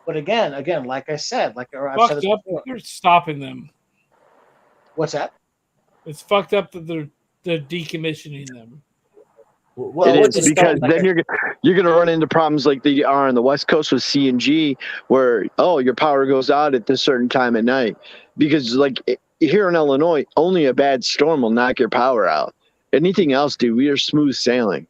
But again, like I said, I've said this before, you're stopping them. What's that? It's fucked up that they're decommissioning them. Well, it is because then you're going to run into problems like they are on the West Coast with CNG, where your power goes out at this certain time at night. Because here in Illinois, only a bad storm will knock your power out. Anything else, dude, we are smooth sailing.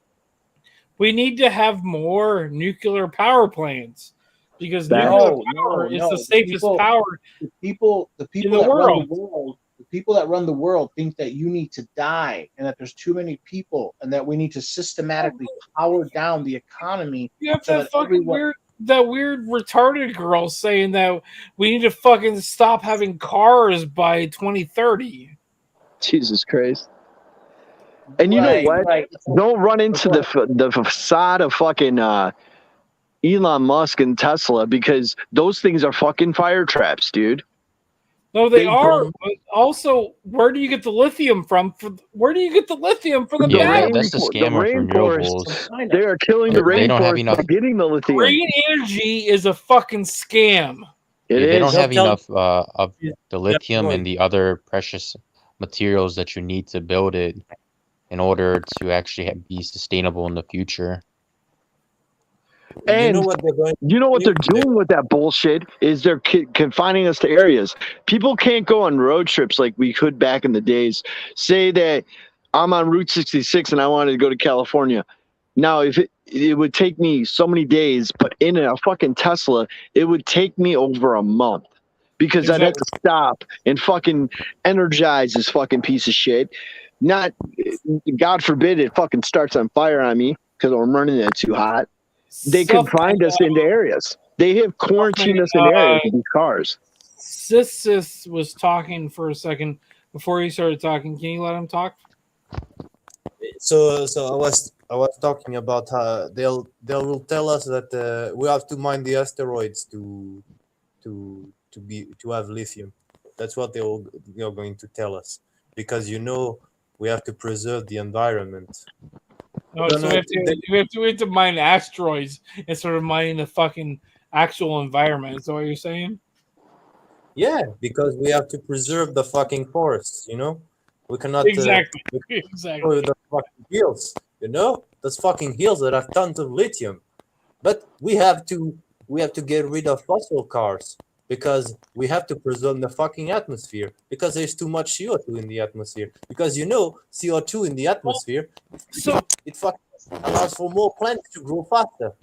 We need to have more nuclear power plants because nuclear power is the safest power. The people in the world. The people that run the world think that you need to die and that there's too many people and that we need to systematically power down the economy. You have that fucking weird retarded girl saying that we need to fucking stop having cars by 2030. Jesus Christ. And you know what? Don't run into the facade of fucking Elon Musk and Tesla because those things are fucking fire traps, dude. No, they are. But also, where do you get the lithium from? Where do you get the lithium for the battery? That's the scammer from renewables. They are killing the They don't have rainforest enough. by getting the lithium. Green energy is a fucking scam. They don't have enough of the lithium and the other precious materials that you need to build it in order to actually be sustainable in the future. And you know what they're doing with that bullshit is they're confining us to areas. People can't go on road trips like we could back in the days. Say that I'm on Route 66 and I wanted to go to California. Now, if it would take me so many days, but in a fucking Tesla, it would take me over a month because I'd have to stop and fucking energize this fucking piece of shit. Not, God forbid, it fucking starts on fire on me because I'm running it too hot. They confined us into areas. They have quarantined us in areas with these cars. Sis was talking for a second before he started talking. Can you let him talk? So I was talking about how they will tell us that we have to mine the asteroids to have lithium. That's what they're going to tell us, because we have to preserve the environment. No, so we have to mine asteroids instead of mining the fucking actual environment. Is that what you're saying? Yeah, because we have to preserve the fucking forests. We cannot exactly. The fucking hills. Those fucking hills that have tons of lithium. But we have to get rid of fossil cars because we have to preserve the fucking atmosphere, because there's too much CO2 in the atmosphere. Because CO2 in the atmosphere, it fucking allows for more plants to grow faster.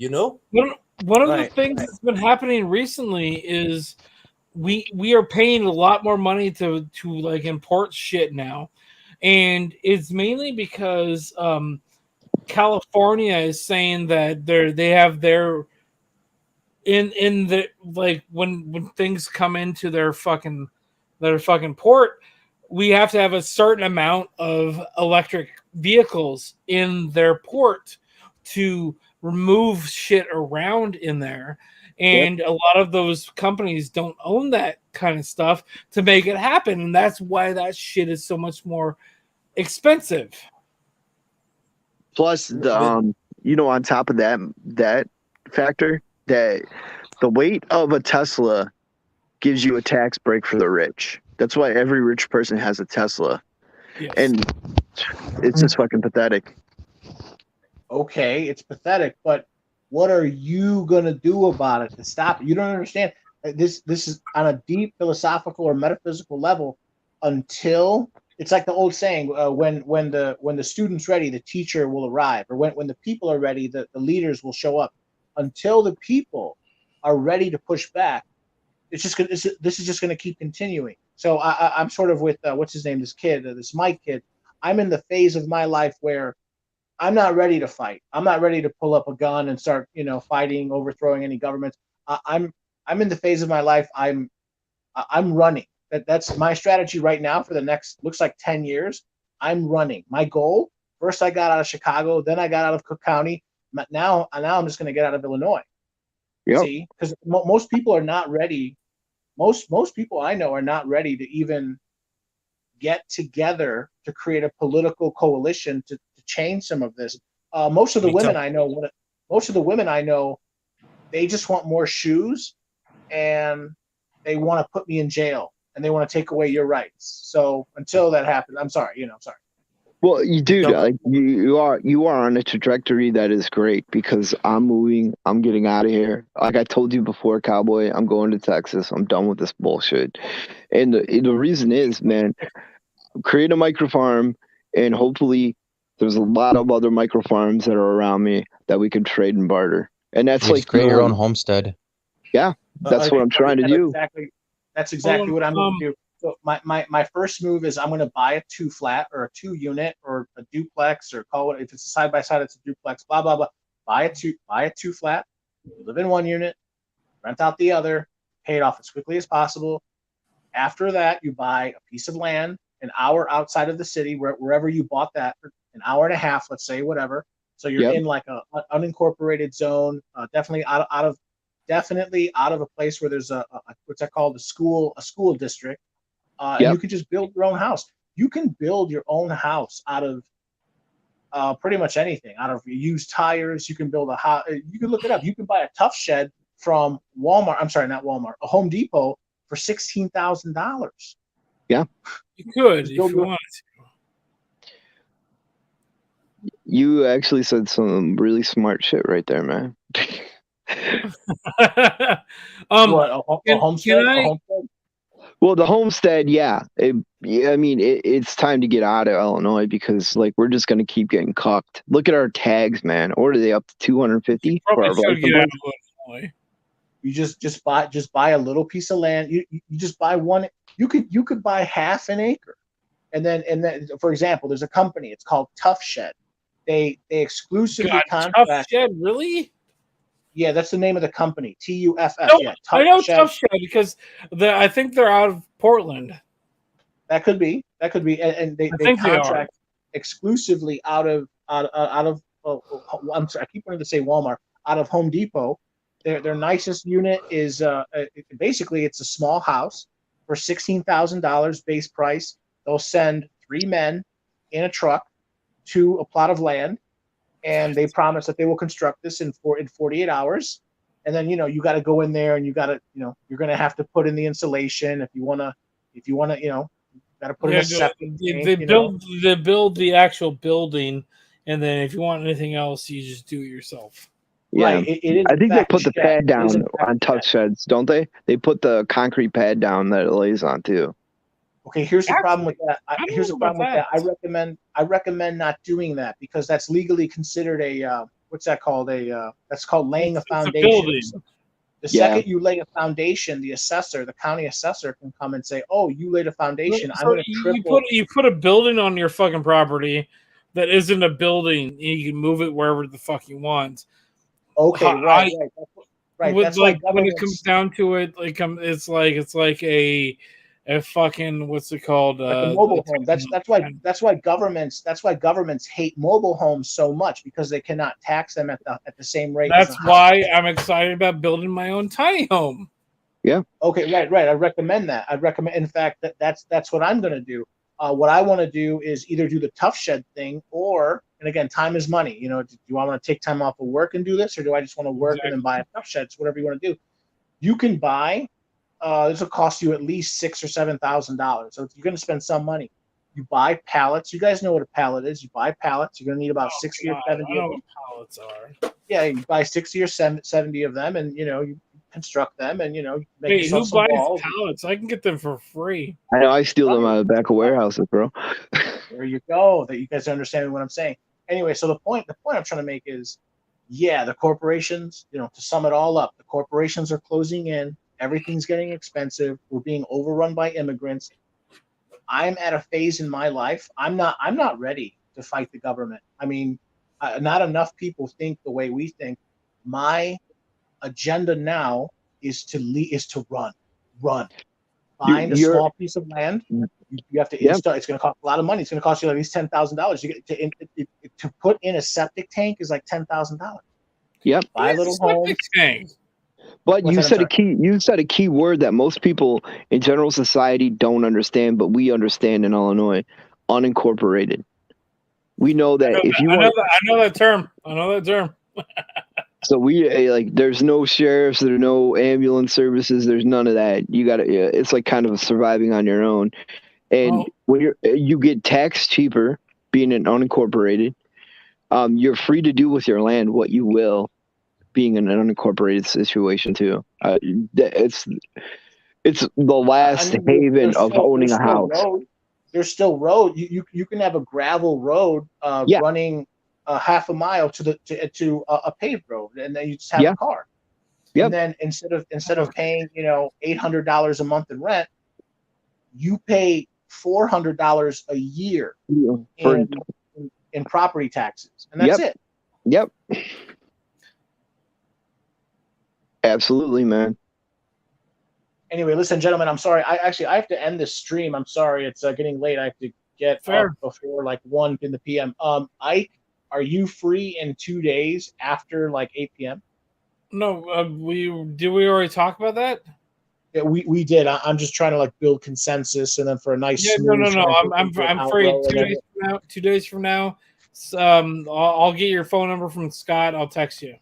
One of the things that's been happening recently is we are paying a lot more money to like import shit now, and it's mainly because California is saying that they have their in the like when things come into their fucking port, we have to have a certain amount of electric vehicles in their port to remove shit around in there. And a lot of those companies don't own that kind of stuff to make it happen. And that's why that shit is so much more expensive. Plus, on top of that factor, that the weight of a Tesla gives you a tax break for the rich. That's why every rich person has a Tesla. Yes. And it's just fucking pathetic. Okay, it's pathetic, but what are you gonna do about it to stop it? You don't understand. This is on a deep philosophical or metaphysical level. Until it's like the old saying, when the student's ready, the teacher will arrive, or when the people are ready, the leaders will show up. Until the people are ready to push back, this is just going to keep continuing. So I'm sort of with what's his name, this kid, this Mike kid. I'm in the phase of my life where I'm not ready to fight. I'm not ready to pull up a gun and start, fighting, overthrowing any governments. I'm in the phase of my life. I'm running. That's my strategy right now for the next, looks like 10 years. I'm running. My goal, first I got out of Chicago, then I got out of Cook County. Now I'm just going to get out of Illinois. Yep. See, because most people are not ready. Most people I know are not ready to even get together to create a political coalition to change some of this. Most of the women I know, they just want more shoes, and they want to put me in jail, and they want to take away your rights. So until that happens, I'm sorry. Well, you are on a trajectory that is great, because I'm moving. I'm getting out of here. Like I told you before, Cowboy, I'm going to Texas. I'm done with this bullshit. And the reason is, man, create a micro farm, and hopefully there's a lot of other micro farms that are around me that we can trade and barter. And that's like create your own homestead. Yeah, that's what I'm trying to do. That's exactly what I'm going to do. So my first move is I'm going to buy a 2-flat or a 2-unit or a duplex, or call it, if it's a side by side, it's a duplex. Blah blah blah. Buy a 2-flat. Live in one unit, rent out the other, pay it off as quickly as possible. After that, you buy a piece of land an hour outside of the city, wherever you bought that, for an hour and a half, let's say, whatever. So you're in like a unincorporated zone, definitely out of a place where there's a what's that called, a school district. and you can just build your own house. You can build your own house out of pretty much anything. Out of used tires, you can build a house. You can look it up. You can buy a tough shed from Walmart. I'm sorry, not Walmart. A Home Depot for $16,000. Yeah, you could if you wanted to. You actually said some really smart shit right there, man. What a homestead? Can I? A homestead? Well, the homestead, yeah. I mean, it's time to get out of Illinois because, like, we're just going to keep getting cucked. Look at our tags, man. What are they up to 250 for Probably our should license get out plate? of Illinois. You just buy a little piece of land. You just buy one. You could buy half an acre, and then for example, there's a company. It's called Tough Shed. They exclusively God, contract. Tough Shed, really? Yeah, that's the name of the company. TUFF. No, Yeah, I know Shed. Tough Shed because I think they're out of Portland. That could be, and they contract exclusively out of. I'm sorry, I keep wanting to say Walmart. Out of Home Depot. Their nicest unit is basically it's a small house for $16,000 base price. They'll send 3 men in a truck to a plot of land, and they promise that they will construct this in 48 hours. And then you got to go in there and you got to you're going to have to put in the insulation if you want to got to put in a septic tank. They build the actual building, and then if you want anything else, you just do it yourself. Yeah, right. It is. I think they put the pad It down is in fact on Tough Sheds, don't they? They put the concrete pad down that it lays on too. Okay, here's the problem with that. Here's the know about problem with that. I recommend not doing that because that's legally considered a what's that called? That's called laying a foundation. The second you lay a foundation, the county assessor can come and say, "Oh, you laid a foundation. I'm going to triple." You put a building on your fucking property that isn't a building, and you can move it wherever the fuck you want. Okay, right. That's like why when it comes down to it, it's like a fucking what's it called? Like a mobile home. That's why governments hate mobile homes so much because they cannot tax them at the same rate. That's why I'm excited about building my own tiny home. Yeah. Okay. Right. I recommend that. In fact, that's what I'm going to do. What I want to do is either do the Tough Shed thing and again, time is money. Do I want to take time off of work and do this, or do I just want to work and then buy a Tough Shed? It's whatever you want to do. You can buy. This will cost you at least $6,000 or $7,000. So you're going to spend some money. You buy pallets. You guys know what a pallet is. You buy pallets. You're going to need about 60 or 70 I know of them. what pallets are. Yeah, you buy 60 or 70 of them, and you construct them, and make Who yourself some buys walls. pallets? I can get them for free. I know I steal them out of the back of warehouses, bro. There you go. That you guys understand what I'm saying. Anyway, so the point I'm trying to make is, yeah, the corporations. To sum it all up, the corporations are closing in. Everything's getting expensive. We're being overrun by immigrants. I'm at a phase in my life. I'm not ready to fight the government. I mean, not enough people think the way we think. My agenda now is to run. Find a small piece of land. You have to install. It's going to cost a lot of money. It's going to cost you at least $10,000. To put in a septic tank is like $10,000. Yep. Buy a little home. Tank. But you said a key word that most people in general society don't understand, but we understand in Illinois: unincorporated. We know that if you want, I know that term. So there's no sheriffs, there's no ambulance services, there's none of that. You got to. It's like kind of surviving on your own, and when you get taxed cheaper being an unincorporated. You're free to do with your land what you will. Being in an unincorporated situation too, it's the last haven of owning a house. There's still road. You can have a gravel road running half a mile to a paved road, and then you just have a car. And then instead of paying $800 a month in rent, you pay $400 a year in property taxes, and that's it. Yep. Absolutely, man. Anyway, listen, gentlemen, I'm sorry. I have to end this stream. I'm sorry. It's getting late. I have to get up before 1 in the PM. Ike, are you free in 2 days after 8 PM? No, we already talk about that? Yeah, we did. I'm just trying to like build consensus, and then for a nice no. smooth I'm afraid outro, 2 days from now. I'll get your phone number from Scott. I'll text you.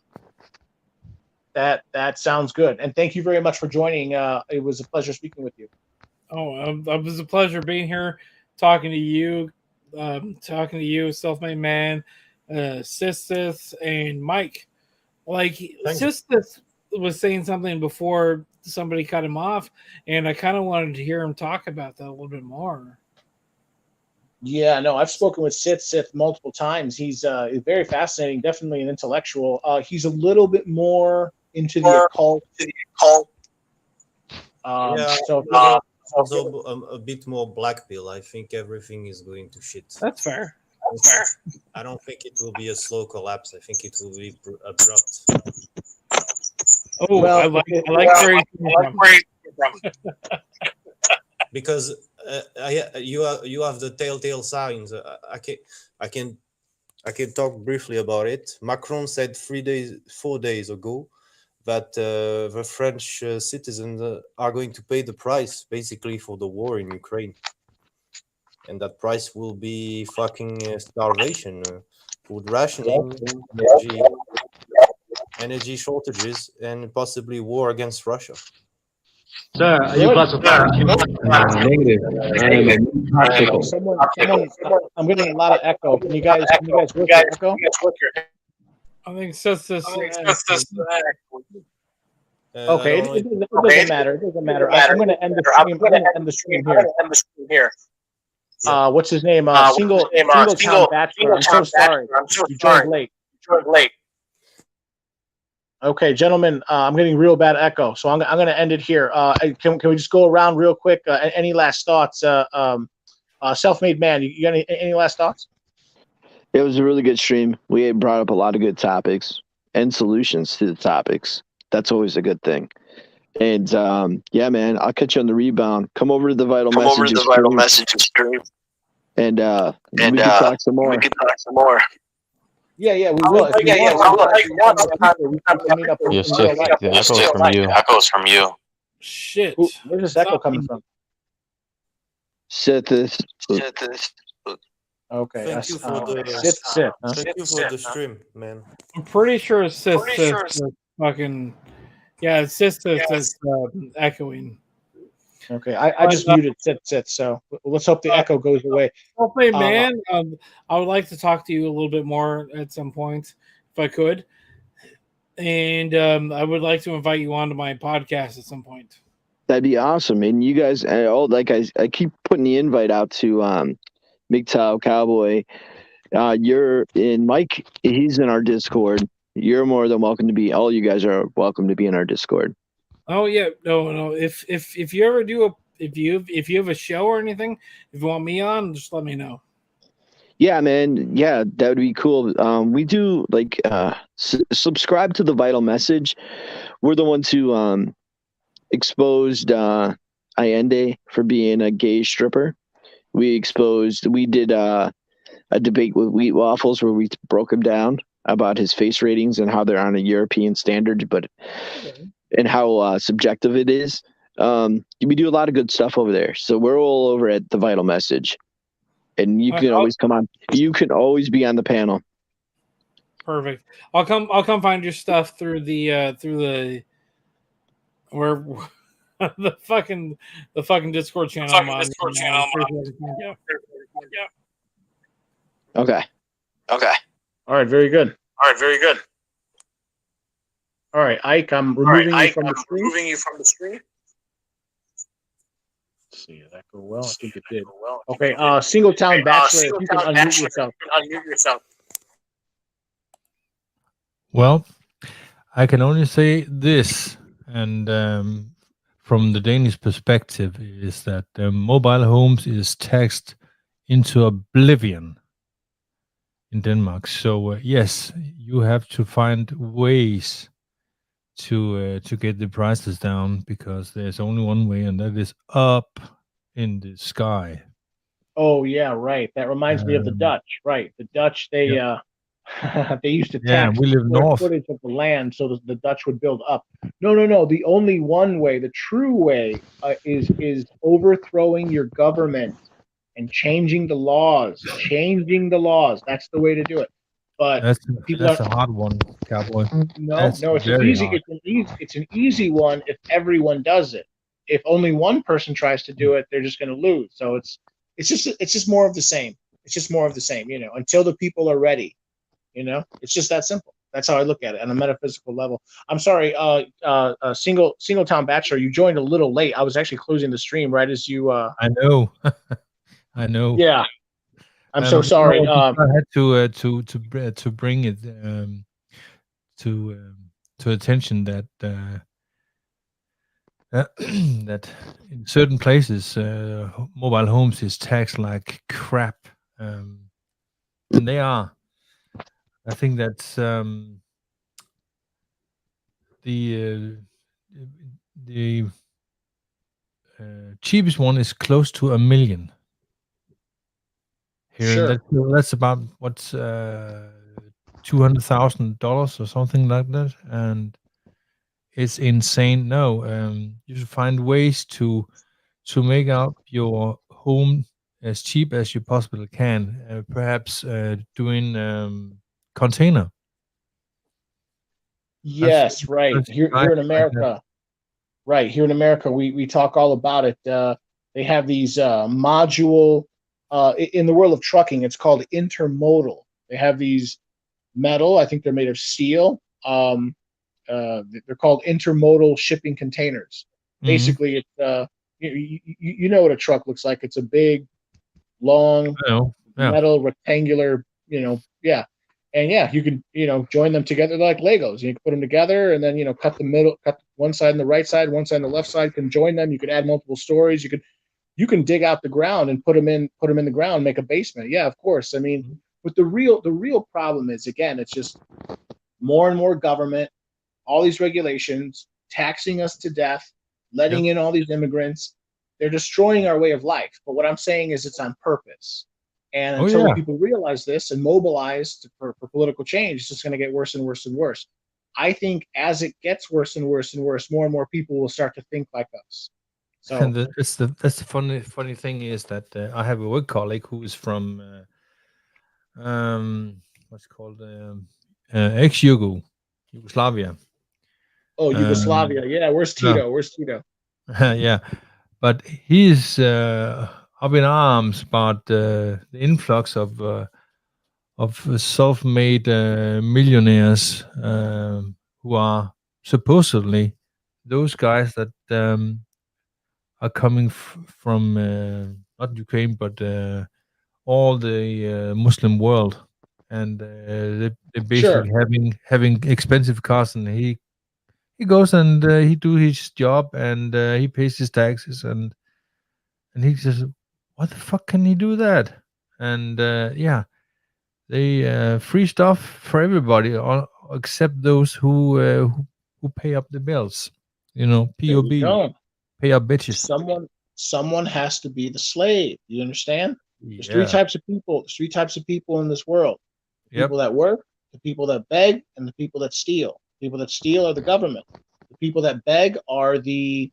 That sounds good. And thank you very much for joining. It was a pleasure speaking with you. Oh, it was a pleasure being here, talking to you, Self-Made Man, Sistis, and Mike. Like Sistis was saying something before somebody cut him off, and I kind of wanted to hear him talk about that a little bit more. Yeah, no, I've spoken with Sith multiple times. He's very fascinating, definitely an intellectual. He's a little bit more into the occult. So a bit more black pill. I think everything is going to shit. That's fair. I don't think it will be a slow collapse. I think it will be abrupt. Oh, well, I like because you have the telltale signs. I can talk briefly about it. Macron said 4 days ago that the French citizens are going to pay the price basically for the war in Ukraine, and that price will be fucking starvation, food rationing, energy shortages, and possibly war against Russia. Sir, are you classified? Negative. Someone, I'm getting a lot of echo. Can you guys work your echo? I think Sistis. Okay, it doesn't matter. It doesn't matter. I'm going to end the stream. I'm going to end the stream here. What's his name? Single Town Bachelor. I'm so sorry. You joined late. Okay, gentlemen, I'm getting real bad echo, so I'm going to end it here. Can we just go around real quick? Any last thoughts? Self-Made Man, you got any last thoughts? It was a really good stream. We brought up a lot of good topics and solutions to the topics. That's always a good thing. And yeah, man, I'll catch you on the rebound. Come over to the Vital Messages stream. And we can talk some more. Yeah, we will. The echoes from you. Shit. Where's this echo coming from? Sithis. Okay. Thank you for the stream, man. I'm pretty sure it's Sistis. Fucking yeah, it's Sistis that's echoing. Okay, I just muted Sit, so let's hope the echo goes away. Okay, man. I would like to talk to you a little bit more at some point, if I could. And I would like to invite you onto my podcast at some point. That'd be awesome. And you guys, I keep putting the invite out to MGTOW Cowboy. You're in Mike. He's in our Discord. You're more than welcome to be. All you guys are welcome to be in our Discord. Oh yeah, no. If you ever do if you have a show or anything, if you want me on, just let me know. Yeah, man. Yeah, that would be cool. We do like subscribe to the Vital Message. We're the ones who exposed Allende for being a gay stripper. We did a debate with Wheat Waffles where we broke him down about his face ratings and how they're on a European standard, but and how subjective it is. We do a lot of good stuff over there. So we're all over at the Vital Message. And you can always come on. You can always be on the panel. Perfect. I'll come find your stuff through the where the fucking Discord channel. Okay. All right, very good. All right, Ike, I'm removing you from the stream. Let's see, did that go well? I think it did. Okay, Single Town Bachelor, if you can unmute yourself. Well, I can only say this, and from the Danish perspective, is that mobile homes is taxed into oblivion in Denmark. So yes, you have to find ways to get the prices down, because there's only one way, and that is up in the sky. Oh yeah, right. That reminds me of the Dutch. Right, the Dutch. They They used to Yeah, tax we the live square north. footage of the land so the Dutch would build up. No. The only one way, the true way, is overthrowing your government and changing the laws. Changing the laws. That's the way to do it. But That's people that's are a hard one, cowboy. no, That's no. very hard. It's an easy one if everyone does it. If only one person tries to do it, they're just going to lose. So it's just more of the same. It's just more of the same. Until the people are ready. It's just that simple. That's how I look at it on a metaphysical level. I'm sorry, single town bachelor, you joined a little late. I was actually closing the stream right as you. I know. I know. Yeah, I'm so But sorry. no, I had to bring it to attention that that in certain places mobile homes is taxed like crap, and they are. I think that's the the cheapest one is close to $1 million here. Sure. That's about what's $200,000 or something like that, and it's insane. No, you should find ways to make up your home as cheap as you possibly can. Perhaps doing container. Yes, right. That's Here in America. Right, here in America, we talk all about it. They have these module in the world of trucking, it's called intermodal. They have these metal, I think they're made of steel. They're called intermodal shipping containers. Basically, it's you know what a truck looks like. It's a big, long, metal rectangular, yeah. And yeah, you can, join them together. They're like Legos. You can put them together and then, cut one side and the right side, one side and the left side, can join them. You can add multiple stories. You can dig out the ground and put them in the ground, make a basement. Yeah, of course. I mean, but the real problem is, again, it's just more and more government, all these regulations, taxing us to death, letting in all these immigrants. They're destroying our way of life. But what I'm saying is it's on purpose. And until people realize this and mobilize for political change, it's just going to get worse and worse and worse. I think as it gets worse and worse and worse, more and more people will start to think like us. So and that's the funny thing is that I have a work colleague who is from what's it called Yugoslavia. Oh, Yugoslavia, yeah. Where's Tito? Where's Tito? Yeah, but he's up in arms about the influx of self-made millionaires who are supposedly those guys that are coming from not Ukraine but all the Muslim world, and they're basically having expensive cars, and he goes and he do his job and he pays his taxes, and he says, "What the fuck can he do that?" And yeah, they free stuff for everybody, except those who pay up the bills. POB, pay up bitches. Someone has to be the slave. You understand? There's three Yeah. types of people. There's three types of people in this world: the people that work, the people that beg, and the people that steal. People that steal are the government. The people that beg are the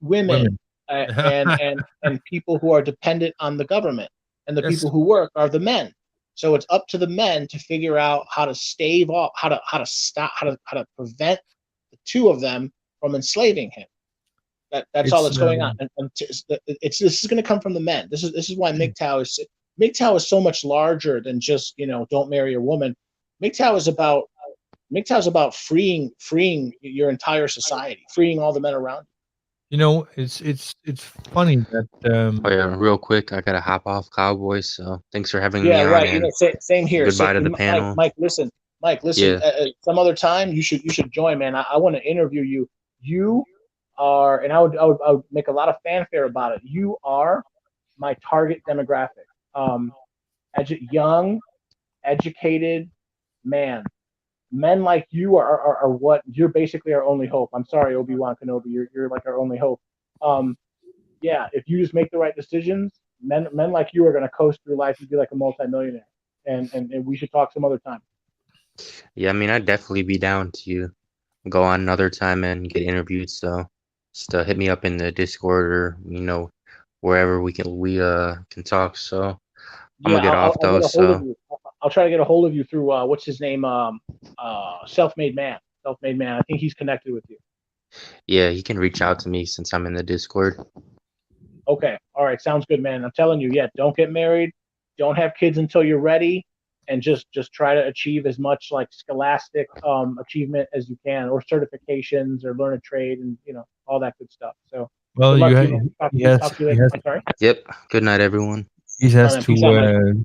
women. And people who are dependent on the government, and the people who work are the men. So it's up to the men to figure out how to stave off, how to stop, how to prevent the two of them from enslaving him. That's all that's going on. And this is going to come from the men. This is why MGTOW is so much larger than just don't marry a woman. MGTOW is about freeing your entire society, freeing all the men around you. It's funny that Oh yeah, real quick, I gotta hop off, Cowboys. So thanks for having me Yeah, on. right. And Same here. goodbye to the panel. Mike, listen. Yeah. Some other time you should join, man. I want to interview you. You are, and I would make a lot of fanfare about it. You are my target demographic. Young, educated man. Men like you are what you're basically our only hope. I'm sorry, Obi-Wan Kenobi. You're like our only hope. Yeah, if you just make the right decisions, men like you are going to coast through life and be like a multimillionaire. and we should talk some other time. Yeah, I mean, I'd definitely be down to go on another time and get interviewed. So just hit me up in the Discord or wherever we can talk. So I'm gonna Yeah, get off I'll though. get a hold of So you. I'll try to get a hold of you through what's his name, Self-Made Man. Self-Made Man. I think he's connected with you. yeah, he can reach out to me since I'm in the Discord. Okay. All right. Sounds good, man. I'm telling you, yeah, don't get married. Don't have kids until you're ready. And just try to achieve as much like scholastic achievement as you can, or certifications, or learn a trade, and all that good stuff. So Well, good luck to you, you man. Talk yes, to you later. I'm sorry. Yep. Good night, everyone. he All right, has man. Peace out, man.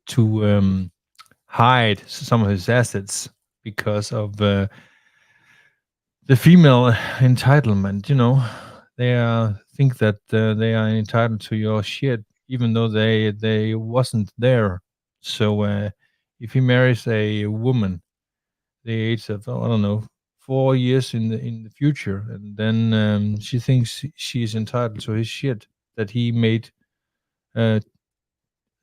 to hide some of his assets because of the female entitlement. They think that they are entitled to your shit, even though they wasn't there. So if he marries a woman, the age of, I don't know, 4 years in the future, and then she thinks she's entitled to his shit that he made uh,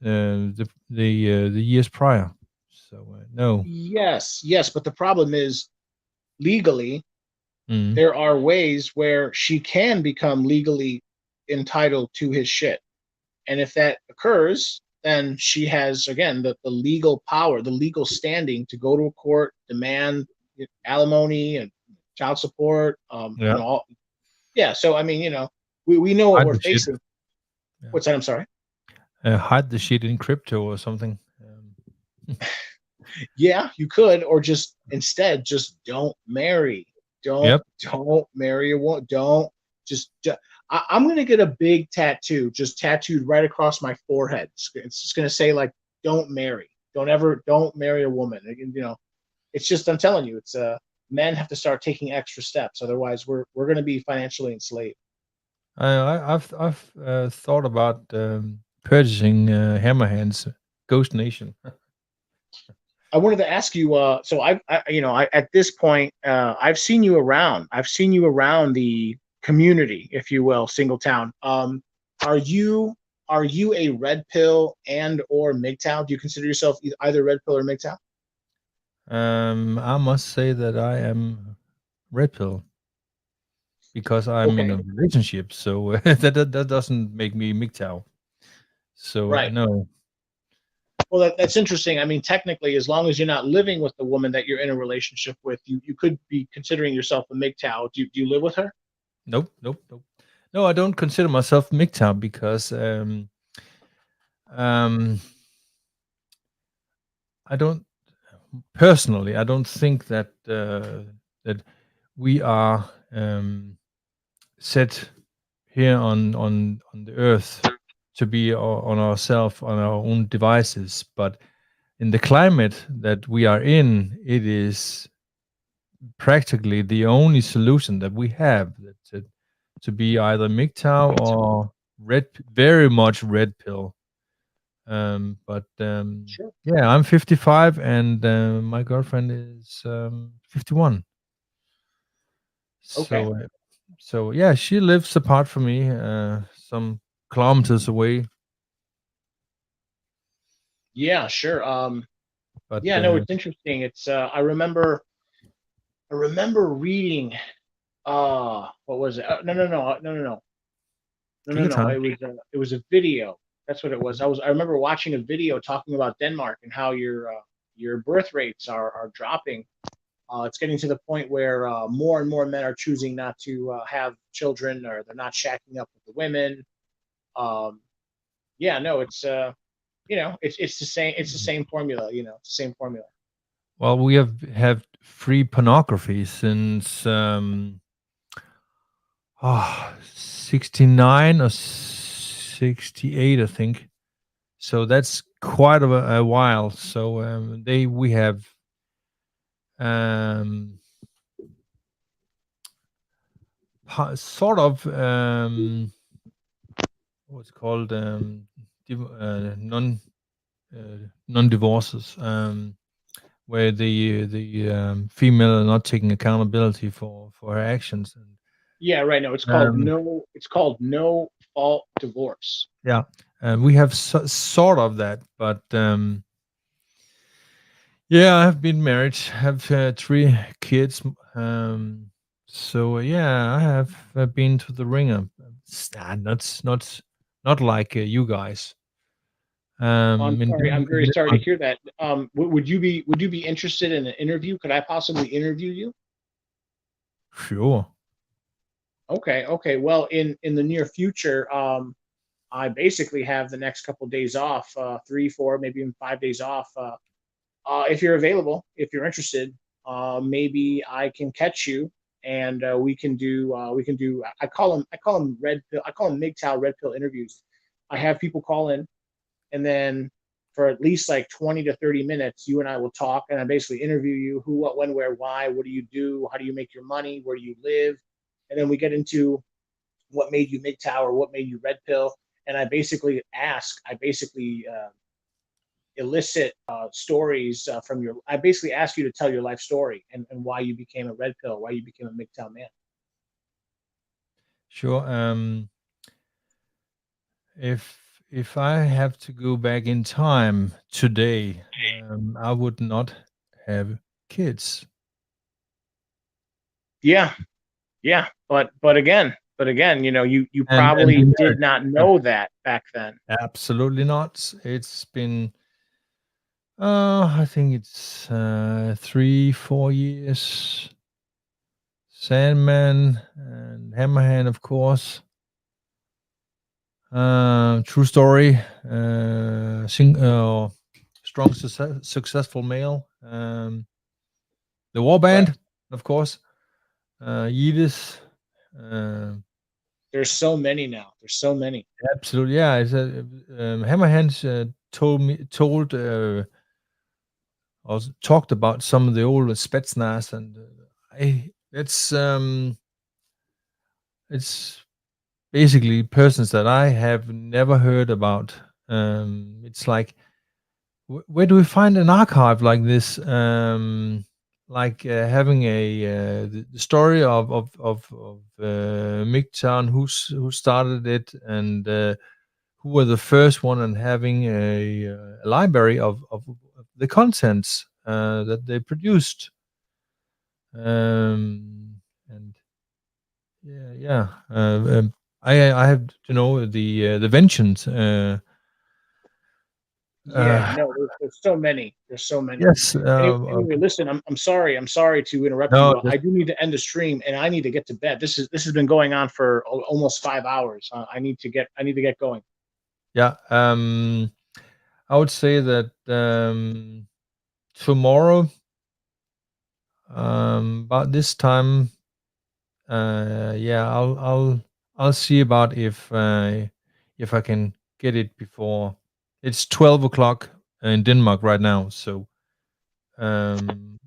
the years prior. So no. Yes, but the problem is legally, Mhm. there are ways where she can become legally entitled to his shit. And if that occurs, then she has, again, the legal power, the legal standing to go to a court, demand alimony and child support. Yeah. So, I mean, we know what Hide we're the shit. facing. What's that? I'm sorry. Hide the shit in crypto or something. Yeah, you could, or just instead, just don't marry. Don't marry a woman. I'm gonna get a big tattoo, just tattooed right across my forehead. It's just gonna say like, "Don't marry. Don't marry a woman." It's just, I'm telling you, it's men have to start taking extra steps, otherwise we're gonna be financially enslaved. I've thought about purchasing Hammerhand's Ghost Nation. I wanted to ask you. So at this point, I've seen you around. I've seen you around the community, if you will, Singletown. Are you a red pill and or MGTOW? Do you consider yourself either red pill or MGTOW? I must say that I am red pill because I'm in a relationship. So that doesn't make me MGTOW. So Right. no. Well, that's interesting. I mean, technically, as long as you're not living with the woman that you're in a relationship with, you could be considering yourself a MGTOW. Do you live with her? Nope. No, I don't consider myself MGTOW because I don't personally. I don't think that that we are set here on the earth to be on ourselves, on our own devices. But in the climate that we are in, it is practically the only solution that we have to be either MGTOW or very much red pill. Sure. Yeah, I'm 55 and my girlfriend is 51. Okay. So yeah, she lives apart from me, some kilometers away. Yeah, sure. But Yeah, no, it's interesting. It's I remember reading. What was it? No. Take your time. It was a video. That's what it was. I remember watching a video talking about Denmark and how your birth rates are dropping. It's getting to the point where more and more men are choosing not to have children, or they're not shacking up with the women. Yeah, no, it's it's the same. It's the same formula. It's the same formula. Well, we have free pornography since 69 or 68, I think. So that's quite a while. So we have sort of what's called non divorces, where the female are not taking accountability for her actions. Yeah, right. No, it's called no fault divorce. Yeah, we have sort of that, but Yeah, I've been married. Have 3 kids. Yeah, I have been to the ringer. Not like you guys. I'm In sorry. I'm very sorry to Denmark, hear that. Would you be interested in an interview? Could I possibly interview you? sure. Okay. Okay. Well, in the near future, I basically have the next couple days off, 3, 4, maybe even 5 days off. If you're available, if you're interested, maybe I can catch you and we can do. I call them red pill. I call them MGTOW red pill interviews. I have people call in, and then for at least like 20 to 30 minutes, you and I will talk, and I basically interview you: who, what, when, where, why, what do you do, how do you make your money, where do you live, and then we get into what made you MGTOW or what made you red pill, and I basically elicit stories from your. I basically ask you to tell your life story and why you became a red pill, why you became a MGTOW man. Sure. If I have to go back in time today, I would not have kids. Yeah, yeah, but again, you And probably be did married. not know that back then. Absolutely not. It's been, I think it's 3, 4 years. Sandman and Hammerhand, of course. True story. Strong, successful male. The War Band, Right. of course. Yidis. Uh, There's so many now. There's so many. Absolutely, yeah. Hammerhands told or talked about some of the old Spetsnaz, and it's basically persons that I have never heard about. It's like, where do we find an archive like this? Like having the story of MGTOW, who started it, and who were the first one, and having a library of the contents that they produced. And yeah. I have to know the vengeance. Yeah, no, there's so many. There's so many. Yes. Anyway, listen, I'm sorry. I'm sorry to interrupt No, you. I do need to end the stream, and I need to get to bed. This has been going on for almost 5 hours. I need to get going. yeah. I would say that tomorrow, about this time, yeah, I'll see about if I can get it before. It's 12 o'clock in Denmark right now, so um,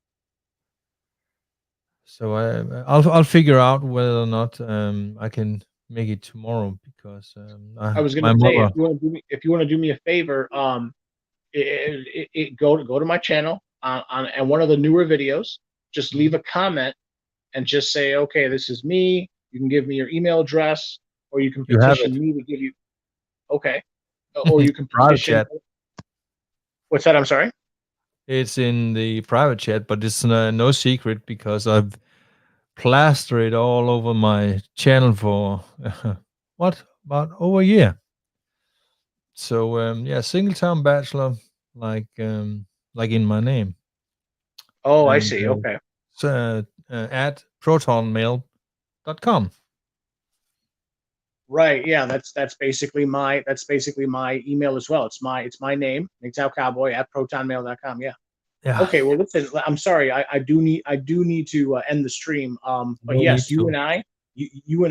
I'll figure out whether or not I can make it tomorrow, because I was my gonna say, mother. if you want to do me a favor, go to my channel on one of the newer videos. Just leave a comment and just say, okay, this is me. You can give me your email address, or you can You have petition it. me to give you. Okay, or you can Private petition. chat. What's that? I'm sorry. It's in the private chat, but it's no secret, because I've plastered it all over my channel for what, about over a year. So yeah, single town bachelor, like in my name. Oh, I And see. Okay. at protonmail.com. Right. Yeah. That's basically my email as well. It's my name, MGTOW at protonmail.com. Yeah. Yeah. Okay. Well, listen. I'm sorry. I do need to end the stream. But No need yes, you to. and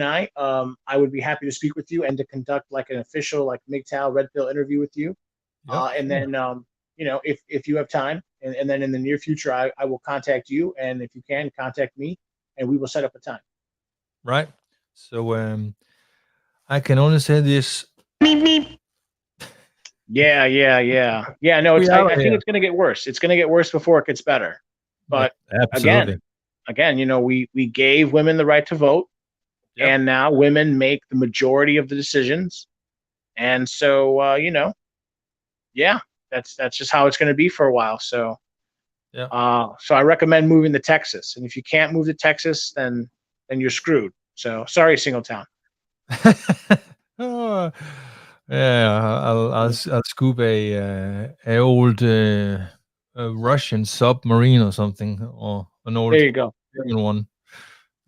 I, I would be happy to speak with you and to conduct like an official like MGTOW Red Pill interview with you. Yeah, And sure. then if you have time, and then in the near future, I will contact you, and if you can contact me, and we will set up a time. Right. So I can only say this. Yeah. No, We I out think here. it's going to get worse. It's going to get worse before it gets better. Yeah, But absolutely. again, we gave women the right to vote, Yep. and now women make the majority of the decisions. And so, yeah, that's just how it's going to be for a while. So Yeah. So I recommend moving to Texas. And if you can't move to Texas, then you're screwed. So sorry, Singletown. Oh, yeah, I'll scoop a old a Russian submarine or something, or an old There you go. German one.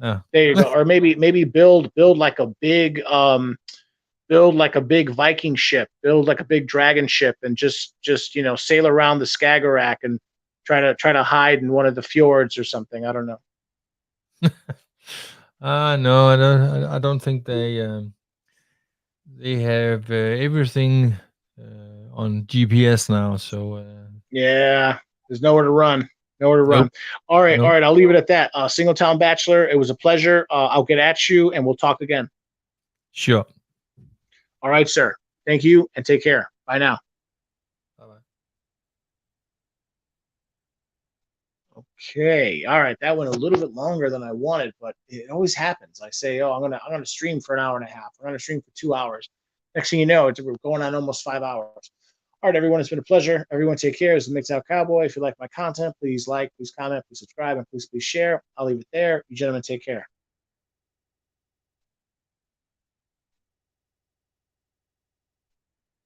Yeah. There you go. Or maybe build like a big build like a big Viking ship, build like a big dragon ship, and just sail around the Skagerrak and try to hide in one of the fjords or something. I don't know. No, I don't think they have everything on GPS now. So Yeah, there's nowhere to run. Nowhere to nope, run. All right, nope. I'll leave it at that. Singletown Bachelor, it was a pleasure. I'll get at you, and we'll talk again. Sure. All right, sir. Thank you, and take care. Bye now. Bye-bye. Okay. All right. That went a little bit longer than I wanted, but it always happens. I say, oh, I'm gonna stream for an hour and a half. I'm gonna stream for 2 hours. Next thing you know, we're going on almost 5 hours. All right, everyone. It's been a pleasure. Everyone, take care. This is the Mixed Out Cowboy. If you like my content, please like, please comment, please subscribe, and please share. I'll leave it there. You gentlemen, take care.